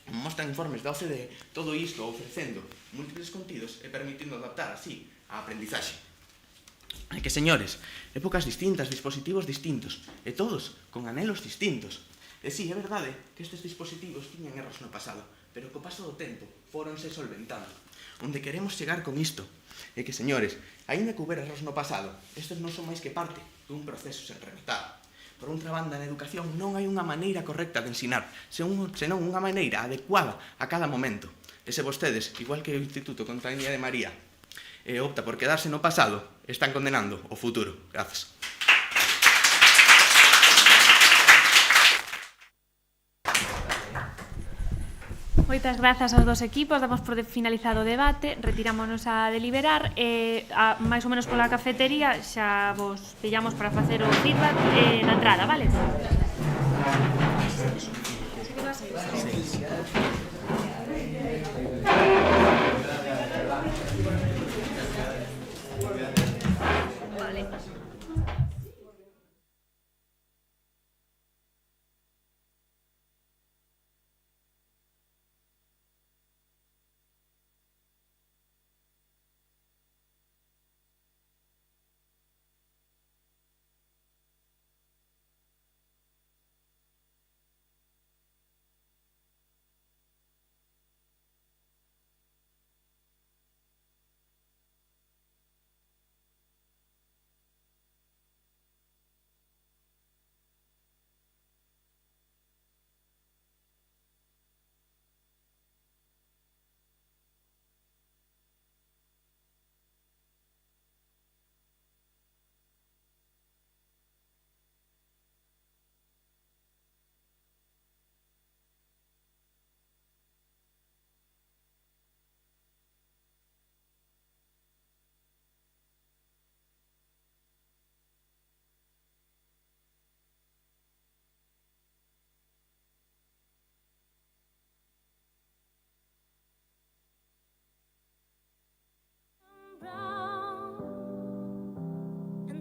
Mostran informes da OCDE todo isto ofrecendo múltiples contidos e permitindo adaptar así a aprendizaxe. É que, señores, épocas distintas, dispositivos distintos, e todos con anelos distintos. E sí, é verdade que estes dispositivos tiñan erros no pasado, pero co paso do tempo fóronse solventando. Onde queremos chegar con isto é que, señores, aínda que houbera erros no pasado, estes non son máis que parte dun proceso sen rematar. Por outra banda, na educación non hai unha maneira correcta de ensinar, senón unha maneira adecuada a cada momento. E se vostedes, igual que o Instituto Compañía de María, opta por quedarse no pasado, están condenando o futuro. Grazas. Moitas grazas aos dos equipos, damos por finalizado o debate, retirámonos a deliberar e máis ou menos pola cafetería xa vos pillamos para facer o feedback na entrada, vale?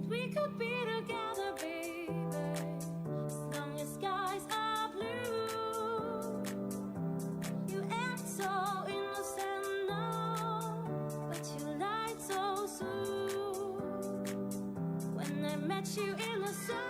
We could be together, baby, as long as skies are blue. You act so innocent, no, but you lied so soon. When I met you in the summer,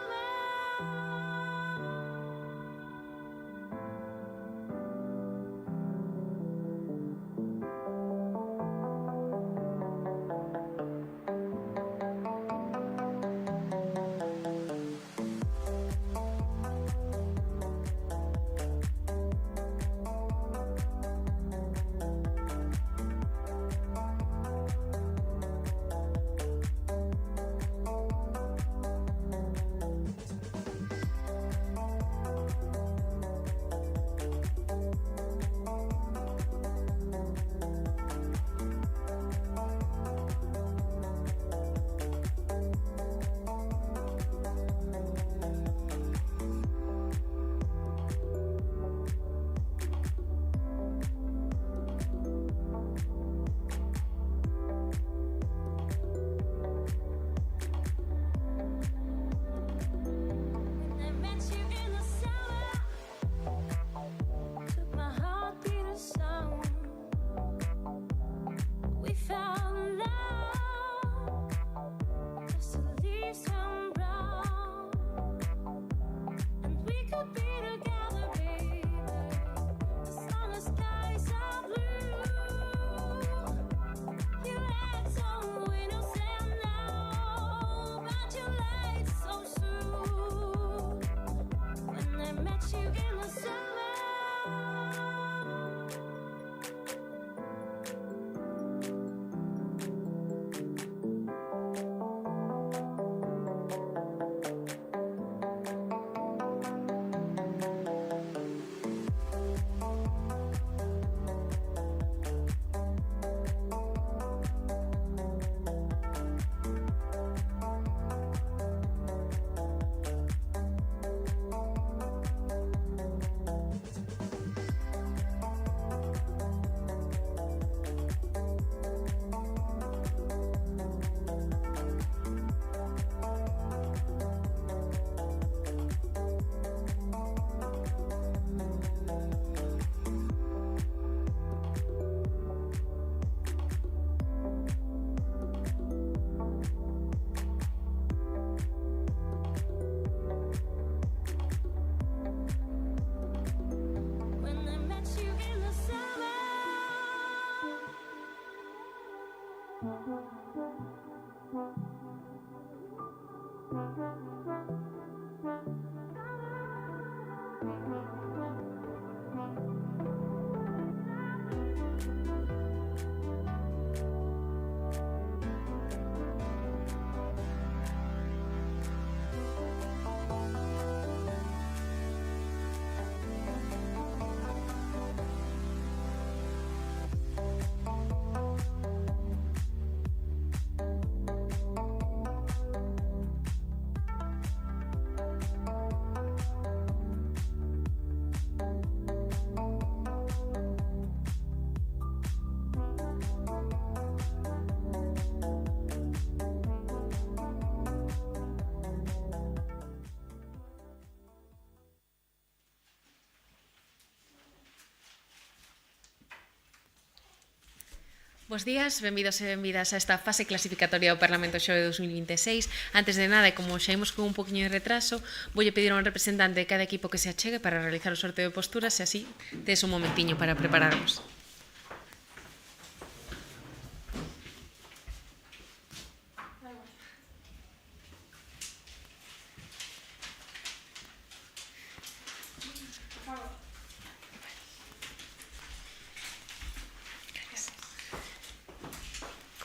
Bos días, benvidos e benvidas a esta fase clasificatoria do Parlamento Xove 2026. Antes de nada, e como xa imos con un poquinho de retraso, voulle pedir a un representante de cada equipo que se achegue para realizar o sorteo de posturas e así tes un momentiño para prepararnos.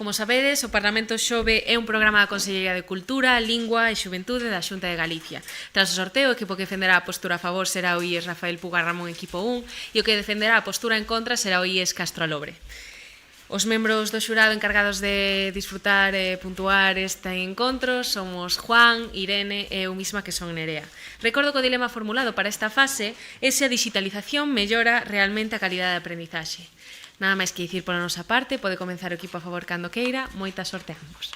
Como sabedes, o Parlamento Xove é un programa da Consellería de Cultura, Lingua e Xuventude da Xunta de Galicia. Tras o sorteo, o equipo que defenderá a postura a favor será o IES Rafael Puga Ramón equipo 1 e o que defenderá a postura en contra será o IES Castro Alobre. Os membros do xurado encargados de disfrutar e puntuar este encontro somos Juan, Irene e eu misma que son Nerea. Recordo que o dilema formulado para esta fase é se a digitalización mellora realmente a calidade de aprendizaxe. Nada máis que dicir pola nosa parte, pode comenzar o equipo a favor cando queira. Moita sorte a ambos.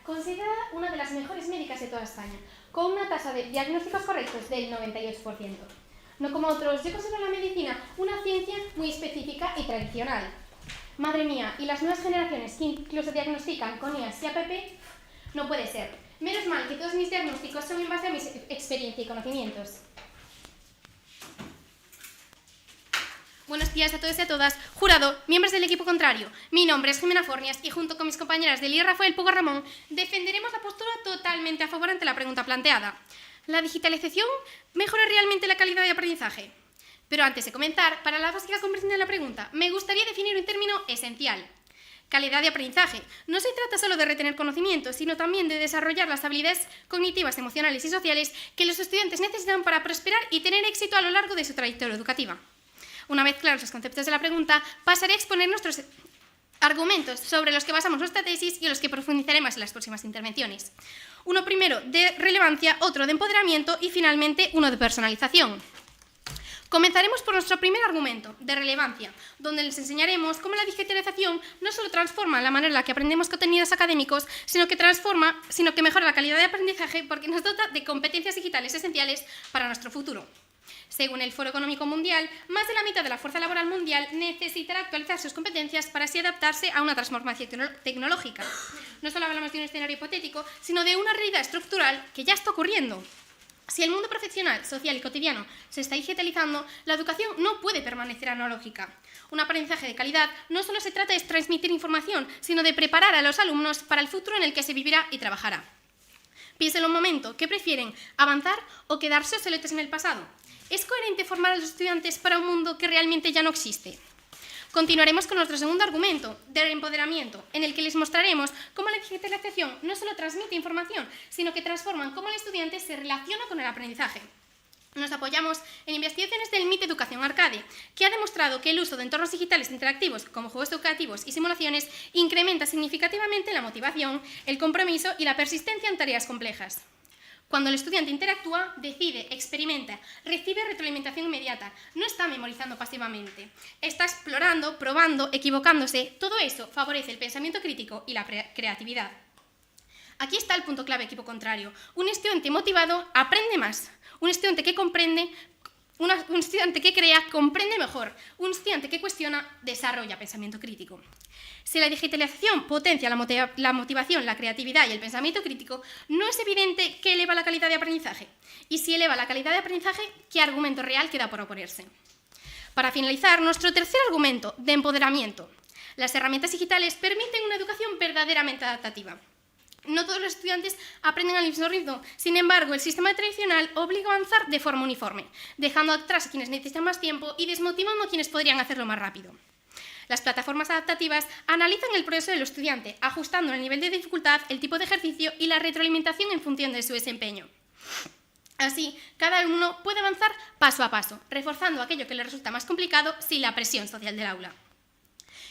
Considerada una de las mejores médicas de toda España, con una tasa de diagnósticos correctos del 98%. No como otros, yo considero la medicina una ciencia muy específica y tradicional. Madre mía, y las nuevas generaciones que incluso diagnostican con IAS y APP, no puede ser. Menos mal que todos mis diagnósticos son en base a mi experiencia y conocimientos. Buenos días a todos y a todas. Jurado, miembros del equipo contrario. Mi nombre es Jimena Fornias y junto con mis compañeras del IES Rafael Puga Ramón defenderemos la postura totalmente a favor ante la pregunta planteada. ¿La digitalización mejora realmente la calidad de aprendizaje? Pero antes de comenzar, para la básica comprensión de la pregunta, me gustaría definir un término esencial. Calidad de aprendizaje. No se trata solo de retener conocimientos, sino también de desarrollar las habilidades cognitivas, emocionales y sociales que los estudiantes necesitan para prosperar y tener éxito a lo largo de su trayectoria educativa. Una vez claros los conceptos de la pregunta, pasaré a exponer nuestros argumentos sobre los que basamos nuestra tesis y en los que profundizaré más en las próximas intervenciones. Uno primero de relevancia, otro de empoderamiento y finalmente uno de personalización. Comenzaremos por nuestro primer argumento, de relevancia, donde les enseñaremos cómo la digitalización no solo transforma la manera en la que aprendemos contenidos académicos, sino que mejora la calidad de aprendizaje porque nos dota de competencias digitales esenciales para nuestro futuro. Según el Foro Económico Mundial, más de la mitad de la fuerza laboral mundial necesitará actualizar sus competencias para así adaptarse a una transformación tecnológica. No solo hablamos de un escenario hipotético, sino de una realidad estructural que ya está ocurriendo. Si el mundo profesional, social y cotidiano se está digitalizando, la educación no puede permanecer analógica. Un aprendizaje de calidad no solo se trata de transmitir información, sino de preparar a los alumnos para el futuro en el que se vivirá y trabajará. Piensen un momento, ¿qué prefieren? ¿Avanzar o quedarse obsoletos en el pasado? ¿Es coherente formar a los estudiantes para un mundo que realmente ya no existe? Continuaremos con nuestro segundo argumento, de empoderamiento, en el que les mostraremos cómo la digitalización no solo transmite información, sino que transforma cómo el estudiante se relaciona con el aprendizaje. Nos apoyamos en investigaciones del MIT Educación Arcade, que ha demostrado que el uso de entornos digitales interactivos como juegos educativos y simulaciones incrementa significativamente la motivación, el compromiso y la persistencia en tareas complejas. Cuando el estudiante interactúa, decide, experimenta, recibe retroalimentación inmediata, no está memorizando pasivamente, está explorando, probando, equivocándose. Todo eso favorece el pensamiento crítico y la creatividad. Aquí está el punto clave, equipo contrario. Un estudiante motivado aprende más. Un estudiante que comprende, un estudiante que crea, comprende mejor. Un estudiante que cuestiona, desarrolla pensamiento crítico. Si la digitalización potencia la motivación, la creatividad y el pensamiento crítico, no es evidente que eleva la calidad de aprendizaje. Y si eleva la calidad de aprendizaje, ¿qué argumento real queda por oponerse? Para finalizar, nuestro tercer argumento, de empoderamiento. Las herramientas digitales permiten una educación verdaderamente adaptativa. No todos los estudiantes aprenden al mismo ritmo, sin embargo, el sistema tradicional obliga a avanzar de forma uniforme, dejando atrás a quienes necesitan más tiempo y desmotivando a quienes podrían hacerlo más rápido. Las plataformas adaptativas analizan el progreso del estudiante, ajustando el nivel de dificultad, el tipo de ejercicio y la retroalimentación en función de su desempeño. Así, cada alumno puede avanzar paso a paso, reforzando aquello que le resulta más complicado sin la presión social del aula.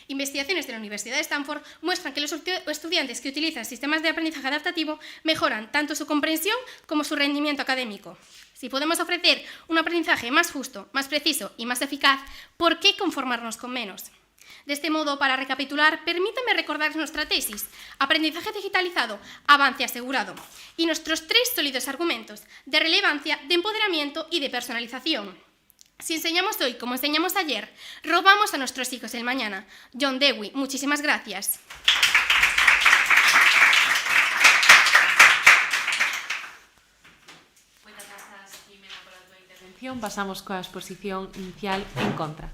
Investigaciones de la Universidad de Stanford muestran que los estudiantes que utilizan sistemas de aprendizaje adaptativo mejoran tanto su comprensión como su rendimiento académico. Si podemos ofrecer un aprendizaje más justo, más preciso y más eficaz, ¿por qué conformarnos con menos? De este modo, para recapitular, permítame recordar nuestra tesis: aprendizaje digitalizado, avance asegurado, y nuestros tres sólidos argumentos de relevancia, de empoderamiento y de personalización. Si enseñamos hoy como enseñamos ayer, robamos a nuestros hijos el mañana. John Dewey, muchísimas gracias. Moitas grazas, Jimena, pola túa intervención. Pasamos coa exposición inicial en contra.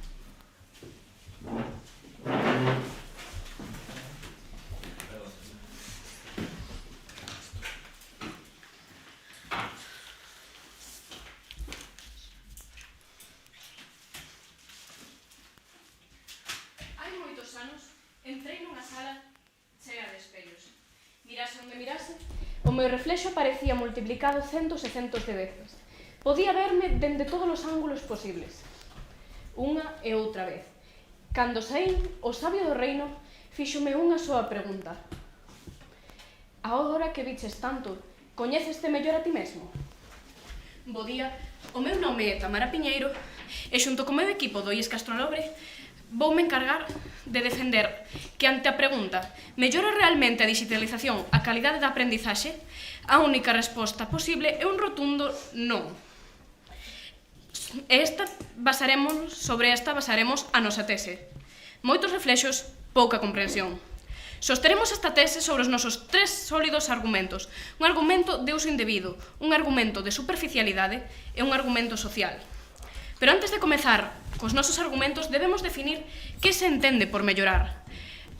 Entrei nunha sala chea de espellos. Mirase onde mirase, o meu reflexo parecía multiplicado centos e centos de veces. Podía verme dende todos os ángulos posibles. Unha e outra vez. Cando saín, o sabio do reino fíxome unha soa pregunta. Agora que viches tanto, coñéceste mellor a ti mesmo? Bo día, o meu nome é Tamara Piñeiro e xunto co meu equipo do IES Castrolobre voume encargar de defender que ante a pregunta mellora realmente a digitalización a calidade da aprendizaxe, a única resposta posible é un rotundo non. Sobre esta basaremos a nosa tese. Moitos reflexos, pouca comprensión. Sosteremos esta tese sobre os nosos tres sólidos argumentos. Un argumento de uso indebido, un argumento de superficialidade e un argumento social. Pero antes de comezar cos nosos argumentos, debemos definir que se entende por mellorar.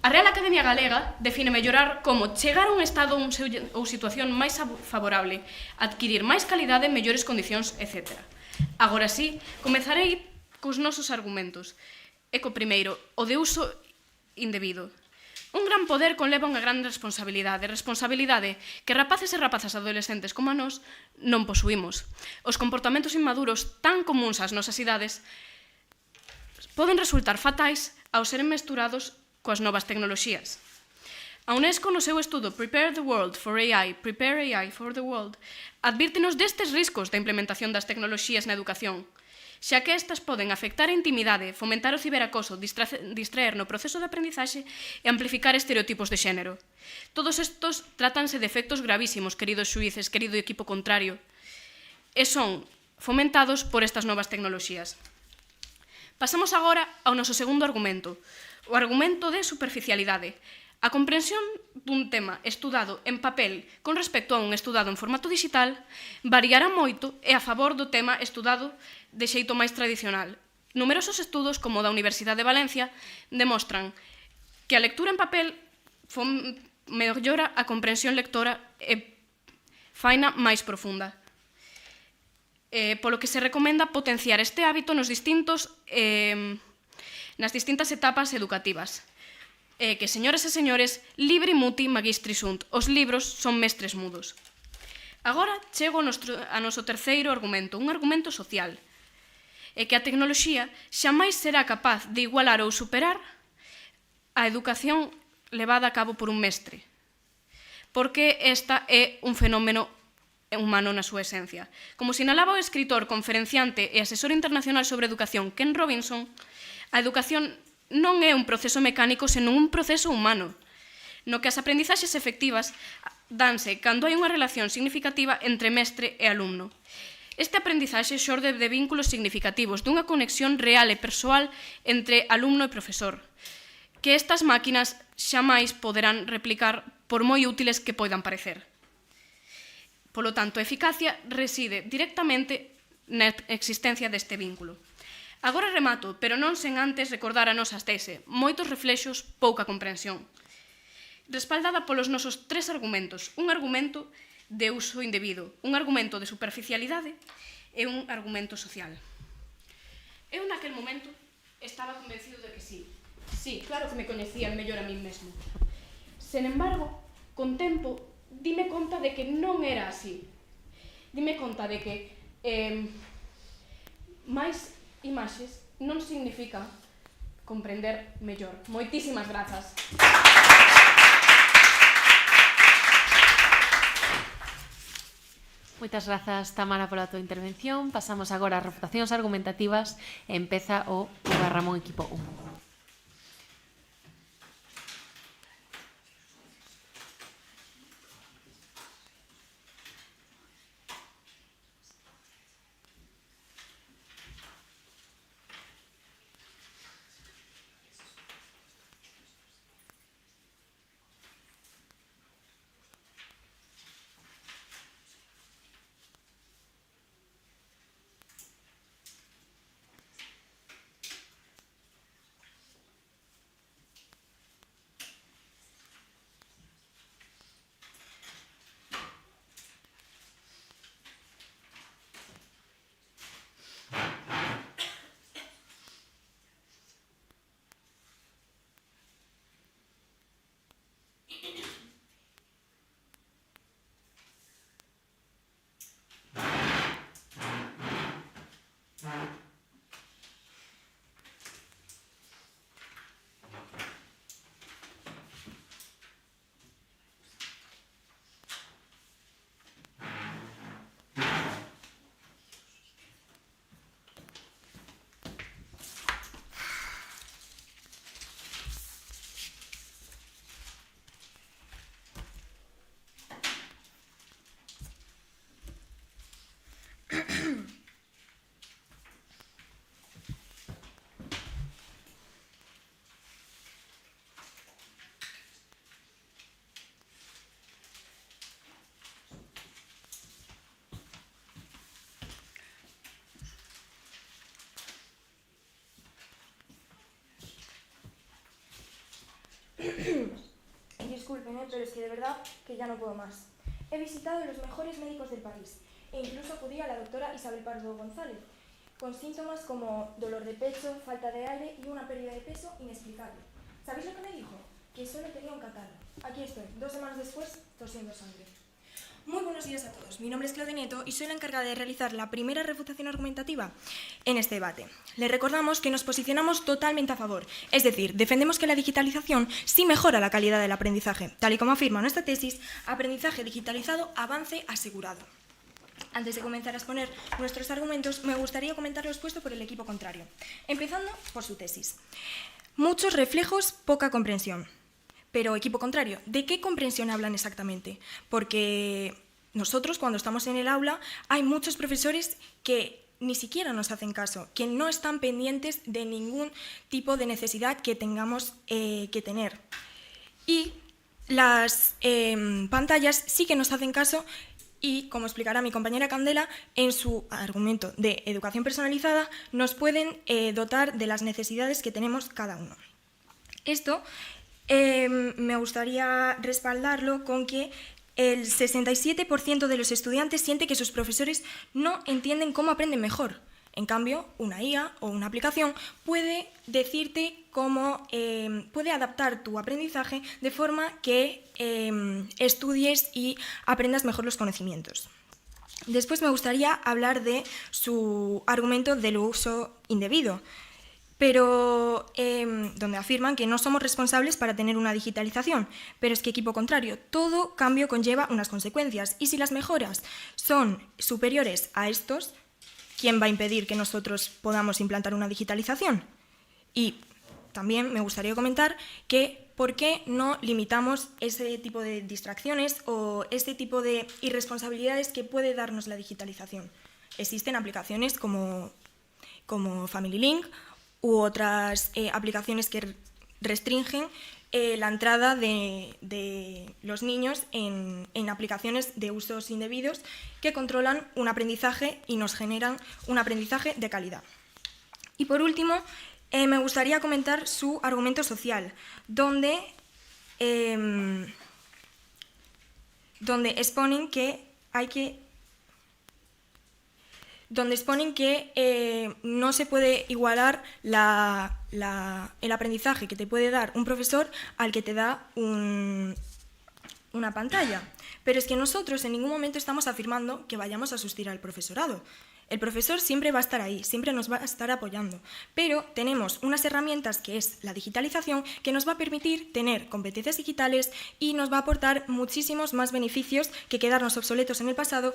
A Real Academia Galega define mellorar como chegar a un estado ou situación máis favorable, adquirir máis calidade, mellores condicións, etc. Agora sí, comezarei cos nosos argumentos. E co primeiro, o de uso indebido. Un gran poder conleva unha gran responsabilidade que rapaces e rapazas adolescentes como a nós non posuímos. Os comportamentos inmaduros tan comuns ás nosas idades poden resultar fatais ao seren mesturados coas novas tecnoloxías. A UNESCO no seu estudo Prepare the World for AI, Prepare AI for the World, advírtenos destes riscos da implementación das tecnoloxías na educación, xa que estas poden afectar a intimidade, fomentar o ciberacoso, distraer no proceso de aprendizaxe e amplificar estereotipos de xénero. Todos estos tratanse de efectos gravísimos, queridos xuíces, querido equipo contrario, e son fomentados por estas novas tecnoloxías. Pasamos agora ao noso segundo argumento, o argumento de superficialidade. A comprensión dun tema estudado en papel con respecto a un estudado en formato digital variará moito e a favor do tema estudado de xeito máis tradicional. Numerosos estudos, como o da Universidade de Valencia, demostran que a lectura en papel mellora a comprensión lectora e faina máis profunda. Polo que se recomenda potenciar este hábito nas distintas etapas educativas. Que, señoras e señores, libri muti magistri sunt, os libros son mestres mudos. Agora chego a noso terceiro argumento, un argumento social. É que a tecnoloxía xamais será capaz de igualar ou superar a educación levada a cabo por un mestre, porque esta é un fenómeno humano na súa esencia. Como sinalaba o escritor, conferenciante e asesor internacional sobre educación Ken Robinson, a educación non é un proceso mecánico, senón un proceso humano, no que as aprendizaxes efectivas danse cando hai unha relación significativa entre mestre e alumno. Este aprendizaxe xorde de vínculos significativos, dunha conexión real e persoal entre alumno e profesor, que estas máquinas xamais poderán replicar por moi útiles que poidan parecer. Polo tanto, a eficacia reside directamente na existencia deste vínculo. Agora remato, pero non sen antes recordar a nosa tese, moitos reflexos, pouca comprensión. Respaldada polos nosos tres argumentos, un argumento de uso indebido, un argumento de superficialidade e un argumento social. Eu naquel momento estaba convencido de que sí, claro que me coñecía mellor a mí mesmo. Sen embargo, con tempo, dime conta de que non era así. Dime conta de que máis imaxes non significa comprender mellor. Moitísimas grazas. Moitas grazas, Tamara, pola tua intervención. Pasamos agora ás refutacións argumentativas e empeza o Puga Ramón equipo 1. Disculpen, pero es que de verdad que ya no puedo más. He visitado a los mejores médicos del país e incluso acudí a la doctora Isabel Pardo González, con síntomas como dolor de pecho, falta de aire y una pérdida de peso inexplicable. ¿Sabéis lo que me dijo? Que solo tenía un catarro. Aquí estoy, 2 semanas después, tosiendo sangre. Muy buenos días a todos. Mi nombre es Claudia Nieto y soy la encargada de realizar la primera refutación argumentativa en este debate. Les recordamos que nos posicionamos totalmente a favor, es decir, defendemos que la digitalización sí mejora la calidad del aprendizaje. Tal y como afirma nuestra tesis, aprendizaje digitalizado, avance asegurado. Antes de comenzar a exponer nuestros argumentos, me gustaría comentar lo expuesto por el equipo contrario, empezando por su tesis. Muchos reflejos, poca comprensión. Pero, equipo contrario, ¿de qué comprensión hablan exactamente? Porque nosotros, cuando estamos en el aula, hay muchos profesores que ni siquiera nos hacen caso, que no están pendientes de ningún tipo de necesidad que tengamos que tener. Y las pantallas sí que nos hacen caso y, como explicará mi compañera Candela, en su argumento de educación personalizada, nos pueden dotar de las necesidades que tenemos cada uno. Esto me gustaría respaldarlo con que el 67% de los estudiantes siente que sus profesores no entienden cómo aprenden mejor. En cambio, una IA o una aplicación puede decirte cómo puede adaptar tu aprendizaje de forma que estudies y aprendas mejor los conocimientos. Después me gustaría hablar de su argumento del uso indebido, pero donde afirman que no somos responsables para tener una digitalización, pero es que equipo contrario, todo cambio conlleva unas consecuencias y si las mejoras son superiores a estos, ¿quién va a impedir que nosotros podamos implantar una digitalización? Y también me gustaría comentar que ¿por qué no limitamos ese tipo de distracciones o este tipo de irresponsabilidades que puede darnos la digitalización? Existen aplicaciones como Family Link u otras aplicaciones que restringen la entrada de los niños en aplicaciones de usos indebidos que controlan un aprendizaje y nos generan un aprendizaje de calidad. Y por último, me gustaría comentar su argumento social, donde exponen que no se puede igualar el aprendizaje que te puede dar un profesor al que te da una pantalla. Pero es que nosotros en ningún momento estamos afirmando que vayamos a sustituir al profesorado. El profesor siempre va a estar ahí, siempre nos va a estar apoyando, pero tenemos unas herramientas que es la digitalización que nos va a permitir tener competencias digitales y nos va a aportar muchísimos más beneficios que quedarnos obsoletos en el pasado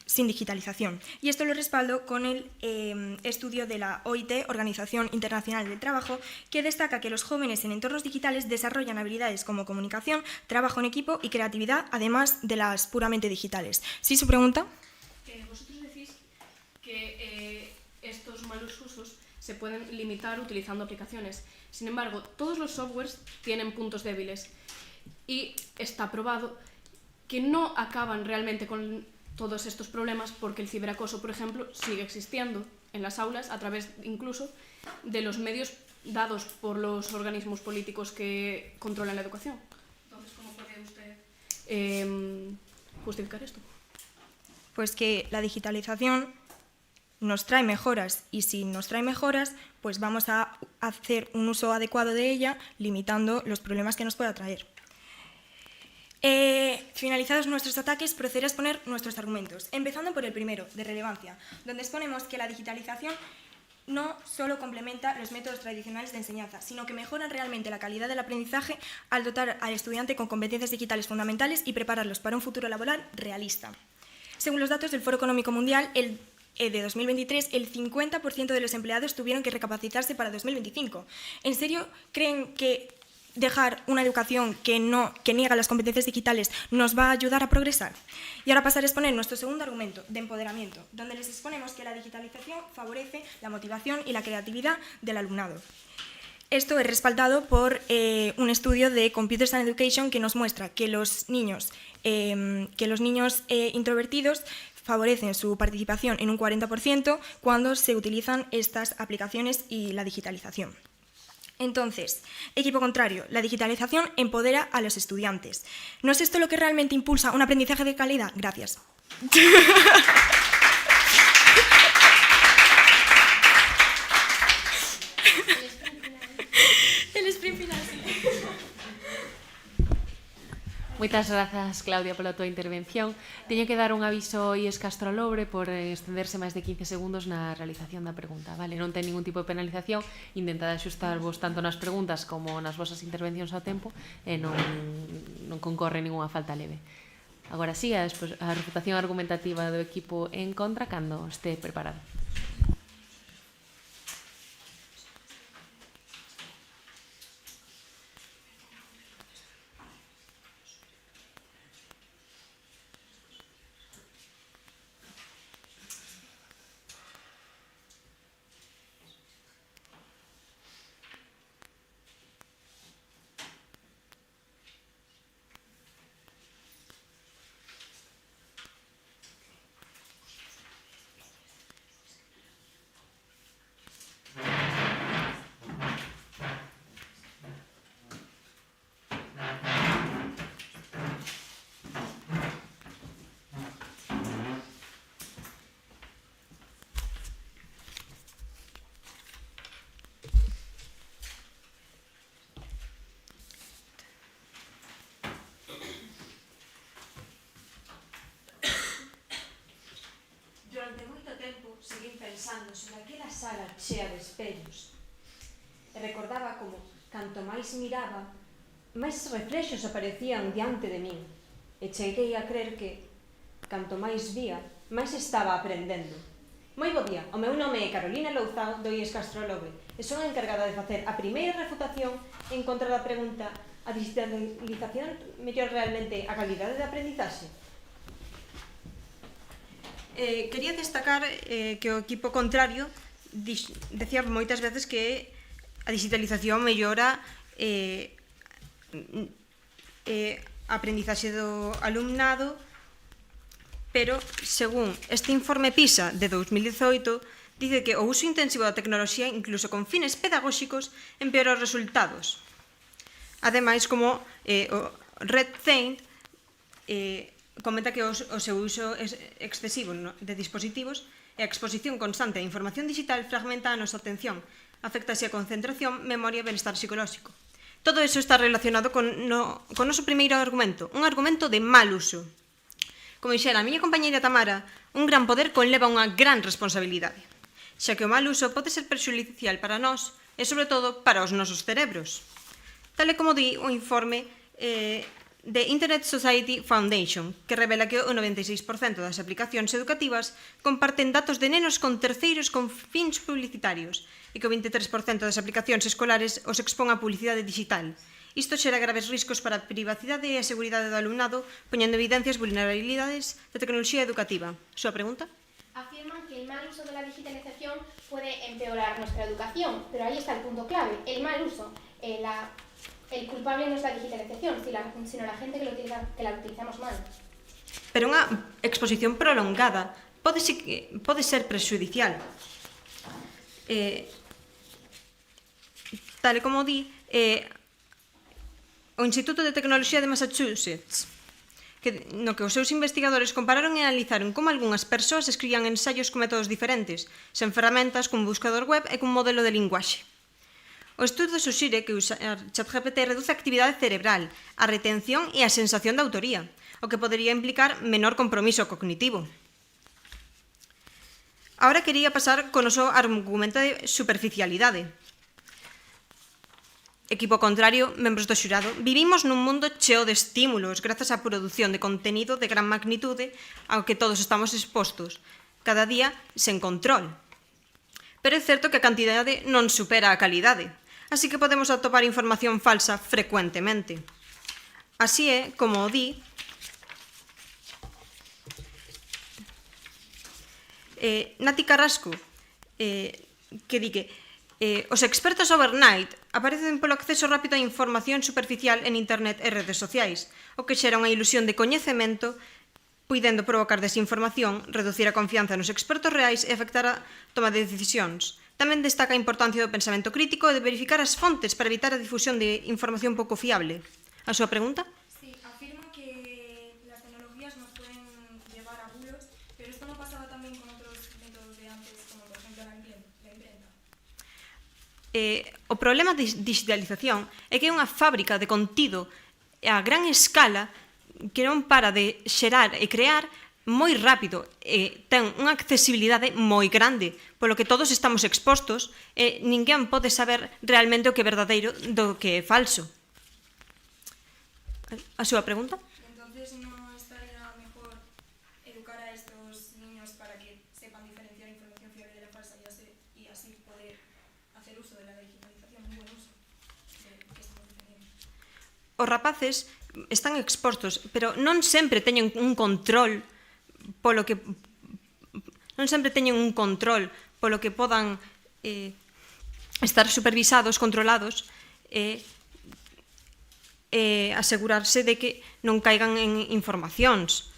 sin digitalización. Y esto lo respaldo con el estudio de la OIT, Organización Internacional del Trabajo, que destaca que los jóvenes en entornos digitales desarrollan habilidades como comunicación, trabajo en equipo y creatividad, además de las puramente digitales. ¿Sí, su pregunta? Vosotros decís que estos malos usos se pueden limitar utilizando aplicaciones. Sin embargo, todos los softwares tienen puntos débiles y está probado que no acaban realmente con todos estos problemas porque el ciberacoso, por ejemplo, sigue existiendo en las aulas a través incluso de los medios dados por los organismos políticos que controlan la educación. Entonces, ¿cómo puede usted justificar esto? Pues que la digitalización nos trae mejoras y si nos trae mejoras, pues vamos a hacer un uso adecuado de ella, limitando los problemas que nos pueda traer. Finalizados nuestros ataques, procederé a exponer nuestros argumentos, empezando por el primero, de relevancia, donde exponemos que la digitalización no solo complementa los métodos tradicionales de enseñanza, sino que mejoran realmente la calidad del aprendizaje al dotar al estudiante con competencias digitales fundamentales y prepararlos para un futuro laboral realista. Según los datos del Foro Económico Mundial, de 2023, el 50% de los empleados tuvieron que recapacitarse para 2025. ¿En serio creen que dejar una educación que niega las competencias digitales nos va a ayudar a progresar? Y ahora pasaré a exponer nuestro segundo argumento, de empoderamiento, donde les exponemos que la digitalización favorece la motivación y la creatividad del alumnado. Esto es respaldado por un estudio de Computers and Education que nos muestra que los niños introvertidos favorecen su participación en un 40% cuando se utilizan estas aplicaciones y la digitalización. Entonces, equipo contrario, la digitalización empodera a los estudiantes. ¿No es esto lo que realmente impulsa un aprendizaje de calidad? Gracias. El sprint final. Moitas grazas, Claudia, pola tua intervención. Teño que dar un aviso Ies Castro Lobre por extenderse máis de 15 segundos na realización da pregunta. Vale, non ten ningún tipo de penalización, intentad axustarvos tanto nas preguntas como nas vosas intervencións ao tempo e non concorre ninguna falta leve. Agora sí, a refutación argumentativa do equipo en contra cando este preparado. seguín pensando sobre aquela sala chea de espellos. E recordaba como, canto máis miraba, máis reflexos aparecían diante de min. E cheguei a crer que, canto máis vía, máis estaba aprendendo. Moi bo día, o meu nome é Carolina Louzao do IES Castrolobe e son a encargada de facer a primeira refutación en contra da pregunta: a digitalización mellora realmente a calidade de aprendizaxe? Quería destacar que o equipo contrario decía moitas veces que a digitalización mellora a aprendizaxe do alumnado, pero, según este informe PISA de 2018, dice que o uso intensivo da tecnoloxía, incluso con fines pedagóxicos, empeora os resultados. Ademais, como o Red Saint comenta que o seu uso excesivo de dispositivos e a exposición constante a información digital fragmenta a nosa atención, afectase a concentración, memoria e benestar psicolóxico. Todo iso está relacionado con o noso primeiro argumento, un argumento de mal uso. Como dixera a miña compañeira Tamara, un gran poder conleva unha gran responsabilidade, xa que o mal uso pode ser perxudicial para nós e, sobre todo, para os nosos cerebros. Tal e como di o informe de Internet Society Foundation, que revela que o 96% das aplicacións educativas comparten datos de nenos con terceiros con fins publicitarios e que o 23% das aplicacións escolares os expón a publicidade digital. Isto xera graves riscos para a privacidade e a seguridade do alumnado, poñendo evidencias vulnerabilidades da tecnoloxía educativa. Súa pregunta? Afirman que el mal uso de la digitalización puede empeorar nuestra educación, pero ahí está el punto clave, el mal uso. El culpable no es la digitalización, sino la gente que la utilizamos mal. Pero unha exposición prolongada pode ser prexudicial. Tal e como di o Instituto de Tecnoloxía de Massachusetts, no que os seus investigadores compararon e analizaron como algunhas persoas escribían ensaios con métodos diferentes, sen ferramentas, cun buscador web e cun modelo de linguaxe. O estudo suxire que usar ChatGPT reduce a actividade cerebral, a retención e a sensación de autoría, o que podería implicar menor compromiso cognitivo. Ahora quería pasar con o noso argumento de superficialidade. Equipo contrario, membros do xurado, vivimos nun mundo cheo de estímulos grazas á produción de contenido de gran magnitude ao que todos estamos expostos, cada día sen control. Pero é certo que a cantidade non supera a calidade, así que podemos atopar información falsa frecuentemente. Así é como o di Nati Carrasco, que di que os expertos overnight aparecen polo acceso rápido a información superficial en internet e redes sociais, o que xera unha ilusión de coñecemento, puidendo provocar desinformación, reducir a confianza nos expertos reais e afectar a toma de decisións. Tamén destaca a importancia do pensamento crítico e de verificar as fontes para evitar a difusión de información pouco fiable. A súa pregunta? Sí, afirma que las tecnologías nos pueden llevar a bulos, pero esto no pasaba también con otros métodos de antes, como por ejemplo la imprenta. O problema da digitalización é que é unha fábrica de contido a gran escala que non para de xerar e crear moi rápido e ten unha accesibilidade moi grande, polo que todos estamos expostos e ninguén pode saber realmente o que é verdadeiro do que é falso. A súa pregunta? Entonces, ¿no estaría mejor educar a estos niños para que sepan diferenciar información fiable de la falsa y así poder hacer uso de la digitalización, un buen uso de que estamos defendiendo? Os rapaces están expostos, pero non sempre teñen un control polo que podan estar supervisados, controlados e asegurarse de que non caigan en informacións.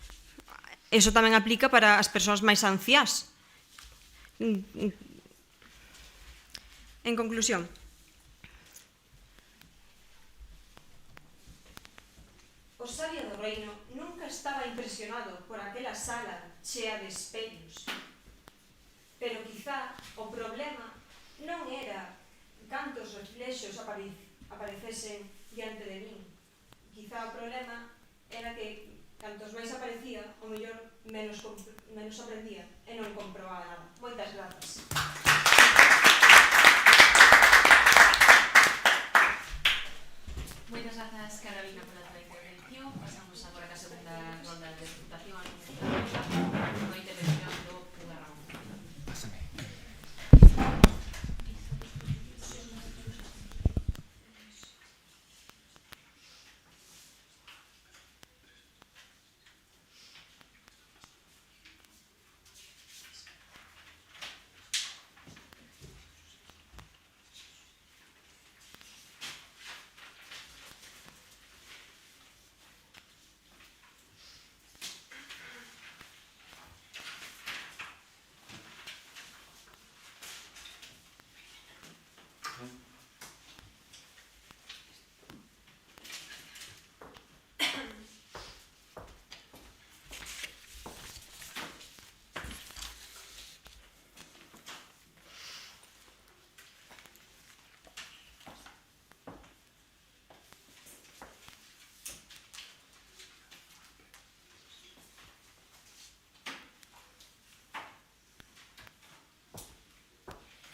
Eso tamén aplica para as persoas máis anciás. En conclusión, o sabio do reino nunca estaba impresionado por aquela sala chea de espellos. Pero quizá o problema non era cantos reflexos aparecesen diante de min. Quizá o problema era que Cantos máis aparecía, o mellor menos aprendía e non comprobaba nada. Moitas grazas. Moitas grazas, Carolina, pola tua intervención. Pasamos agora a segunda ronda de disputación coa intervención do Puga Ramón. Pásame.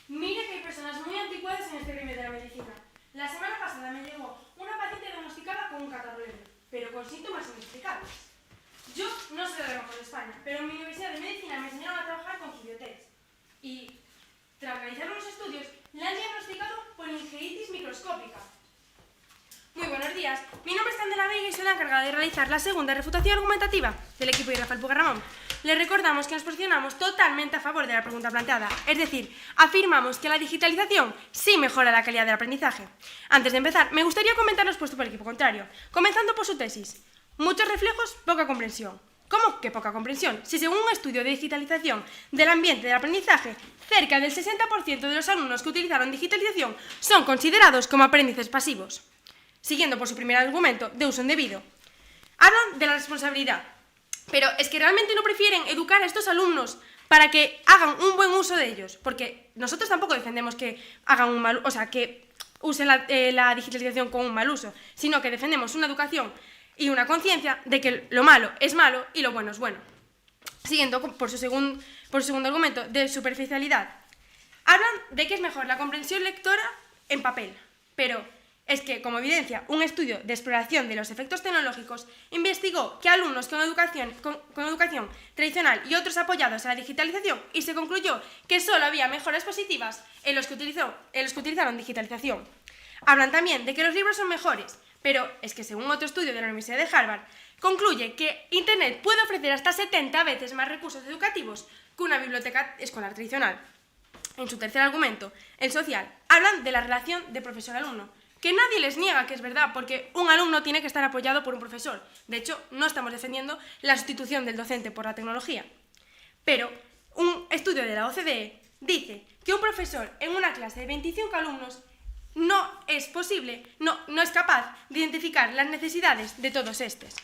Mira que hay personas muy anticuadas en este gremio de la medicina. La semana pasada me llegó una paciente diagnosticada con un catarro leve, pero con síntomas inexplicables. Yo no soy de la mejor de España, pero en mi universidad de medicina me enseñaron a trabajar con Quibiotex. Y, tras realizar unos estudios, la han diagnosticado polingeitis microscópica. Muy buenos días, mi nombre es Candela Veiga y soy la encargada de realizar la segunda refutación argumentativa del equipo de Rafael Puga Ramón. Les recordamos que nos posicionamos totalmente a favor de la pregunta planteada, es decir, afirmamos que la digitalización sí mejora la calidad del aprendizaje. Antes de empezar, me gustaría comentar lo expuesto por el equipo contrario, comenzando por su tesis. Muchos reflejos, poca comprensión. ¿Cómo que poca comprensión? Si según un estudio de digitalización del ambiente del aprendizaje, cerca del 60% de los alumnos que utilizaron digitalización son considerados como aprendices pasivos. Siguiendo por su primer argumento, de uso indebido. Hablan de la responsabilidad, pero es que realmente no prefieren educar a estos alumnos para que hagan un buen uso de ellos, porque nosotros tampoco defendemos que hagan un mal, o sea, que usen la digitalización con un mal uso, sino que defendemos una educación y una conciencia de que lo malo es malo y lo bueno es bueno. Siguiendo por su segundo argumento, de superficialidad. Hablan de que es mejor la comprensión lectora en papel, pero es que, como evidencia, un estudio de exploración de los efectos tecnológicos investigó que alumnos con educación tradicional y otros apoyados a la digitalización y se concluyó que solo había mejoras positivas en los que utilizaron digitalización. Hablan también de que los libros son mejores, pero es que según otro estudio de la Universidad de Harvard, concluye que Internet puede ofrecer hasta 70 veces más recursos educativos que una biblioteca escolar tradicional. En su tercer argumento, el social, hablan de la relación de profesor-alumno, que nadie les niega que es verdad, porque un alumno tiene que estar apoyado por un profesor. De hecho, no estamos defendiendo la sustitución del docente por la tecnología. Pero un estudio de la OCDE dice que un profesor en una clase de 25 alumnos no es capaz de identificar las necesidades de todos estos.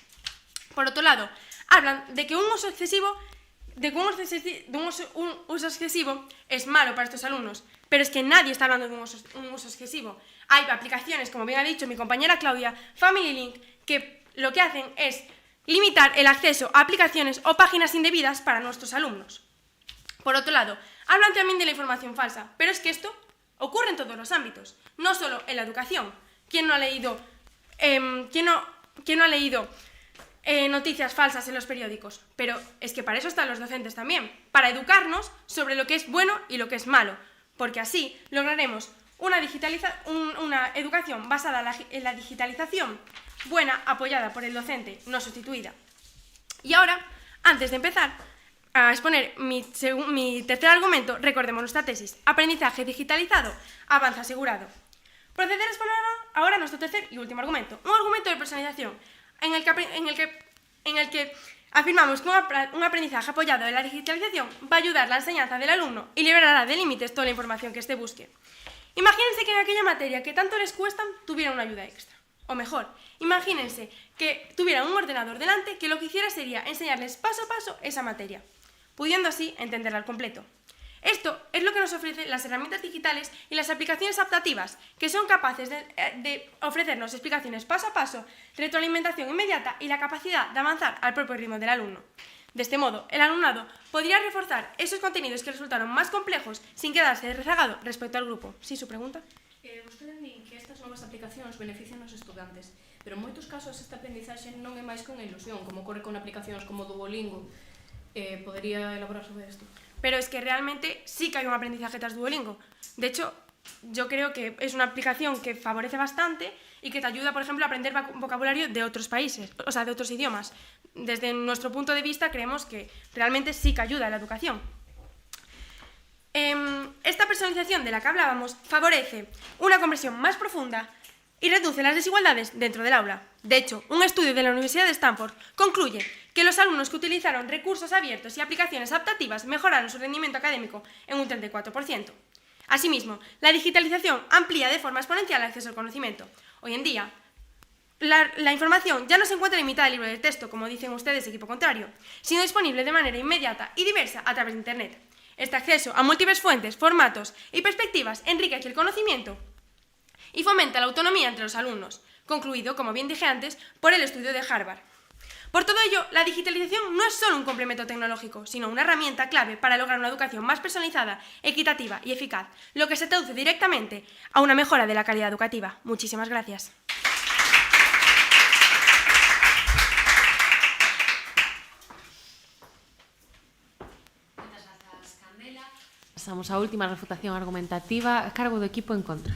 Por otro lado, hablan de que un uso excesivo es malo para estos alumnos, pero es que nadie está hablando de un uso excesivo. Hay aplicaciones, como bien ha dicho mi compañera Claudia, Family Link, que lo que hacen es limitar el acceso a aplicaciones o páginas indebidas para nuestros alumnos. Por otro lado, hablan también de la información falsa, pero es que esto ocurre en todos los ámbitos, no solo en la educación. ¿Quién no ha leído noticias falsas en los periódicos? Pero es que para eso están los docentes también, para educarnos sobre lo que es bueno y lo que es malo, porque así lograremos una educación basada en la digitalización, buena, apoyada por el docente, no sustituida. Y ahora, antes de empezar a exponer mi tercer argumento, recordemos nuestra tesis: aprendizaje digitalizado, avance asegurado. Proceder a exponer ahora nuestro tercer y último argumento, un argumento de personalización, en el que afirmamos que un aprendizaje apoyado en la digitalización va a ayudar la enseñanza del alumno y liberará de límites toda la información que éste busque. Imagínense que en aquella materia que tanto les cuesta tuviera una ayuda extra. O mejor, imagínense que tuvieran un ordenador delante que lo que hiciera sería enseñarles paso a paso esa materia, pudiendo así entenderla al completo. Esto es lo que nos ofrecen las herramientas digitales y las aplicaciones adaptativas, que son capaces de ofrecernos explicaciones paso a paso, retroalimentación inmediata y la capacidad de avanzar al propio ritmo del alumno. De este modo, el alumnado podría reforzar esos contenidos que resultaron más complejos sin quedarse rezagado respecto al grupo. ¿Sí, su pregunta? Vostedes din que estas novas aplicacións benefician os estudantes, pero en moitos casos esta aprendizaxe non é máis que unha ilusión, como ocorre con aplicacións como Duolingo. Podería elaborar sobre isto? Pero es que realmente sí que hay un aprendizaje tras Duolingo. De hecho, yo creo que es una aplicación que favorece bastante y que te ayuda, por ejemplo, a aprender vocabulario de otros países, o sea, de otros idiomas. Desde nuestro punto de vista creemos que realmente sí que ayuda a la educación. Esta personalización de la que hablábamos favorece una comprensión más profunda y reduce las desigualdades dentro del aula. De hecho, un estudio de la Universidad de Stanford concluye que los alumnos que utilizaron recursos abiertos y aplicaciones adaptativas mejoraron su rendimiento académico en un 34%. Asimismo, la digitalización amplía de forma exponencial el acceso al conocimiento. Hoy en día, la información ya no se encuentra limitada al libro de texto, como dicen ustedes, equipo contrario, sino disponible de manera inmediata y diversa a través de Internet. Este acceso a múltiples fuentes, formatos y perspectivas enriquece el conocimiento y fomenta la autonomía entre los alumnos, concluido, como bien dije antes, por el estudio de Harvard. Por todo ello, la digitalización no es solo un complemento tecnológico, sino una herramienta clave para lograr una educación más personalizada, equitativa y eficaz, lo que se traduce directamente a una mejora de la calidad educativa. Muchísimas gracias. Pasamos á última refutación argumentativa a cargo do equipo en contra.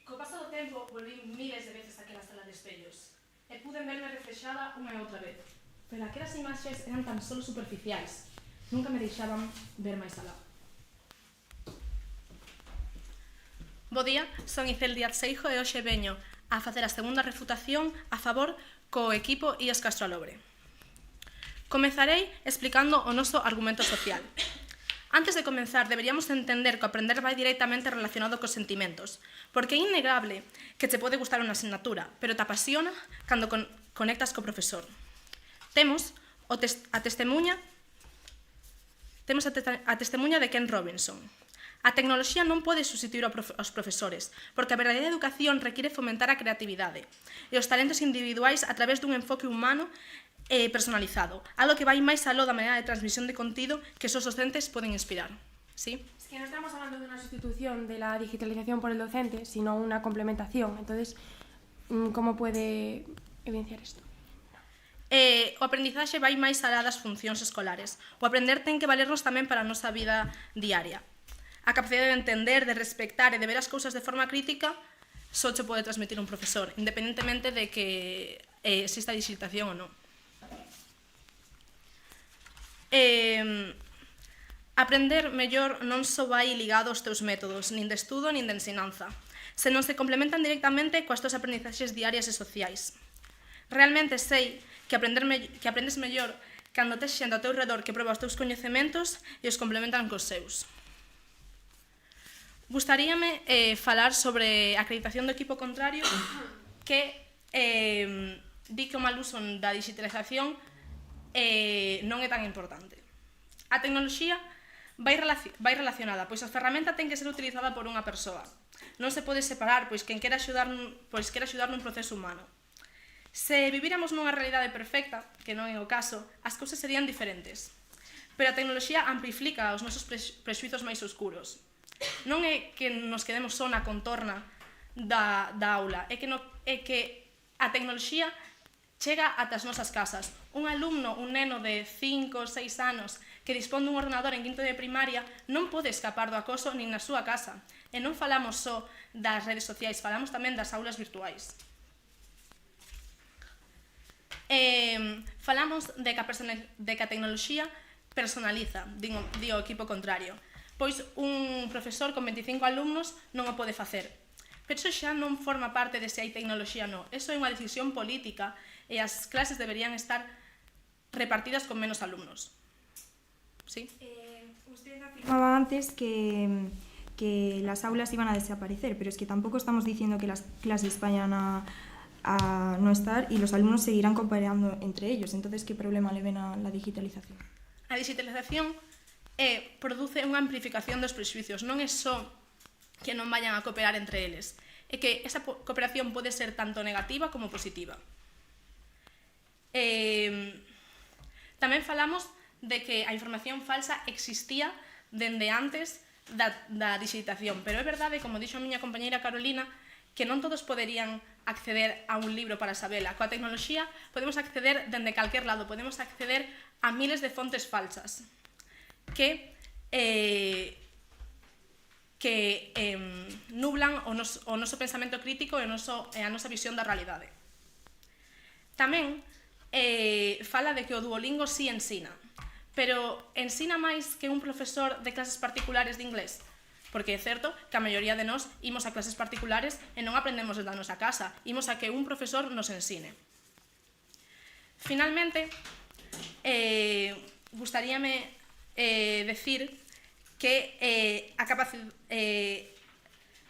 Co paso do tempo, volví miles de veces aquela sala de espellos e pude verme reflexada unha e outra vez. Pero aquelas imaxes eran tan solo superficiais. Nunca me deixaban ver máis alá. Bo día, son Icel Díaz Seijo e hoxe veño a facer a segunda refutación a favor co equipo Ias Castro Alobre. Comezarei explicando o noso argumento social. Antes de comenzar, deberíamos entender que o aprender vai directamente relacionado cos sentimentos, porque é innegable que te pode gustar unha asignatura, pero te apasiona cando conectas co profesor. Temos a testemuña de Ken Robinson. A tecnoloxía non pode substituir aos profesores, porque a verdadeira educación require fomentar a creatividade e os talentos individuais a través dun enfoque humano personalizado, algo que vai máis aló da maneira de transmisión de contido que esos docentes poden inspirar. ¿Sí? Es que no estamos hablando de una sustitución de la digitalización por el docente, sino una complementación. Entonces, ¿cómo puede evidenciar esto? O aprendizaxe vai máis alá das funcións escolares. O aprender ten que valernos tamén para a nosa vida diaria. A capacidade de entender, de respectar e de ver as cousas de forma crítica só che pode transmitir un profesor, independentemente de que exista digitalización ou non. Aprender mellor non só vai ligado aos teus métodos, nin de estudo, nin de ensinanza, senón se complementan directamente coas tuas aprendizaxes diarias e sociais. Realmente sei que aprendes mellor cando tes xente ao teu redor que proba os teus coñecementos e os complementan cos seus. Gustaríame falar sobre a acreditación do equipo contrario que di que o mal uso da digitalización non é tan importante. A tecnoloxía vai relacionada, pois a ferramenta ten que ser utilizada por unha persoa. Non se pode separar, pois quen quera axudar nun proceso humano. Se vivíramos nunha realidade perfecta, que non é o caso, as cousas serían diferentes. Pero a tecnoloxía amplifica os nosos prexuizos máis oscuros. Non é que nos quedemos só na contorna da aula, é que a tecnoloxía chega ata as nosas casas. Un alumno, un neno de 5 ou 6 anos que dispón dun ordenador en quinto de primaria non pode escapar do acoso nin na súa casa. E non falamos só das redes sociais, falamos tamén das aulas virtuais. Falamos de que a tecnoloxía personaliza, di o equipo contrario, pois un profesor con 25 alumnos non o pode facer. Pero iso xa non forma parte de se hai tecnoloxía ou non. Eso é unha decisión política e as clases deberían estar repartidas con menos alumnos. ¿Sí? Usted afirmaba antes que las aulas iban a desaparecer, pero es que tampoco estamos diciendo que las clases vayan a no estar y los alumnos seguirán cooperando entre ellos. Entonces, ¿qué problema le ven a la digitalización? A digitalización produce unha amplificación dos prexuicios. Non é só que non vayan a cooperar entre eles. É que esa cooperación pode ser tanto negativa como positiva. Tamén falamos de que a información falsa existía dende antes da digitalización, pero é verdade, como dixo a miña compañeira Carolina, que non todos poderían acceder a un libro para sabela. Coa tecnoloxía podemos acceder dende calquer lado, podemos acceder a miles de fontes falsas que nublan o noso pensamento crítico e a nosa visión da realidade. Tamén fala de que o Duolingo sí ensina, pero ensina máis que un profesor de clases particulares de inglés, porque é certo que a maioría de nós imos a clases particulares e non aprendemos desde a nosa casa, imos a que un profesor nos ensine. Finalmente, gustaríame decir que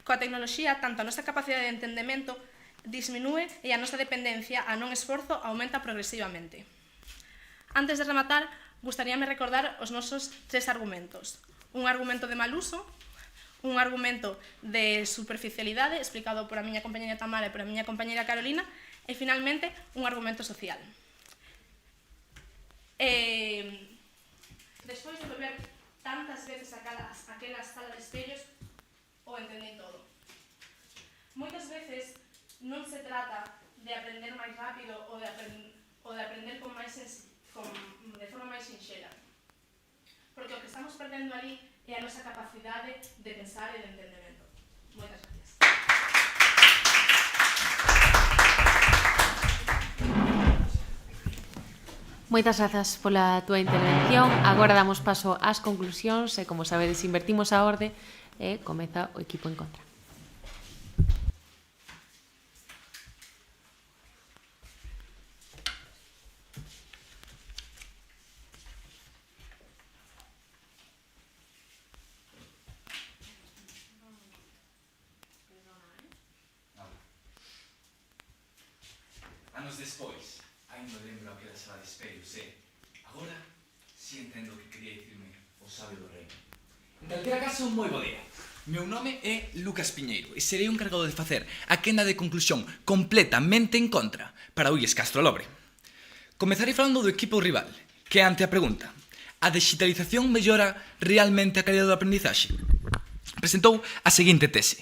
coa tecnoloxía tanto a nosa capacidade de entendemento disminúe e a nosa dependencia a non esforzo aumenta progresivamente. Antes de rematar, gustaríame recordar os nosos 3 argumentos. Un argumento de mal uso, un argumento de superficialidade, explicado por a miña compañera Tamara e por a miña compañera Carolina, e finalmente un argumento social. Despois de volver tantas veces aquela sala de espellos, o entendí todo. Moitas veces non se trata de aprender máis rápido ou de aprender de forma máis sinxela. Porque o que estamos perdendo ali é a nosa capacidade de pensar e de entendemento. Moitas gracias. Moitas grazas pola túa intervención. Agora damos paso ás conclusións e, como sabedes, invertimos a orde e comeza o equipo en contra. Anos despois, ainda lembro aquela sala de espellos e, agora, si entendo o que quería dicirme o sabio do reino. En calquera caso, moi bo día. Meu nome é Lucas Piñeiro e serei o encargado de facer a quenda de conclusión completamente en contra para Ulles Castro Lobre. Comezarei falando do equipo rival, que ante a pregunta: a digitalización mellora realmente a calidade do aprendizaxe? Presentou a seguinte tese: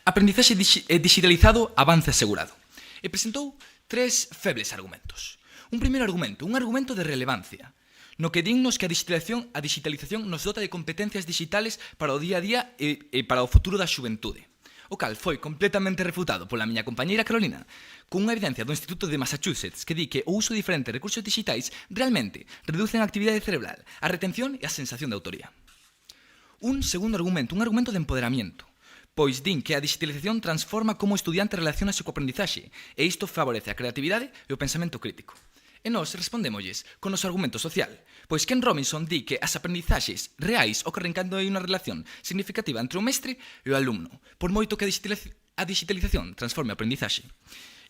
aprendizaxe digitalizado, avance asegurado. E presentou 3 febles argumentos. Un primeiro argumento, un argumento de relevancia, no que dinnos que a digitalización nos dota de competencias digitales para o día a día e para o futuro da xuventude. O cal foi completamente refutado pola miña compañeira Carolina, cunha evidencia do Instituto de Massachusetts que di que o uso diferente de recursos digitais realmente reducen a actividade cerebral, a retención e a sensación de autoría. Un segundo argumento, un argumento de empoderamiento, pois din que a digitalización transforma como o estudiante relaciona co aprendizaxe e isto favorece a creatividade e o pensamento crítico. E nós respondémosles con o noso argumento social, pois Ken Robinson di que as aprendizaxes reais ocorren cando hai unha relación significativa entre o mestre e o alumno, por moito que a digitalización transforme o aprendizaxe.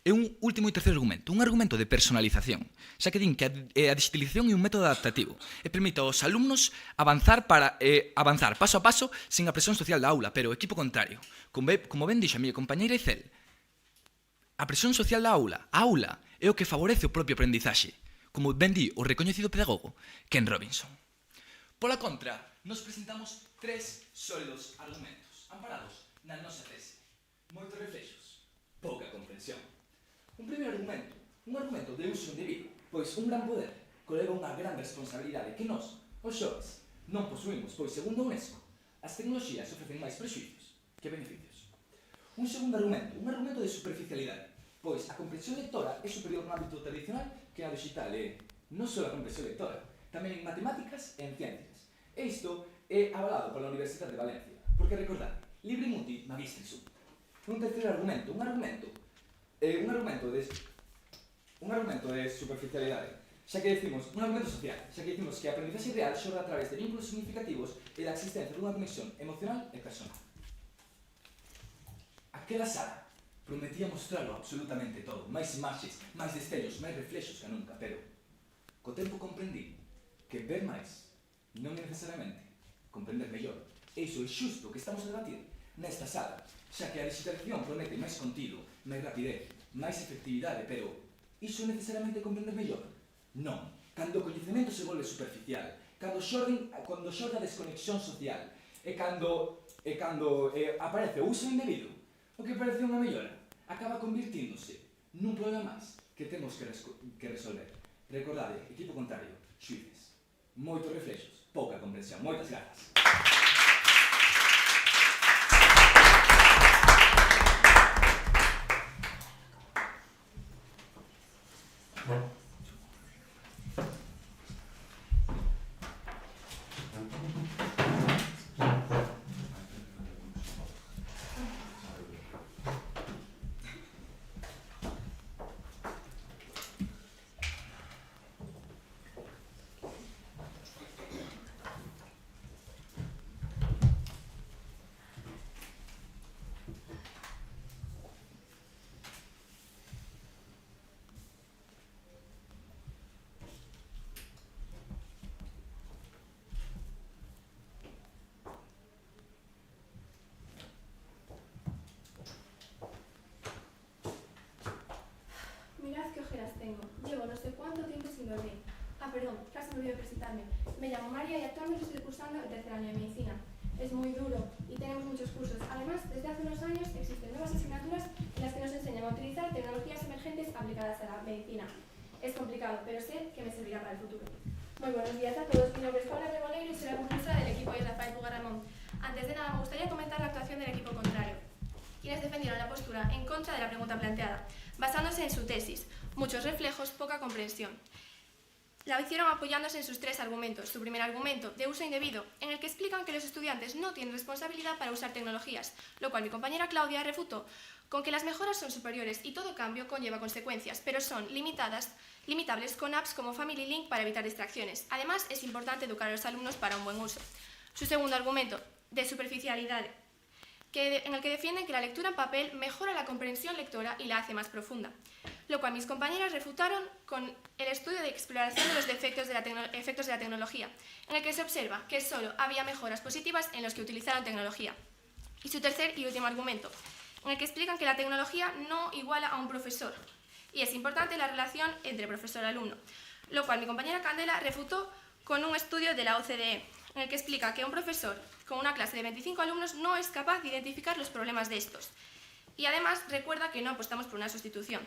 E un último e terceiro argumento, un argumento de personalización, xa que din que a digitalización é un método adaptativo e permite aos alumnos avanzar paso a paso sen a presión social da aula, pero o equipo contrario. Como ben dixo a miña compañeira Icel, a presión social da aula, a aula é o que favorece o propio aprendizaxe, como ben di o recoñecido pedagogo Ken Robinson. Pola contra, nos presentamos 3 sólidos argumentos, amparados na nosa tese. Moitos reflexos, pouca comprensión. Un primeiro argumento, un argumento de uso indebido, pois un gran poder coleva unha gran responsabilidade que nós, os xoves, non posuímos, pois, segundo a UNESCO, as tecnoloxías ofrecen máis prexuicios que beneficios. Un segundo argumento, un argumento de superficialidade, pois a comprensión lectora é superior no ámbito tradicional que a digital e non só a comprensión lectora, tamén en matemáticas e en ciencias. E isto é avalado pola Universidade de Valencia, porque recordad, libre mundi magistri sum. Un terceiro argumento, un argumento de superficialidade, xa que decimos, un argumento social, xa que decimos que a aprendizaxe real xorda a través de vínculos significativos e da existencia dunha conexión emocional e personal. Aquela sala prometía mostrarlo absolutamente todo, máis imaxes, máis destellos, máis reflexos que nunca, pero co tempo comprendí que ver máis non é necesariamente comprender mellor. E iso é xusto o que estamos a debatir nesta sala, xa que a digitalización promete máis contido, máis rapidez, máis efectividade, pero iso é necesariamente comprender mellor? Non. Cando o coñecemento se volve superficial, cando xorda a desconexión social, e cando aparece o uso indebido, o que parece unha mellora acaba convirtíndose nun problema máis que temos que resolver. Recordade, equipo contrario, xuíces. Moitos reflexos, pouca comprensión. Moitas grazas. Mirad qué ojeras tengo. Llevo no sé cuánto tiempo sin dormir. Perdón, casi me olvidé presentarme. Me llamo María y actualmente estoy cursando el tercer año de medicina. Es muy duro y tenemos muchos cursos. Además, desde hace unos años existen nuevas asignaturas en las que nos enseñan a utilizar tecnologías emergentes aplicadas a la medicina. Es complicado, pero sé que me servirá para el futuro. Muy buenos días a todos. Mi nombre es Paula Reboleiro y soy la concursa del equipo de Rafael Pugarramón. Antes de nada, me gustaría comentar la actuación del equipo contrario, quienes defendieron la postura en contra de la pregunta planteada, basándose en su tesis, muchos reflejos, poca comprensión. La hicieron apoyándose en sus tres argumentos. Su primer argumento, de uso indebido, en el que explican que los estudiantes no tienen responsabilidad para usar tecnologías, lo cual mi compañera Claudia refutó con que las mejoras son superiores y todo cambio conlleva consecuencias, pero son limitables con apps como Family Link para evitar distracciones. Además, es importante educar a los alumnos para un buen uso. Su segundo argumento, de superficialidad, en el que defienden que la lectura en papel mejora la comprensión lectora y la hace más profunda, lo cual mis compañeras refutaron con el estudio de exploración de los efectos de la tecnología, en el que se observa que solo había mejoras positivas en los que utilizaron tecnología. Y su tercer y último argumento, en el que explican que la tecnología no iguala a un profesor, y es importante la relación entre profesor y alumno, lo cual mi compañera Candela refutó con un estudio de la OCDE, en el que explica que un profesor con una clase de 25 alumnos no es capaz de identificar los problemas de estos. Y además recuerda que no apostamos por una sustitución.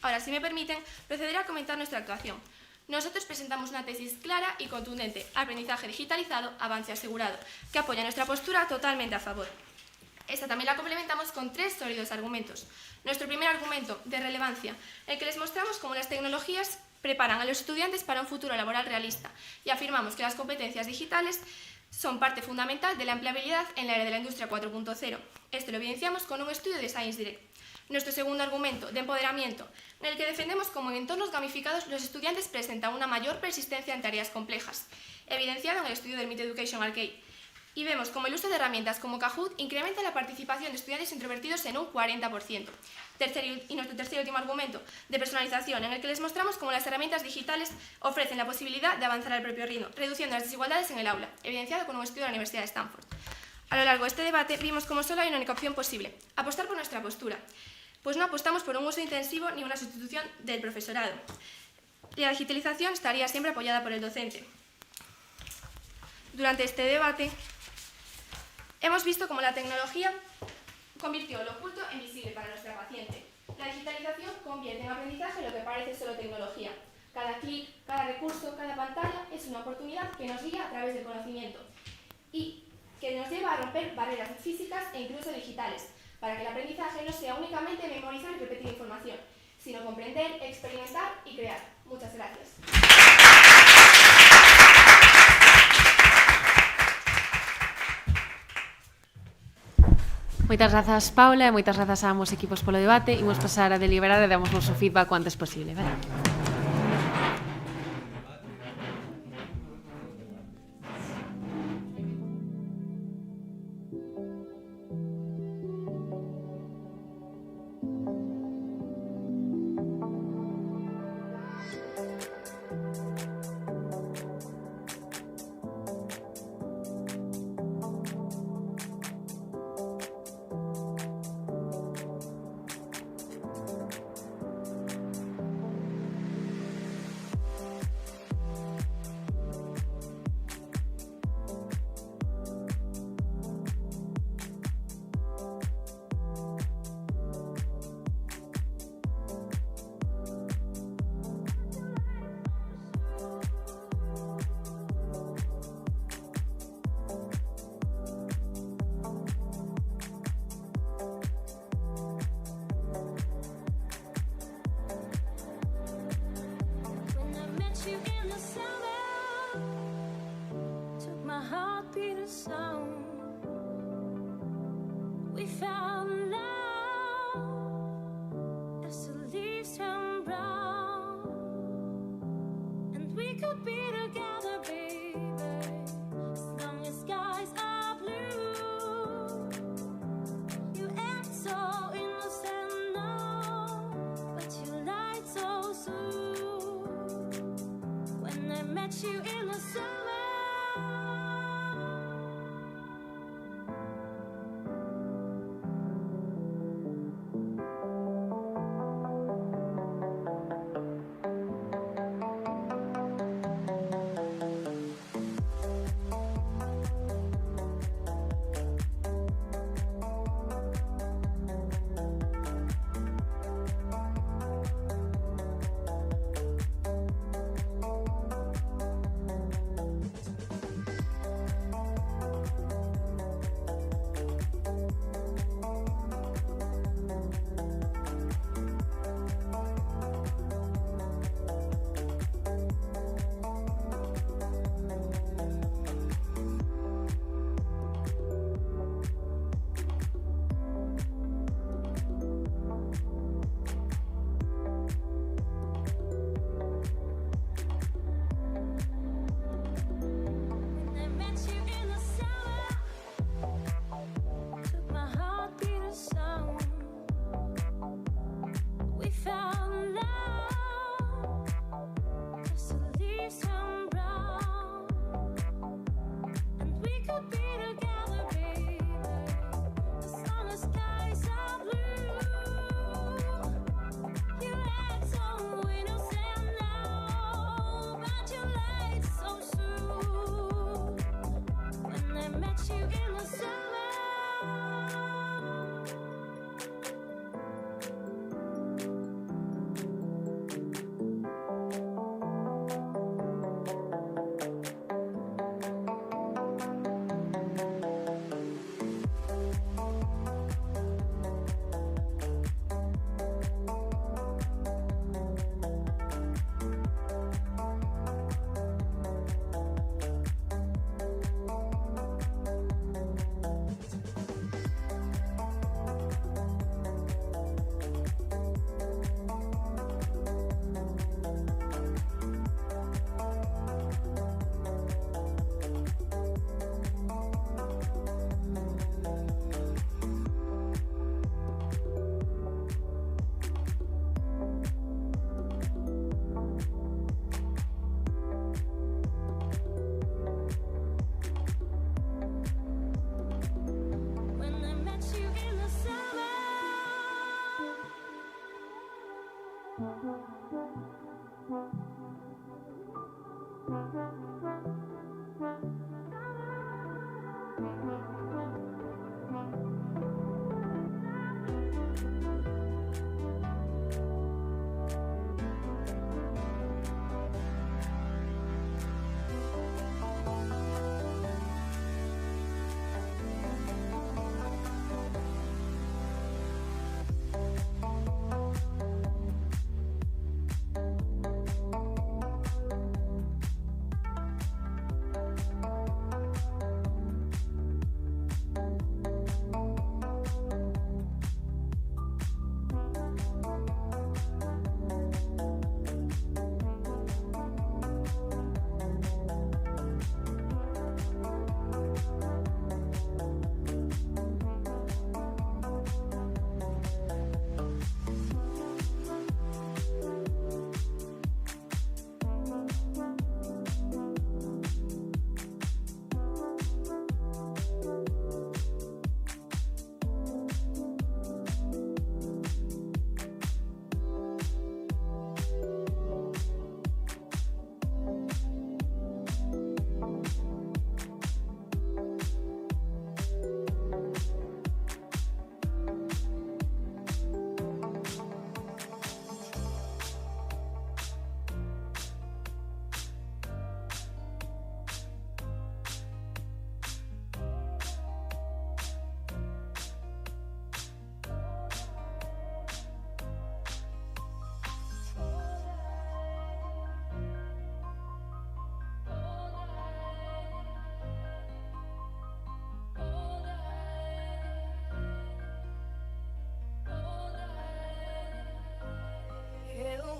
Ahora, si me permiten, procederé a comentar nuestra actuación. Nosotros presentamos una tesis clara y contundente, aprendizaje digitalizado, avance asegurado, que apoya nuestra postura totalmente a favor. Esta también la complementamos con tres sólidos argumentos. Nuestro primer argumento, de relevancia, en el que les mostramos cómo las tecnologías preparan a los estudiantes para un futuro laboral realista y afirmamos que las competencias digitales son parte fundamental de la empleabilidad en la era de la industria 4.0. Esto lo evidenciamos con un estudio de Science Direct. Nuestro segundo argumento, de empoderamiento, en el que defendemos cómo en entornos gamificados los estudiantes presentan una mayor persistencia en tareas complejas, evidenciado en el estudio del Meet Education Arcade. Y vemos cómo el uso de herramientas como Kahoot incrementa la participación de estudiantes introvertidos en un 40%. Y nuestro tercer y último argumento, de personalización, en el que les mostramos cómo las herramientas digitales ofrecen la posibilidad de avanzar al propio ritmo, reduciendo las desigualdades en el aula, evidenciado con un estudio de la Universidad de Stanford. A lo largo de este debate vimos cómo solo hay una única opción posible, apostar por nuestra postura, pues no apostamos por un uso intensivo ni una sustitución del profesorado. La digitalización estaría siempre apoyada por el docente. Durante este debate hemos visto cómo la tecnología convirtió lo oculto en visible para nuestra paciente. La digitalización convierte en aprendizaje lo que parece solo tecnología. Cada clic, cada recurso, cada pantalla es una oportunidad que nos guía a través del conocimiento y que nos lleva a romper barreras físicas e incluso digitales, para que el aprendizaje no sea únicamente memorizar y repetir información, sino comprender, experimentar y crear. Muchas gracias. Moitas grazas, Paula, e moitas grazas a ambos equipos polo debate. Imos pasar a deliberar e damos noso feedback o antes posible, vale? When I met you in the summer, took my heartbeat a song. We found love as the leaves turn brown, and we could be together, baby, as long as skies are blue. You act so innocent now, but you lied so soon. When I met you in the summer.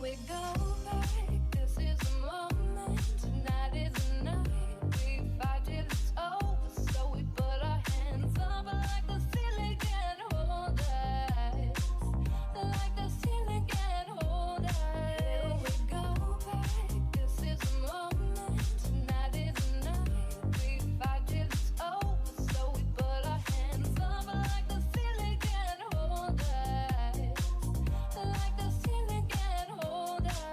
we go back. This is the moment. Tonight is the night. We fight till it's over. So we put our hands up like the ceiling can't hold us. Like the ceiling can't hold us. Here we go back. This is the moment. Tonight is the night. We fight till it's over. So we put our hands up like the ceiling can't hold us. Like the ceiling can't hold us.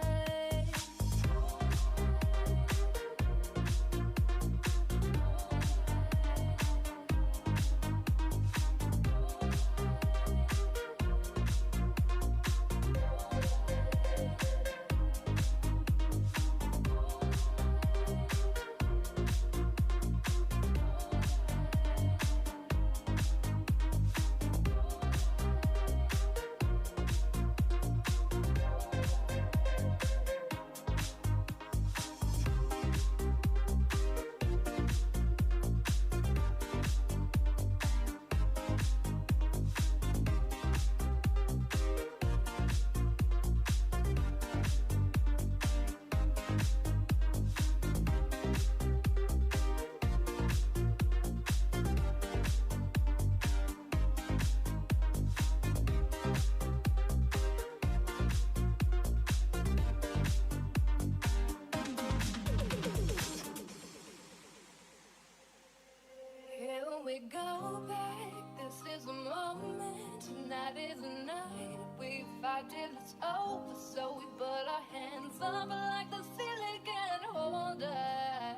Here we go back. This is the moment. Tonight is the night. We fight till it's over. So we put our hands up like the ceiling can't hold us.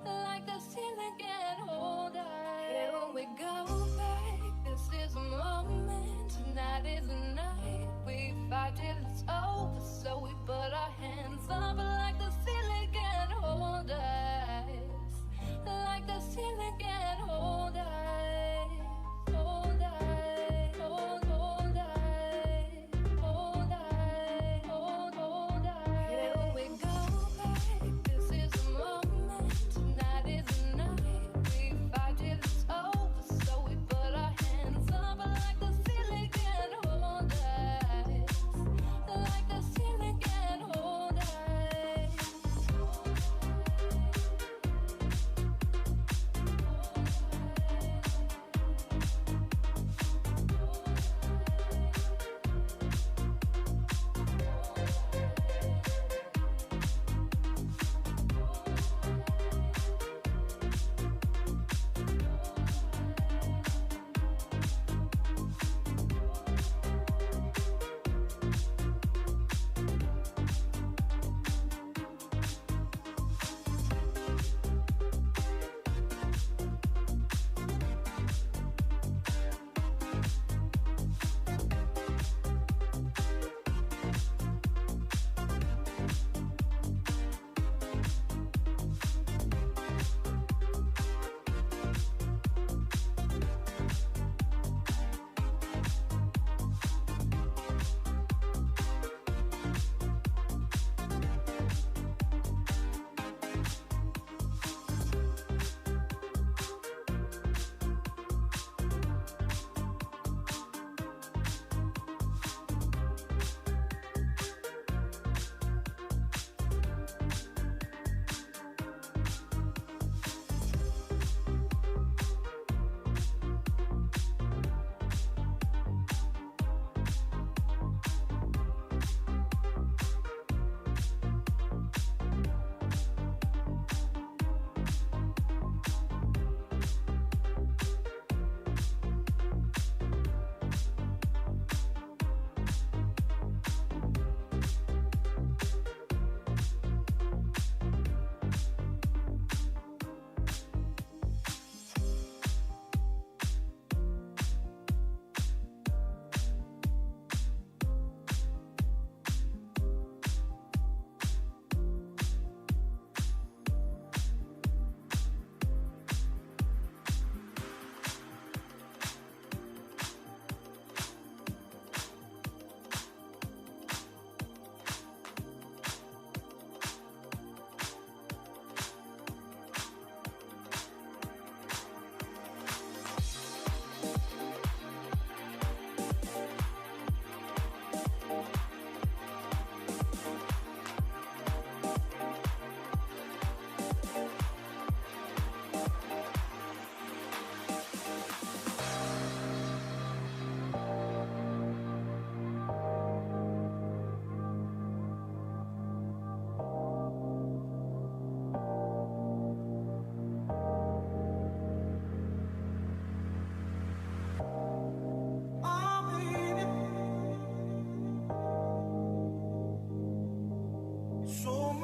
Like the ceiling can't hold us. Here we go back. This is the moment. Tonight is the night. We fight till it's over. So we put our hands up like the ceiling can't hold us. Like the ceiling can't hold us. Hold us. Hold us. Hold us. Hold us. Here we go back. This is the moment. Tonight is the night. We fight till it's over. So we put our hands up like the ceiling can't hold us.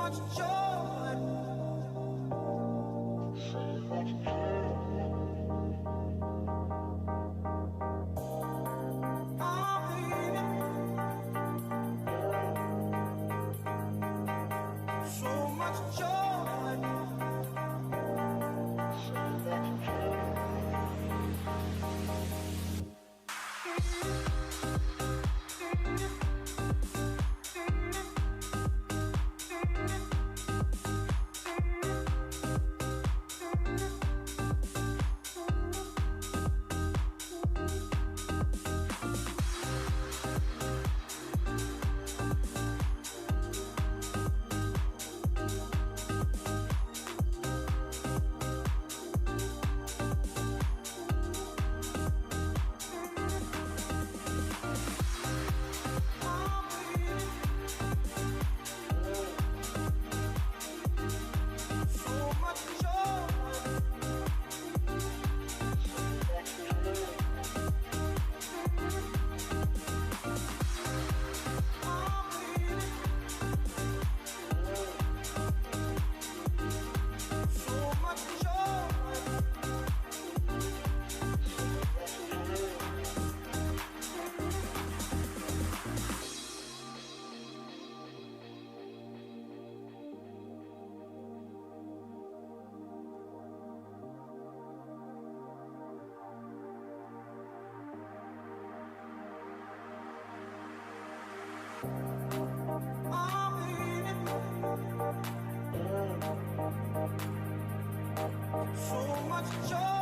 much joy. So much joy. So much joy.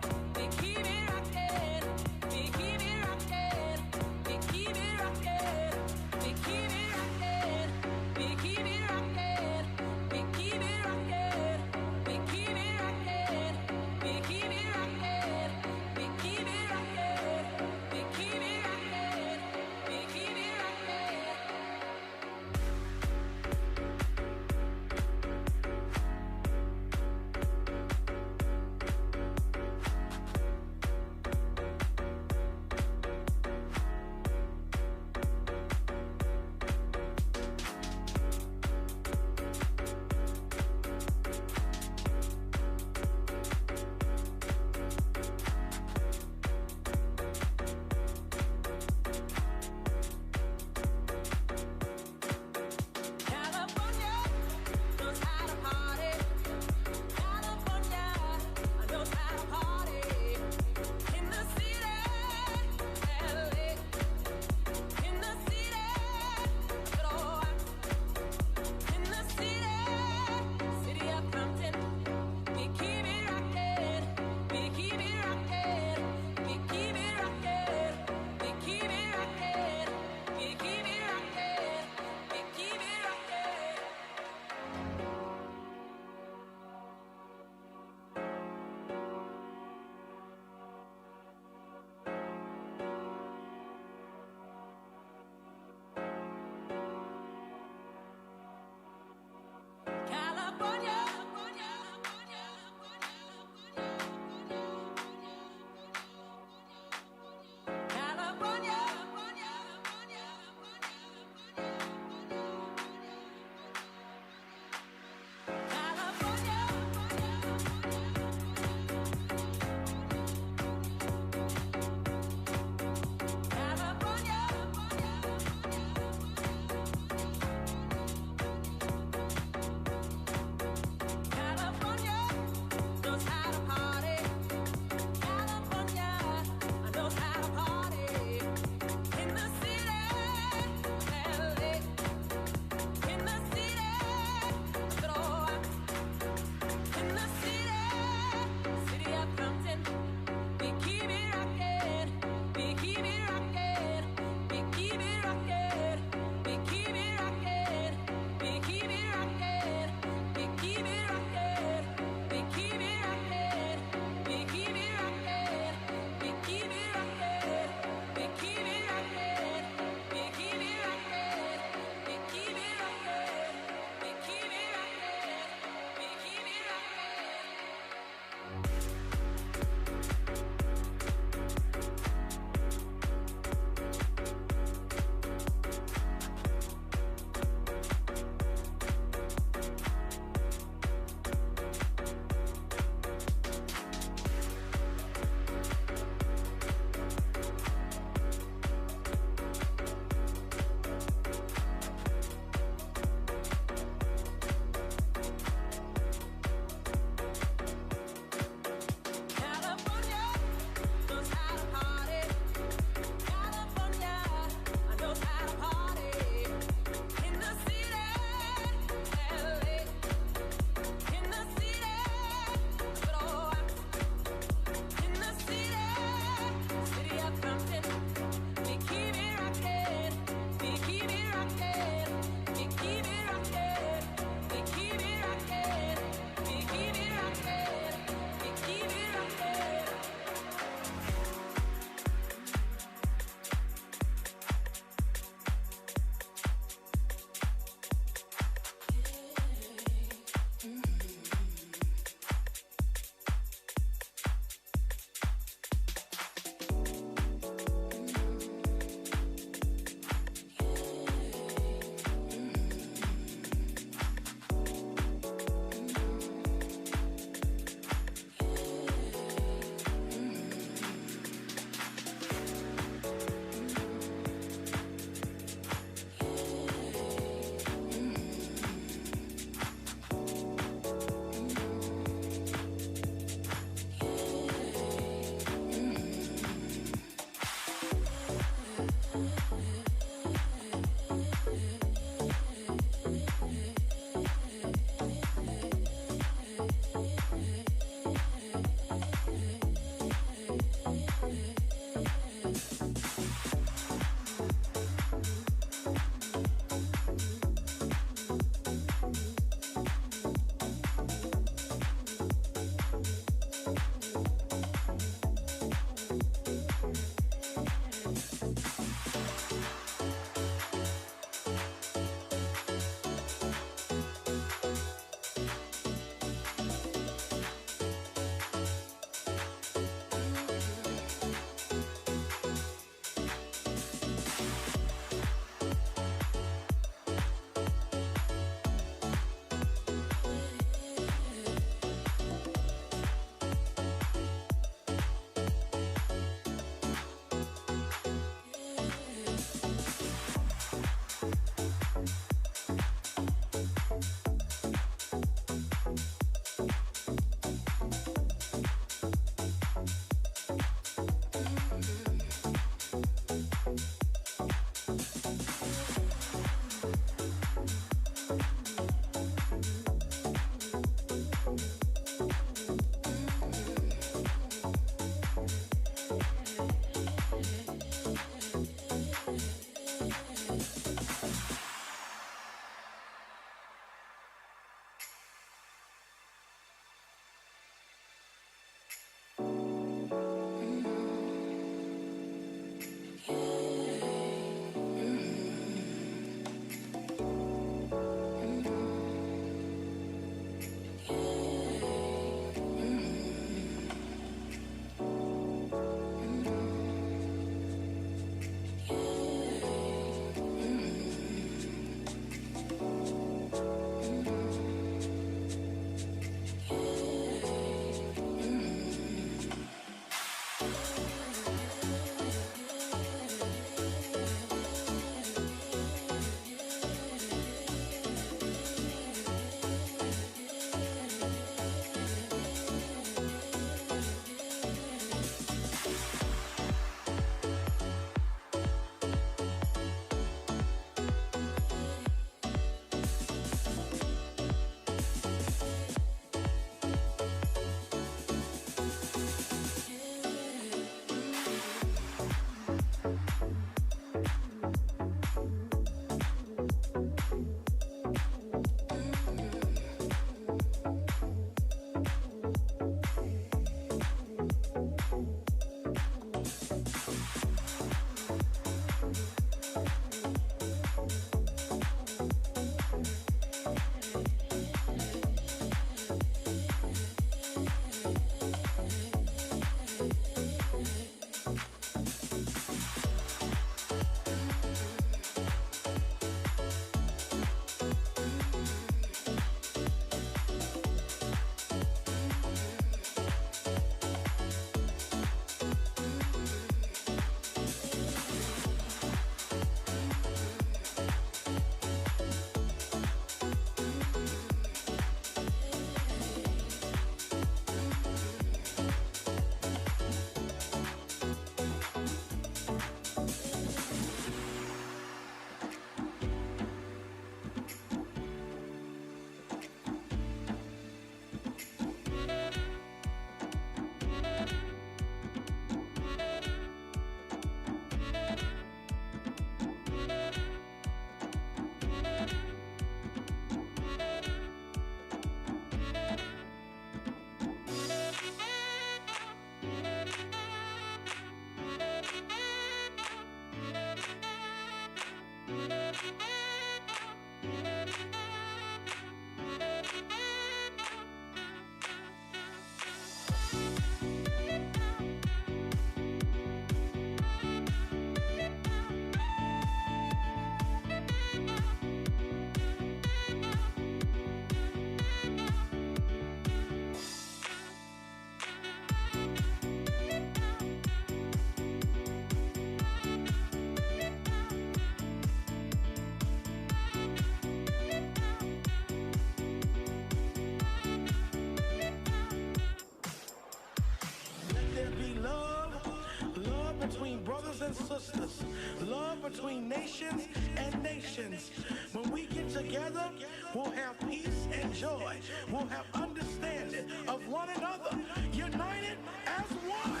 between brothers and sisters, love between nations and nations. When we get together, we'll have peace and joy. We'll have understanding of one another, united as one.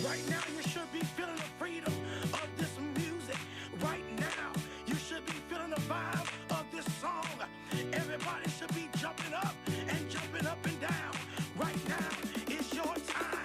Right now you should be feeling the freedom of this music. Right now you should be feeling the vibe of this song. Everybody should be jumping up and down. Right now it's your time.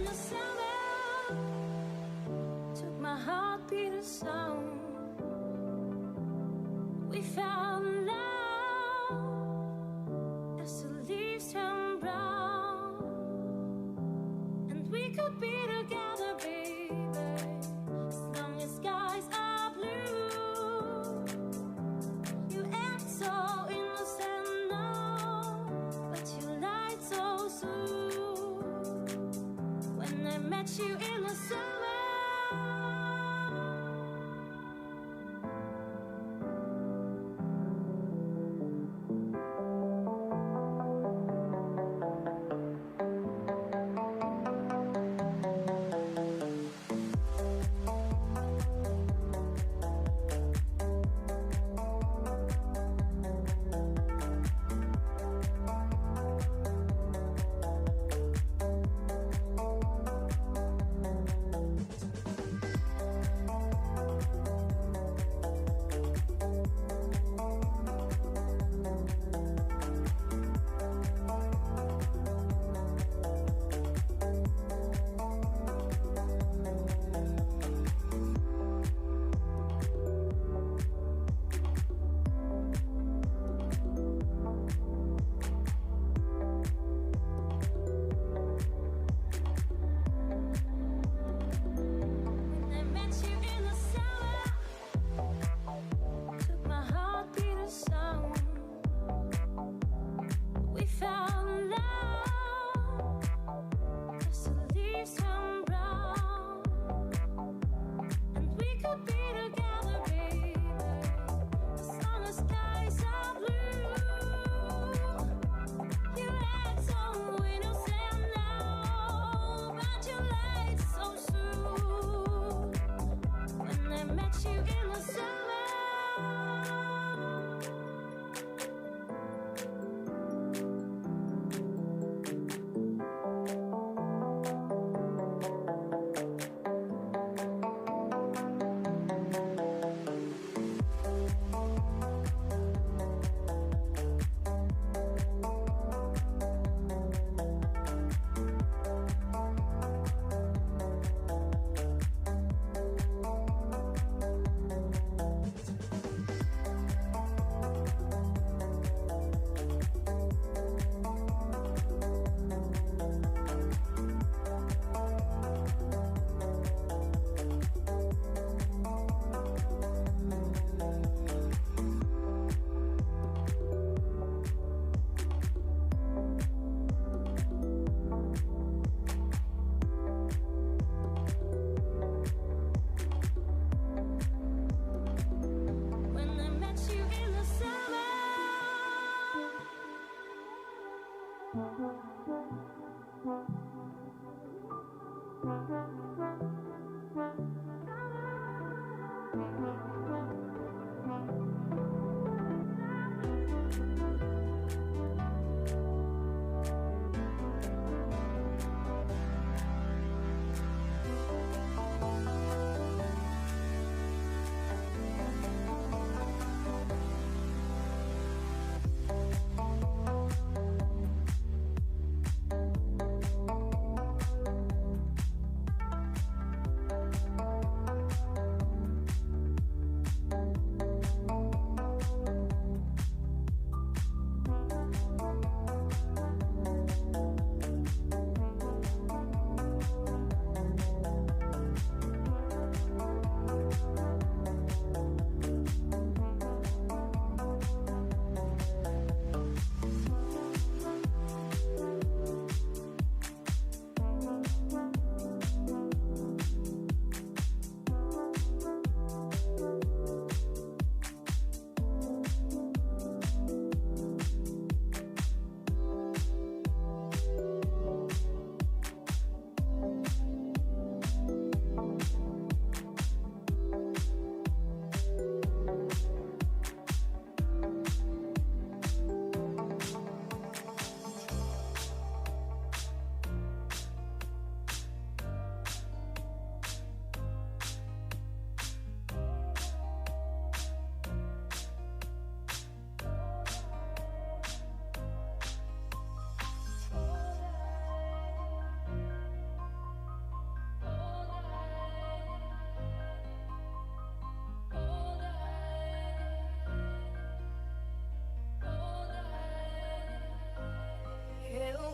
the summer, took my heartbeat a song. We found love as the leaves turn brown, and we could be together, baby, as long as skies are blue. You act so innocent now, but you lied so soon. When I met you in the summer,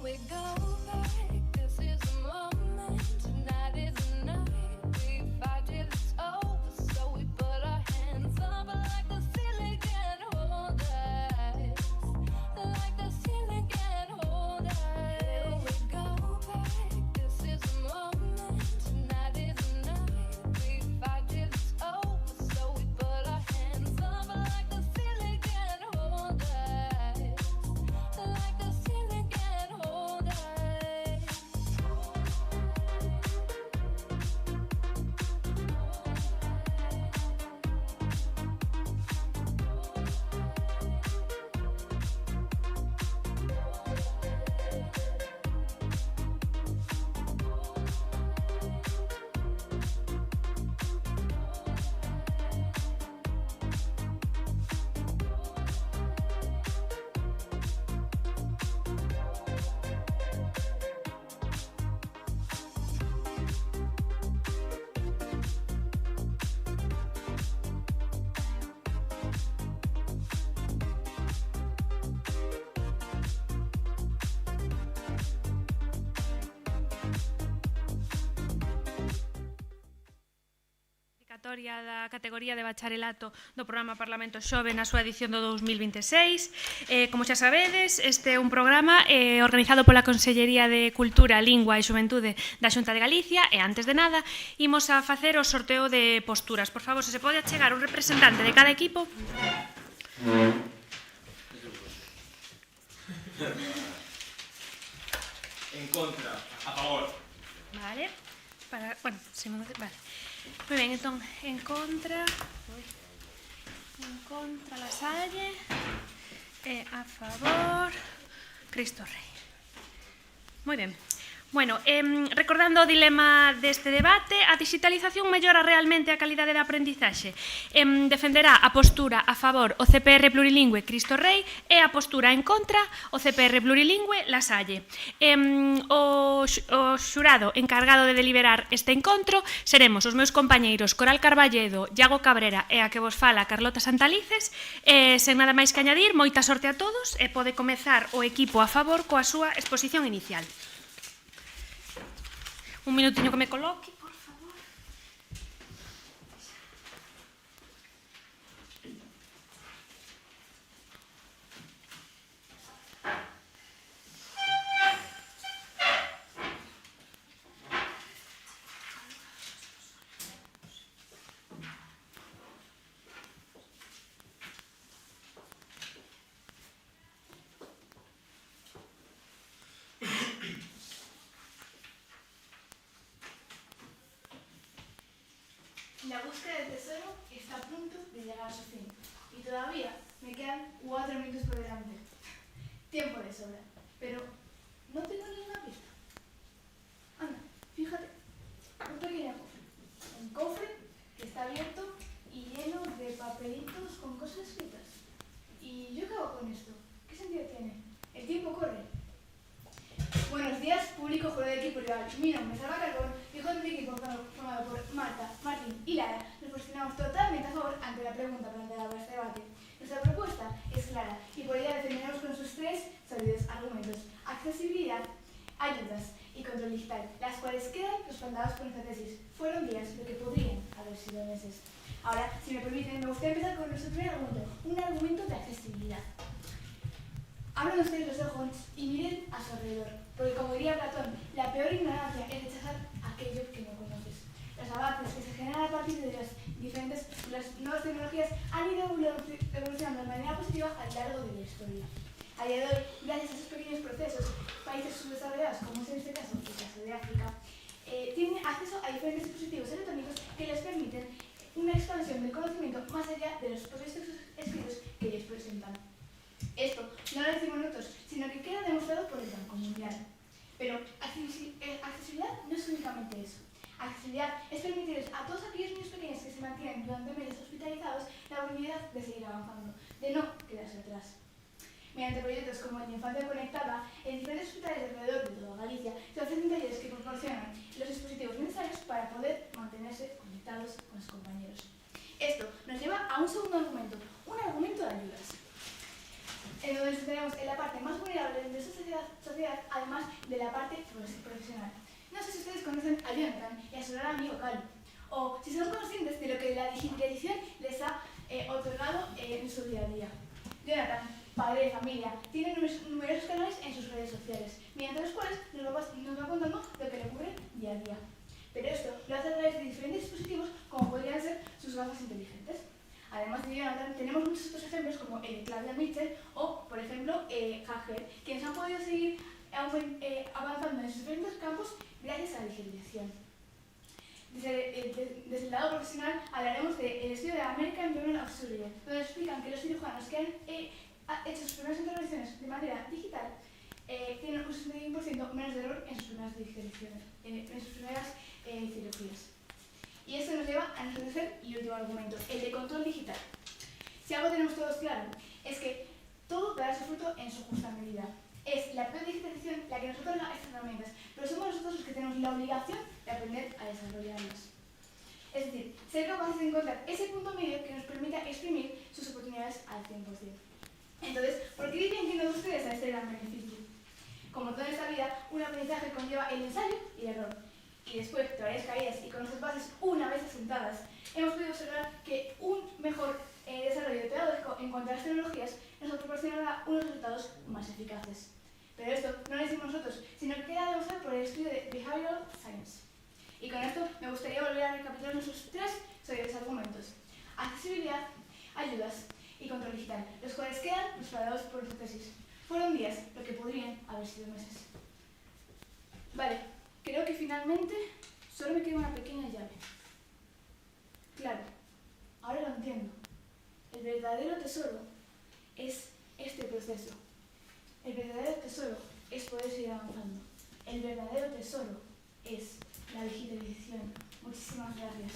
we go back. This is the moment. Tonight is the night. We fight till it's over. So we put our hands up like the ceiling can't hold us. Like the ceiling can't hold us. Here we go back. This is the moment. Tonight is the night. We fight till it's over. So we put our hands up like the ceiling can't hold us. Like the ceiling can't hold us. Convocatoria da categoría de bacharelato do programa Parlamento Xove na súa edición do 2026. Como xa sabedes, este é un programa organizado pola Consellería de Cultura, Lingua e Xuventude da Xunta de Galicia e, antes de nada, imos a facer o sorteo de posturas. Por favor, se se pode achegar un representante de cada equipo. En contra, a favor. Vale. Bueno, vale. Muy bien, entón, en contra La Salle, a favor Cristo Rei. Moi ben. Bueno, recordando o dilema deste debate, a digitalización mellora realmente a calidade da aprendizaxe. Defenderá a postura a favor o CPR plurilingüe Cristo Rei e a postura en contra o CPR plurilingüe La Salle. O xurado encargado de deliberar este encontro seremos os meus compañeiros Coral Carballedo, Iago Cabrera e a que vos fala Carlota Santalices. Sen nada máis que añadir, moita sorte a todos e pode comezar o equipo a favor coa súa exposición inicial. Un minutiño que me coloque, por favor. La búsqueda del tesoro está a punto de llegar a su fin y todavía me quedan 4 minutos por delante. Tiempo de sobra, pero no tengo ninguna pista. Anda, fíjate, un pequeño cofre. Un cofre que está abierto y lleno de papelitos con cosas escritas. ¿Y yo qué hago con esto? ¿Qué sentido tiene? El tiempo corre. Buenos días, público, juego de equipo rival. Mi nombre es Alba Carbón y con mi equipo formado por Marta, Martín y Lara nos posicionamos totalmente a favor ante la pregunta planteada por este debate. Nuestra propuesta es clara y por ella defenderemos con sus 3 sólidos argumentos: accesibilidad, ayudas y control digital, las cuales quedan respaldadas por nuestra tesis. Fueron días lo que podrían haber sido meses. Ahora, si me permiten, me gustaría empezar con nuestro primer argumento, un argumento de accesibilidad. Abran ustedes los ojos y miren a su alrededor, porque como diría Platón, la peor ignorancia es rechazar aquello que no conoces. Los avances que se generan a partir de las nuevas tecnologías han ido evolucionando de manera positiva a lo largo de la historia. A día de hoy, gracias a esos pequeños procesos, países subdesarrollados, como es en este caso el caso de África, tienen acceso a diferentes dispositivos electrónicos que les permiten una expansión del conocimiento más allá de los propios textos escritos que ellos presentan. Esto no lo decimos nosotros, sino que queda demostrado por el Banco Mundial. Pero accesibilidad no es únicamente eso. Accesibilidad es permitirles a todos aquellos niños pequeños que se mantienen durante meses hospitalizados la oportunidad de seguir avanzando, de no quedarse atrás. Mediante proyectos como el de Infancia Conectada, en diferentes hospitales alrededor de toda Galicia se ofrecen talleres que proporcionan los dispositivos necesarios para poder mantenerse conectados con sus compañeros. Esto nos lleva a un segundo argumento, un argumento de ayudas. En donde nos tenemos en la parte más vulnerable de nuestra sociedad además de la parte profesional. No sé si ustedes conocen a Jonathan y a su gran amigo Cali, o si son conscientes de lo que la digitalización les ha otorgado en su día a día. Jonathan, padre de familia, tiene numerosos canales en sus redes sociales, mediante los cuales nos va contando lo que le ocurre día a día. Pero esto lo hace a través de diferentes dispositivos, como podrían ser sus gafas inteligentes. Además de Jonathan, tenemos muchos otros ejemplos como el de Claudia Mitchell o, por ejemplo, Hager, quienes han podido seguir avanzando en sus diferentes campos gracias a la digitalización. Desde el lado profesional hablaremos del estudio de American Journal of Surgery, donde explican que los cirujanos que han hecho sus primeras intervenciones de manera digital tienen un 61% menos de error en sus primeras cirugías. Y esto nos lleva a nuestro tercer y último argumento, el de control digital. Si algo tenemos todos claro, es que todo dará su fruto en su justa medida. Es la propia digitalización la que nos otorga estas herramientas, pero somos nosotros los que tenemos la obligación de aprender a desarrollarlas. Es decir, ser capaces de encontrar ese punto medio que nos permita exprimir sus oportunidades al 100%. Entonces, ¿por qué dirían que no de ustedes a este gran beneficio? Como toda esta vida, un aprendizaje conlleva el ensayo y el error. Y después de varias caídas y con nuestras bases una vez asentadas, hemos podido observar que un mejor desarrollo pedagógico en cuanto a las tecnologías nos proporcionará unos resultados más eficaces. Pero esto no lo decimos nosotros, sino que queda demostrado por el estudio de Behavioral Science. Y con esto me gustaría volver a recapitular nuestros tres argumentos: accesibilidad, ayudas y control digital, los cuales quedan respaldados por nuestra tesis. Fueron días, lo que podrían haber sido meses. Vale, creo que finalmente solo me queda una pequeña llave. Claro, ahora lo entiendo. El verdadero tesoro es este proceso. El verdadero tesoro es poder seguir avanzando. El verdadero tesoro es la digitalización. Muchísimas gracias.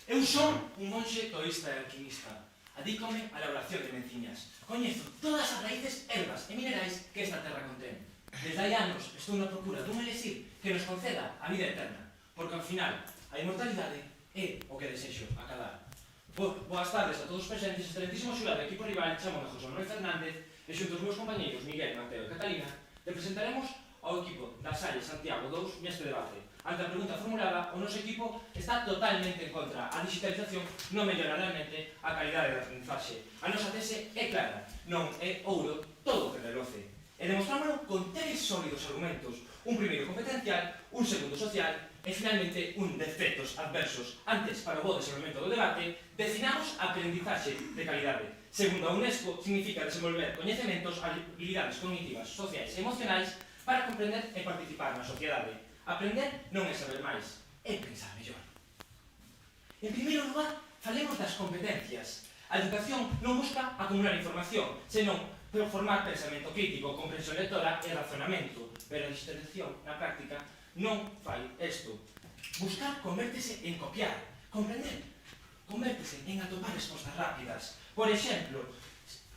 Eu son un monxe toísta e alquimista. Adícome á elaboración de menciñas. Coñezo todas as raíces, ervas e minerais que esta terra contén. Desde hai anos estou na procura dun elixir que nos conceda a vida eterna, porque ao final a inmortalidade é o que desexo acadar. Boas tardes a todos os presentes, excelentísimo xurado do equipo rival, chamome José Manuel Fernández e xunto os meus compañeiros Miguel, Mateo e Catalina representaremos ao equipo da Salle Santiago 2 neste debate. Ante a pregunta formulada, o noso equipo está totalmente en contra. A digitalización non mellora realmente a calidade da aprendizaxe. A nosa tese é clara, non é ouro todo o que reloce. E demostrámoslo con tres sólidos argumentos. Un primeiro competencial, un segundo social e finalmente un de efectos adversos. Antes, para o bo desenvolvemento do debate, definamos a aprendizaxe de calidade. Segundo a UNESCO, significa desenvolver coñecementos, habilidades cognitivas, sociais e emocionais para comprender e participar na sociedade. Aprender non é saber máis, é pensar mellor. En primeiro lugar, falemos das competencias. A educación non busca acumular información, senón formar pensamento crítico, comprensión lectora e razonamento. Pero a digitalización, na práctica, non fai isto. Buscar convértese en copiar. Comprender convértese en atopar respostas rápidas. Por exemplo,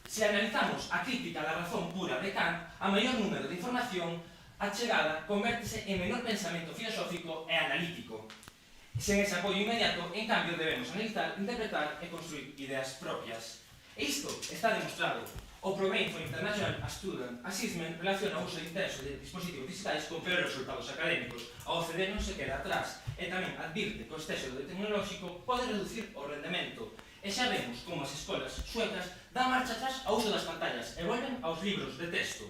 se analizamos a crítica da razón pura de Kant, a maior número de información, a chegada convértese en menor pensamento filosófico e analítico. Sen ese apoio inmediato, en cambio, debemos analizar, interpretar e construir ideas propias. E isto está demostrado. O Program for International Student Assessment relaciona o uso intenso de dispositivos digitais con peores resultados académicos. A OCDE non se queda atrás e tamén advirte que o exceso de tecnolóxico pode reducir o rendemento. E xa vemos como as escolas suecas dan marcha atrás ao uso das pantallas e volven aos libros de texto.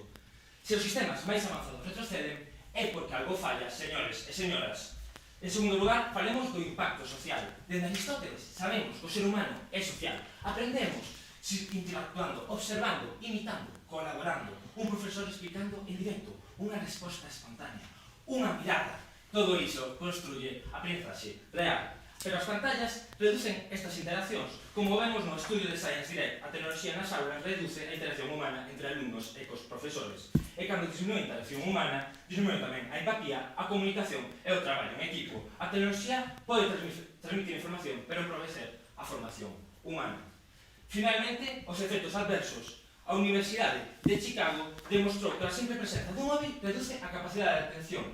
Se os sistemas máis avanzados retroceden, é porque algo falla, señores e señoras. En segundo lugar, falemos do impacto social. Dende Aristóteles sabemos que o ser humano é social. Aprendemos interactuando, observando, imitando, colaborando. Un profesor explicando en directo, unha resposta espontánea, unha mirada. Todo iso construye a aprendizaxe real. Pero as pantallas reducen estas interaccións. Como vemos no estudio de Science Direct, a tecnoloxía nas aulas reduce a interacción humana entre alumnos e cos profesores. E cando diminúe a interacción humana, diminúe tamén a empatía, a comunicación e o traballo en equipo. A tecnoloxía pode transmitir información, pero empobrecer a formación humana. Finalmente, os efectos adversos. A Universidade de Chicago demostrou que a simple presenza dun móvil reduce a capacidade de atención.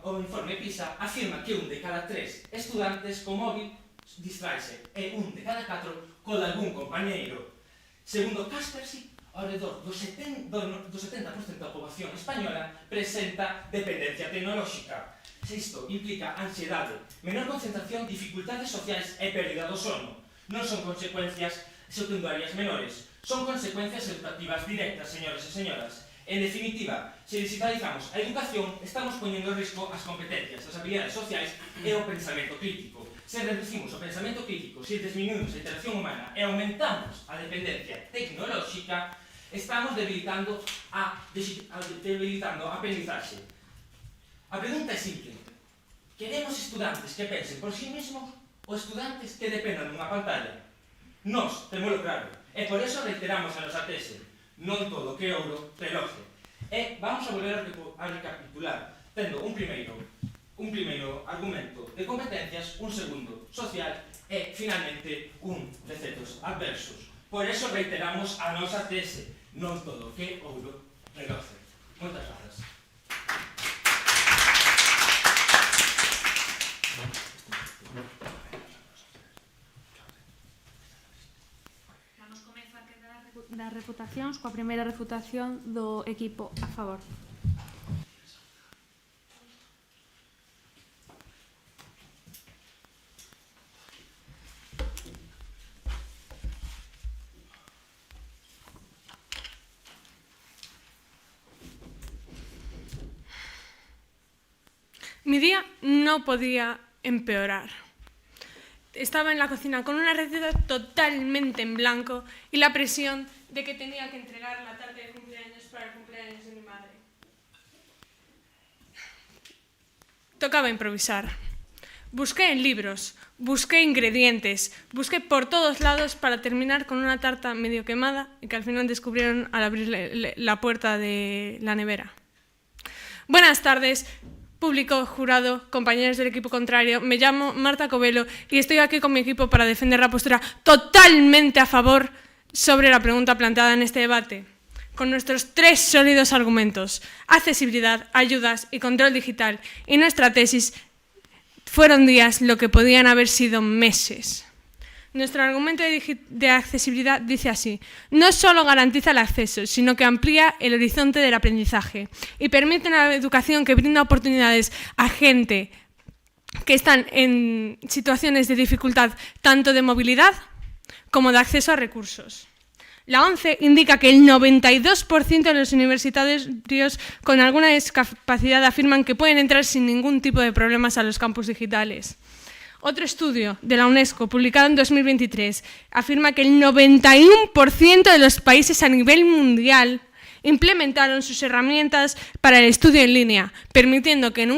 O informe PISA afirma que 1 de cada 3 estudantes con móvil distraese e 1 de cada 4 con algún compañeiro. Segundo Kaspersky, ao redor do 70% da poboación española presenta dependencia tecnolóxica. Isto implica ansiedade, menor concentración, dificultades sociais e pérdida do sono. Non son consecuencias secundarias menores, son consecuencias educativas directas, señores e señoras. En definitiva, se digitalizamos a educación, estamos poñendo en risco as competencias, as habilidades sociais e o pensamento crítico. Se reducimos o pensamento crítico, se disminuimos a interacción humana e aumentamos a dependencia tecnolóxica, estamos debilitando a aprendizaxe. A pregunta é simple. Queremos estudantes que pensen por sí mesmos ou estudantes que dependan dunha pantalla? Nos, temolo claro. E por eso reiteramos a nosa tese. Non todo que ouro reloce. E vamos a volver a recapitular, tendo un primeiro argumento de competencias, un segundo social e, finalmente, un de efectos adversos. Por eso reiteramos a nosa tese. Non todo que ouro reloce. Moitas grazas. Das refutacións, coa primeira refutación do equipo a favor. Mi día no podía empeorar. Estaba en la cocina con una receta totalmente en blanco y la presión de que tenía que entregar la tarta de cumpleaños para el cumpleaños de mi madre. Tocaba improvisar. Busqué en libros, busqué ingredientes, busqué por todos lados para terminar con una tarta medio quemada y que al final descubrieron al abrir la puerta de la nevera. Buenas tardes, público, jurado, compañeros del equipo contrario. Me llamo Marta Covelo y estoy aquí con mi equipo para defender la postura totalmente a favor sobre la pregunta planteada en este debate, con nuestros 3 sólidos argumentos: accesibilidad, ayudas y control digital. Y nuestra tesis fueron días lo que podían haber sido meses. Nuestro argumento de accesibilidad dice así: no solo garantiza el acceso, sino que amplía el horizonte del aprendizaje y permite una educación que brinda oportunidades a gente que están en situaciones de dificultad tanto de movilidad como de acceso a recursos. La ONCE indica que el 92% de los universitarios con alguna discapacidad afirman que pueden entrar sin ningún tipo de problemas a los campus digitales. Otro estudio de la UNESCO, publicado en 2023, afirma que el 91% de los países a nivel mundial implementaron sus herramientas para el estudio en línea, permitiendo que en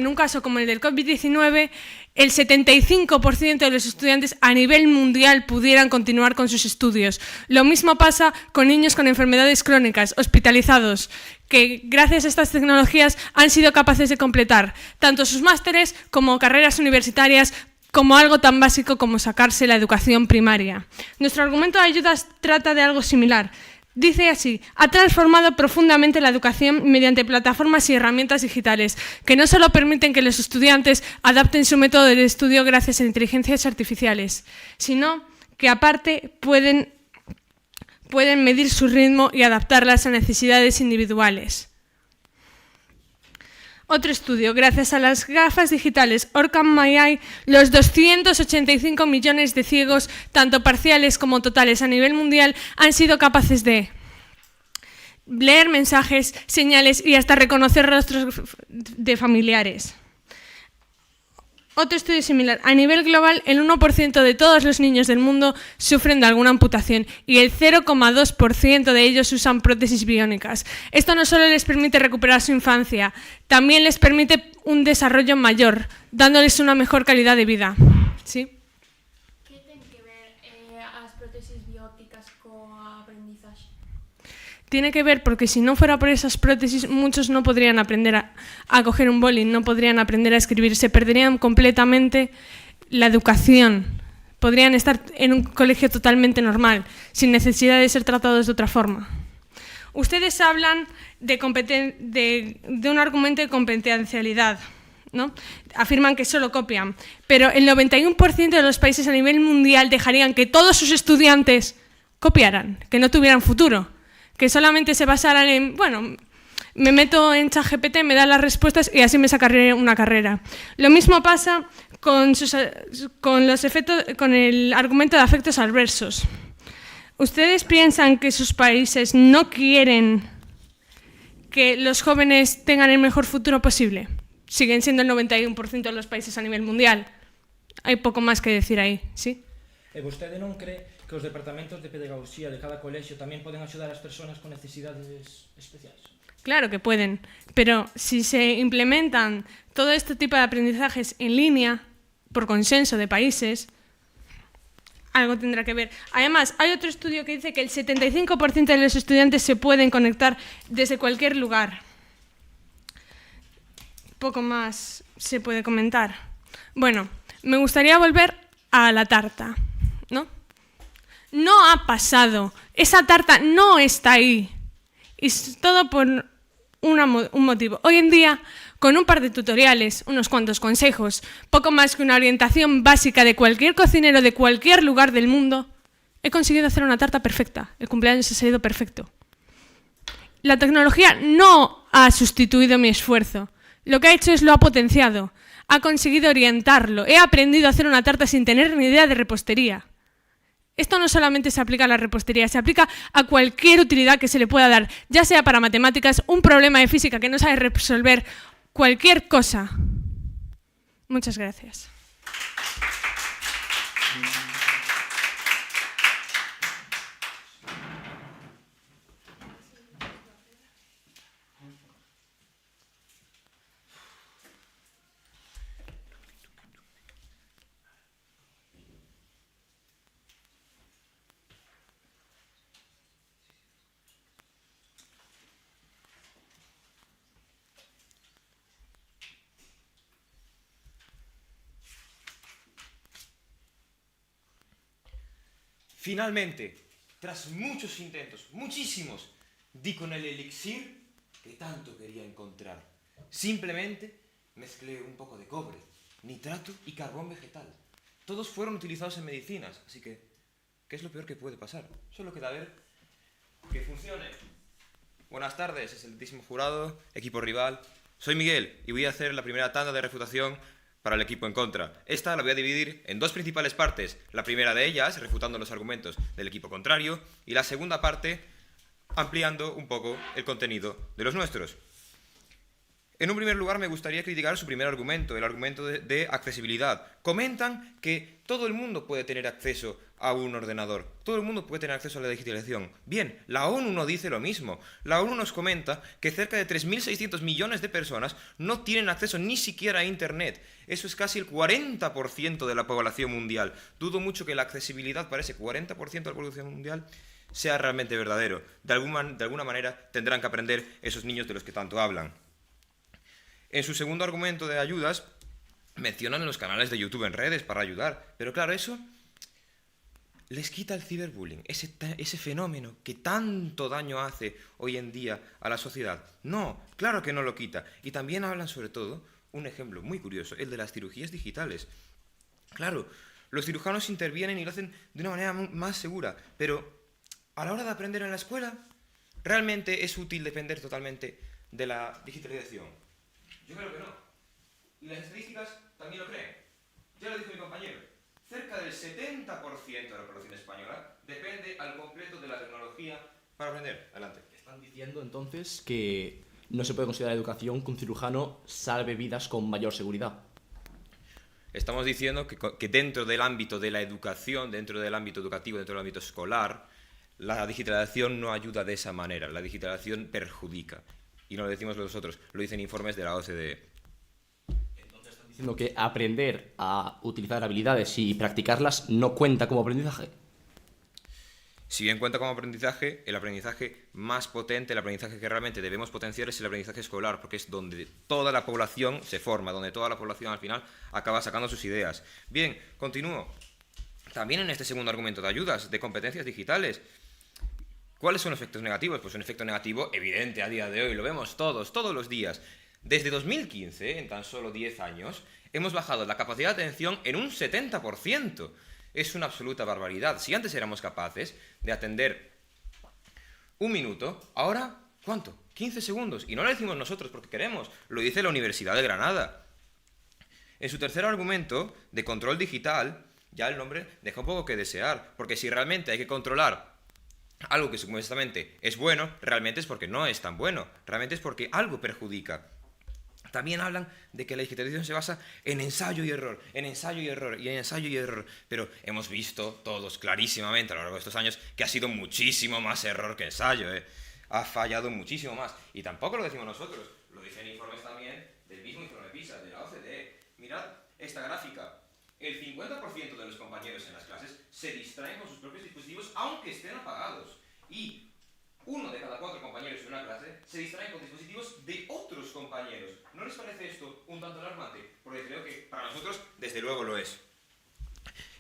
un caso como el del COVID-19, el 75% de los estudiantes a nivel mundial pudieran continuar con sus estudios. Lo mismo pasa con niños con enfermedades crónicas, hospitalizados, que gracias a estas tecnologías han sido capaces de completar tanto sus másteres como carreras universitarias, como algo tan básico como sacarse la educación primaria. Nuestro argumento de ayudas trata de algo similar. Dice así: ha transformado profundamente la educación mediante plataformas y herramientas digitales que no solo permiten que los estudiantes adapten su método de estudio gracias a inteligencias artificiales, sino que aparte pueden medir su ritmo y adaptarlas a necesidades individuales. Otro estudio: gracias a las gafas digitales Orcam My Eye, los 285 millones de ciegos, tanto parciales como totales a nivel mundial, han sido capaces de leer mensajes, señales y hasta reconocer rostros de familiares. Otro estudio similar: a nivel global, el 1% de todos los niños del mundo sufren de alguna amputación y el 0,2% de ellos usan prótesis biónicas. Esto no solo les permite recuperar su infancia, también les permite un desarrollo mayor, dándoles una mejor calidad de vida. ¿Sí? Que ten que ver as prótesis bióticas co aprendizaxe? Tiene que ver porque si no fuera por esas prótesis, muchos no podrían aprender a coger un boli, no podrían aprender a escribir, se perderían completamente la educación podrían estar en un colegio totalmente normal, sin necesidad de ser tratados de otra forma. Ustedes hablan de un argumento de competencialidad, ¿no? Afirman que solo copian, pero el 91% de los países a nivel mundial dejarían que todos sus estudiantes copiaran, que no tuvieran futuro, que solamente se basaran en, bueno, me meto en ChatGPT, me da las respuestas y así me sacaré una carrera. Lo mismo pasa con el argumento de efectos adversos. ¿Ustedes piensan que sus países no quieren que los jóvenes tengan el mejor futuro posible? Siguen siendo el 91% de los países a nivel mundial. Hay poco más que decir aí, ¿sí? E vostede non cree que os departamentos de pedagogía de cada colexio tamén poden axudar as persoas con necesidades especiais? Claro que pueden, pero si se implementan todo este tipo de aprendizajes en línea, por consenso de países, algo tendrá que ver. Además, hay otro estudio que dice que el 75% de los estudiantes se pueden conectar desde cualquier lugar. Poco más se puede comentar. Bueno, me gustaría volver a la tarta, ¿no? No ha pasado. Esa tarta no está ahí. Y es todo por un motivo. Hoy en día, con un par de tutoriales, unos cuantos consejos, poco más que una orientación básica de cualquier cocinero de cualquier lugar del mundo, he conseguido hacer una tarta perfecta. El cumpleaños ha salido perfecto. La tecnología no ha sustituido mi esfuerzo. Lo que ha hecho es lo ha potenciado. Ha conseguido orientarlo. He aprendido a hacer una tarta sin tener ni idea de repostería. Esto no solamente se aplica a la repostería, se aplica a cualquier utilidad que se le pueda dar, ya sea para matemáticas, un problema de física que no sabe resolver, cualquier cosa. Muchas gracias. Finalmente, tras muchos intentos, muchísimos, di con el elixir que tanto quería encontrar. Simplemente mezclé un poco de cobre, nitrato y carbón vegetal. Todos fueron utilizados en medicinas, así que, ¿qué es lo peor que puede pasar? Solo queda ver que funcione. Buenas tardes, excelentísimo jurado, equipo rival. Soy Miguel y voy a hacer la primera tanda de refutación para el equipo en contra. Esta la voy a dividir en dos principales partes. La primera de ellas, refutando los argumentos del equipo contrario, y la segunda parte, ampliando un poco el contenido de los nuestros. En un primer lugar, me gustaría criticar su primer argumento, el argumento de accesibilidad. Comentan que todo el mundo puede tener acceso a un ordenador. Todo el mundo puede tener acceso a la digitalización. Bien, la ONU no dice lo mismo. La ONU nos comenta que cerca de 3.600 millones de personas no tienen acceso ni siquiera a Internet. Eso es casi el 40% de la población mundial. Dudo mucho que la accesibilidad para ese 40% de la población mundial sea realmente verdadero. De alguna manera tendrán que aprender esos niños de los que tanto hablan. En su segundo argumento de ayudas, mencionan los canales de YouTube en redes para ayudar. Pero claro, eso les quita el ciberbullying, ese fenómeno que tanto daño hace hoy en día a la sociedad. No, claro que no lo quita. Y también hablan sobre todo, un ejemplo muy curioso, el de las cirugías digitales. Claro, los cirujanos intervienen y lo hacen de una manera más segura, pero a la hora de aprender en la escuela, ¿realmente es útil depender totalmente de la digitalización? Yo creo que no. Y las estadísticas también lo creen. Ya lo dijo mi compañero. Cerca del 70% de la población española depende al completo de la tecnología para aprender. Adelante. Están diciendo entonces que no se puede considerar educación que un cirujano salve vidas con mayor seguridad. Estamos diciendo que dentro del ámbito de la educación, dentro del ámbito educativo, dentro del ámbito escolar, la digitalización no ayuda de esa manera. La digitalización perjudica. Y no lo decimos nosotros, lo dicen informes de la OCDE. Entonces están diciendo que aprender a utilizar habilidades y practicarlas no cuenta como aprendizaje. Si bien cuenta como aprendizaje, el aprendizaje más potente, el aprendizaje que realmente debemos potenciar es el aprendizaje escolar, porque es donde toda la población se forma, donde toda la población al final acaba sacando sus ideas. Bien, continúo. También en este segundo argumento de ayudas, de competencias digitales. ¿Cuáles son los efectos negativos? Pues un efecto negativo evidente a día de hoy, lo vemos todos los días. Desde 2015, en tan solo 10 años, hemos bajado la capacidad de atención en un 70%. Es una absoluta barbaridad. Si antes éramos capaces de atender un minuto, ahora, ¿cuánto? 15 segundos. Y no lo decimos nosotros porque queremos, lo dice la Universidad de Granada. En su tercer argumento, de control digital, ya el nombre deja un poco que desear, porque si realmente hay que controlar algo que supuestamente es bueno, realmente es porque no es tan bueno, realmente es porque algo perjudica. También hablan de que la digitalización se basa en ensayo y error, en ensayo y error, y en ensayo y error. Pero hemos visto todos clarísimamente a lo largo de estos años que ha sido muchísimo más error que ensayo, Ha fallado muchísimo más. Y tampoco lo decimos nosotros, lo dicen informes también del mismo informe PISA, de la OCDE. Mirad esta gráfica. El 50% de los compañeros en las clases se distraen con sus propios dispositivos aunque estén apagados. Y 1 de cada 4 compañeros en una clase se distraen con dispositivos de otros compañeros. ¿No les parece esto un tanto alarmante? Porque creo que para nosotros, desde luego, lo es.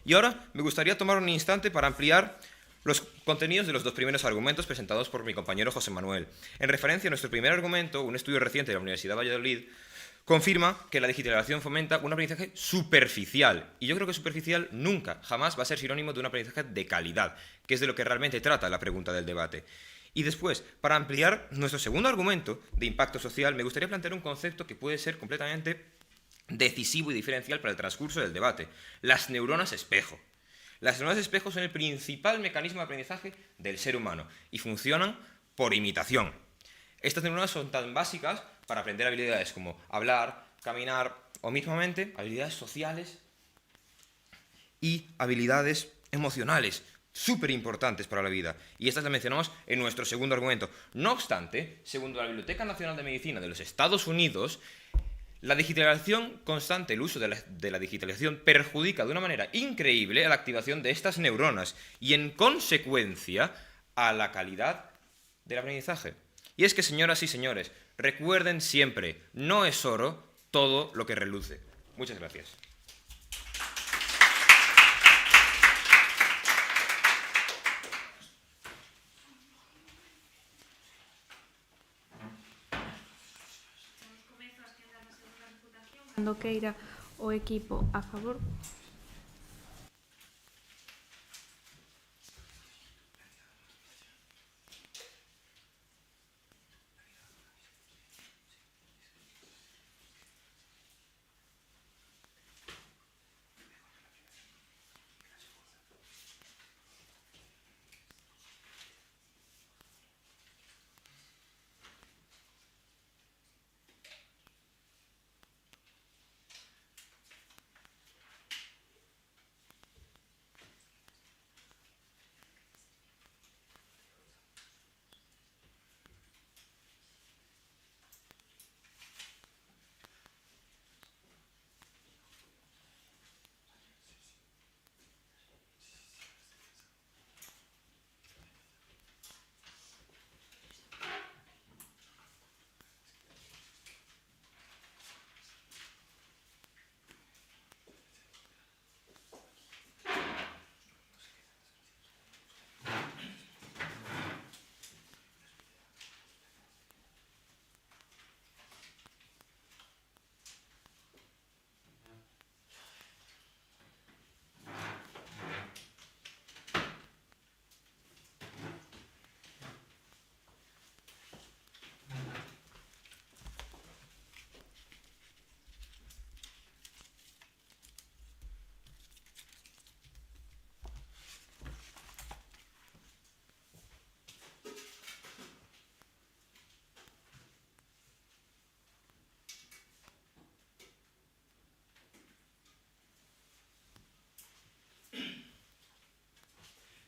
Y ahora me gustaría tomar un instante para ampliar los contenidos de los 2 primeros argumentos presentados por mi compañero José Manuel. En referencia a nuestro primer argumento, un estudio reciente de la Universidad de Valladolid confirma que la digitalización fomenta un aprendizaje superficial. Y yo creo que superficial nunca, jamás va a ser sinónimo de un aprendizaje de calidad, que es de lo que realmente trata la pregunta del debate. Y después, para ampliar nuestro segundo argumento de impacto social, me gustaría plantear un concepto que puede ser completamente decisivo y diferencial para el transcurso del debate: las neuronas espejo. Las neuronas espejo son el principal mecanismo de aprendizaje del ser humano y funcionan por imitación. Estas neuronas son tan básicas para aprender habilidades como hablar, caminar o mismamente habilidades sociales y habilidades emocionales, súper importantes para la vida. Y estas las mencionamos en nuestro segundo argumento. No obstante, según la Biblioteca Nacional de Medicina de los Estados Unidos, la digitalización constante, el uso de la digitalización, perjudica de una manera increíble a la activación de estas neuronas y, en consecuencia, a la calidad del aprendizaje. Y es que, señoras y señores, recuerden siempre, no es oro todo lo que reluce. Muchas gracias. Cando queira o equipo a favor.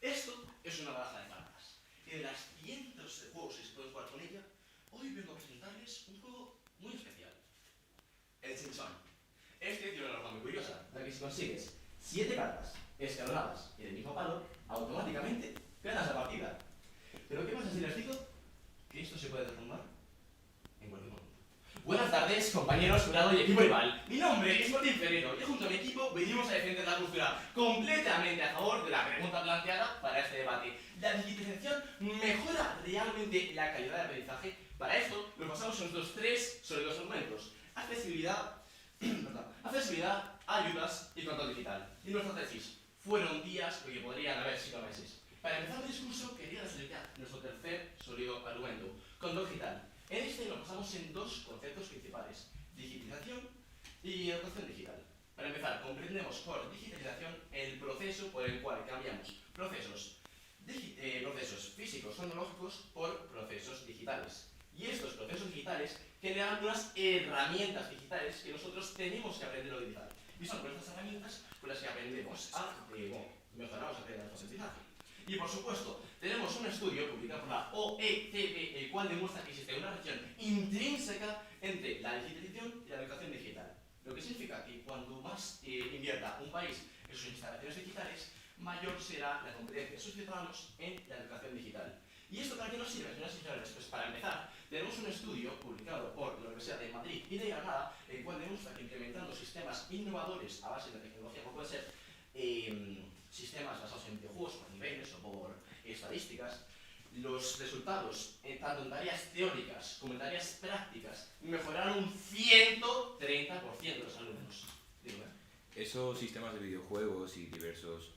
Esto es una baraja de cartas. Y de las cientos de juegos que se pueden jugar con ella, hoy vengo a presentarles un juego muy especial. El chinchón. Este tiene una norma muy curiosa, la que si consigues 7 cartas escalonadas y del mismo palo, automáticamente ganas la partida. Pero ¿qué pasa si les digo que esto se puede derrumbar en cualquier momento? Buenas tardes, tardes, compañeros, jurado y equipo rival. Mi nombre es Martín Ferrero y junto a mi equipo venimos a defender la postura completamente a favor de la pregunta planteada para este debate. ¿La digitalización mejora realmente la calidad de aprendizaje? Para esto nos basamos en estos tres sólidos argumentos: accesibilidad, ayudas y control digital. Y nuestra tesis: fueron días lo que podrían haber sido meses. Para empezar el discurso, quería desarrollar nuestro tercer sólido argumento: control digital. En este nos basamos en dos conceptos principales: digitalización y educación digital. Para empezar, comprendemos por digitalización el proceso por el cual cambiamos procesos físicos tecnológicos por procesos digitales. Y estos procesos digitales generan unas herramientas digitales que nosotros tenemos que aprender a utilizar. Y son estas herramientas con las que aprendemos mejoramos el aprendizaje. Y por supuesto, tenemos un estudio publicado por la OECD, el cual demuestra que existe una relación intrínseca entre la digitalización y la educación digital. Lo que significa que cuanto más invierta un país en sus instalaciones digitales, mayor será la competencia de sus ciudadanos en la educación digital. ¿Y esto para qué nos sirve, señoras y señores? Pues para empezar, tenemos un estudio publicado por la Universidad de Madrid y de Granada, el cual demuestra que implementando sistemas innovadores a base de tecnología, como pueden ser sistemas basados en videojuegos por niveles o por estadísticas, los resultados, tanto en tareas teóricas como en tareas prácticas, mejoraron un 130% de los alumnos. Esos sistemas de videojuegos y diversos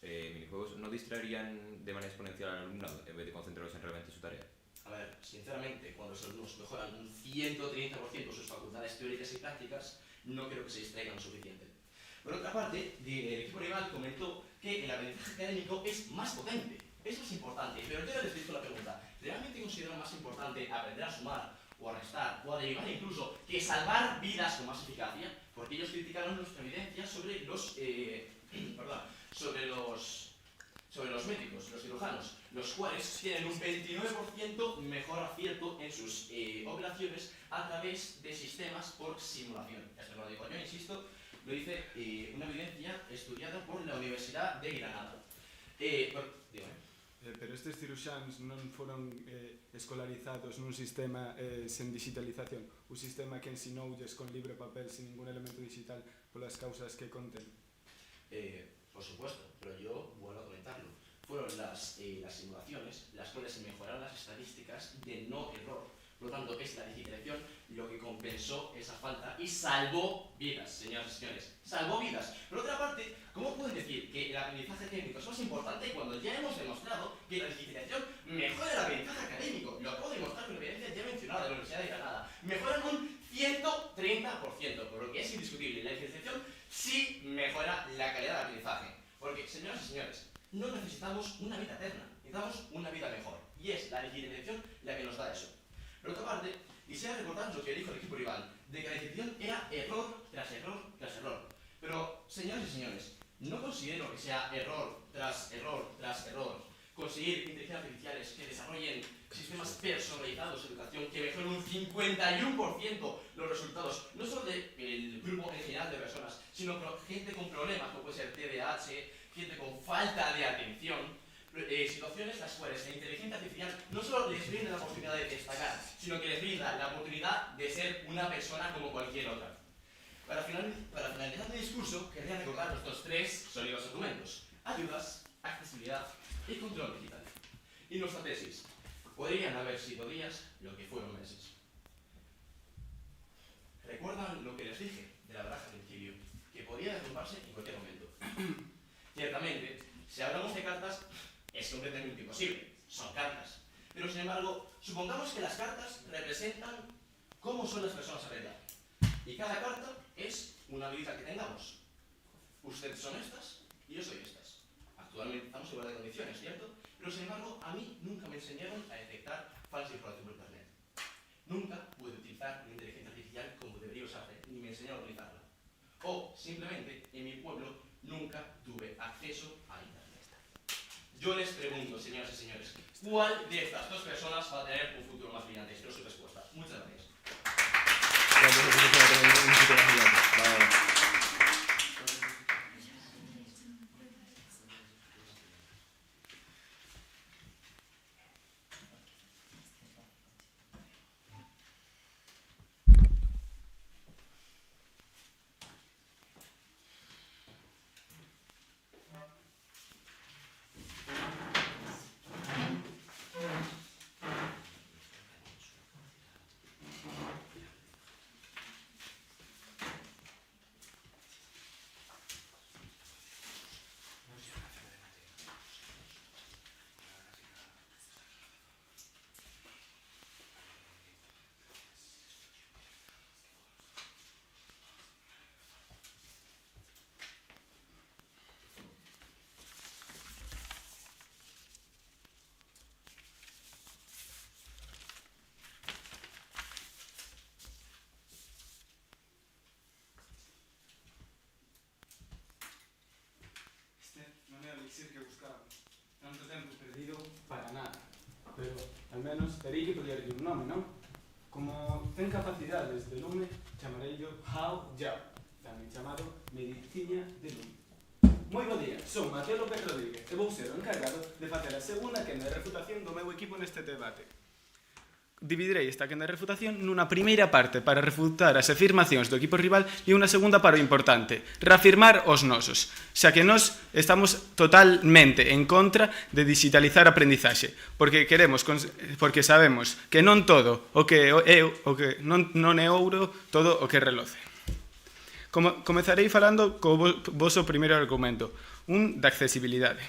minijuegos no distraerían de manera exponencial al alumnado en vez de concentrarse en realmente su tarea. A ver, sinceramente, cuando los alumnos mejoran un 130% sus facultades teóricas y prácticas, no creo que se distraigan lo suficiente. Por otra parte, el equipo rival comentó que el aprendizaje académico es más potente. Eso es importante, pero yo les digo la pregunta: ¿realmente consideran más importante aprender a sumar o a restar o a derivar incluso que salvar vidas con más eficacia? Porque ellos criticaron nuestra evidencia sobre los médicos, los cirujanos, los cuales tienen un 29% mejor acierto en sus operaciones a través de sistemas por simulación. Esto no lo digo yo, insisto, lo dice una evidencia estudiada por la Universidad de Granada. Pero estes ciruxáns non foron escolarizados nun sistema sen digitalización, un sistema que ensinoulles con libro e papel sin ningún elemento digital polas causas que conten. Por supuesto, pero yo vuelvo a comentarlo. Fueron las simulaciones las cuales mejoraron las estadísticas de no error. Por lo tanto, es la digitalización lo que compensó esa falta y salvó vidas, señoras y señores. Salvó vidas. Por otra parte, ¿cómo pueden decir que el aprendizaje técnico es más importante cuando ya hemos demostrado que la digitalización mejora el aprendizaje académico? Lo acabo de demostrar con la evidencia ya mencionada de la Universidad de Granada. Mejoran un 130%, por lo que es indiscutible. La digitalización sí mejora la calidad del aprendizaje. Porque, señoras y señores, no necesitamos una vida eterna, necesitamos una vida mejor. Y es la digitalización la que nos da eso. Por otra parte, quisiera recordar lo que dijo el equipo rival, de que la digitalización era error tras error tras error. Pero, señores y señores, no considero que sea error tras error tras error conseguir inteligencias artificiales que desarrollen sistemas personalizados de educación que mejoren un 51% los resultados, no solo del grupo en general de personas, sino por gente con problemas, como puede ser TDAH, gente con falta de atención, situaciones en las cuales la inteligencia artificial no solo les brinda la oportunidad de destacar, sino que les brinda la oportunidad de ser una persona como cualquier otra. Para finalizar mi discurso, querría recordar nuestros tres sólidos argumentos: ayudas, accesibilidad y control digital. Y nuestra tesis: podrían haber sido días lo que fueron meses. ¿Recuerdan lo que les dije de la baraja al principio? Que podía derrumbarse en cualquier momento. Ciertamente, si hablamos de cartas, es completamente imposible. Son cartas. Pero sin embargo, supongamos que las cartas representan cómo son las personas a verdad. Y cada carta es una habilidad que tengamos. Ustedes son estas y yo soy estas. Actualmente estamos en igualdad de condiciones, ¿cierto? Pero sin embargo, a mí nunca me enseñaron a detectar falsa información por internet. Nunca pude utilizar una inteligencia artificial como debería usarse, ni me enseñaron a utilizarla. O simplemente, en mi pueblo, nunca tuve acceso a internet. Yo les pregunto, señoras y señores, ¿cuál de estas dos personas va a tener un futuro más brillante? Espero su respuesta. Muchas gracias. menos terei que poñerlle un nome, non? Como ten capacidades de lume, chamarello Hao Yao, tamén chamado Medicina de lume. Moi bo día, son Mateo López Rodríguez e vou ser o encargado de facer a segunda quenda de refutación do meu equipo neste debate. Dividirei esta quenda de refutación nunha primeira parte para refutar as afirmacións do equipo rival e unha segunda para o importante, reafirmar os nosos, xa que nós estamos totalmente en contra de digitalizar a aprendizaxe, porque sabemos que non todo o que non é ouro, todo o que reloce. Comezarei falando co voso primeiro argumento, un da accesibilidade.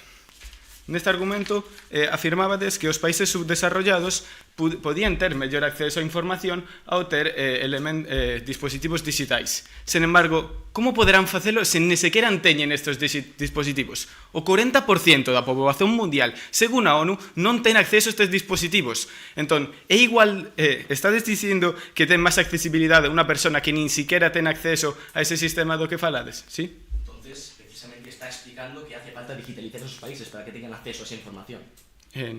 Neste argumento afirmábades que os países subdesarrollados podían ter mellor acceso á información ao ter dispositivos digitais. Sen embargo, como poderán facelo se ni sequera teñen estes dispositivos? O 40% da poboación mundial, según a ONU, non ten acceso a estes dispositivos. Entón, é igual, estades dicindo que ten máis accesibilidade unha persona que nin siquera ten acceso a ese sistema do que falades, sí? Entonces, precisamente está explicando que hace falta digitalizar esos países para que tengan acceso a esa información.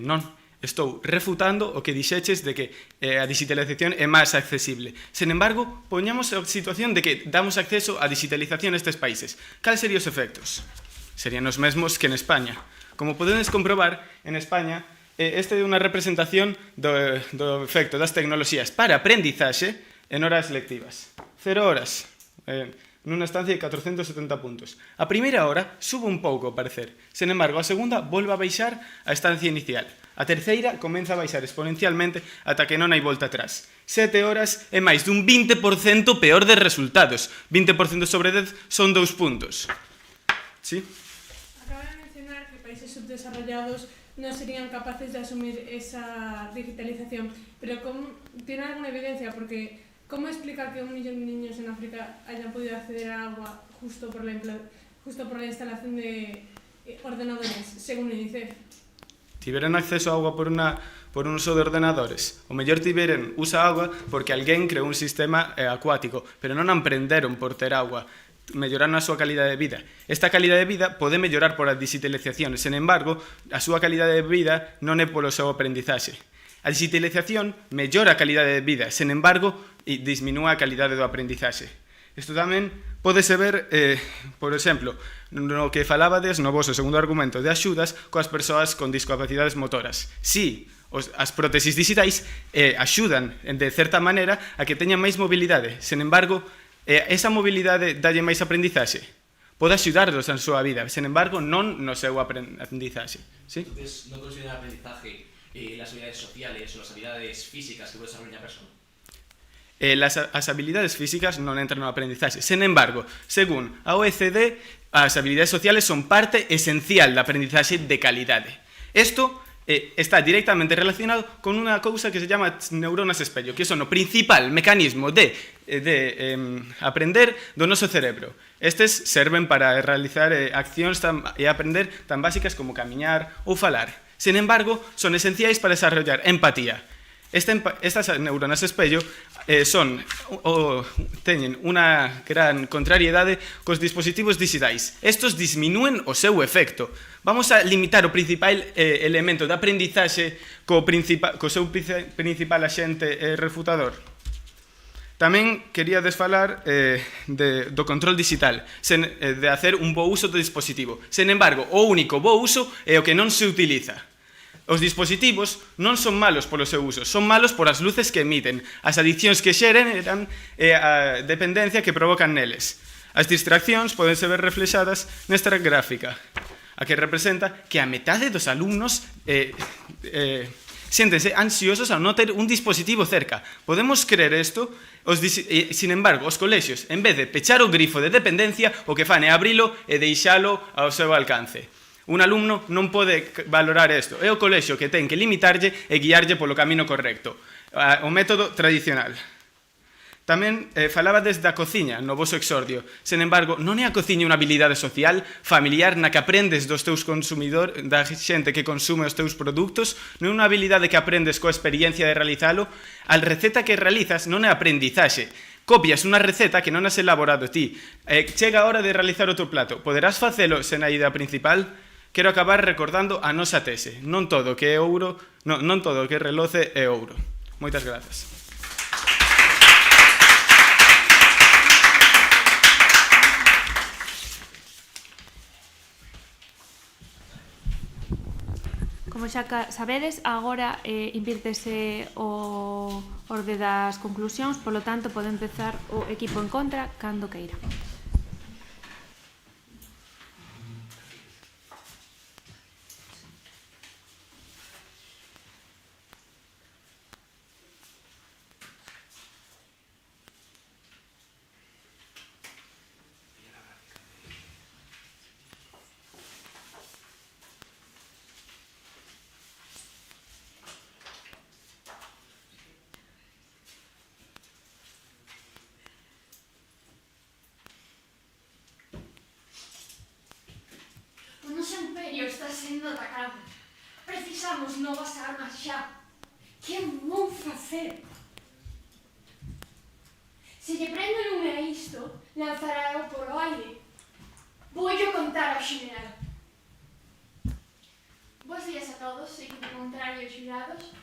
Non, estou refutando o que dixeches de que a digitalización é máis accesible. Sen embargo, poñamos a situación de que damos acceso á digitalización nestes países. Cales serían os efectos? Serían os mesmos que en España. Como podedes comprobar, en España, este é unha representación do efecto das tecnoloxías para aprendizaxe en horas lectivas. 0 horas. Nunha estancia de 470 puntos. A primeira hora sube un pouco, ao parecer. Sen embargo, a segunda volve a baixar a estancia inicial. A terceira comeza a baixar exponencialmente ata que non hai volta atrás. 7 horas é máis dun 20% peor de resultados. 20% sobre 10 son 2 puntos. Sí? Acaba de mencionar que países subdesarrollados non serían capaces de asumir esa digitalización, pero tiene alguna evidencia, porque ¿cómo explica que 1 millón de niños en África hayan podido acceder a agua justo por la instalación de ordenadores, según UNICEF? Tiveron acceso a agua por un uso de ordenadores. O mellor usa agua porque alguén creou un sistema acuático, pero non aprenderon por ter agua. Melloraron a súa calidade de vida. Esta calidade de vida pode mellorar por a digitalización, sen embargo, a súa calidade de vida non é polo seu aprendizaxe. A digitalización mellora a calidade de vida, sen embargo, disminúe a calidade do aprendizaxe. Isto tamén pódese ver, por exemplo, no que falabades no voso segundo argumento de axudas coas persoas con discapacidades motoras. Si, as prótesis digitais axudan, de certa maneira, a que teñan máis mobilidade. Sen embargo, esa mobilidade dalle máis aprendizaxe. Pode axudarlos na súa vida, sen embargo, non no seu aprendizaxe. Entonces, non considera aprendizaje las habilidades sociales o las habilidades físicas que puede desarrollar una persona? As habilidades físicas non entran no aprendizaxe. Sen embargo, según a OECD, as habilidades sociales son parte esencial da aprendizaxe de calidade. Isto está directamente relacionado con unha cousa que se chama neuronas espello, que son o principal mecanismo de aprender do noso cerebro. Estes serven para realizar accións e aprender tan básicas como camiñar ou falar. Sen embargo, son esenciais para desarrollar empatía. Estas neuronas espello teñen unha gran contrariedade cos dispositivos digitais. Estos disminúen o seu efecto. Vamos a limitar o principal elemento de aprendizaxe co seu principal axente refutador. Tamén quería desfalar do control digital, de hacer un bo uso do dispositivo. Sen embargo, o único bo uso é o que non se utiliza. Os dispositivos non son malos polo seu uso, son malos por as luces que emiten, as adiccións que xeran e a dependencia que provocan neles. As distraccións podense ver reflexadas nesta gráfica, a que representa que a metade dos alumnos siéntense ansiosos ao non ter un dispositivo cerca. Podemos creer isto? Sin embargo, os colexios, en vez de pechar o grifo de dependencia, o que fan é abrilo e deixalo ao seu alcance. Un alumno non pode valorar isto. É o colexio que ten que limitarlle e guiarlle polo camino correcto. O método tradicional. Tamén falabades da cociña no voso exordio. Sen embargo, non é a cociña unha habilidade social, familiar, na que aprendes dos teus consumidores, da xente que consume os teus produtos, non é unha habilidade que aprendes coa experiencia de realizalo. A receta que realizas non é aprendizaxe. Copias unha receta que non has elaborado ti. Chega a hora de realizar o teu plato. Poderás facelo sen a idea principal? Quero acabar recordando a nosa tese. Non todo o que é ouro, non todo o que é reloce é ouro. Moitas grazas. Como xa sabedes, agora invírtese o orde das conclusións, polo tanto, pode empezar o equipo en contra cando queira. O noso imperio está sendo atacado. Precisamos novas armas xa. Que vou facer? Se lle prendo lume a isto, lanzará polo aire. Voullo contar ao xeneral. Bos días a todos, equipo contrario e xurados,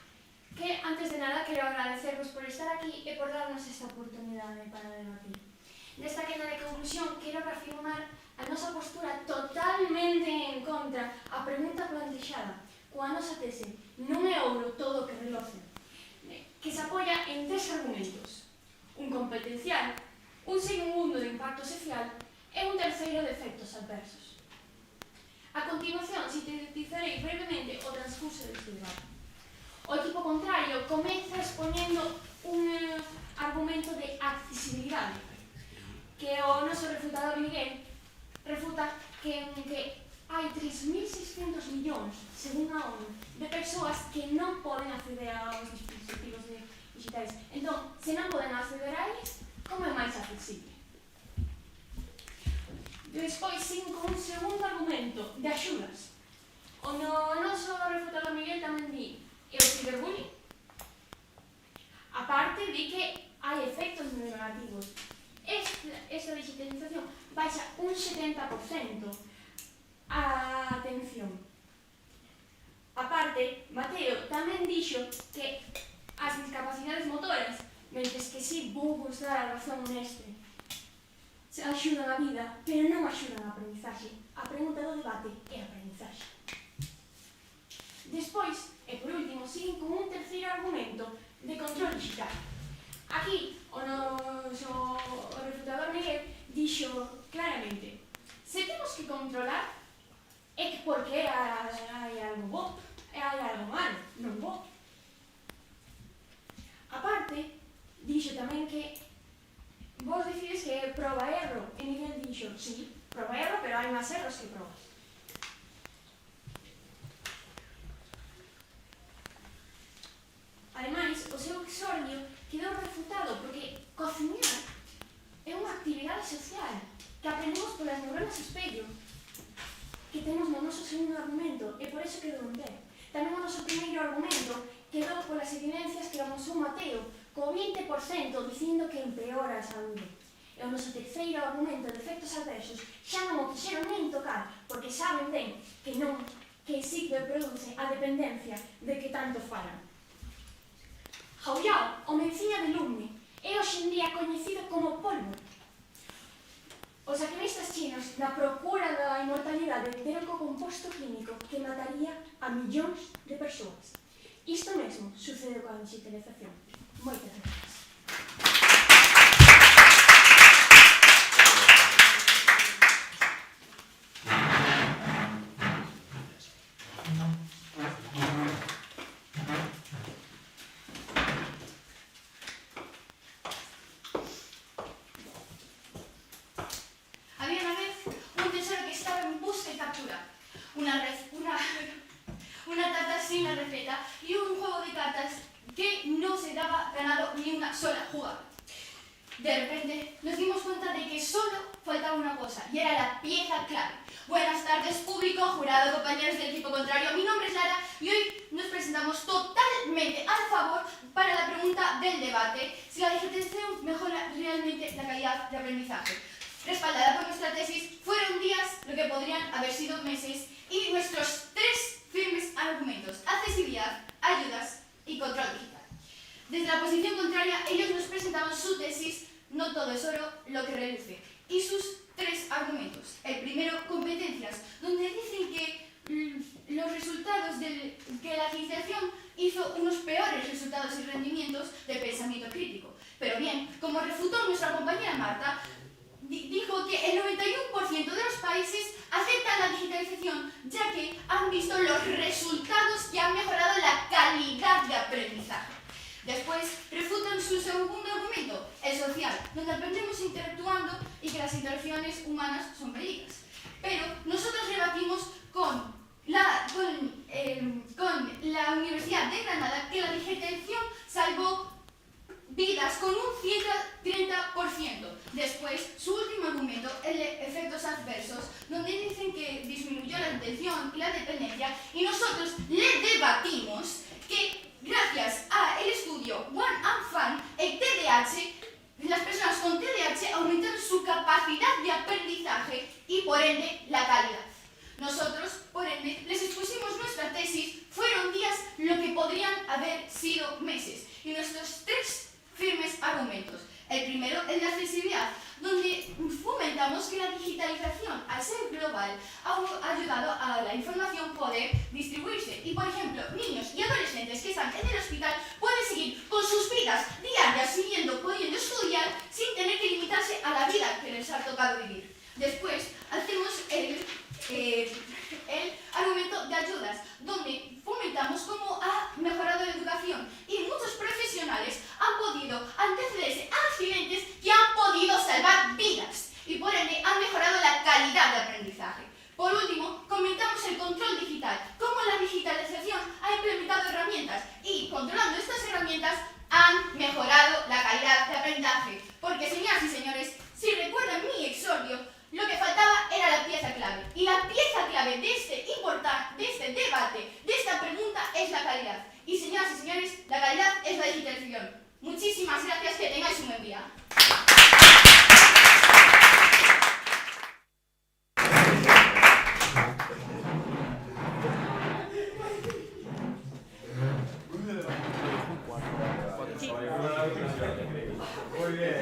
que antes de nada quero agradecervos por estar aquí e por darnos esta oportunidade para debatir. Nesta quenda de conclusión, quero reafirmar a nosa postura totalmente en contra a pregunta plantexada, coa nosa tese non é ouro todo o que reloce, que se apoia en 3 argumentos: un competencial, un segundo de impacto social e un terceiro de efectos adversos. A continuación, sintetizarei brevemente o transcurso deste debate. O equipo contrario comeza exponendo un argumento de accesibilidade, que o noso refutador Miguel refuta que hai 3.600 millóns, según a ONU, de persoas que non poden acceder aos dispositivos digitais. Entón, se non poden acceder a eles, como é máis accesible? Despois, un segundo argumento de axudas. O noso refutador Miguel tamén di e o ciberbullying. A parte di que hai efectos negativos. Esta digitalización baixa un 70% a atención. A parte, Mateo tamén dixo que as discapacidades motoras, mentres que si vou vos dar a razón neste, se axudan a vida, pero non axudan a aprendizaxe. A pregunta do debate é a aprendizaxe. Despois, e por último, siguen con un terceiro argumento de control digital. Aquí, o noso refutador Miguel dixo claramente: se temos que controlar, é que porque hai algo bo, e hai algo malo, non bo. A parte, dixo tamén que vos decides que é proba e erro, e Miguel dixo: sí, proba e erro, pero hai máis erros que probas. Ademais, o seu exordio quedou refutado porque cociñar é unha actividade social que aprendemos polas neuronas espello, que temos no noso segundo argumento, e por eso quedou en pé. Tamén o noso primeiro argumento quedou polas evidencias que amosou Mateo, co 20% dicindo que empeora a saúde. E o noso terceiro argumento de efectos adversos xa non o quixeron nin tocar, porque saben ben que sí que produce a dependencia de que tanto falan. Haoyao, o menciña de lume, é hoxe en día coñecido como polvo. Os alquimistas chinos, na procura da inmortalidade, deron co composto químico que mataría a millóns de persoas. Isto mesmo sucede coa digitalización. Moitas gracias. Una tarta sin la receta y un juego de cartas que no se daba ganado ni una sola jugada. De repente nos dimos cuenta de que solo faltaba una cosa y era la pieza clave. Buenas tardes, público, jurado, compañeros del equipo contrario. Mi nombre es Lara y hoy nos presentamos totalmente a favor para la pregunta del debate: si la digitalización mejora realmente la calidad de aprendizaje. Respaldada por nuestra tesis, fueron días lo que podrían haber sido meses y nuestros 3 firmes argumentos: accesibilidad, ayudas y control digital. Desde la posición contraria, ellos nos presentaban su tesis "No todo es oro lo que reluce" y sus 3 argumentos. El primero, competencias, donde dicen que los resultados que la legislación hizo unos peores resultados y rendimientos de pensamiento crítico. Pero bien, como refutó nuestra compañera Marta, dijo que el 91% de los países aceptan la digitalización, ya que han visto los resultados que han mejorado la calidad de aprendizaje. Después, refutan su segundo argumento, el social, donde aprendemos interactuando y que las interacciones humanas son verídicas. Pero nosotros rebatimos con la Universidad de Granada que la digitalización salvó vidas con un 130%. Después, su último argumento, el de efectos adversos, donde dicen que disminuyó la atención y la dependencia, y nosotros le debatimos que gracias al estudio One and Fun, el TDAH, las personas con TDAH aumentaron su capacidad de aprendizaje y por ende la calidad. Nosotros, por ende, les expusimos nuestra tesis, fueron días lo que podrían haber sido meses, y nuestros 3 firmes argumentos. El primero, el de accesibilidad, donde fomentamos que la digitalización, al ser global, ha ayudado a la información poder distribuirse. Y, por ejemplo, niños y adolescentes que están en el hospital pueden seguir con sus vidas diarias, pudiendo estudiar sin tener que limitarse a la vida que les ha tocado vivir. Después, hacemos el argumento de ayudas, donde fomentamos cómo ha mejorado la educación y muchos profesionales han podido antecederse a accidentes que han podido salvar vidas y por ende han mejorado la calidad de aprendizaje. Por último, comentamos el control digital, cómo la digitalización ha implementado herramientas y, controlando estas herramientas, han mejorado la calidad de aprendizaje. Porque, señoras y señores, si recuerdan mi exordio, lo que faltaba era la pieza clave. Y la pieza clave de este debate, de esta pregunta, es la calidad. Y, señoras y señores, la calidad es la digitalización. Muchísimas gracias, que tengáis un buen día. Muy bien.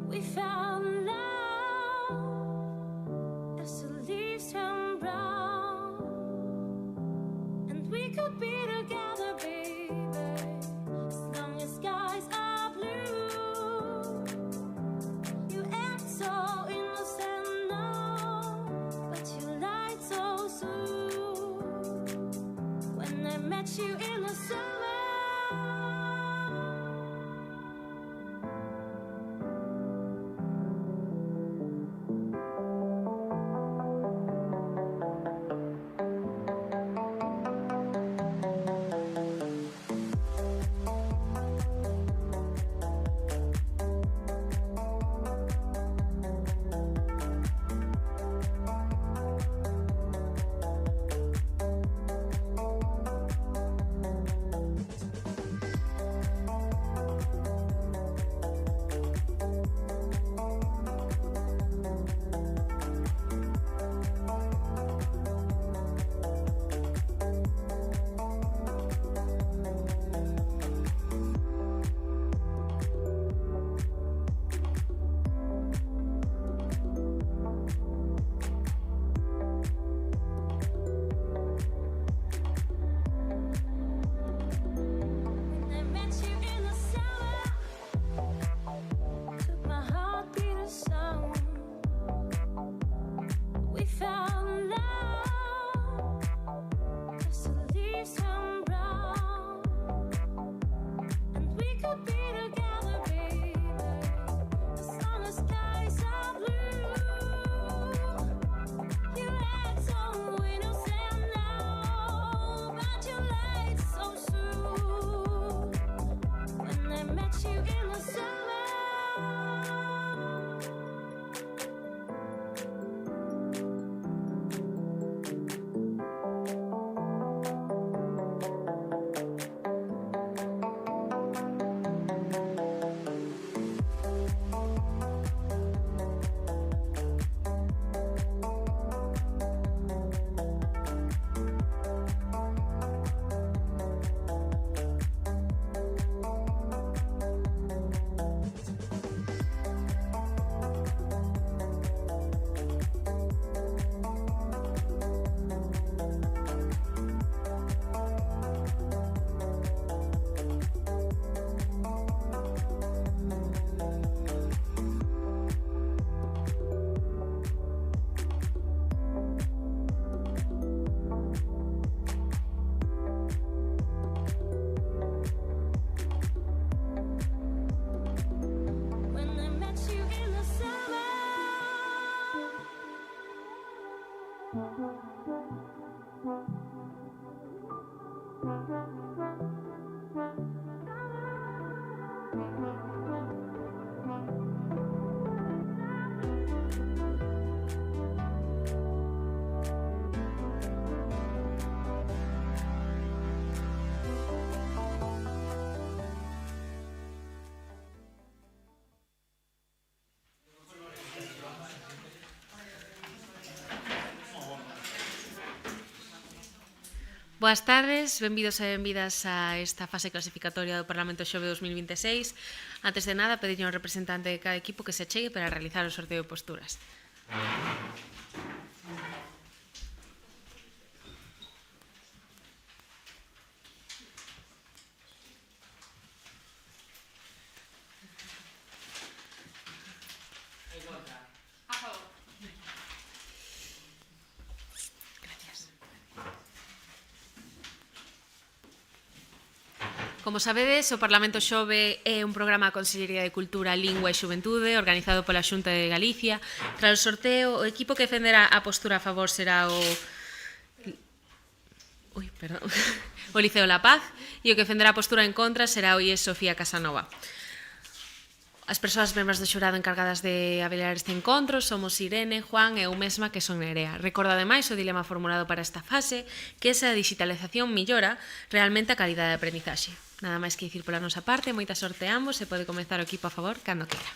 We found love as the leaves turn brown, and we could be together, baby, as long as skies are blue. You act so innocent now, but you lied so soon. When I met you in the summer, Boas tardes, benvidos e benvidas a esta fase clasificatoria do Parlamento Xove 2026. Antes de nada, pedirle ao representante de cada equipo que se achegue para realizar o sorteo de posturas. A favor. Como sabedes, o Parlamento Xove é un programa da Consellería de Cultura, Lingua e Xuventude organizado pola Xunta de Galicia. Tras o sorteo, o equipo que defenderá a postura a favor será o Liceo La Paz e o que defenderá a postura en contra será o IES Sofía Casanova. As persoas membros do xurado encargadas de avaliar este encontro somos Irene, Juan e eu mesma, que son Nerea. Recordo ademais o dilema formulado para esta fase, que esa digitalización millora realmente a calidade de aprendizaxe. Nada máis que dicir pola nosa parte, moita sorte a ambos e pode comezar o equipo a favor cando queira.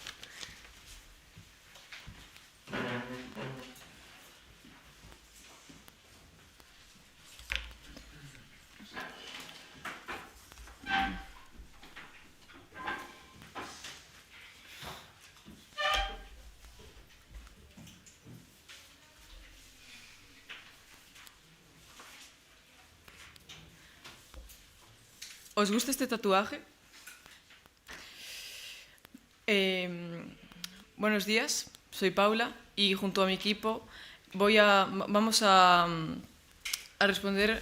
¿Os gusta este tatuaje? Buenos días, soy Paula y junto a mi equipo vamos a responder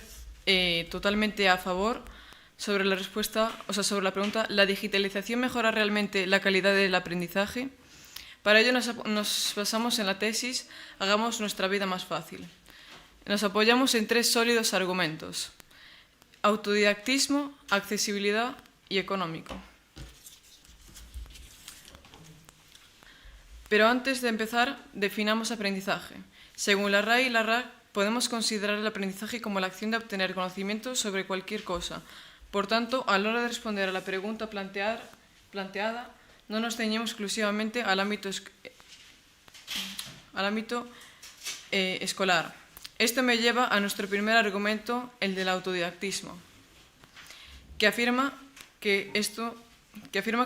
totalmente a favor sobre la respuesta, sobre la pregunta: ¿la digitalización mejora realmente la calidad del aprendizaje? Para ello nos basamos en la tesis Hagamos nuestra vida más fácil. Nos apoyamos en 3 sólidos argumentos: autodidactismo, accesibilidad y económico. Pero antes de empezar, definamos aprendizaje. Según la RAE y la RAC, podemos considerar el aprendizaje como la acción de obtener conocimiento sobre cualquier cosa. Por tanto, a la hora de responder a la pregunta planteada, no nos ceñimos exclusivamente al ámbito escolar. Esto me lleva a nuestro primer argumento, el del autodidactismo, que afirma que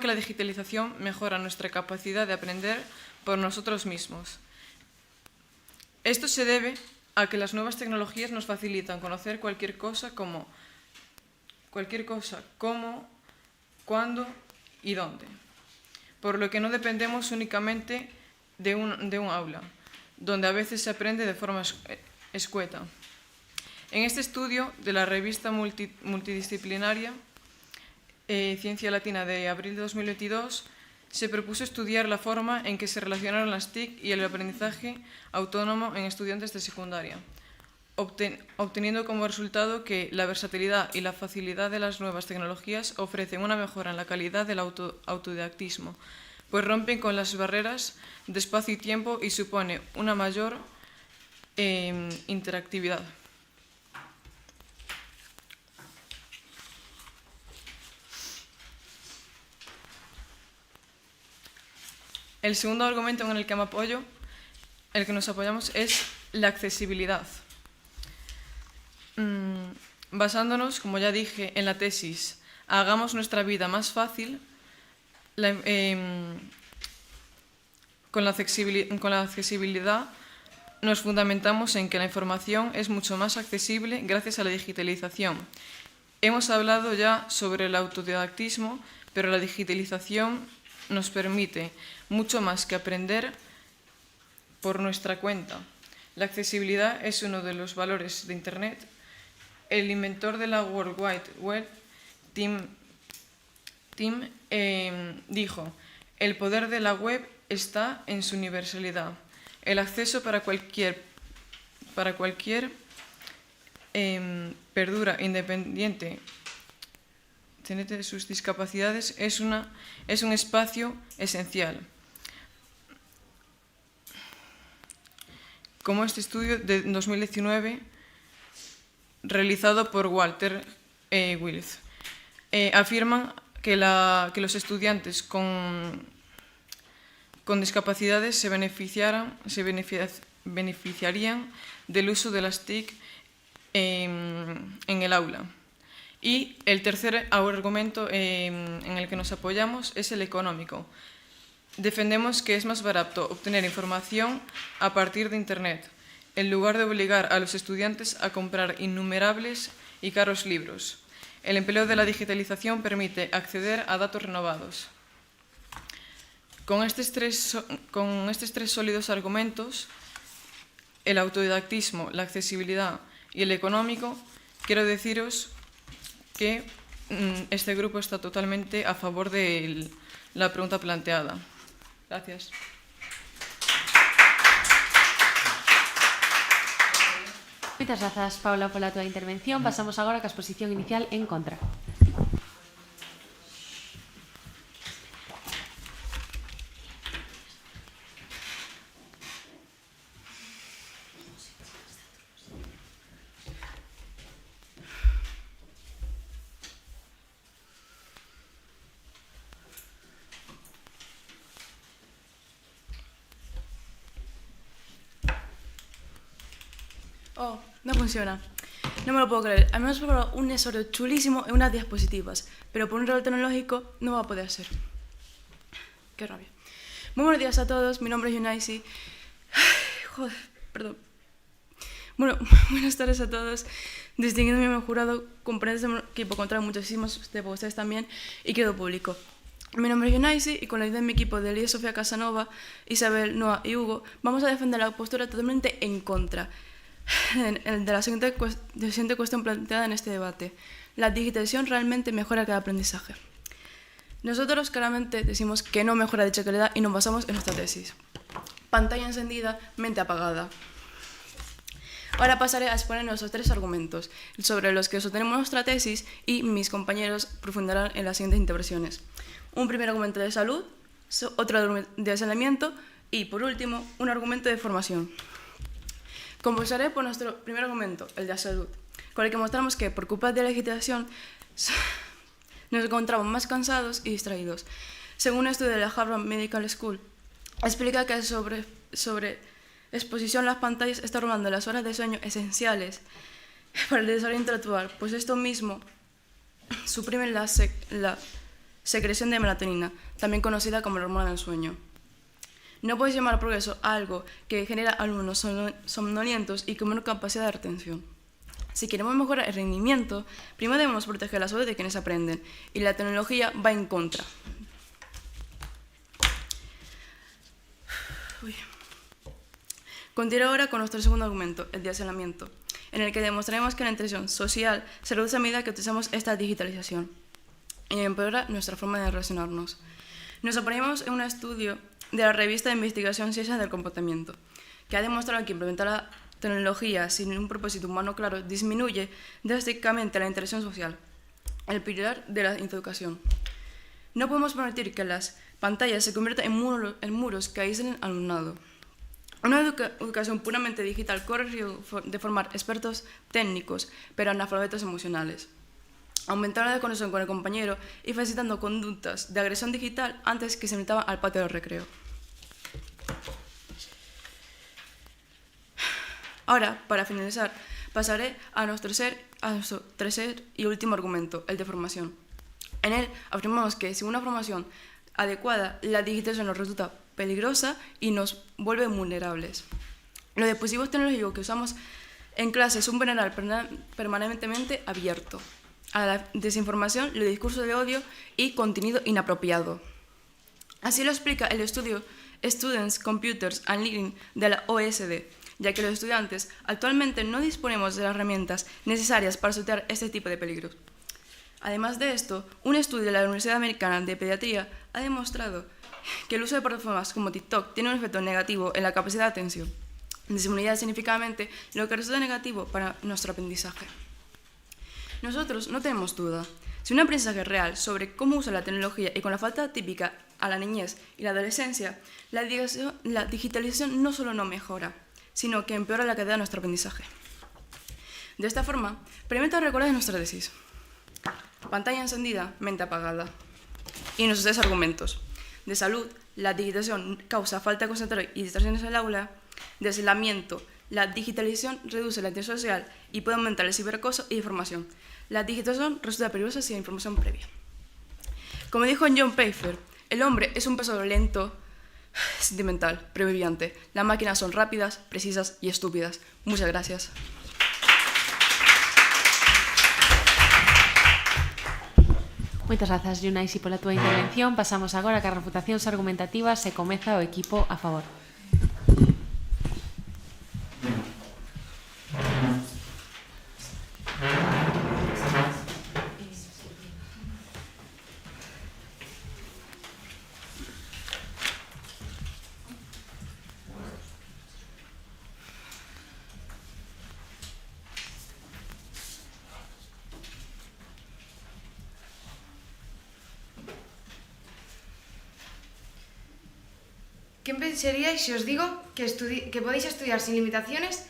la digitalización mejora nuestra capacidad de aprender por nosotros mismos. Esto se debe a que las nuevas tecnologías nos facilitan conocer cualquier cosa, cómo, cuándo y dónde, por lo que no dependemos únicamente de un aula, donde a veces se aprende de forma escueta. En este estudio de la revista multidisciplinaria Ciencia Latina de abril de 2022, se propuso estudiar la forma en que se relacionaron las TIC y el aprendizaje autónomo en estudiantes de secundaria, obteniendo como resultado que la versatilidad y la facilidad de las nuevas tecnologías ofrecen una mejora en la calidad del autodidactismo, pues rompen con las barreras de espacio y tiempo y supone una mayor interactividad. El segundo argumento en el que nos apoyamos es la accesibilidad. Basándonos, como ya dije, en la tesis Hagamos nuestra vida más fácil, con la accesibilidad nos fundamentamos en que la información es mucho más accesible gracias a la digitalización. Hemos hablado ya sobre el autodidactismo, pero la digitalización nos permite mucho más que aprender por nuestra cuenta. La accesibilidad es uno de los valores de Internet. El inventor de la World Wide Web, Tim dijo: el poder de la web está en su universalidad. El acceso para cualquier para cualquier perdura independiente de sus discapacidades es un espacio esencial. Como este estudio de 2019 realizado por Walter Wills. Afirman que los estudiantes con discapacidades se beneficiarían del uso de las TIC en el aula. Y el tercer argumento en el que nos apoyamos es el económico. Defendemos que es más barato obtener información a partir de Internet, en lugar de obligar a los estudiantes a comprar innumerables y caros libros. El empleo de la digitalización permite acceder a datos renovados. Con estos tres sólidos argumentos, el autodidactismo, la accesibilidad y el económico, quiero deciros que este grupo está totalmente a favor de la pregunta planteada. Gracias. Moitas grazas, Paula, pola túa intervención. Pasamos agora ca exposición inicial en contra. Oh, no funciona. No me lo puedo creer. Al menos he preparado un exordio chulísimo en unas diapositivas, pero por un error tecnológico no va a poder ser. Qué rabia. Muy buenos días a todos, mi nombre es Yunaisi. Joder, perdón. Bueno, buenas tardes a todos. Distinguido miembro jurado, componentes de equipo contra muchísimos de ustedes también, y quedo público. Mi nombre es Yunaisi y con la ayuda de mi equipo de Elía Sofía Casanova, Isabel, Noa y Hugo, vamos a defender la postura totalmente en contra de la siguiente cuestión planteada en este debate. La digitalización realmente mejora cada aprendizaje. Nosotros claramente decimos que no mejora dicha calidad y nos basamos en nuestra tesis. Pantalla encendida, mente apagada. Ahora pasaré a exponer nuestros tres argumentos, sobre los que sostenemos nuestra tesis y mis compañeros profundarán en las siguientes intervenciones. Un primer argumento de salud, otro de aislamiento y, por último, un argumento de formación. Comenzaré por nuestro primer argumento, el de la salud, con el que mostramos que, por culpa de la digitalización, nos encontramos más cansados y distraídos. Según un estudio de la Harvard Medical School, explica que sobre exposición a las pantallas está robando las horas de sueño esenciales para el desarrollo intelectual, pues esto mismo suprime la secreción de melatonina, también conocida como la hormona del sueño. No puedes llamar progreso a algo que genera alumnos somnolientos y con menos capacidad de retención. Si queremos mejorar el rendimiento, primero debemos proteger la salud de quienes aprenden, y la tecnología va en contra. Continuaré ahora con nuestro segundo argumento, el de aislamiento, en el que demostraremos que la interacción social se reduce a medida que utilizamos esta digitalización y empeora nuestra forma de relacionarnos. Nos apoyamos en un estudio de la revista de investigación Ciencias del Comportamiento, que ha demostrado que implementar la tecnología sin un propósito humano claro disminuye drásticamente la interacción social, el pilar de la educación. No podemos permitir que las pantallas se conviertan en muros que aíslen al alumnado. Una educación puramente digital corre el riesgo de formar expertos técnicos, pero analfabetos emocionales. Aumentar la desconexión con el compañero y facilitando conductas de agresión digital antes que se invitaban al patio del recreo. Ahora, para finalizar, pasaré a nuestro tercer y último argumento, el de formación. En él afirmamos que sin una formación adecuada, la digitalización nos resulta peligrosa y nos vuelve vulnerables. Los dispositivos tecnológicos que usamos en clase es un venenal permanentemente abierto a la desinformación, los discursos de odio y contenido inapropiado. Así lo explica el estudio Students, Computers and Learning de la OSD, ya que los estudiantes actualmente no disponemos de las herramientas necesarias para sortear este tipo de peligros. Además de esto, un estudio de la Universidad Americana de Pediatría ha demostrado que el uso de plataformas como TikTok tiene un efecto negativo en la capacidad de atención. disminuirá significativamente lo que resulta negativo para nuestro aprendizaje. Nosotros no tenemos duda. Si un aprendizaje real sobre cómo usa la tecnología y con la falta típica a la niñez y la adolescencia, la digitalización no solo no mejora, sino que empeora la calidad de nuestro aprendizaje. De esta forma, permito recordar nuestra tesis. Pantalla encendida, mente apagada. Y nuestros 3 argumentos. De salud, la digitalización causa falta de concentración y distracciones en el aula. De aislamiento, la digitalización reduce la atención social y puede aumentar el ciberacoso y información. La digitalización resulta peligrosa sin información previa. Como dijo John Pfeffer, el hombre es un peso lento, sentimental, previviente. Las máquinas son rápidas, precisas y estúpidas. Muchas gracias. Moitas grazas, Yunaisi, pola túa intervención. Pasamos agora que as refutacións argumentativas e comeza o equipo a favor. ¿Qué pensaríais si os digo que podéis estudiar sin limitaciones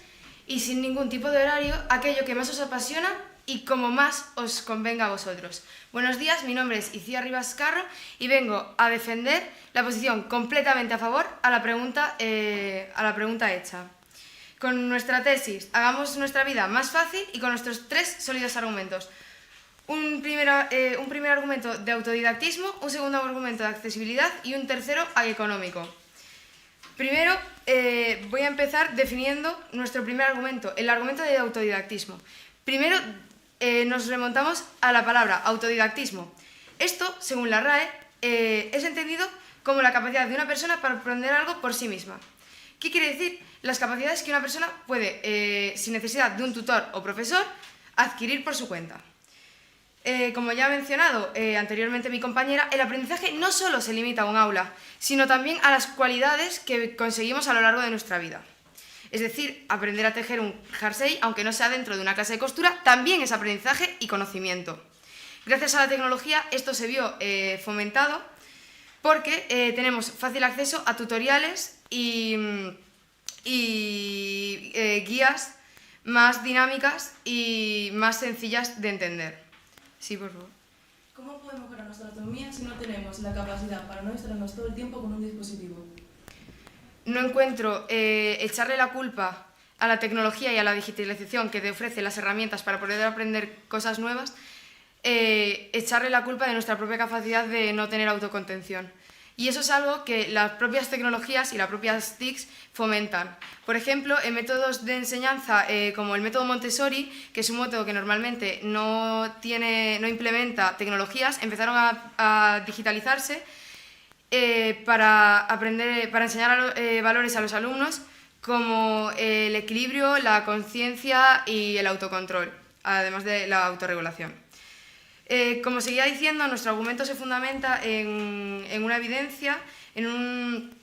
y sin ningún tipo de horario aquello que más os apasiona y como más os convenga a vosotros? Buenos días, mi nombre es Icía Rivas Carro y vengo a defender la posición completamente a favor a la pregunta hecha. Con nuestra tesis, hagamos nuestra vida más fácil y con nuestros 3 sólidos argumentos. Un primer argumento de autodidactismo, un segundo argumento de accesibilidad y un tercero económico. Primero, voy a empezar definiendo nuestro primer argumento, el argumento de autodidactismo. Primero, nos remontamos a la palabra autodidactismo. Esto, según la RAE, es entendido como la capacidad de una persona para aprender algo por sí misma. ¿Qué quiere decir? Las capacidades que una persona puede, sin necesidad de un tutor o profesor, adquirir por su cuenta. Como ya ha mencionado anteriormente mi compañera, el aprendizaje no solo se limita a un aula, sino también a las cualidades que conseguimos a lo largo de nuestra vida. Es decir, aprender a tejer un jersey, aunque no sea dentro de una clase de costura, también es aprendizaje y conocimiento. Gracias a la tecnología esto se vio fomentado porque tenemos fácil acceso a tutoriales y guías más dinámicas y más sencillas de entender. Sí, por favor. ¿Cómo podemos mejorar nuestra autonomía si no tenemos la capacidad para no distraernos todo el tiempo con un dispositivo? No encuentro echarle la culpa a la tecnología y a la digitalización que te ofrece las herramientas para poder aprender cosas nuevas, echarle la culpa de nuestra propia capacidad de no tener autocontención. Y eso es algo que las propias tecnologías y las propias TICs fomentan. Por ejemplo, en métodos de enseñanza como el método Montessori, que es un método que normalmente no implementa tecnologías, empezaron a digitalizarse para enseñar valores a los alumnos como el equilibrio, la conciencia y el autocontrol, además de la autorregulación. Como seguía diciendo, nuestro argumento se fundamenta en una evidencia, en un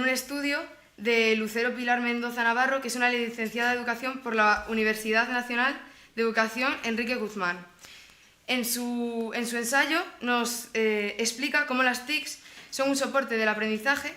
estudio de Lucero Pilar Mendoza Navarro, que es una licenciada de Educación por la Universidad Nacional de Educación Enrique Guzmán. En su ensayo nos explica cómo las TICs son un soporte del aprendizaje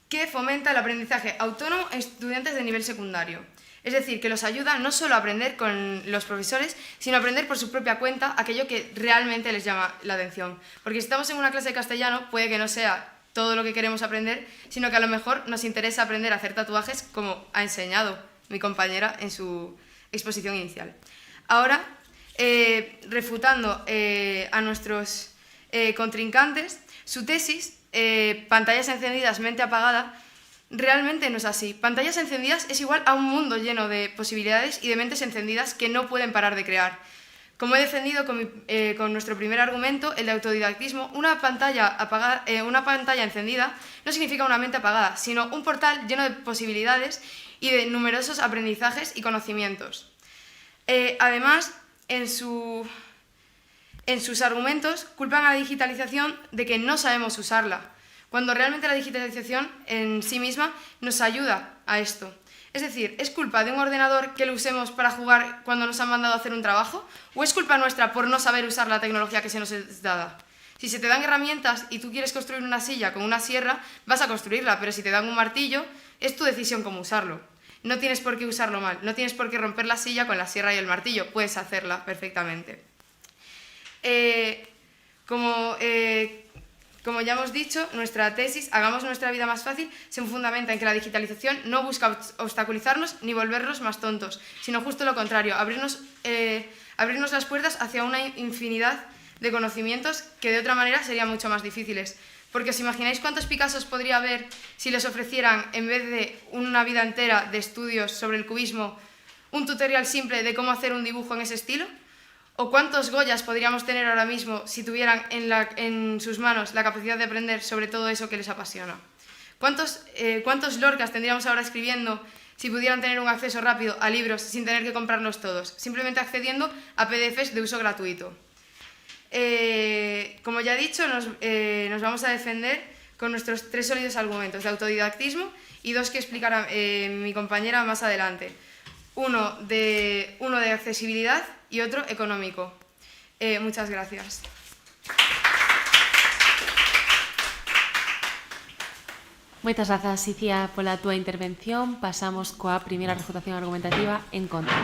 que fomenta el aprendizaje autónomo en estudiantes de nivel secundario. Es decir, que los ayuda no solo a aprender con los profesores, sino a aprender por su propia cuenta aquello que realmente les llama la atención. Porque si estamos en una clase de castellano, puede que no sea todo lo que queremos aprender, sino que a lo mejor nos interesa aprender a hacer tatuajes, como ha enseñado mi compañera en su exposición inicial. Ahora, refutando a nuestros contrincantes, su tesis, pantallas encendidas, mente apagada, realmente no es así. Pantallas encendidas es igual a un mundo lleno de posibilidades y de mentes encendidas que no pueden parar de crear. Como he defendido con nuestro primer argumento, el de autodidactismo, una pantalla encendida no significa una mente apagada, sino un portal lleno de posibilidades y de numerosos aprendizajes y conocimientos. Además, en sus argumentos culpan a la digitalización de que no sabemos usarla, cuando realmente la digitalización en sí misma nos ayuda a esto. Es decir, ¿es culpa de un ordenador que lo usemos para jugar cuando nos han mandado a hacer un trabajo? ¿O es culpa nuestra por no saber usar la tecnología que se nos es dada? Si se te dan herramientas y tú quieres construir una silla con una sierra, vas a construirla, pero si te dan un martillo, es tu decisión cómo usarlo. No tienes por qué usarlo mal, no tienes por qué romper la silla con la sierra y el martillo, puedes hacerla perfectamente. Como ya hemos dicho, nuestra tesis, Hagamos nuestra vida más fácil, se fundamenta en que la digitalización no busca obstaculizarnos ni volvernos más tontos, sino justo lo contrario, abrirnos las puertas hacia una infinidad de conocimientos que de otra manera serían mucho más difíciles. Porque os imagináis cuántos Picassos podría haber si les ofrecieran, en vez de una vida entera de estudios sobre el cubismo, un tutorial simple de cómo hacer un dibujo en ese estilo. ¿O cuántos Goyas podríamos tener ahora mismo si tuvieran en sus manos la capacidad de aprender sobre todo eso que les apasiona? ¿Cuántos Lorcas tendríamos ahora escribiendo si pudieran tener un acceso rápido a libros sin tener que comprarlos todos, simplemente accediendo a PDFs de uso gratuito? Como ya he dicho, nos vamos a defender con nuestros 3 sólidos argumentos de autodidactismo y 2 que explicará mi compañera más adelante. Uno de accesibilidad y otro económico. Muchas gracias. Moitas grazas, Icía, pola túa intervención. Pasamos coa primeira refutación argumentativa en contra.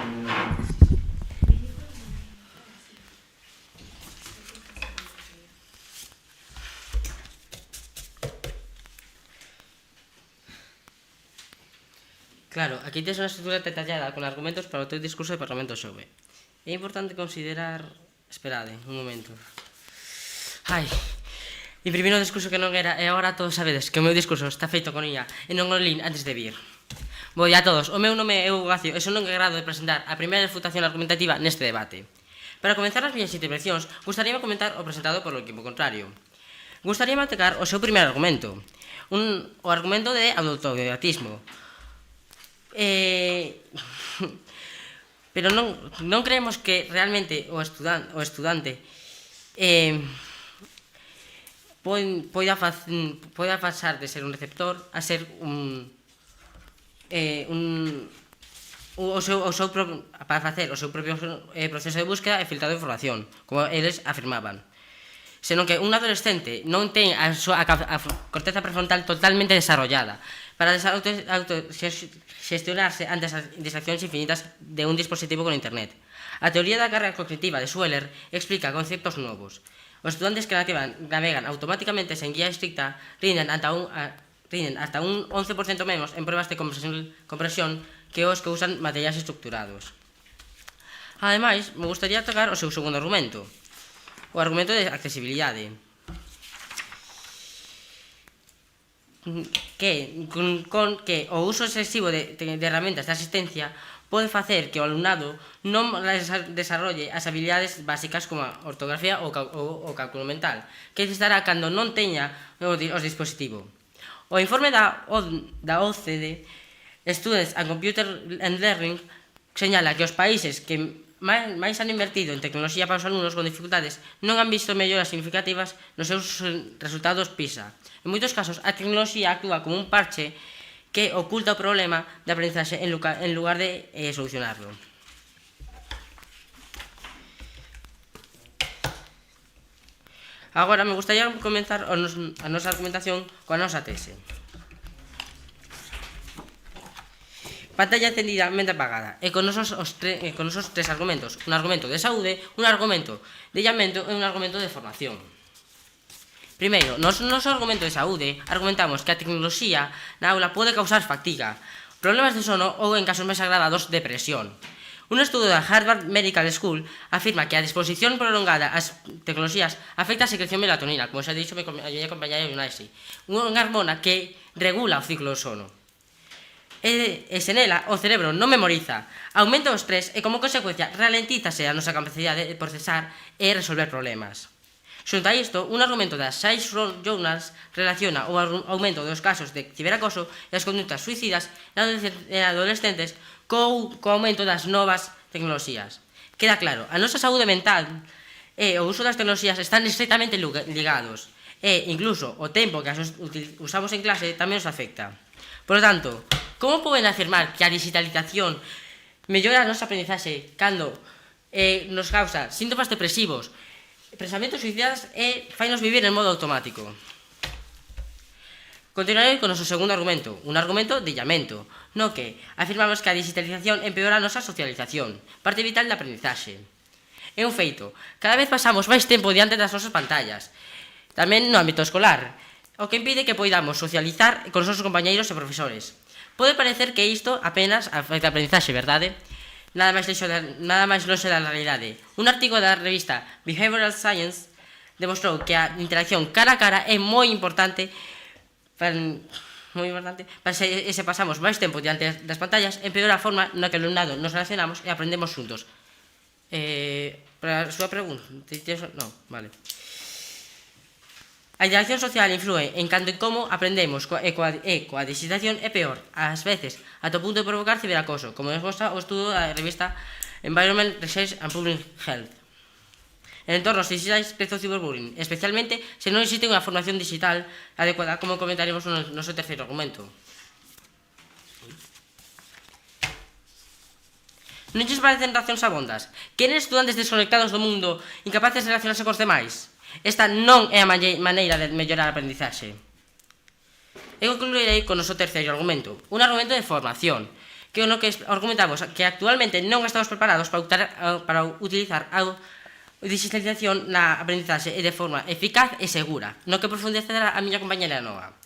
Claro, aquí tens unha estrutura detallada con argumentos para o teu discurso de Parlamento Xove. É importante considerar... Esperade, un momento. Ai, imprimir un discurso que non era, e agora todos sabedes que o meu discurso está feito con IA e non o lín antes de vir. Bo, a todos, o meu nome é Hugo Gacio e son encargado de presentar a primeira refutación argumentativa neste debate. Para comenzar as miñas intervencións, gustaríame comentar o presentado polo equipo contrario. Gustaríame atacar o seu primeiro argumento, o argumento de autodidactismo. Pero non creemos que realmente o estudante poida pasar de ser un receptor a ser para facer o seu propio proceso de búsqueda e filtrado de información, como eles afirmaban. Senón que un adolescente non ten a corteza prefrontal totalmente desarrollada para gestionarse ante as distraccións infinitas de un dispositivo con internet. A teoría da carga cognitiva de Schuller explica conceptos novos. Os estudantes que navegan automáticamente sen guía estricta rinden ata un 11% menos en pruebas de comprensión que os que usan materiais estructurados. Ademais, me gustaría tocar o seu segundo argumento, o argumento de accesibilidade, que o uso excesivo de herramientas de asistencia pode facer que o alumnado non desarrolle as habilidades básicas como a ortografía ou o cálculo mental, que necesitará cando non teña os dispositivos. O informe da OCDE, Students and Computer and Learning, señala que os países que máis han invertido en tecnoloxía para os alumnos con dificultades non han visto melloras significativas nos seus resultados PISA. En moitos casos, a tecnoloxía actúa como un parche que oculta o problema de aprendizaxe en lugar de solucionarlo. Agora, me gustaría comenzar a nosa argumentación coa nosa tese. Pantalla encendida, mente apagada. E con nosos 3 argumentos. Un argumento de saúde, un argumento de illamento e un argumento de formación. Primeiro, no noso argumento de saúde, argumentamos que a tecnoloxía na aula pode causar fatiga, problemas de sono ou, en casos máis agravados, depresión. Un estudo da Harvard Medical School afirma que a disposición prolongada ás tecnoloxías afecta a secreción melatonina, como xa dixo a miña compañera Yunaisi, unha hormona que regula o ciclo do sono. E sen ela, o cerebro non memoriza, aumenta o estrés e, como consecuencia, ralentízase a nosa capacidade de procesar e resolver problemas. Xunto a isto, un argumento das Science Journals relaciona o aumento dos casos de ciberacoso e as conductas suicidas en adolescentes co aumento das novas tecnoloxías. Queda claro, a nosa saúde mental e o uso das tecnoloxías están estreitamente ligados. E incluso o tempo que usamos en clase tamén nos afecta. Por lo tanto, como poden afirmar que a digitalización mellora a nosa aprendizaxe cando nos causa síntomas depresivos, pensamientos suicidas e fainos vivir en modo automático? Continuaré con o noso segundo argumento, un argumento de illamento, no que afirmamos que a digitalización empeora a nosa socialización, parte vital da aprendizaxe. É un feito, cada vez pasamos máis tempo diante das nosas pantallas, tamén no ámbito escolar, o que impide que poidamos socializar con os nosos compañeiros e profesores. Pode parecer que isto apenas afecta a aprendizaxe, verdade? Nada máis lonxe da realidade. Un artigo da revista Behavioral Science demostrou que a interacción cara a cara é moi importante para se pasamos máis tempo diante das pantallas, empeora a forma na que o alumnado nos relacionamos e aprendemos xuntos. Para a súa pregunta, non, vale. A interacción social influe en canto en como aprendemos e coa digitalización é peor, ás veces, ata o punto de provocar ciberacoso, como demostra o estudo da revista Environment Research and Public Health. En entornos digitais crece o ciberbullying, especialmente se non existe unha formación digital adecuada, como comentaremos no noso terceiro argumento. Non lles parecen razóns abondas? Queren estudantes desconectados do mundo, incapaces de relacionarse cos demais? Esta non é a maneira de mellorar a aprendizaxe. E concluirei con o noso terceiro argumento, un argumento de formación, que é o que argumentamos que actualmente non estamos preparados para utilizar a digitalización na aprendizaxe e de forma eficaz e segura, no que profundecerá a miña compañera Noa.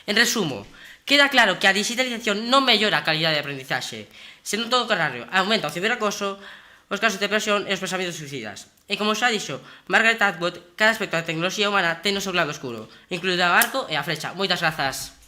En resumo, queda claro que a digitalización non mellora a calidade de aprendizaxe, senón todo o contrario, aumenta o ciberacoso, os casos de depresión e os pensamentos suicidas. E como xa dixo Margaret Atwood, cada aspecto da tecnoloxía humana ten o seu lado oscuro, incluído o arco e a flecha. Moitas grazas.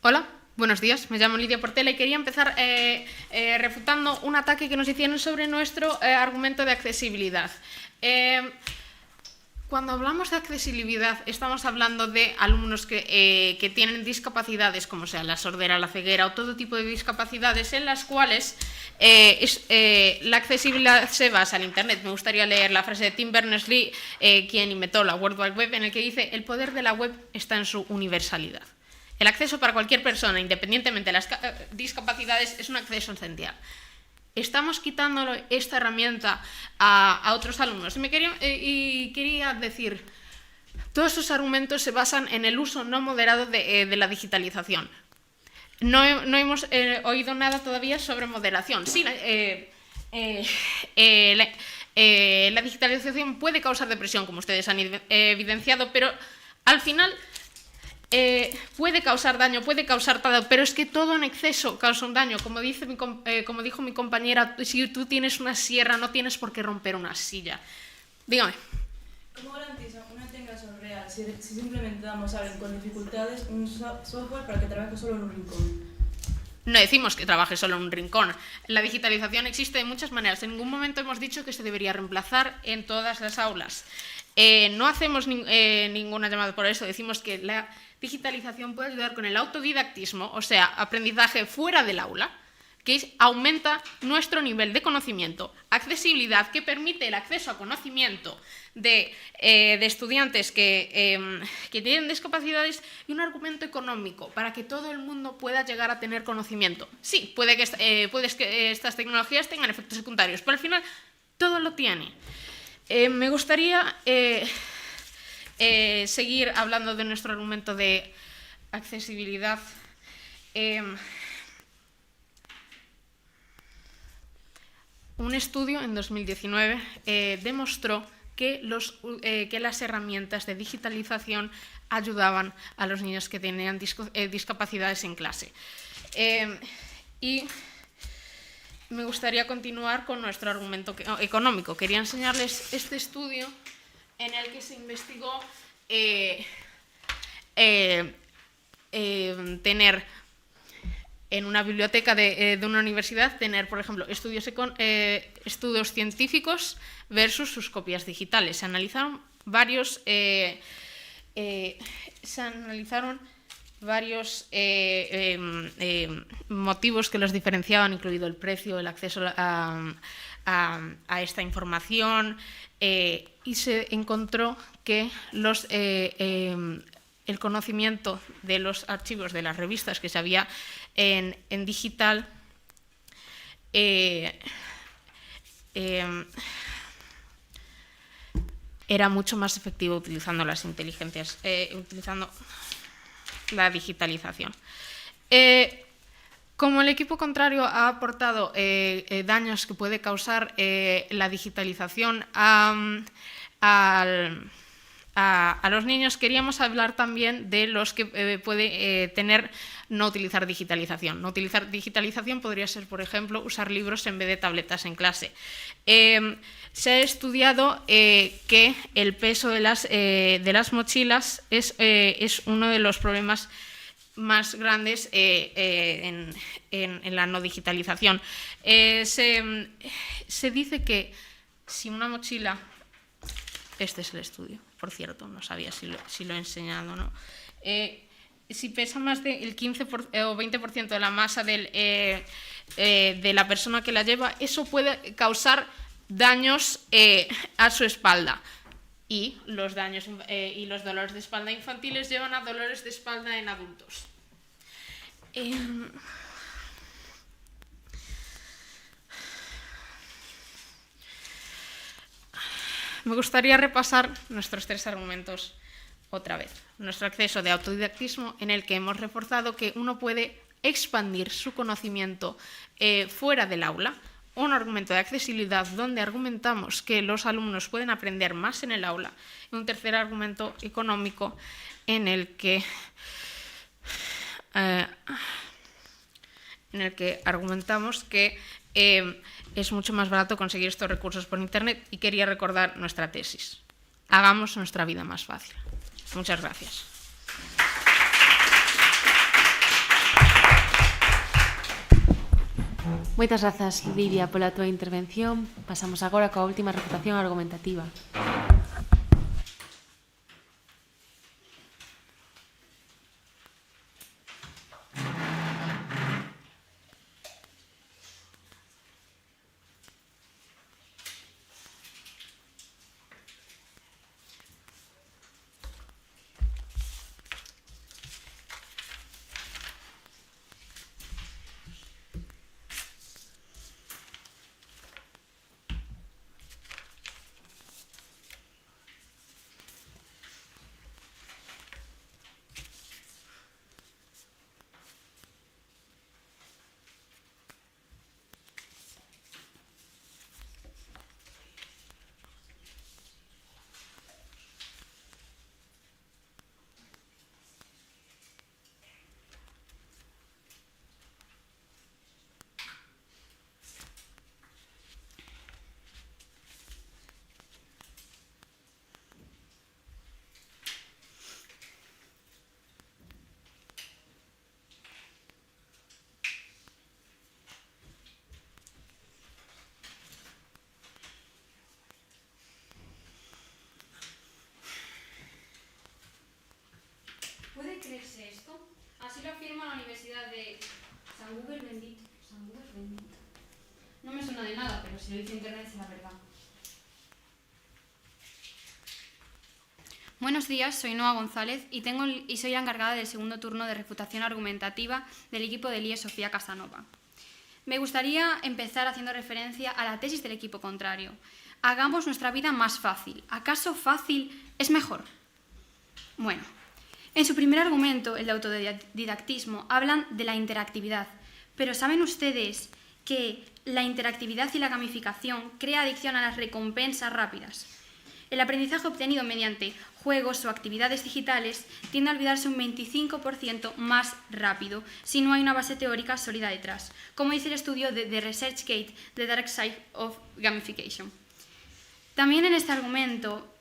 Hola, buenos días. Me llamo Lidia Portela y quería empezar refutando un ataque que nos hicieron sobre nuestro argumento de accesibilidad. Cuando hablamos de accesibilidad, estamos hablando de alumnos que tienen discapacidades, como sea la sordera, la ceguera o todo tipo de discapacidades en las cuales la accesibilidad se basa en Internet. Me gustaría leer la frase de Tim Berners-Lee, quien inventó la World Wide Web, en el que dice: el poder de la web está en su universalidad. El acceso para cualquier persona, independientemente de las discapacidades, es un acceso esencial. Estamos quitándole esta herramienta a otros alumnos. Y quería decir, todos esos argumentos se basan en el uso no moderado de la digitalización. No hemos oído nada todavía sobre moderación. Sí, la digitalización puede causar depresión, como ustedes han evidenciado, pero al final puede causar daño, puede causar todo, pero es que todo en exceso causa un daño. Como dijo mi compañera, si tú tienes una sierra, no tienes por qué romper una silla. Dígame. ¿Cómo garantiza una integración real si simplemente damos a alguien con dificultades un software para que trabaje solo en un rincón? No decimos que trabaje solo en un rincón. La digitalización existe de muchas maneras. En ningún momento hemos dicho que se debería reemplazar en todas las aulas. No hacemos ninguna llamada por eso. Decimos que la digitalización puede ayudar con el autodidactismo, o sea, aprendizaje fuera del aula, que aumenta nuestro nivel de conocimiento, accesibilidad, que permite el acceso a conocimiento de estudiantes que tienen discapacidades, y un argumento económico para que todo el mundo pueda llegar a tener conocimiento. Sí, puede que estas tecnologías tengan efectos secundarios, pero al final todo lo tiene. Me gustaría seguir hablando de nuestro argumento de accesibilidad. Un estudio en 2019 demostró que las herramientas de digitalización ayudaban a los niños que tenían discapacidades en clase. Y me gustaría continuar con nuestro argumento económico. Quería enseñarles este estudio en el que se investigó tener en una biblioteca de una universidad, tener, por ejemplo, estudios científicos versus sus copias digitales. Se analizaron varios motivos que los diferenciaban, incluido el precio, el acceso a esta información, y se encontró que el conocimiento de los archivos de las revistas que se había en digital era mucho más efectivo utilizando las inteligencias, utilizando la digitalización. Como el equipo contrario ha aportado daños que puede causar la digitalización a los niños, queríamos hablar también de los que puede tener no utilizar digitalización. No utilizar digitalización podría ser, por ejemplo, usar libros en vez de tabletas en clase. Se ha estudiado que el peso de las mochilas es uno de los problemas más grandes en la no digitalización. Se dice que si una mochila, este es el estudio, por cierto, no sabía si lo he enseñado o no, si pesa más del 15 o 20% de la masa de la persona que la lleva, eso puede causar daños a su espalda. Y los daños y los dolores de espalda infantiles llevan a dolores de espalda en adultos. Me gustaría repasar nuestros 3 argumentos otra vez. Nuestro acceso de autodidactismo, en el que hemos reforzado que uno puede expandir su conocimiento fuera del aula. Un argumento de accesibilidad, donde argumentamos que los alumnos pueden aprender más en el aula. Y un tercer argumento económico, en el que argumentamos que es mucho más barato conseguir estos recursos por Internet, y quería recordar nuestra tesis. Hagamos nuestra vida más fácil. Muchas gracias. Moitas grazas, Lidia, pola túa intervención. Pasamos agora coa última refutación argumentativa. ¿Puede creerse esto? Así lo afirma la Universidad de San Google bendito. San Google bendito. No me suena de nada, pero si lo dice Internet será verdad. Buenos días, soy Noa González y soy la encargada del segundo turno de refutación argumentativa del equipo de IE Sofía Casanova. Me gustaría empezar haciendo referencia a la tesis del equipo contrario. Hagamos nuestra vida más fácil. ¿Acaso fácil es mejor? Bueno, en su primer argumento, el de autodidactismo, hablan de la interactividad, pero ¿saben ustedes que la interactividad y la gamificación crea adicción a las recompensas rápidas? El aprendizaje obtenido mediante juegos o actividades digitales tiende a olvidarse un 25% más rápido si no hay una base teórica sólida detrás, como dice el estudio de ResearchGate, The Dark Side of Gamification. También en este argumento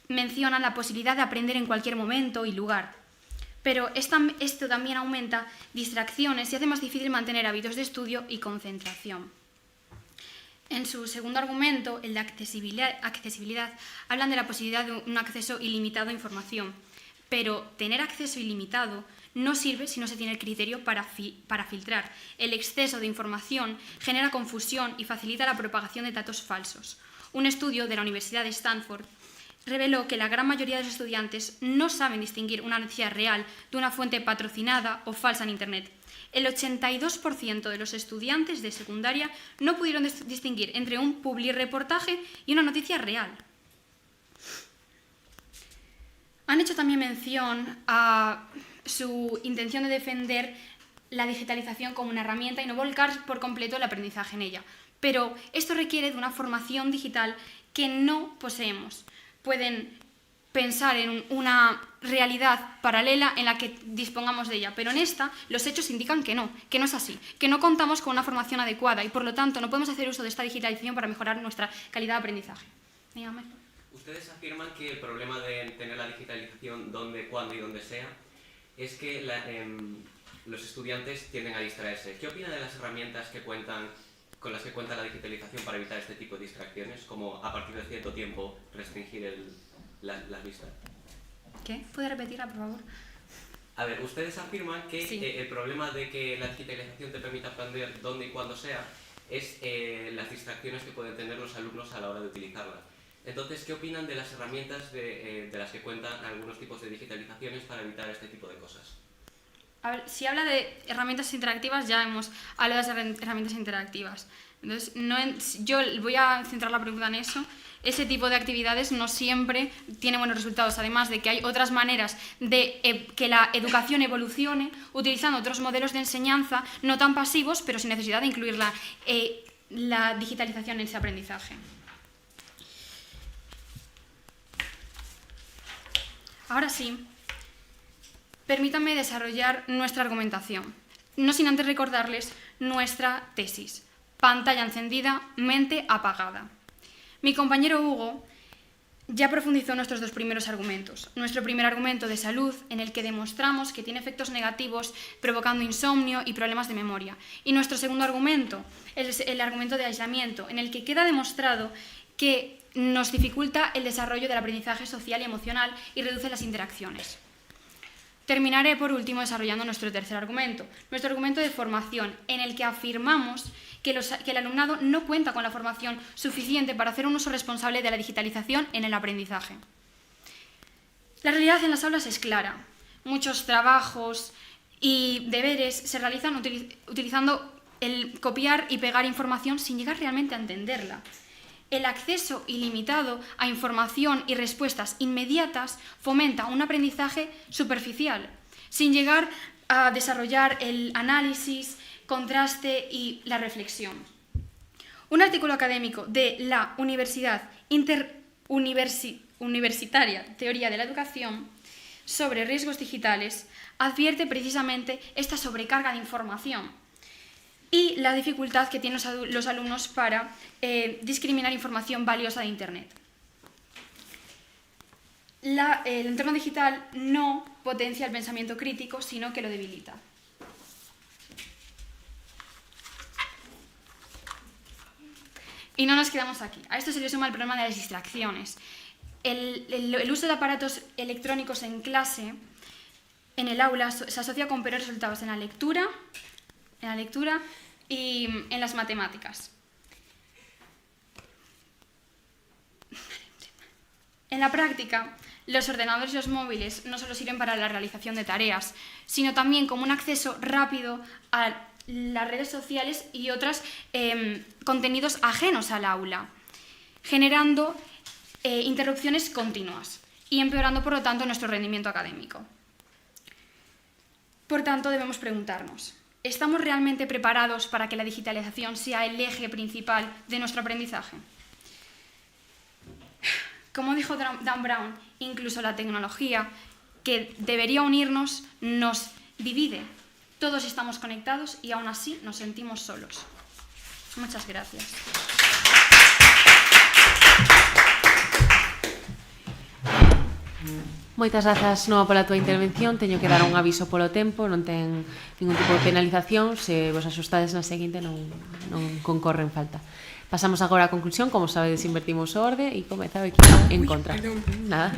mencionan la posibilidad de aprender en cualquier momento y lugar, pero esto también aumenta distracciones y hace más difícil mantener hábitos de estudio y concentración. En su segundo argumento, el de accesibilidad, hablan de la posibilidad de un acceso ilimitado a información, pero tener acceso ilimitado no sirve si no se tiene el criterio para filtrar. El exceso de información genera confusión y facilita la propagación de datos falsos. Un estudio de la Universidad de Stanford reveló que la gran mayoría de los estudiantes no saben distinguir una noticia real de una fuente patrocinada o falsa en Internet. El 82% de los estudiantes de secundaria no pudieron distinguir entre un publireportaje y una noticia real. Han hecho también mención a su intención de defender la digitalización como una herramienta y no volcar por completo el aprendizaje en ella. Pero esto requiere de una formación digital que no poseemos. Pueden pensar en una realidad paralela en la que dispongamos de ella, pero en esta los hechos indican que no es así, que no contamos con una formación adecuada y por lo tanto no podemos hacer uso de esta digitalización para mejorar nuestra calidad de aprendizaje. Dígame. Ustedes afirman que el problema de tener la digitalización donde, cuando y donde sea es que los estudiantes tienden a distraerse. ¿Qué opina de las herramientas con las que cuenta la digitalización para evitar este tipo de distracciones, como a partir de cierto tiempo restringir las vistas? ¿Qué? ¿Puede repetirla, por favor? A ver, ustedes afirman que Sí. El problema de que la digitalización te permita aprender donde y cuando sea es las distracciones que pueden tener los alumnos a la hora de utilizarla. Entonces, ¿qué opinan de las herramientas de las que cuentan algunos tipos de digitalizaciones para evitar este tipo de cosas? A ver, si habla de herramientas interactivas, ya hemos hablado de las herramientas interactivas. Entonces, yo voy a centrar la pregunta en eso. Ese tipo de actividades no siempre tiene buenos resultados, además de que hay otras maneras de que la educación evolucione utilizando otros modelos de enseñanza no tan pasivos, pero sin necesidad de incluir la digitalización en ese aprendizaje. Ahora sí, permítanme desarrollar nuestra argumentación, no sin antes recordarles nuestra tesis. Pantalla encendida, mente apagada. Mi compañero Hugo ya profundizó en nuestros dos primeros argumentos. Nuestro primer argumento de salud, en el que demostramos que tiene efectos negativos provocando insomnio y problemas de memoria. Y nuestro segundo argumento, el argumento de aislamiento, en el que queda demostrado que nos dificulta el desarrollo del aprendizaje social y emocional y reduce las interacciones. Terminaré por último desarrollando nuestro tercer argumento, nuestro argumento de formación, en el que afirmamos que el alumnado no cuenta con la formación suficiente para hacer un uso responsable de la digitalización en el aprendizaje. La realidad en las aulas es clara. Muchos trabajos y deberes se realizan utilizando el copiar y pegar información sin llegar realmente a entenderla. El acceso ilimitado a información y respuestas inmediatas fomenta un aprendizaje superficial, sin llegar a desarrollar el análisis, contraste y la reflexión. Un artículo académico de la Universidad Universitaria Teoría de la Educación sobre riesgos digitales advierte precisamente esta sobrecarga de información y la dificultad que tienen los alumnos para discriminar información valiosa de Internet. El entorno digital no potencia el pensamiento crítico, sino que lo debilita. Y no nos quedamos aquí. A esto se le suma el problema de las distracciones. El uso de aparatos electrónicos en clase, en el aula, se asocia con peores resultados en la lectura y en las matemáticas. En la práctica, los ordenadores y los móviles no solo sirven para la realización de tareas, sino también como un acceso rápido a las redes sociales y otros contenidos ajenos al aula, generando interrupciones continuas. y empeorando, por lo tanto, nuestro rendimiento académico. Por tanto, debemos preguntarnos, ¿estamos realmente preparados para que la digitalización sea el eje principal de nuestro aprendizaje? Como dijo Dan Brown, incluso la tecnología, que debería unirnos, nos divide. Todos estamos conectados y aún así nos sentimos solos. Muchas gracias. Moitas grazas, Noa, pola túa intervención. Teño que dar un aviso polo tempo, non ten ningún tipo de penalización. Se vos asustades na seguinte non concorre en falta. Pasamos agora á conclusión. Como sabedes, invertimos o orde e comeza o equipo en contra. Nada.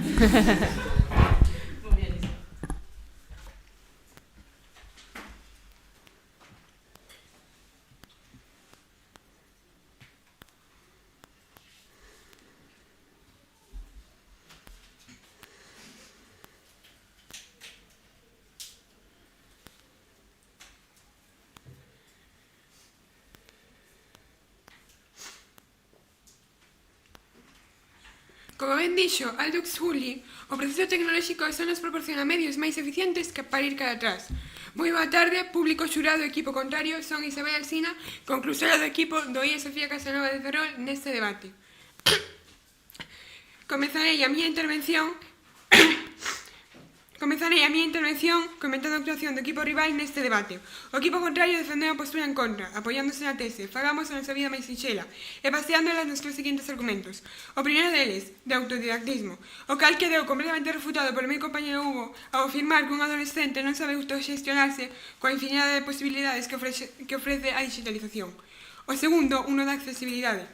Como ben dixo Aldous Huxley, o proceso tecnolóxico só nos proporciona medios máis eficientes que para ir cara atrás. Moi boa tarde, público xurado e equipo contrario, son Isabel Alsina, conclusora do equipo do IE Sofía Casanova de Ferrol neste debate. Comezarei a miña intervención comentando a actuación do equipo rival neste debate. O equipo contrario defendeu a postura en contra, apoiándose na tese, fagamos a nosa vida máis sinxela, e baseándola nos tres seguintes argumentos. O primeiro deles, de autodidactismo, o cal quedou completamente refutado polo meu compañero Hugo ao afirmar que un adolescente non sabe autoxestionarse coa infinidade de posibilidades que ofrece a digitalización. O segundo, uno da accesibilidade,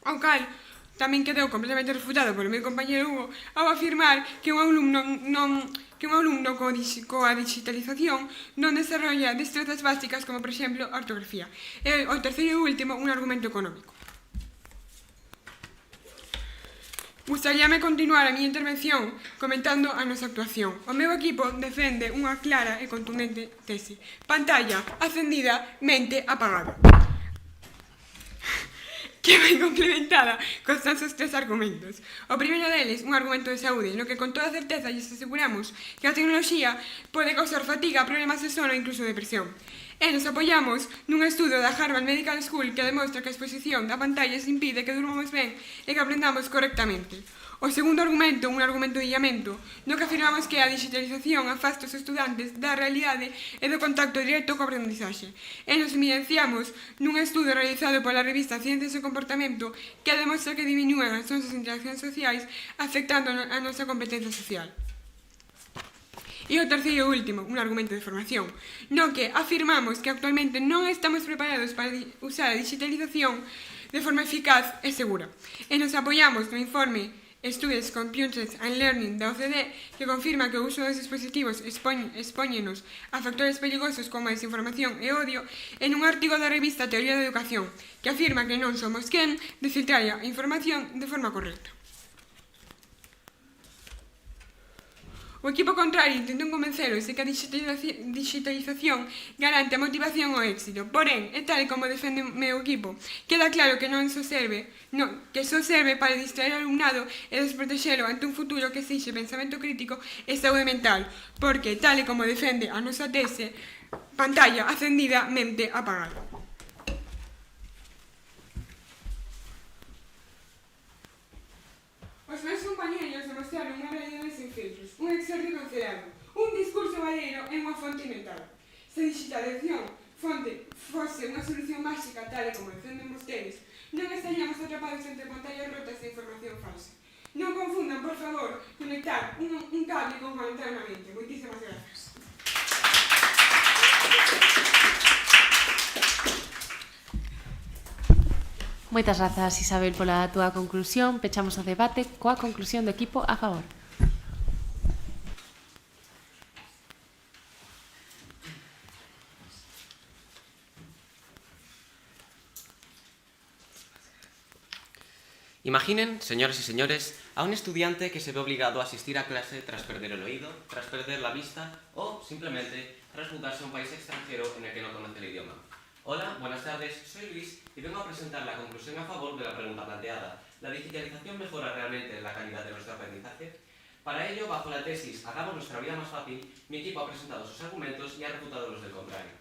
o cal tamén quedou completamente refutado polo meu compañero Hugo ao afirmar que un alumno coa digitalización non desarrolla destrezas básicas como, por exemplo, a ortografía. E o terceiro e último, un argumento económico. Gustaríame continuar a miña intervención comentando a nosa actuación. O meu equipo defende unha clara e contundente tese. Pantalla acendida, mente apagada. Que vai complementada cos nosos tres argumentos. O primeiro deles, un argumento de saúde, no que con toda certeza lles aseguramos que a tecnoloxía pode causar fatiga, problemas de sono e incluso depresión. E nos apoiamos nun estudo da Harvard Medical School que demostra que a exposición da pantalla impide que durmamos ben e que aprendamos correctamente. O segundo argumento, un argumento de illamento, no que afirmamos que a digitalización afasta os estudantes da realidade e do contacto directo coa aprendizaxe. E nos evidenciamos nun estudo realizado pola revista Ciencias do Comportamento que demostra que diminúen as nosas interaccións sociais afectando a nosa competencia social. E o terceiro e último, un argumento de formación, no que afirmamos que actualmente non estamos preparados para usar a digitalización de forma eficaz e segura. E nos apoiamos no informe Studies Computers and Learning da OCDE, que confirma que o uso dos dispositivos expóñenos a factores perigosos como a desinformación e odio, en un artigo da revista Teoría da Educación, que afirma que non somos quen de filtrar a información de forma correcta. O equipo contrario intentou convenceros de que a digitalización garante a motivación ao éxito. Porén, e tal como defende o meu equipo, queda claro que que só serve para distraer ao alumnado e desprotexelo ante un futuro que exixe pensamento crítico e saúde mental, porque, tal como defende a nosa tese, pantalla acendida, mente apagada. Os meus compañeros demostraron unha realidade sen filtros, un exordio cancelado, un discurso baleiro e unha fonte inventada. Se a digitalización fose unha solución máxica tal como defenden vostedes, non estaríamos atrapados entre pantallas rotas e información falsa. Non confundan, por favor, conectar un cable con conectar unha mente. Moitísimas grazas. Moitas grazas, Isabel, pola túa conclusión. Pechamos o debate coa conclusión do equipo a favor. Imaginen, señoras y señores, a un estudiante que se ve obligado a asistir a clase tras perder el oído, tras perder la vista o, simplemente, tras mudarse a un país extranjero en el que no conoce el idioma. Hola, buenas tardes, soy Luis y vengo a presentar la conclusión a favor de la pregunta planteada. ¿La digitalización mejora realmente la calidad de nuestro aprendizaje? Para ello, bajo la tesis Hagamos nuestra vida más fácil, mi equipo ha presentado sus argumentos y ha refutado los del contrario.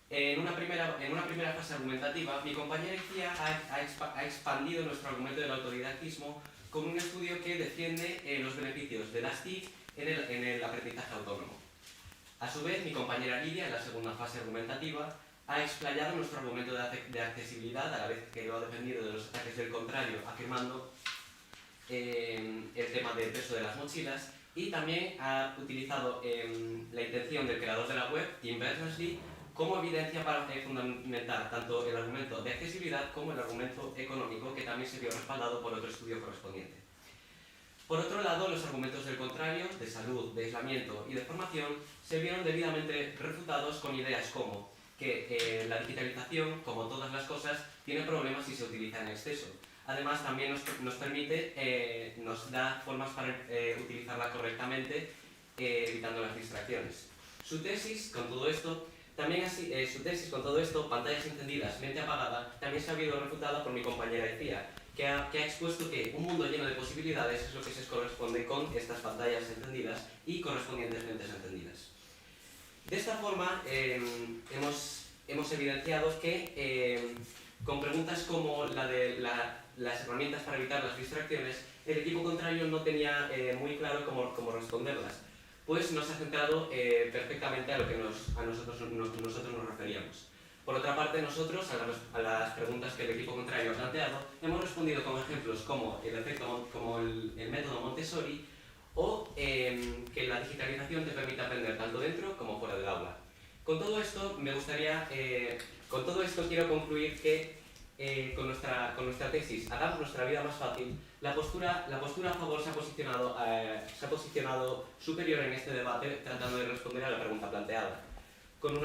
En una primera fase argumentativa, mi compañera Icía ha expandido nuestro argumento del autodidactismo con un estudio que defiende los beneficios de las TIC en el aprendizaje autónomo. A su vez, mi compañera Lidia, en la segunda fase argumentativa, ha explayado nuestro argumento de accesibilidad, a la vez que lo ha defendido de los ataques del contrario, afirmando el tema del peso de las mochilas, y también ha utilizado la intención del creador de la web, Tim Berners-Lee, como evidencia para fundamentar tanto el argumento de accesibilidad como el argumento económico, que también se vio respaldado por otro estudio correspondiente. Por otro lado, los argumentos del contrario, de salud, de aislamiento y de formación, se vieron debidamente refutados con ideas como que la digitalización, como todas las cosas, tiene problemas si se utiliza en exceso. Además, también nos da formas para utilizarla correctamente, evitando las distracciones. Su tesis, con todo esto, pantallas encendidas, mente apagada, también se ha habido refutada por mi compañera Icía, que ha expuesto que un mundo lleno de posibilidades es lo que se corresponde con estas pantallas encendidas y correspondientes mentes encendidas. De esta forma, hemos evidenciado que con preguntas como la de las herramientas para evitar las distracciones, el equipo contrario no tenía muy claro cómo responderlas, pues no se ha centrado perfectamente a lo que nosotros nos referíamos. Por otra parte, nosotros, a las preguntas que el equipo contrario ha planteado, hemos respondido con ejemplos como el método Montessori o que la digitalización te permite aprender tanto dentro como fuera del aula. Con todo esto, quiero concluir que con nuestra tesis Hagamos nuestra vida más fácil, la postura a favor se ha posicionado superior en este debate, tratando de responder a la pregunta planteada. Con un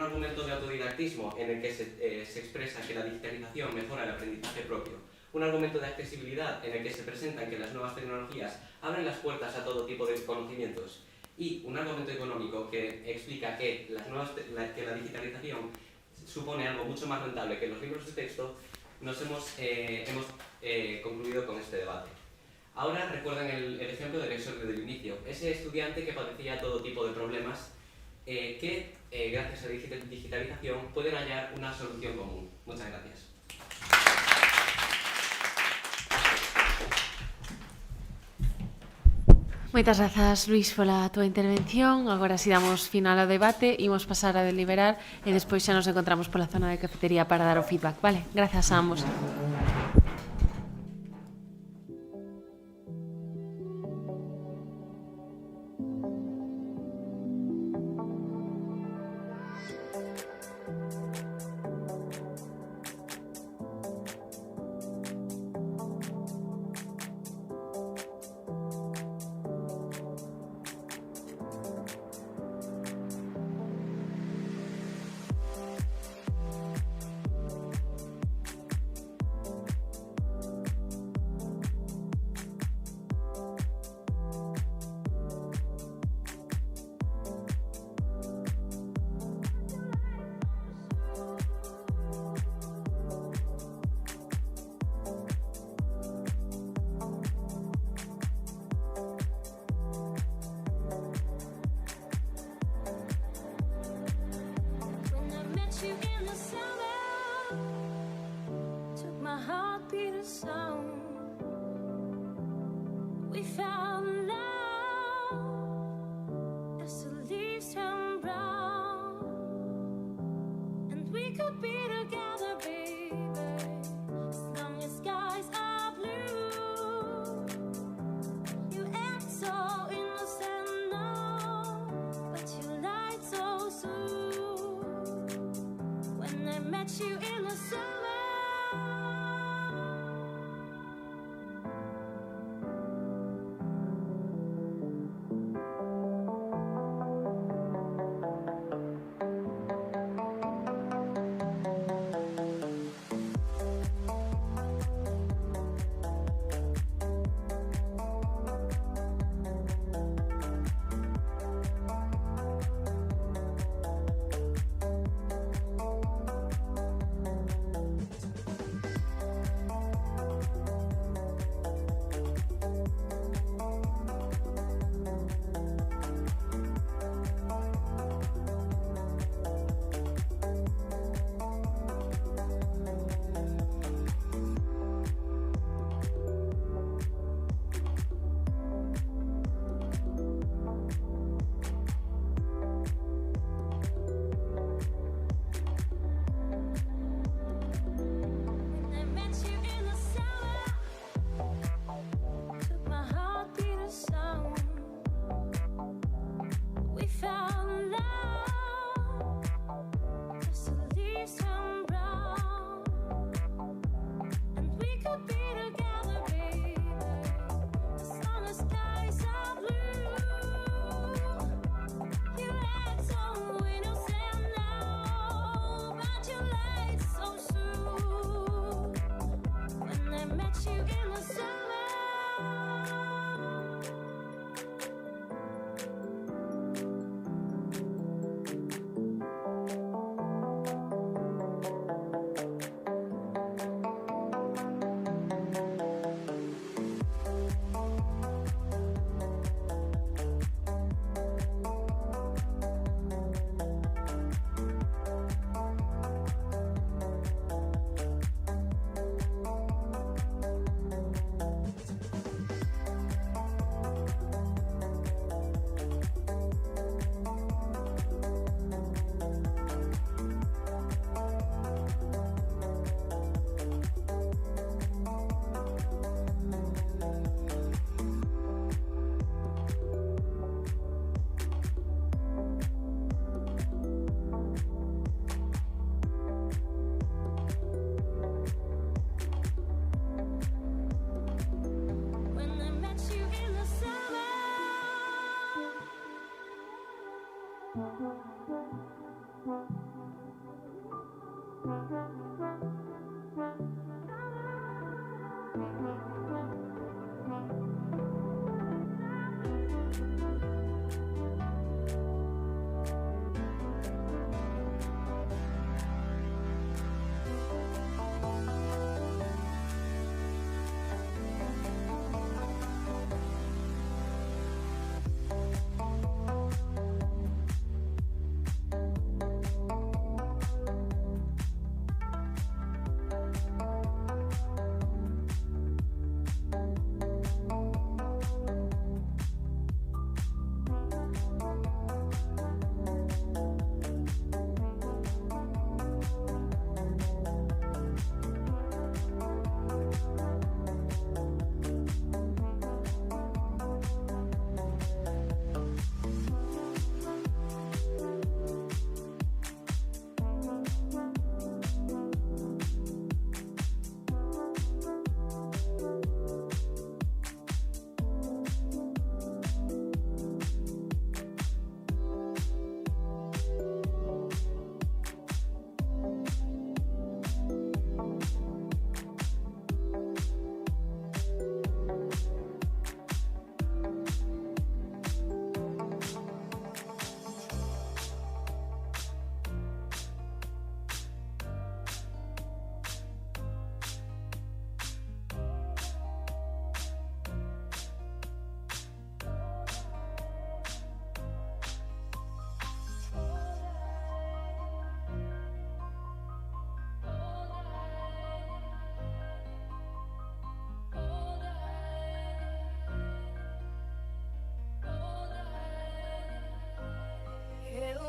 argumento de autodidactismo en el que se expresa que la digitalización mejora el aprendizaje propio, un argumento de accesibilidad en el que se presenta que las nuevas tecnologías abren las puertas a todo tipo de conocimientos, y un argumento económico que explica que la digitalización supone algo mucho más rentable que los libros de texto, hemos concluido con este debate. Ahora recuerden el ejemplo del exordio del inicio, ese estudiante que padecía todo tipo de problemas que gracias a la digitalización pueden hallar una solución común. Muchas gracias. Moitas grazas, Luís, pola túa intervención. Agora si damos final ao debate, imos pasar a deliberar e despois xa nos encontramos pola zona de cafetería para dar o feedback, vale? Grazas a ambos. We found love as the leaves turn brown, and we could be together, baby, as long as skies are blue. You act so innocent now, but you lied so soon. When I met you in the summer,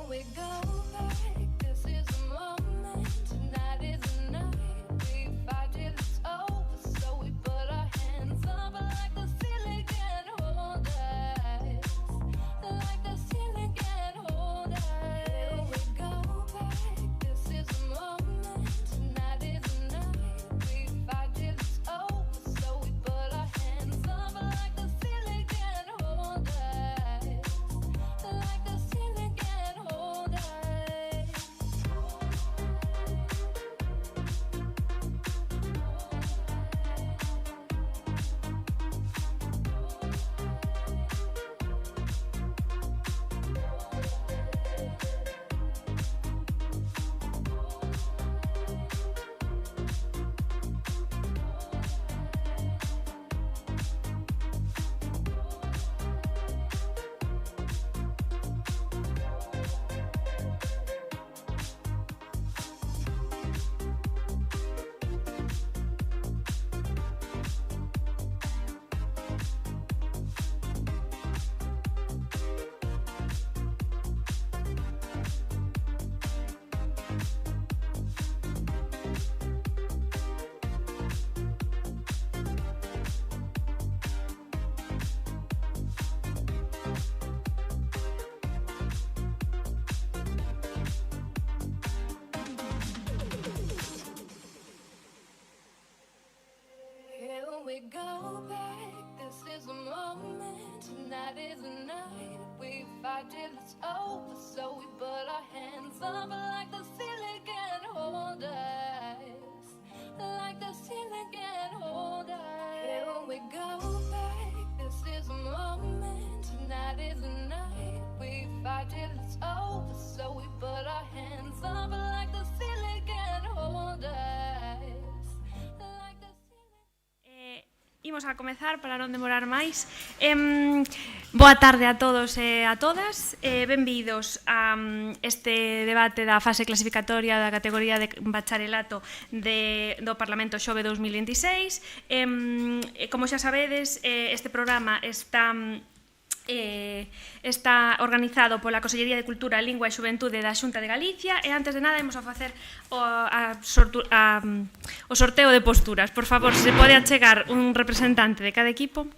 we go back. This is the moment. Tonight is the night. We fight till it's over. So we put our hands up like the ceiling can't hold us. Like the ceiling can't hold us. Here we go back. This is the moment. Tonight is the night. We fight till it's over. So we put our hands up like the ceiling can't hold us. Like the ceiling can't hold us. Here we go back. This is the moment. Tonight is the night. We fight till it's over. So we put our hands up like the ceiling can't hold us. Like the ceiling can't hold us. Here we go back. This is the moment. Tonight is the night. We fight till it's over. So we put our hands up like the ceiling can't hold us. Like the Imos a comezar para non demorar máis. Boa tarde a todos e a todas. Benvidos a este debate da fase clasificatoria da categoría de bacharelato do Parlamento Xove 2026. Como xa sabedes, este programa está organizado pola Consellería de Cultura, Lingua e Xuventude da Xunta de Galicia e antes de nada imos a facer o sorteo de posturas. Por favor, se pode achegar un representante de cada equipo.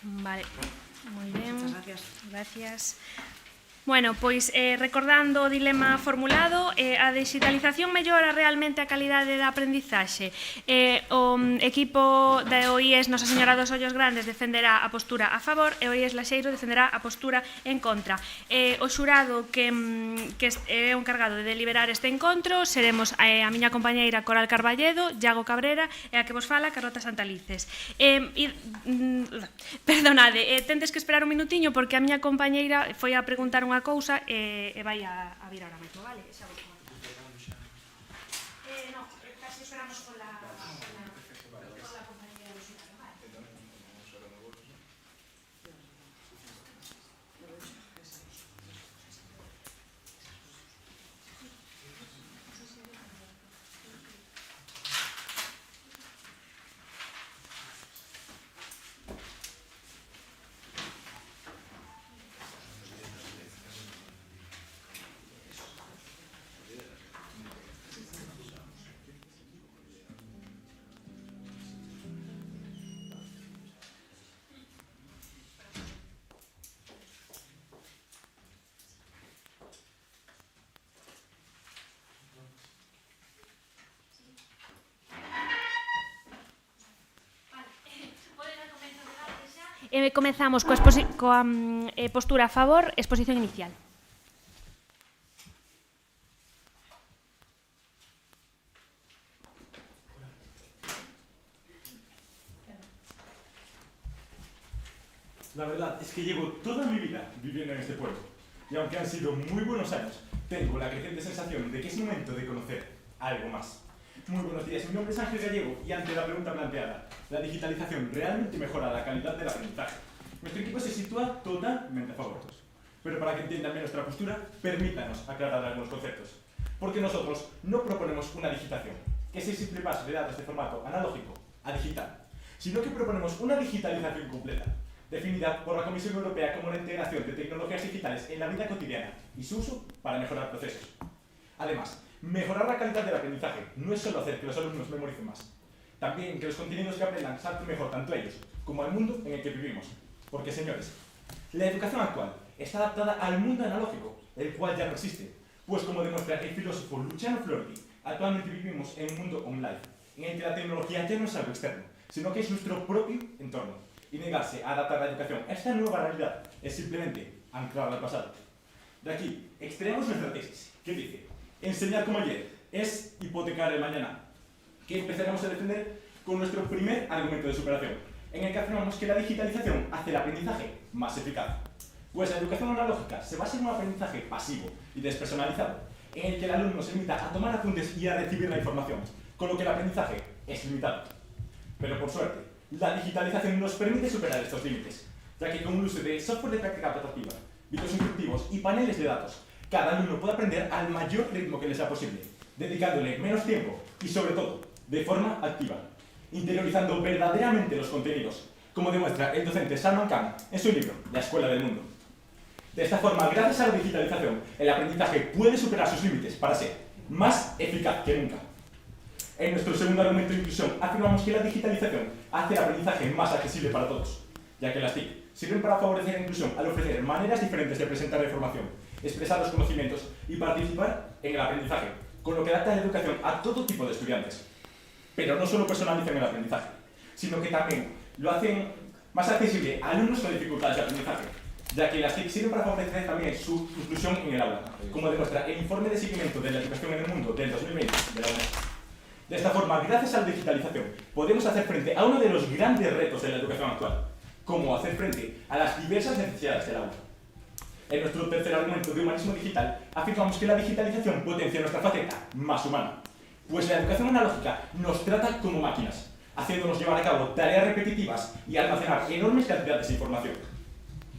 Vale, moi ben. Muchas gracias. Gracias. Bueno, pois recordando o dilema formulado, a digitalización mellora realmente a calidade da aprendizaxe. O equipo da OIES Nosa Señora dos Ollos Grandes defenderá a postura a favor e o OIES Laxeiro defenderá a postura en contra. O xurado que é o encargado de deliberar este encontro seremos a miña compañeira Coral Carballedo, Iago Cabrera e a que vos fala Carlota Santalices. Perdonade, tendes que esperar un minutiño porque a miña compañeira foi a preguntar unha cousa e vai a vir ahora mesmo, vale? Xa vos conto. No, casi esperamos con la compañera do xurado, vale? Comezamos coa postura a favor, exposición inicial. La verdad es que llevo toda mi vida viviendo en este pueblo, y aunque han sido muy buenos años, tengo la creciente sensación de que es momento de conocer algo más. Muy buenos días, mi nombre es Ángel Gallego y ante la pregunta planteada, ¿la digitalización realmente mejora la calidad del aprendizaje? Nuestro equipo se sitúa totalmente a favor. Pero para que entiendan bien nuestra postura, permítanos aclarar algunos conceptos. Porque nosotros no proponemos una digitación, que es el simple paso de datos de formato analógico a digital, sino que proponemos una digitalización completa, definida por la Comisión Europea como la integración de tecnologías digitales en la vida cotidiana y su uso para mejorar procesos. Además, mejorar la calidad del aprendizaje no es solo hacer que los alumnos memoricen más, también que los contenidos que aprendan salten mejor tanto a ellos como al mundo en el que vivimos. Porque, señores, la educación actual está adaptada al mundo analógico, el cual ya no existe, pues como demuestra el filósofo Luciano Floridi, actualmente vivimos en un mundo online, en el que la tecnología ya no es algo externo, sino que es nuestro propio entorno, y negarse a adaptar la educación a esta nueva realidad es simplemente anclarla al pasado. De aquí, extraemos nuestra tesis, que dice: enseñar como ayer es hipotecar el mañana, que empezaremos a defender con nuestro primer argumento de superación, en el que afirmamos que la digitalización hace el aprendizaje más eficaz. Pues la educación analógica se basa en un aprendizaje pasivo y despersonalizado, en el que el alumno se limita a tomar apuntes y a recibir la información, con lo que el aprendizaje es limitado. Pero por suerte, la digitalización nos permite superar estos límites, ya que con el uso de software de práctica adaptativa, vídeos instructivos y paneles de datos, cada alumno puede aprender al mayor ritmo que le sea posible, dedicándole menos tiempo y, sobre todo, de forma activa, interiorizando verdaderamente los contenidos, como demuestra el docente Salman Khan en su libro La Escuela del Mundo. De esta forma, gracias a la digitalización, el aprendizaje puede superar sus límites para ser más eficaz que nunca. En nuestro segundo argumento de inclusión, afirmamos que la digitalización hace el aprendizaje más accesible para todos, ya que las TIC sirven para favorecer la inclusión al ofrecer maneras diferentes de presentar la información, expresar los conocimientos y participar en el aprendizaje, con lo que adapta la educación a todo tipo de estudiantes. Pero no solo personalizan el aprendizaje, sino que también lo hacen más accesible a alumnos con dificultades de aprendizaje, ya que las TIC sirven para favorecer también su inclusión en el aula, como demuestra el informe de seguimiento de la educación en el mundo del 2020 de la UNESCO. De esta forma, gracias a la digitalización, podemos hacer frente a uno de los grandes retos de la educación actual, como hacer frente a las diversas necesidades del aula. En nuestro tercer argumento de humanismo digital, afirmamos que la digitalización potencia nuestra faceta más humana, pues la educación analógica nos trata como máquinas, haciéndonos llevar a cabo tareas repetitivas y almacenar enormes cantidades de información.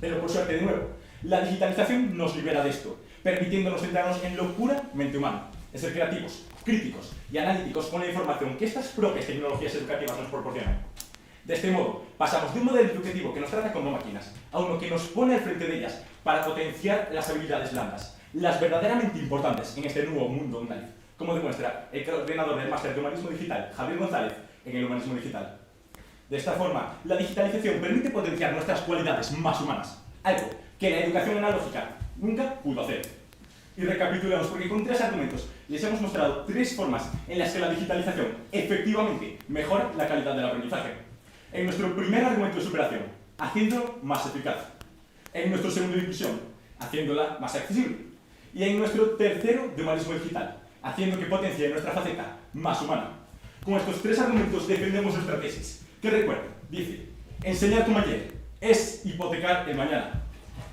Pero por suerte, de nuevo, la digitalización nos libera de esto, permitiéndonos centrarnos en lo puramente humano, en ser creativos, críticos y analíticos con la información que estas propias tecnologías educativas nos proporcionan. De este modo, pasamos de un modelo educativo que nos trata como máquinas a uno que nos pone al frente de ellas para potenciar las habilidades blandas, las verdaderamente importantes en este nuevo mundo online, como demuestra el coordinador del Máster de Humanismo Digital, Javier González, en el Humanismo Digital. De esta forma, la digitalización permite potenciar nuestras cualidades más humanas, algo que la educación analógica nunca pudo hacer. Y recapitulemos, porque con 3 argumentos les hemos mostrado 3 formas en las que la digitalización efectivamente mejora la calidad del aprendizaje. En nuestro primer argumento de superación, haciéndolo más eficaz. En nuestro segundo de inclusión, haciéndola más accesible. Y en nuestro tercero de humanismo digital, haciendo que potencie nuestra faceta más humana. Con estos 3 argumentos defendemos nuestra tesis, que recuerda, dice, enseñar como ayer es hipotecar el mañana.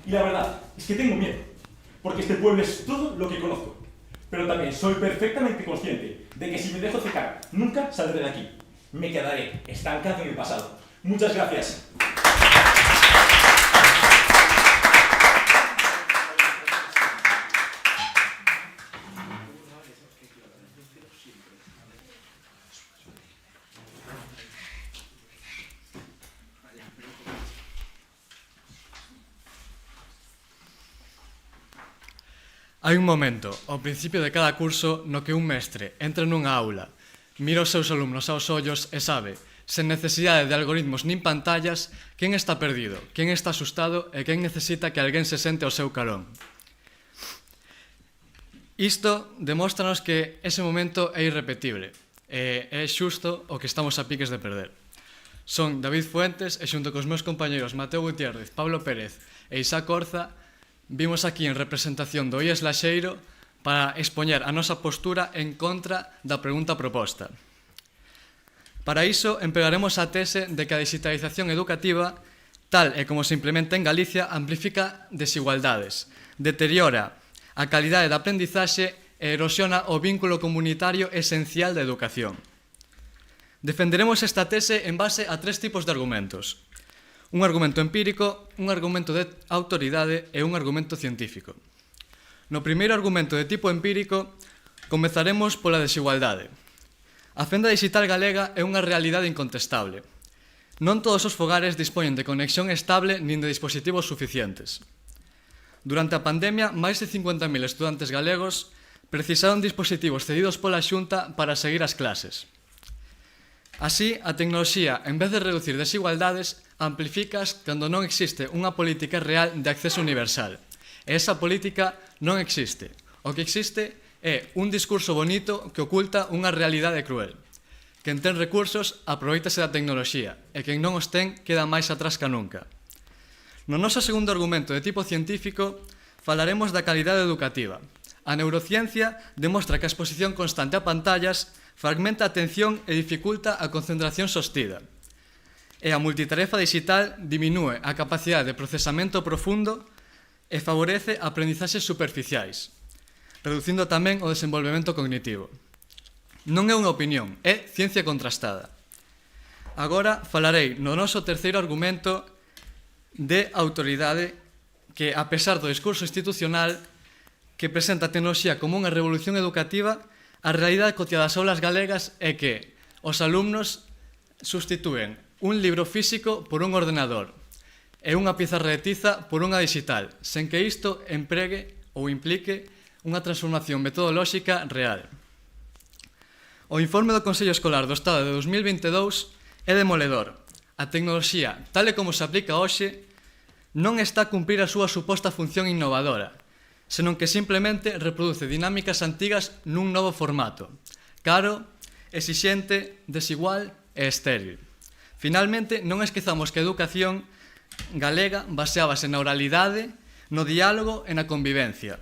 Y la verdad es que tengo miedo, porque este pueblo es todo lo que conozco. Pero también soy perfectamente consciente de que si me dejo cegar, nunca saldré de aquí. Me quedaré estancado en el pasado. Muchas gracias. Hai un momento, ao principio de cada curso, no que un mestre entra nunha aula, mira os seus alumnos aos ollos e sabe, sen necesidade de algoritmos nin pantallas, quen está perdido, quen está asustado e quen necesita que alguén se sente ao seu carón. Isto demóstranos que ese momento é irrepetible e é xusto o que estamos a piques de perder. Son David Fuentes e xunto cos meus compañeros Mateo Gutiérrez, Pablo Pérez e Isaac Orza vimos aquí en representación do IES Laxeiro para expoñer a nosa postura en contra da pregunta proposta. Para iso, empregaremos a tese de que a digitalización educativa, tal e como se implementa en Galicia, amplifica desigualdades, deteriora a calidade da aprendizaxe e erosiona o vínculo comunitario esencial da educación. Defenderemos esta tese en base a 3 tipos de argumentos. Un argumento empírico, un argumento de autoridade e un argumento científico. No primeiro argumento de tipo empírico, comezaremos pola desigualdade. A fenda digital galega é unha realidade incontestable. Non todos os fogares dispoñen de conexión estable nin de dispositivos suficientes. Durante a pandemia, máis de 50.000 estudantes galegos precisaron dispositivos cedidos pola Xunta para seguir as clases. Así, a tecnoloxía, en vez de reducir desigualdades, amplifícaas cando non existe unha política real de acceso universal. E esa política non existe. O que existe é un discurso bonito que oculta unha realidade cruel. Quen ten recursos, aproveítase da tecnoloxía, e quen non os ten, queda máis atrás ca nunca. No noso segundo argumento de tipo científico, falaremos da calidade educativa. A neurociencia demostra que a exposición constante a pantallas fragmenta a atención e dificulta a concentración sostida. E a multitarefa digital diminúe a capacidade de procesamento profundo e favorece aprendizaxes superficiais, reducindo tamén o desenvolvemento cognitivo. Non é unha opinión, é ciencia contrastada. Agora falarei no noso terceiro argumento de autoridade que, a pesar do discurso institucional que presenta a tecnoloxía como unha revolución educativa, a realidade cotidiana das aulas galegas é que os alumnos substitúen un libro físico por un ordenador e unha pizarra de tiza por unha digital, sen que isto empregue ou implique unha transformación metodolóxica real. O informe do Consello Escolar do Estado de 2022 é demoledor. A tecnoloxía, tal e como se aplica hoxe, non está a cumprir a súa suposta función innovadora, senón que simplemente reproduce dinámicas antigas nun novo formato, caro, exixente, desigual e estéril. Finalmente, non esquezamos que a educación galega baseábase na oralidade, no diálogo e na convivencia.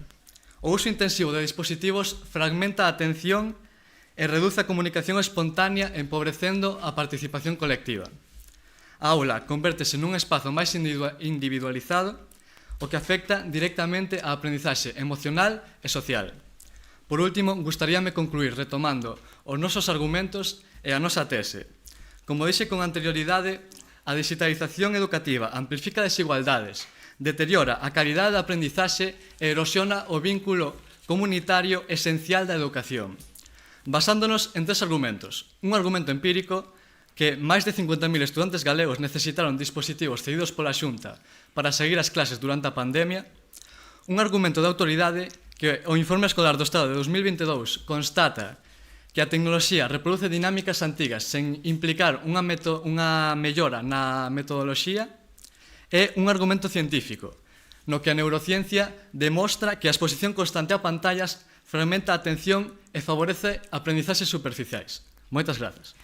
O uso intensivo de dispositivos fragmenta a atención e reduce a comunicación espontánea, empobrecendo a participación colectiva. A aula convértese nun espazo máis individualizado, o que afecta directamente á aprendizaxe emocional e social. Por último, gustaríame concluir retomando os nosos argumentos e a nosa tese. Como dixe con anterioridade, a digitalización educativa amplifica desigualdades, deteriora a calidade da aprendizaxe e erosiona o vínculo comunitario esencial da educación. Basándonos en 3 argumentos. Un argumento empírico, que máis de 50.000 estudantes galegos necesitaron dispositivos cedidos pola Xunta para seguir as clases durante a pandemia. Un argumento de autoridade, que o Informe Escolar do Estado de 2022 constata que a tecnoloxía reproduce dinámicas antigas sen implicar unha mellora na metodoloxía, é un argumento científico. no que a neurociencia demostra que a exposición constante a pantallas fragmenta a atención e favorece aprendizaxes superficiais. Moitas grazas.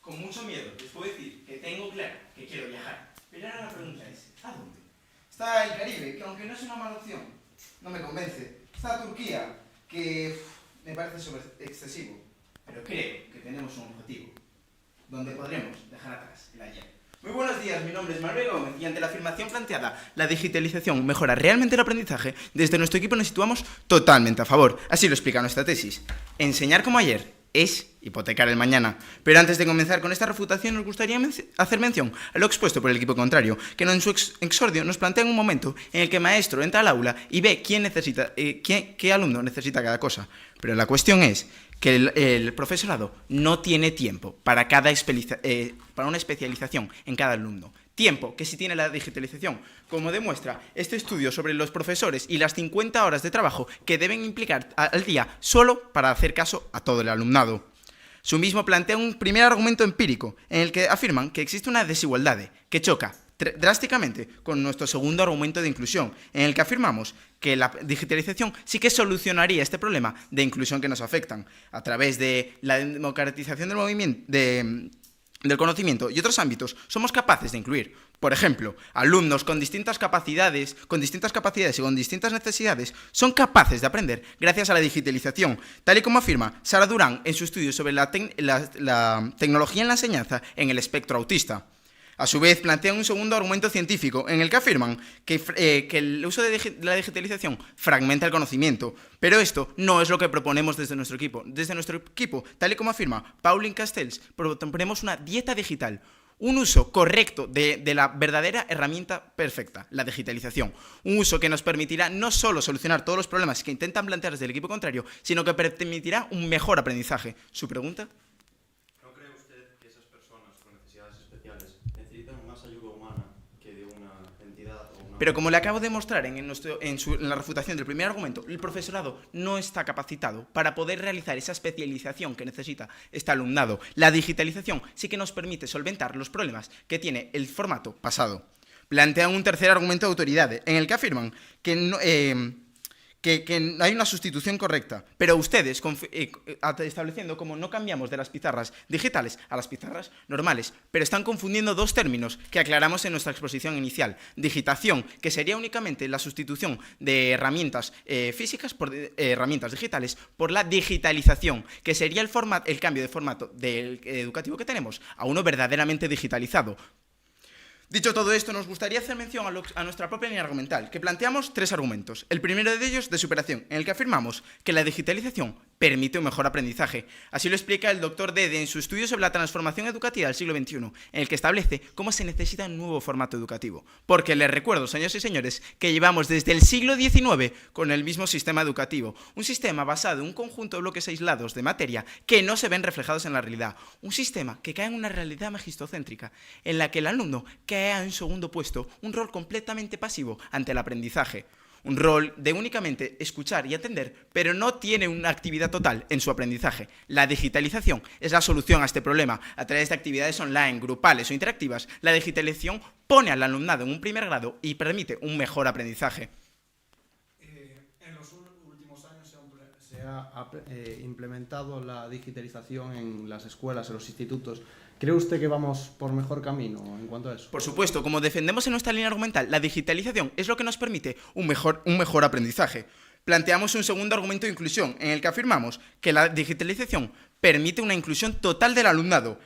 Con mucho miedo, les puedo decir que tengo claro que quiero viajar. Pero ahora la pregunta es, ¿a dónde? Está el Caribe, que aunque no es una mala opción, no me convence. Está Turquía, que me parece excesivo. Pero creo que tenemos un objetivo, donde podremos dejar atrás el ayer. Muy buenos días, mi nombre es Manuel Gómez y ante la afirmación planteada, la digitalización mejora realmente el aprendizaje, desde nuestro equipo nos situamos totalmente a favor. Así lo explica nuestra tesis. Enseñar como ayer es hipotecar el mañana. Pero antes de comenzar con esta refutación, nos gustaría hacer mención a lo expuesto por el equipo contrario, que en su exordio nos plantea un momento en el que el maestro entra al aula y ve qué alumno necesita cada cosa. Pero la cuestión es que el profesorado no tiene tiempo para una especialización en cada alumno. Tiempo que sí tiene la digitalización, como demuestra este estudio sobre los profesores y las 50 horas de trabajo que deben implicar al día solo para hacer caso a todo el alumnado. Su mismo plantea un primer argumento empírico en el que afirman que existe una desigualdad que choca drásticamente con nuestro segundo argumento de inclusión, en el que afirmamos que la digitalización sí que solucionaría este problema de inclusión que nos afectan a través de la democratización del movimiento del conocimiento y otros ámbitos. Somos capaces de incluir, por ejemplo, alumnos con distintas capacidades y con distintas necesidades son capaces de aprender gracias a la digitalización, tal y como afirma Sara Durán en su estudio sobre la tecnología en la enseñanza en el espectro autista. A su vez, plantean un segundo argumento científico en el que afirman que el uso de la digitalización fragmenta el conocimiento, pero esto no es lo que proponemos desde nuestro equipo. Desde nuestro equipo, tal y como afirma Pauline Castells, proponemos una dieta digital, un uso correcto de la verdadera herramienta perfecta, la digitalización. Un uso que nos permitirá no solo solucionar todos los problemas que intentan plantear desde el equipo contrario, sino que permitirá un mejor aprendizaje. ¿Su pregunta? ¿No cree usted que esas personas con necesidades especiales necesitan más ayuda humana que de una entidad o una... Pero como le acabo de mostrar en la refutación del primer argumento, el profesorado no está capacitado para poder realizar esa especialización que necesita este alumnado. La digitalización sí que nos permite solventar los problemas que tiene el formato pasado. Plantean un tercer argumento de autoridad, en el que afirman que hay una sustitución correcta, pero ustedes, estableciendo como no cambiamos de las pizarras digitales a las pizarras normales, pero están confundiendo dos términos que aclaramos en nuestra exposición inicial. Digitación, que sería únicamente la sustitución de herramientas físicas por herramientas digitales, por la digitalización, que sería el cambio de formato educativo que tenemos a uno verdaderamente digitalizado. Dicho todo esto, nos gustaría hacer mención a nuestra propia línea argumental, que planteamos tres argumentos. El primero de ellos, de superación, en el que afirmamos que la digitalización permite un mejor aprendizaje. Así lo explica el Dr. Dede en su estudio sobre la transformación educativa del siglo XXI, en el que establece cómo se necesita un nuevo formato educativo. Porque les recuerdo, señores y señores, que llevamos desde el siglo XIX con el mismo sistema educativo. Un sistema basado en un conjunto de bloques aislados de materia que no se ven reflejados en la realidad. Un sistema que cae en una realidad magistocéntrica, en la que el alumno cae en segundo puesto, un rol completamente pasivo ante el aprendizaje. Un rol de únicamente escuchar y atender, pero no tiene una actividad total en su aprendizaje. La digitalización es la solución a este problema. A través de actividades online, grupales o interactivas, la digitalización pone al alumnado en un primer grado y permite un mejor aprendizaje. En los últimos años se ha implementado la digitalización en las escuelas, en los institutos. ¿Cree usted que vamos por mejor camino en cuanto a eso? Por supuesto, como defendemos en nuestra línea argumental, la digitalización es lo que nos permite un mejor aprendizaje. Planteamos un segundo argumento de inclusión, en el que afirmamos que la digitalización permite una inclusión total del alumnado.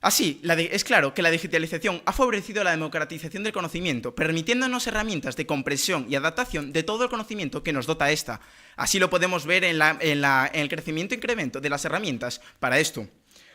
Así, es claro que la digitalización ha favorecido la democratización del conocimiento, permitiéndonos herramientas de comprensión y adaptación de todo el conocimiento que nos dota esta. Así lo podemos ver en el crecimiento e incremento de las herramientas para esto.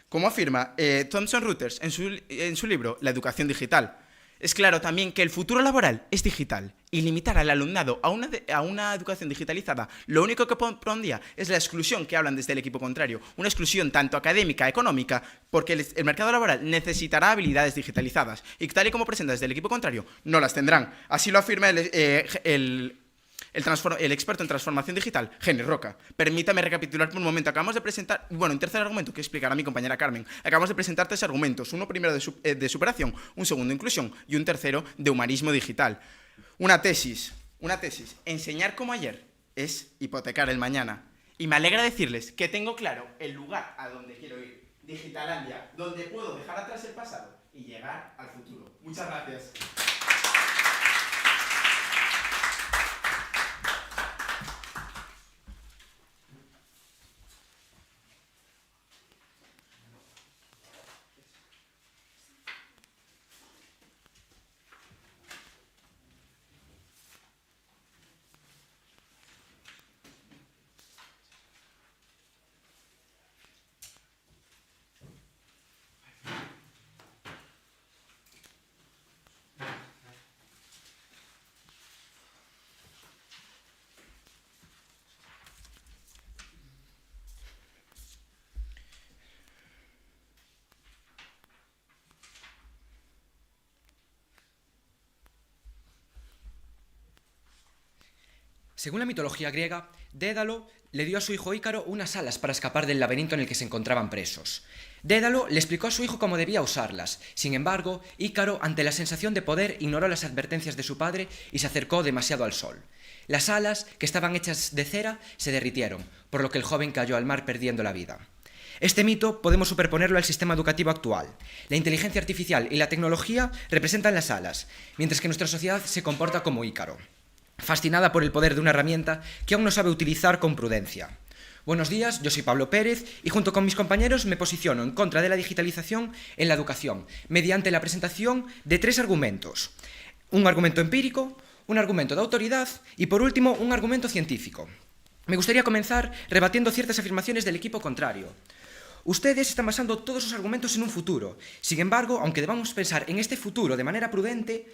Como afirma Thomson Reuters en su libro La educación digital. Es claro también que el futuro laboral es digital y limitar al alumnado a una educación digitalizada lo único que pondría es la exclusión que hablan desde el equipo contrario, una exclusión tanto académica, económica, porque el mercado laboral necesitará habilidades digitalizadas y tal y como presenta desde el equipo contrario, no las tendrán. Así lo afirma el experto en transformación digital, Jenny Roca. Permítame recapitular por un momento. Acabamos de presentar, un tercer argumento que explicará mi compañera Carmen. Acabamos de presentar tres argumentos. Uno primero de superación, un segundo de inclusión y un tercero de humanismo digital. Una tesis. Enseñar como ayer es hipotecar el mañana. Y me alegra decirles que tengo claro el lugar a donde quiero ir. Digitalandia, donde puedo dejar atrás el pasado y llegar al futuro. Muchas gracias. Según la mitología griega, Dédalo le dio a su hijo Ícaro unas alas para escapar del laberinto en el que se encontraban presos. Dédalo le explicó a su hijo cómo debía usarlas. Sin embargo, Ícaro, ante la sensación de poder, ignoró las advertencias de su padre y se acercó demasiado al sol. Las alas, que estaban hechas de cera, se derritieron, por lo que el joven cayó al mar perdiendo la vida. Este mito podemos superponerlo al sistema educativo actual. La inteligencia artificial y la tecnología representan las alas, mientras que nuestra sociedad se comporta como Ícaro, fascinada por el poder de una herramienta que aún no sabe utilizar con prudencia. Buenos días, yo soy Pablo Pérez y junto con mis compañeros me posiciono en contra de la digitalización en la educación, mediante la presentación de tres argumentos. Un argumento empírico, un argumento de autoridad y, por último, un argumento científico. Me gustaría comenzar rebatiendo ciertas afirmaciones del equipo contrario. Ustedes están basando todos sus argumentos en un futuro. Sin embargo, aunque debamos pensar en este futuro de manera prudente,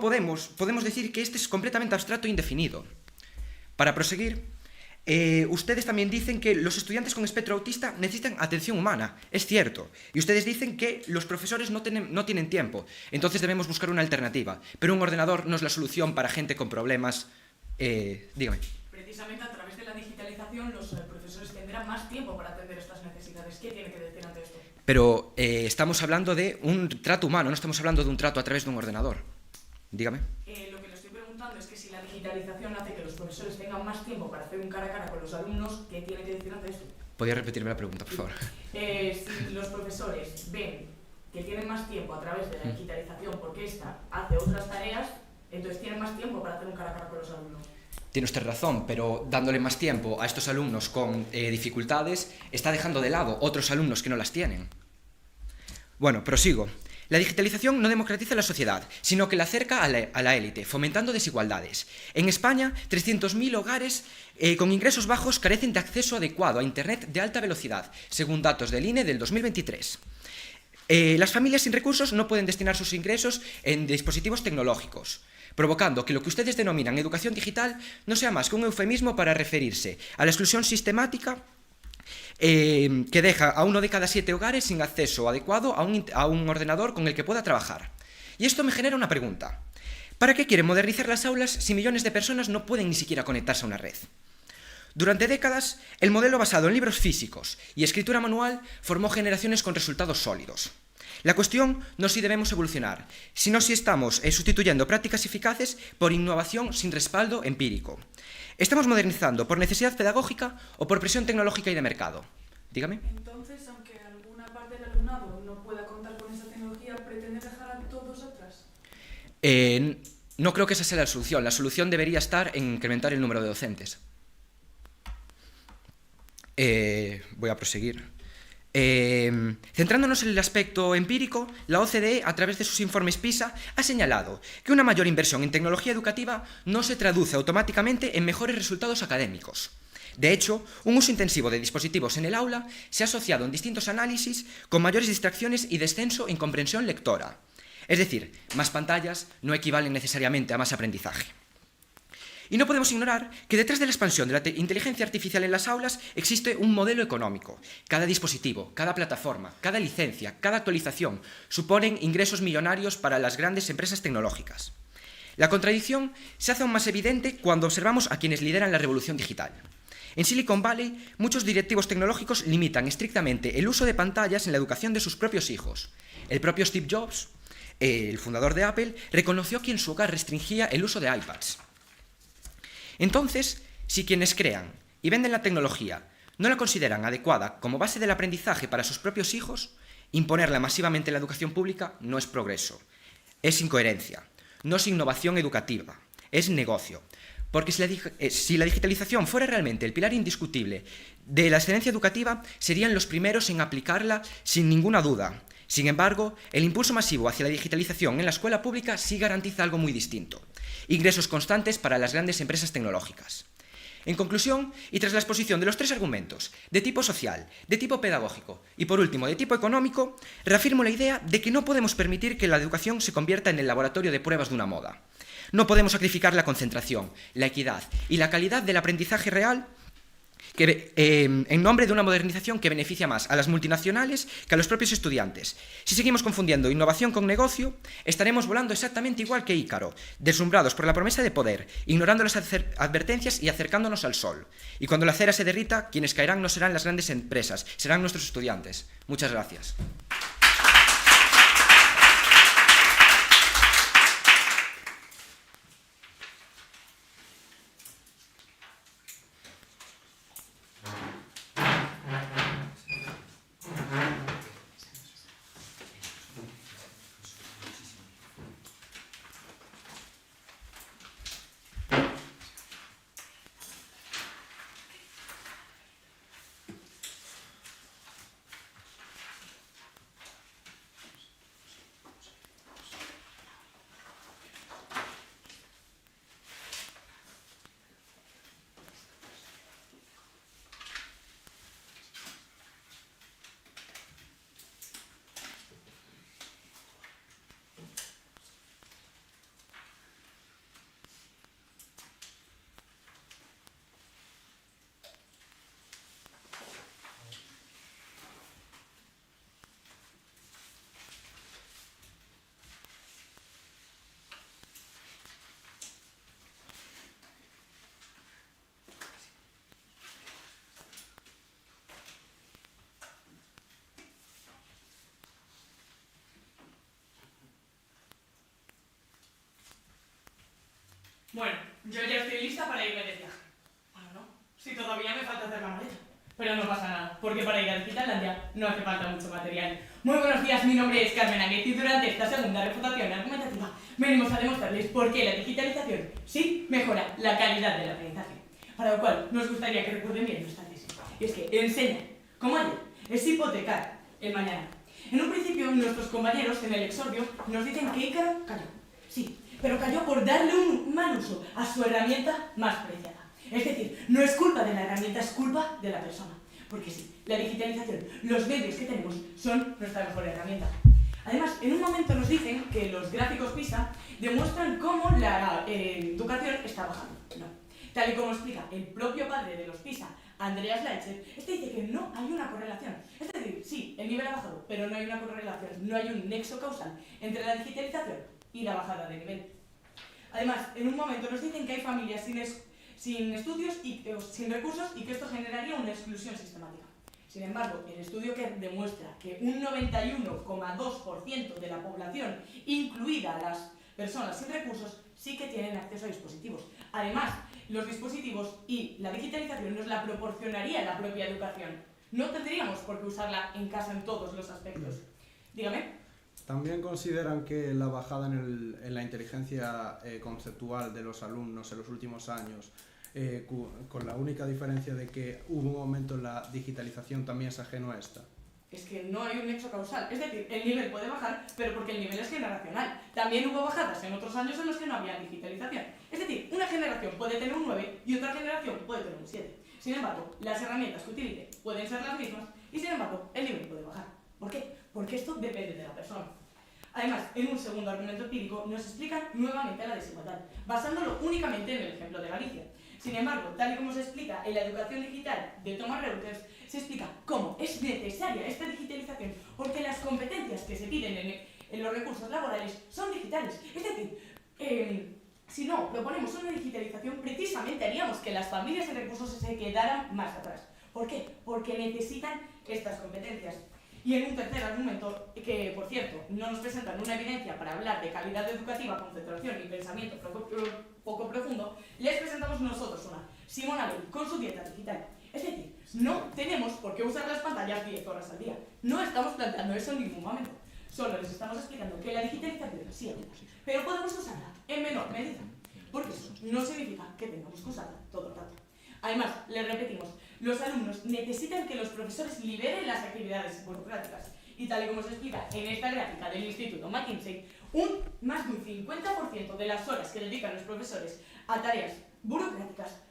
podemos decir que este es completamente abstracto e indefinido. Para proseguir, Ustedes también dicen que los estudiantes con espectro autista necesitan atención humana. Es cierto. Y ustedes dicen que los profesores no tienen tiempo. Entonces debemos buscar una alternativa. Pero un ordenador no es la solución para gente con problemas. Dígame. Precisamente a través de la digitalización los profesores tendrán más tiempo para atender estas necesidades. ¿Qué tiene que decir ante esto? Pero estamos hablando de un trato humano, no estamos hablando de un trato a través de un ordenador. Dígame. Lo que le estoy preguntando es que si la digitalización hace que los profesores tengan más tiempo para hacer un cara a cara con los alumnos, ¿qué tiene que decir ante esto? ¿Podría repetirme la pregunta, por favor? Si los profesores ven que tienen más tiempo a través de la digitalización porque ésta hace otras tareas, entonces tienen más tiempo para hacer un cara a cara con los alumnos. Tiene usted razón, pero dándole más tiempo a estos alumnos con dificultades, está dejando de lado otros alumnos que no las tienen. Bueno, prosigo. La digitalización no democratiza la sociedad, sino que la acerca a la élite, fomentando desigualdades. En España, 300.000 hogares con ingresos bajos carecen de acceso adecuado a Internet de alta velocidad, según datos del INE del 2023. Las familias sin recursos no pueden destinar sus ingresos en dispositivos tecnológicos, provocando que lo que ustedes denominan educación digital no sea más que un eufemismo para referirse a la exclusión sistemática que deja a 1 de cada 7 hogares sin acceso adecuado a un ordenador con el que pueda trabajar. Y esto me genera una pregunta. ¿Para qué quieren modernizar las aulas si millones de personas no pueden ni siquiera conectarse a una red? Durante décadas, el modelo basado en libros físicos y escritura manual formó generaciones con resultados sólidos. La cuestión no es si debemos evolucionar, sino si estamos sustituyendo prácticas eficaces por innovación sin respaldo empírico. ¿Estamos modernizando por necesidad pedagógica o por presión tecnológica y de mercado? Dígame. Entonces, aunque alguna parte del alumnado no pueda contar con esa tecnología, ¿pretende dejar a todos atrás? No creo que esa sea la solución. La solución debería estar en incrementar el número de docentes. Voy a proseguir. Centrándonos en el aspecto empírico, la OCDE, a través de sus informes PISA, ha señalado que una mayor inversión en tecnología educativa no se traduce automáticamente en mejores resultados académicos. De hecho, un uso intensivo de dispositivos en el aula se ha asociado en distintos análisis con mayores distracciones y descenso en comprensión lectora. Es decir, más pantallas no equivalen necesariamente a más aprendizaje. Y no podemos ignorar que detrás de la expansión de la inteligencia artificial en las aulas existe un modelo económico. Cada dispositivo, cada plataforma, cada licencia, cada actualización suponen ingresos millonarios para las grandes empresas tecnológicas. La contradicción se hace aún más evidente cuando observamos a quienes lideran la revolución digital. En Silicon Valley, muchos directivos tecnológicos limitan estrictamente el uso de pantallas en la educación de sus propios hijos. El propio Steve Jobs, el fundador de Apple, reconoció que en su hogar restringía el uso de iPads. Entonces, si quienes crean y venden la tecnología no la consideran adecuada como base del aprendizaje para sus propios hijos, imponerla masivamente en la educación pública no es progreso, es incoherencia, no es innovación educativa, es negocio. Porque si la digitalización fuera realmente el pilar indiscutible de la excelencia educativa, serían los primeros en aplicarla sin ninguna duda. Sin embargo, el impulso masivo hacia la digitalización en la escuela pública sí garantiza algo muy distinto: ingresos constantes para las grandes empresas tecnológicas. En conclusión, y tras la exposición de los 3 argumentos, de tipo social, de tipo pedagógico y, por último, de tipo económico, reafirmo la idea de que no podemos permitir que la educación se convierta en el laboratorio de pruebas de una moda. No podemos sacrificar la concentración, la equidad y la calidad del aprendizaje real en nombre de una modernización que beneficia más a las multinacionales que a los propios estudiantes. Si seguimos confundiendo innovación con negocio, estaremos volando exactamente igual que Ícaro, deslumbrados por la promesa de poder, ignorando las advertencias y acercándonos al sol. Y cuando la cera se derrita, quienes caerán no serán las grandes empresas, serán nuestros estudiantes. Muchas gracias. Bueno, yo ya estoy lista para irme de viaje. Bueno, no, si todavía me falta hacer la maleta. Pero no pasa nada, porque para ir a Digitalandia no hace falta mucho material. Muy buenos días, mi nombre es Carmen Aguet y durante esta segunda refutación argumentativa venimos a demostrarles por qué la digitalización sí mejora la calidad del aprendizaje. Para lo cual nos gustaría que recuerden bien nuestra tesis. Y es que enseña, como ayer, es hipotecar el mañana. En un principio nuestros compañeros en el exordio nos dicen que Ícaro cayó. Sí, pero cayó por darle un mal uso a su herramienta más preciada. Es decir, no es culpa de la herramienta, es culpa de la persona. Porque sí, la digitalización, los medios que tenemos son nuestra mejor herramienta. Además, en un momento nos dicen que los gráficos PISA demuestran cómo la educación está bajando. No. Tal y como explica el propio padre de los PISA, Andreas Leitzer, este dice que no hay una correlación. Es decir, sí, el nivel ha bajado, pero no hay una correlación, no hay un nexo causal entre la digitalización y la bajada de nivel. Además, en un momento nos dicen que hay familias sin estudios y sin recursos y que esto generaría una exclusión sistemática. Sin embargo, el estudio que demuestra que un 91,2% de la población, incluida las personas sin recursos, sí que tienen acceso a dispositivos. Además, los dispositivos y la digitalización nos la proporcionaría la propia educación. No tendríamos por qué usarla en casa en todos los aspectos. Dígame. ¿También consideran que la bajada en la inteligencia conceptual de los alumnos en los últimos años, con la única diferencia de que hubo un aumento en la digitalización, también es ajeno a esta? Es que no hay un nexo causal. Es decir, el nivel puede bajar, pero porque el nivel es generacional. También hubo bajadas en otros años en los que no había digitalización. Es decir, una generación puede tener un 9 y otra generación puede tener un 7. Sin embargo, las herramientas que utilice pueden ser las mismas y sin embargo, el nivel puede bajar. ¿Por qué? Porque esto depende de la persona. Además, en un segundo argumento empírico nos explican nuevamente la desigualdad, basándolo únicamente en el ejemplo de Galicia. Sin embargo, tal y como se explica en la educación digital de Thomas Reuters, se explica cómo es necesaria esta digitalización porque las competencias que se piden en los recursos laborales son digitales. Es decir, si no proponemos una digitalización, precisamente haríamos que las familias en recursos se quedaran más atrás. ¿Por qué? Porque necesitan estas competencias. Y en un tercer argumento, que por cierto no nos presentan una evidencia para hablar de calidad educativa, concentración y pensamiento poco profundo, les presentamos nosotros una, Simona Levi, con su dieta digital. Es decir, no tenemos por qué usar las pantallas 10 horas al día. No estamos planteando eso en ningún momento. Solo les estamos explicando que la digitalización sí, pero podemos usarla en menor medida. Porque eso no significa que tengamos que usarla todo el rato. Además, les repetimos, los alumnos necesitan que los profesores liberen las actividades burocráticas. Y tal y como se explica en esta gráfica del Instituto McKinsey, más de un 50% de las horas que dedican los profesores a tareas burocráticas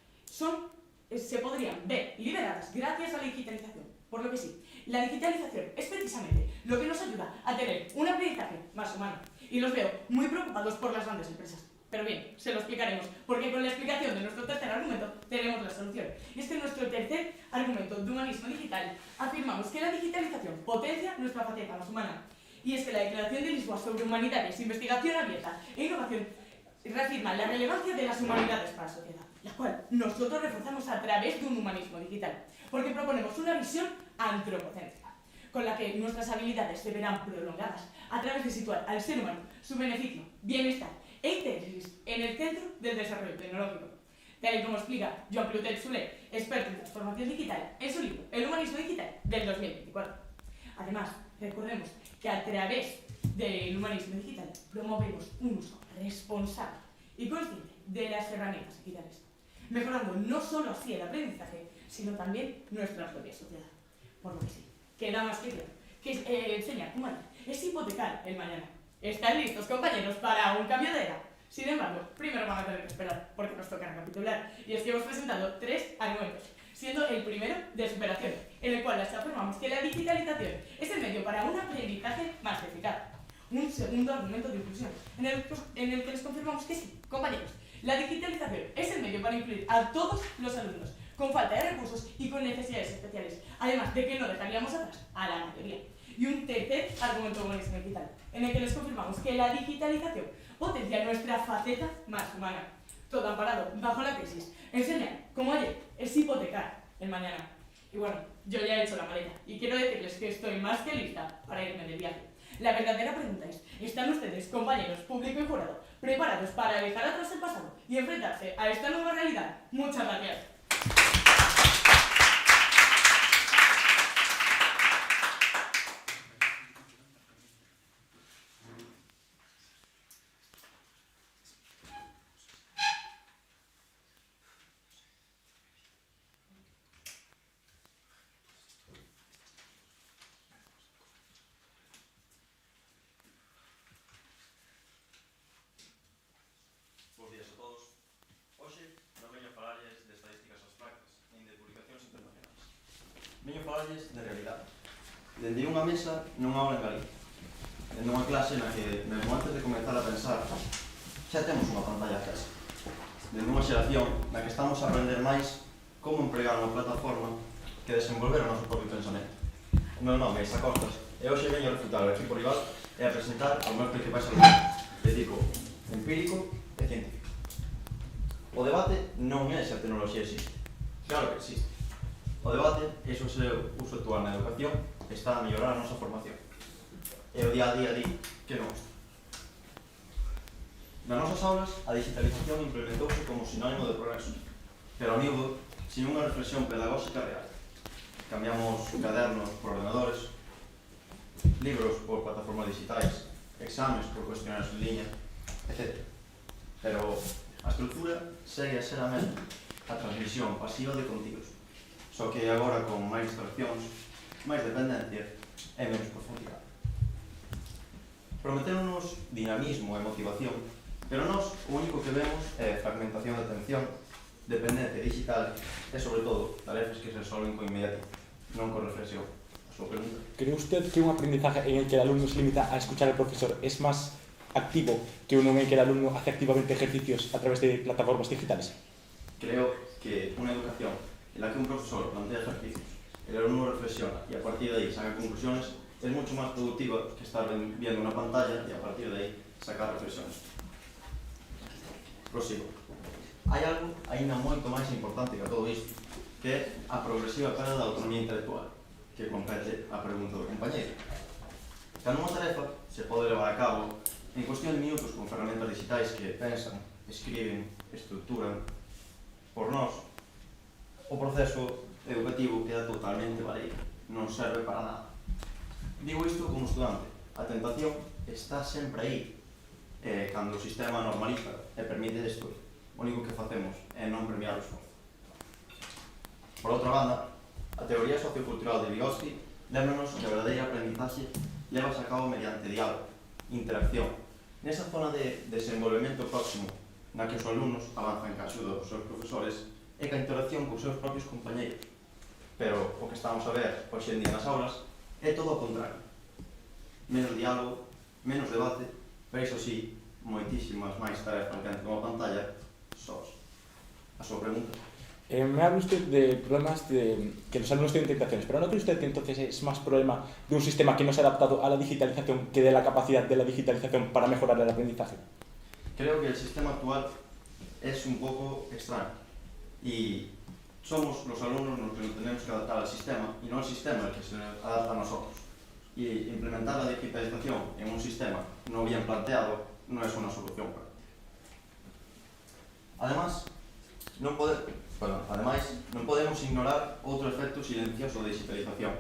se podrían ver liberadas gracias a la digitalización. Por lo que sí, la digitalización es precisamente lo que nos ayuda a tener un aprendizaje más humano. Y los veo muy preocupados por las grandes empresas. Pero bien, se lo explicaremos, porque con la explicación de nuestro tercer argumento tenemos la solución. Y es que en nuestro tercer argumento de humanismo digital afirmamos que la digitalización potencia nuestra faceta más humana. Y es que la Declaración de Lisboa sobre Humanidades, Investigación Abierta e Innovación reafirma la relevancia de las humanidades para la sociedad, la cual nosotros reforzamos a través de un humanismo digital, porque proponemos una visión antropocéntrica, con la que nuestras habilidades se verán prolongadas a través de situar al ser humano, su beneficio, bienestar e interés en el centro del desarrollo tecnológico. Tal y como explica Joan Clotet-Soler, experto en transformación digital, en su libro El humanismo digital del 2024. Además, recordemos que a través del humanismo digital promovemos un uso responsable y consciente de las herramientas digitales, mejorando no solo así el aprendizaje, sino también nuestra propia sociedad. Por lo que sí, queda más que claro que enseñar humano es hipotecar el mañana. ¿Están listos, compañeros, para un cambio de era? Sin embargo, primero van a tener que esperar, porque nos toca recapitular. Y es que hemos presentado 3 argumentos, siendo el primero de superación, en el cual les afirmamos que la digitalización es el medio para un aprendizaje más eficaz. Un segundo argumento de inclusión, en el que les confirmamos que sí, compañeros, la digitalización es el medio para incluir a todos los alumnos, con falta de recursos y con necesidades especiales, además de que no dejaríamos atrás a la mayoría. Y un tercer argumento humanismo digital, en el que les confirmamos que la digitalización potencia nuestra faceta más humana. Todo amparado bajo la tesis. Enseñar, como ayer, es hipotecar el mañana. Y bueno, yo ya he hecho la maleta y quiero decirles que estoy más que lista para irme de viaje. La verdadera pregunta es, ¿están ustedes, compañeros, público y jurado, preparados para dejar atrás el pasado y enfrentarse a esta nueva realidad? Muchas gracias. Bos días a todos. Hoxe non veño a falarles de estadísticas abstractas, nin de publicacións internacionais. Veño a falarles de realidade. Dende unha mesa non aula en Galicia. Dende unha clase na que, mesmo antes de comenzar a pensar, xa temos unha pantalla a casa. Dende unha xeración na que estamos a aprender máis como empregar unha plataforma que desenvolver o noso propio pensamento. O meu nome é Isa Costas e hoxe veño a refutar o equipo rival e a presentar os meus principais argumentos de tipo empírico e científico. O debate non é se a tecnoloxía existe. Claro que existe. O debate é se o seu uso actual na educación está a mellorar a nosa formación. E o día a día di que non está. Nas nosas aulas, a digitalización implementouse como sinónimo de progreso, pero a miúdo, sin unha reflexión pedagóxica real. Cambiamos cadernos por ordenadores, libros por plataformas digitais, exames por cuestionarios en línea, etc. Pero a estrutura segue a ser a mesma, a transmisión pasiva de contidos, só que agora con máis distraccións, máis dependencia e menos profundidade. Prometémonos dinamismo e motivación, pero nós o único que vemos é fragmentación de atención, dependencia digital e, sobre todo, tarefas que se resolven con inmediatismo, non con reflexión. A súa pregunta. ¿Cree usted que un aprendizaje en el que el alumno se limita a escuchar al profesor es más activo que uno en el que el alumno hace activamente ejercicios a través de plataformas digitales? Creo que una educación en la que un profesor plantea ejercicios, el alumno reflexiona y a partir de ahí saca conclusiones es mucho más productiva que estar viendo una pantalla y a partir de ahí sacar reflexiones. Prosigo. Hai algo aínda moito máis importante que todo isto, que é a progresiva perda da autonomía intelectual, que compete a pregunta do compañeiro. Cando unha tarefa se pode levar a cabo en cuestión de minutos con ferramentas digitais que pensan, escriben, estructuran por nós, o proceso educativo queda totalmente valeiro, non serve para nada. Digo isto como estudante, a tentación está sempre aí, cando o sistema normaliza e permite isto, o único que facemos é non premiar o esforzo. Por outra banda, a teoría sociocultural de Vygotsky lémbranos que a verdadeira aprendizaxe levase a cabo mediante diálogo, interacción, nesa zona de desenvolvemento próximo na que os alumnos avanzan ca axuda dos seus profesores e ca interacción cos seus propios compañeiros. Pero o que estamos a ver hoxe en día nas aulas é todo o contrario. Menos diálogo, menos debate, pero iso sí, moitísimas máis tarefas diante dunha pantalla sós. A súa pregunta. Me habla usted de problemas de que los alumnos tienen tentaciones, pero ¿no cree usted que entonces es más problema de un sistema que no se ha adaptado a la digitalización que de la capacidad de la digitalización para mejorar el aprendizaje? Creo que el sistema actual es un poco extraño y somos los alumnos los que nos tenemos que adaptar al sistema y no el sistema el que se adapta a nosotros. Y implementar la digitalización en un sistema no bien planteado no es una solución práctica. Ademais, non podemos ignorar outro efecto silencioso da digitalización,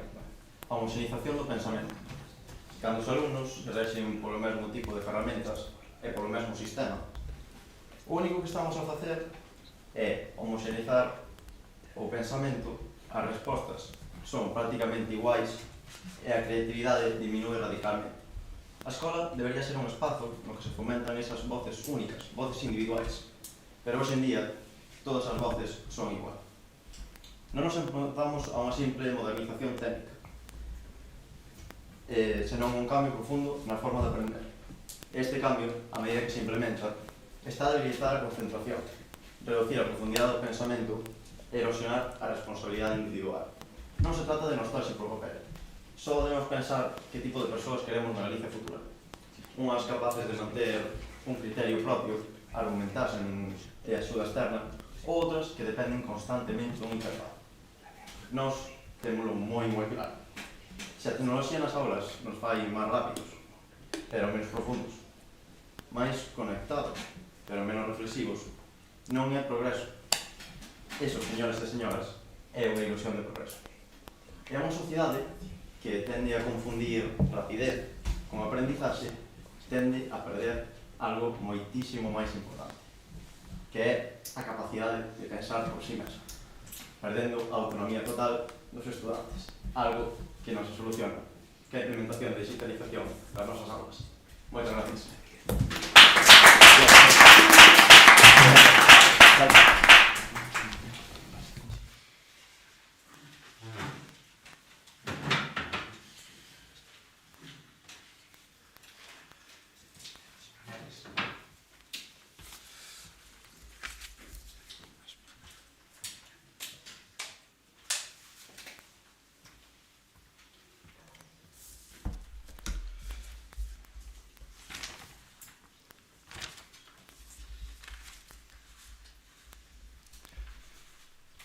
a homoxenización do pensamento. Cando os alumnos se rexen polo mesmo tipo de ferramentas e polo mesmo sistema, o único que estamos a facer é homoxenizar o pensamento, as respostas son prácticamente iguais e a creatividade diminúe radicalmente. A escola debería ser un espazo no que se fomentan esas voces únicas, voces individuais, pero hoxe en día todas as voces son igual. Non nos enfrontamos a unha simple modernización técnica, senón un cambio profundo na forma de aprender. Este cambio, a medida que se implementa, está a debilitar a concentración, reducir a profundidade do pensamento e erosionar a responsabilidade individual. Non se trata de nostalgia por papel, só debemos pensar que tipo de persoas queremos na Galicia futura. Unhas capaces de manter un criterio propio, argumentarse e axuda externa, outras que dependen constantemente dun intervalo. Nós témolo moi claro. Se a tecnoloxía nas aulas nos fai máis rápidos, pero menos profundos. Máis conectados, pero menos reflexivos. Non é progreso. Eso, señoras e señoras, é unha ilusión de progreso. É unha sociedade que tende a confundir rapidez con aprendizaxe, tende a perder algo moitísimo máis importante, que é a capacidade de pensar por si mesma, perdendo a autonomía total dos estudantes, algo que non se soluciona, que é a implementación de digitalización das nosas aulas. Moitas gracias.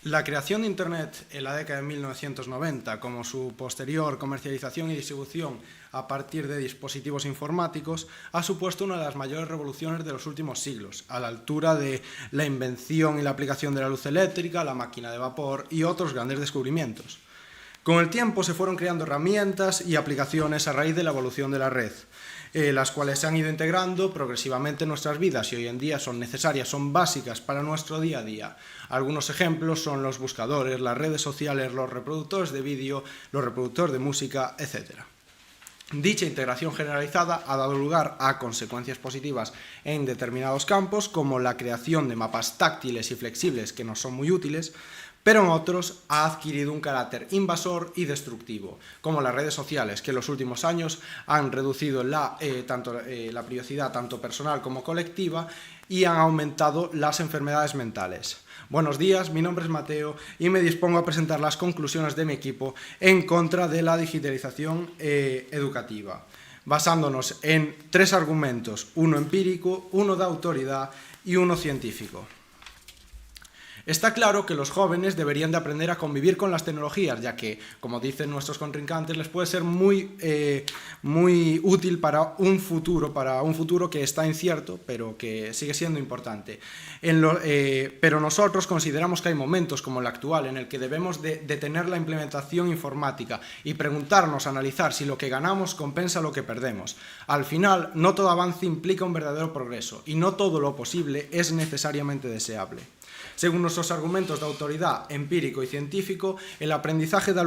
La creación de Internet en la década de 1990, como su posterior comercialización y distribución a partir de dispositivos informáticos, ha supuesto una de las mayores revoluciones de los últimos siglos, a la altura de la invención y la aplicación de la luz eléctrica, la máquina de vapor y otros grandes descubrimientos. Con el tiempo se fueron creando herramientas y aplicaciones a raíz de la evolución de la red, las cuales se han ido integrando progresivamente en nuestras vidas y hoy en día son necesarias, son básicas para nuestro día a día. Algunos ejemplos son los buscadores, las redes sociales, los reproductores de vídeo, los reproductores de música, etc. Dicha integración generalizada ha dado lugar a consecuencias positivas en determinados campos, como la creación de mapas táctiles y flexibles que nos son muy útiles, pero en otros ha adquirido un carácter invasor y destructivo, como las redes sociales, que en los últimos años han reducido la privacidad tanto personal como colectiva y han aumentado las enfermedades mentales. Buenos días, mi nombre es Mateo y me dispongo a presentar las conclusiones de mi equipo en contra de la digitalización educativa, basándonos en 3 argumentos, uno empírico, uno de autoridad y uno científico. Está claro que los jóvenes deberían de aprender a convivir con las tecnologías, ya que, como dicen nuestros contrincantes, les puede ser muy útil para un futuro que está incierto, pero que sigue siendo importante. Pero nosotros consideramos que hay momentos como el actual en el que debemos de detener la implementación informática y preguntarnos, analizar si lo que ganamos compensa lo que perdemos. Al final, no todo avance implica un verdadero progreso y no todo lo posible es necesariamente deseable. Según nuestros argumentos de autoridad empírico y científico, el aprendizaje da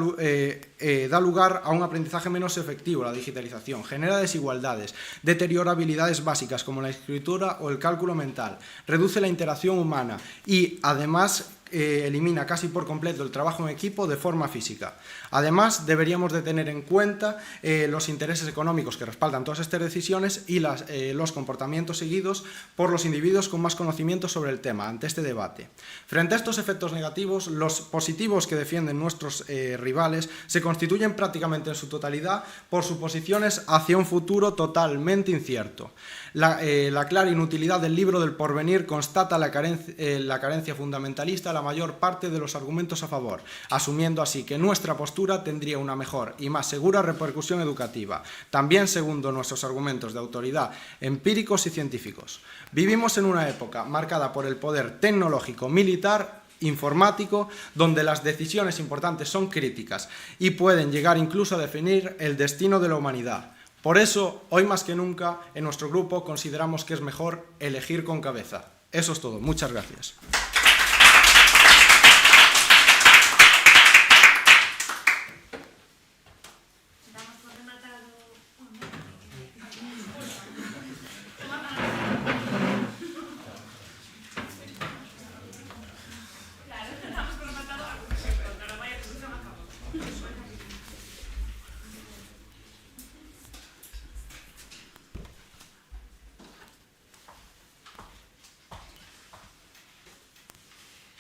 lugar a un aprendizaje menos efectivo, la digitalización, genera desigualdades, deteriora habilidades básicas como la escritura o el cálculo mental, reduce la interacción humana y, además, elimina casi por completo el trabajo en equipo de forma física. Además, deberíamos de tener en cuenta los intereses económicos que respaldan todas estas decisiones y los comportamientos seguidos por los individuos con más conocimiento sobre el tema ante este debate. Frente a estos efectos negativos, los positivos que defienden nuestros rivales se constituyen prácticamente en su totalidad por suposiciones hacia un futuro totalmente incierto. La clara inutilidad del libro del porvenir constata la carencia fundamentalista de la mayor parte de los argumentos a favor, asumiendo así que nuestra postura tendría una mejor y más segura repercusión educativa, también según nuestros argumentos de autoridad empíricos y científicos. Vivimos en una época marcada por el poder tecnológico, militar, informático, donde las decisiones importantes son críticas y pueden llegar incluso a definir el destino de la humanidad. Por eso, hoy más que nunca, en nuestro grupo consideramos que es mejor elegir con cabeza. Eso es todo. Muchas gracias.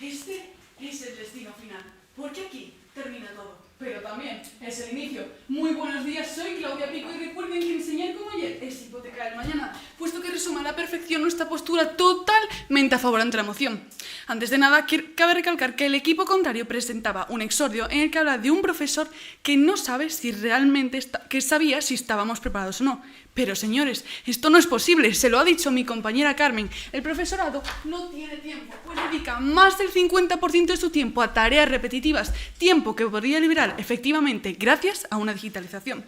Este es el destino final, porque aquí termina todo, pero también es el inicio. Muy buenos días, soy Claudia Pico y recuerden que enseñar como ayer es hipotecar el mañana, puesto que resume a la perfección nuestra postura totalmente a favor ante la moción. Antes de nada, cabe recalcar que el equipo contrario presentaba un exordio en el que habla de un profesor que no sabe si realmente sabía si estábamos preparados o no. Pero señores, esto no es posible, se lo ha dicho mi compañera Carmen. El profesorado no tiene tiempo, pues dedica más del 50% de su tiempo a tareas repetitivas, tiempo que podría liberar efectivamente gracias a una digitalización.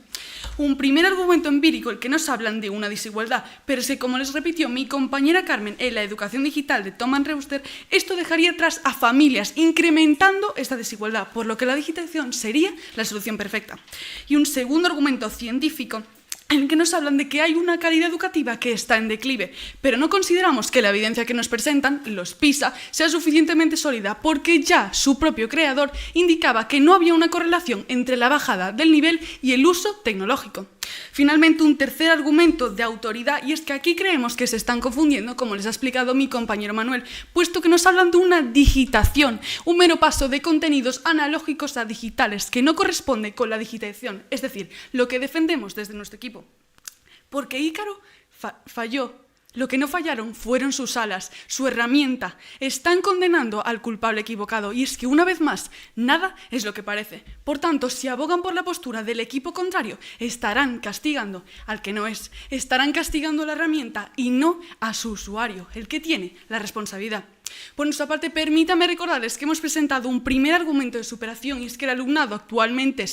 Un primer argumento empírico el que nos hablan de una desigualdad, pero es que, como les repitió mi compañera Carmen en la educación digital de Thomas Reuster, esto dejaría atrás a familias, incrementando esta desigualdad, por lo que la digitalización sería la solución perfecta. Y un segundo argumento científico en el que nos hablan de que hay una calidad educativa que está en declive, pero no consideramos que la evidencia que nos presentan, los PISA, sea suficientemente sólida, porque ya su propio creador indicaba que no había una correlación entre la bajada del nivel y el uso tecnológico. Finalmente, un tercer argumento de autoridad, y es que aquí creemos que se están confundiendo, como les ha explicado mi compañero Manuel, puesto que nos hablan de una digitación, un mero paso de contenidos analógicos a digitales, que no corresponde con la digitalización, es decir, lo que defendemos desde nuestro equipo. Porque Ícaro falló. Lo que no fallaron fueron sus alas, su herramienta. Están condenando al culpable equivocado, y es que, una vez más, nada es lo que parece. Por tanto, si abogan por la postura del equipo contrario, estarán castigando al que no es. Estarán castigando a la herramienta y no a su usuario, el que tiene la responsabilidad. Por nuestra parte, permítame recordarles que hemos presentado un primer argumento de superación, y es que el alumnado actualmente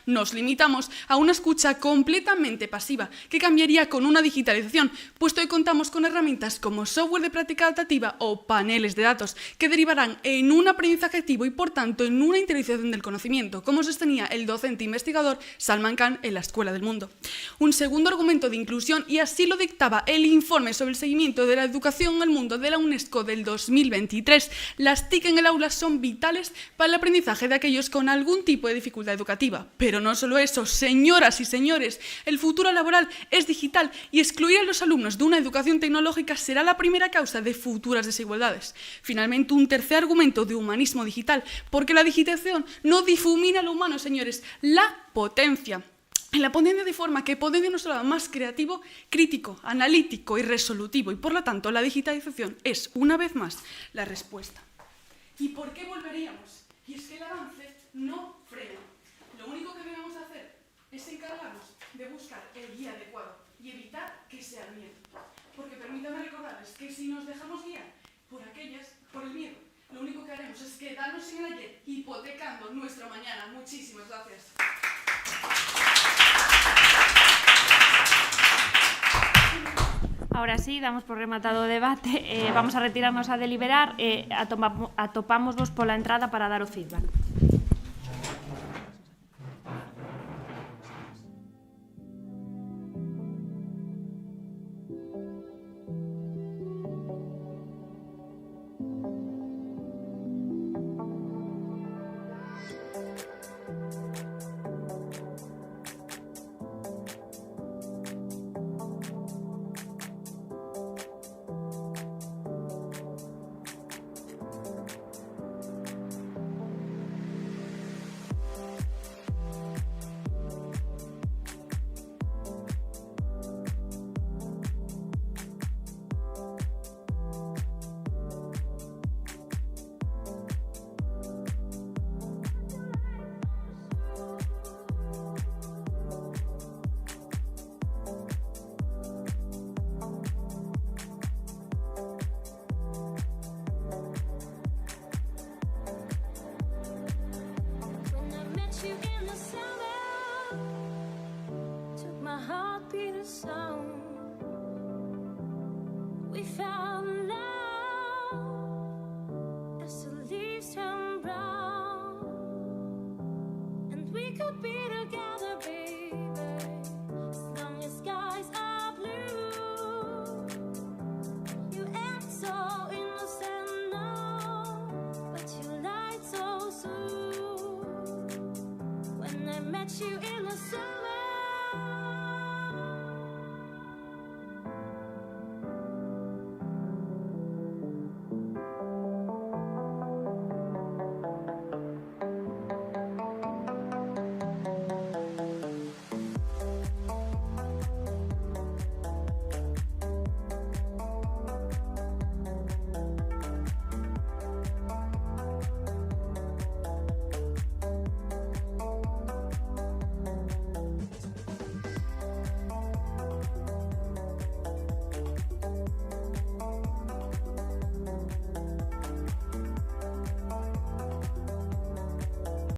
nos limitamos a una escucha completamente pasiva, que cambiaría con una digitalización, puesto que contamos con herramientas como software de práctica adaptativa o paneles de datos, que derivarán en un aprendizaje activo y, por tanto, en una interiorización del conocimiento, como sostenía el docente investigador Salman Khan en la Escuela del Mundo. Un segundo argumento de inclusión, y así lo dictaba el informe sobre el seguimiento de la educación en el mundo de la UNESCO del 2023, las TIC en el aula son vitales para el aprendizaje de aquellos con algún tipo de dificultad educativa. Pero no solo eso, señoras y señores, el futuro laboral es digital, y excluir a los alumnos de una educación tecnológica será la primera causa de futuras desigualdades. Finalmente, un tercer argumento de humanismo digital, porque la digitalización no difumina lo humano, señores, la potencia. La potencia de forma que potencia nuestro lado más creativo, crítico, analítico y resolutivo, y por lo tanto la digitalización es, una vez más, la respuesta. ¿Y por qué volveríamos? Y es que el avance no frena. Lo único que debemos hacer es encargarnos de buscar el guía adecuado y evitar que sea el miedo. Porque permítanme recordarles que si nos dejamos guiar por el miedo, lo único que haremos es quedarnos en el ayer, hipotecando nuestro mañana. Muchísimas gracias. Ahora sí, damos por rematado o debate. Vamos a retirarnos a deliberar. Atopámosvos pola entrada para dar o feedback. Met you in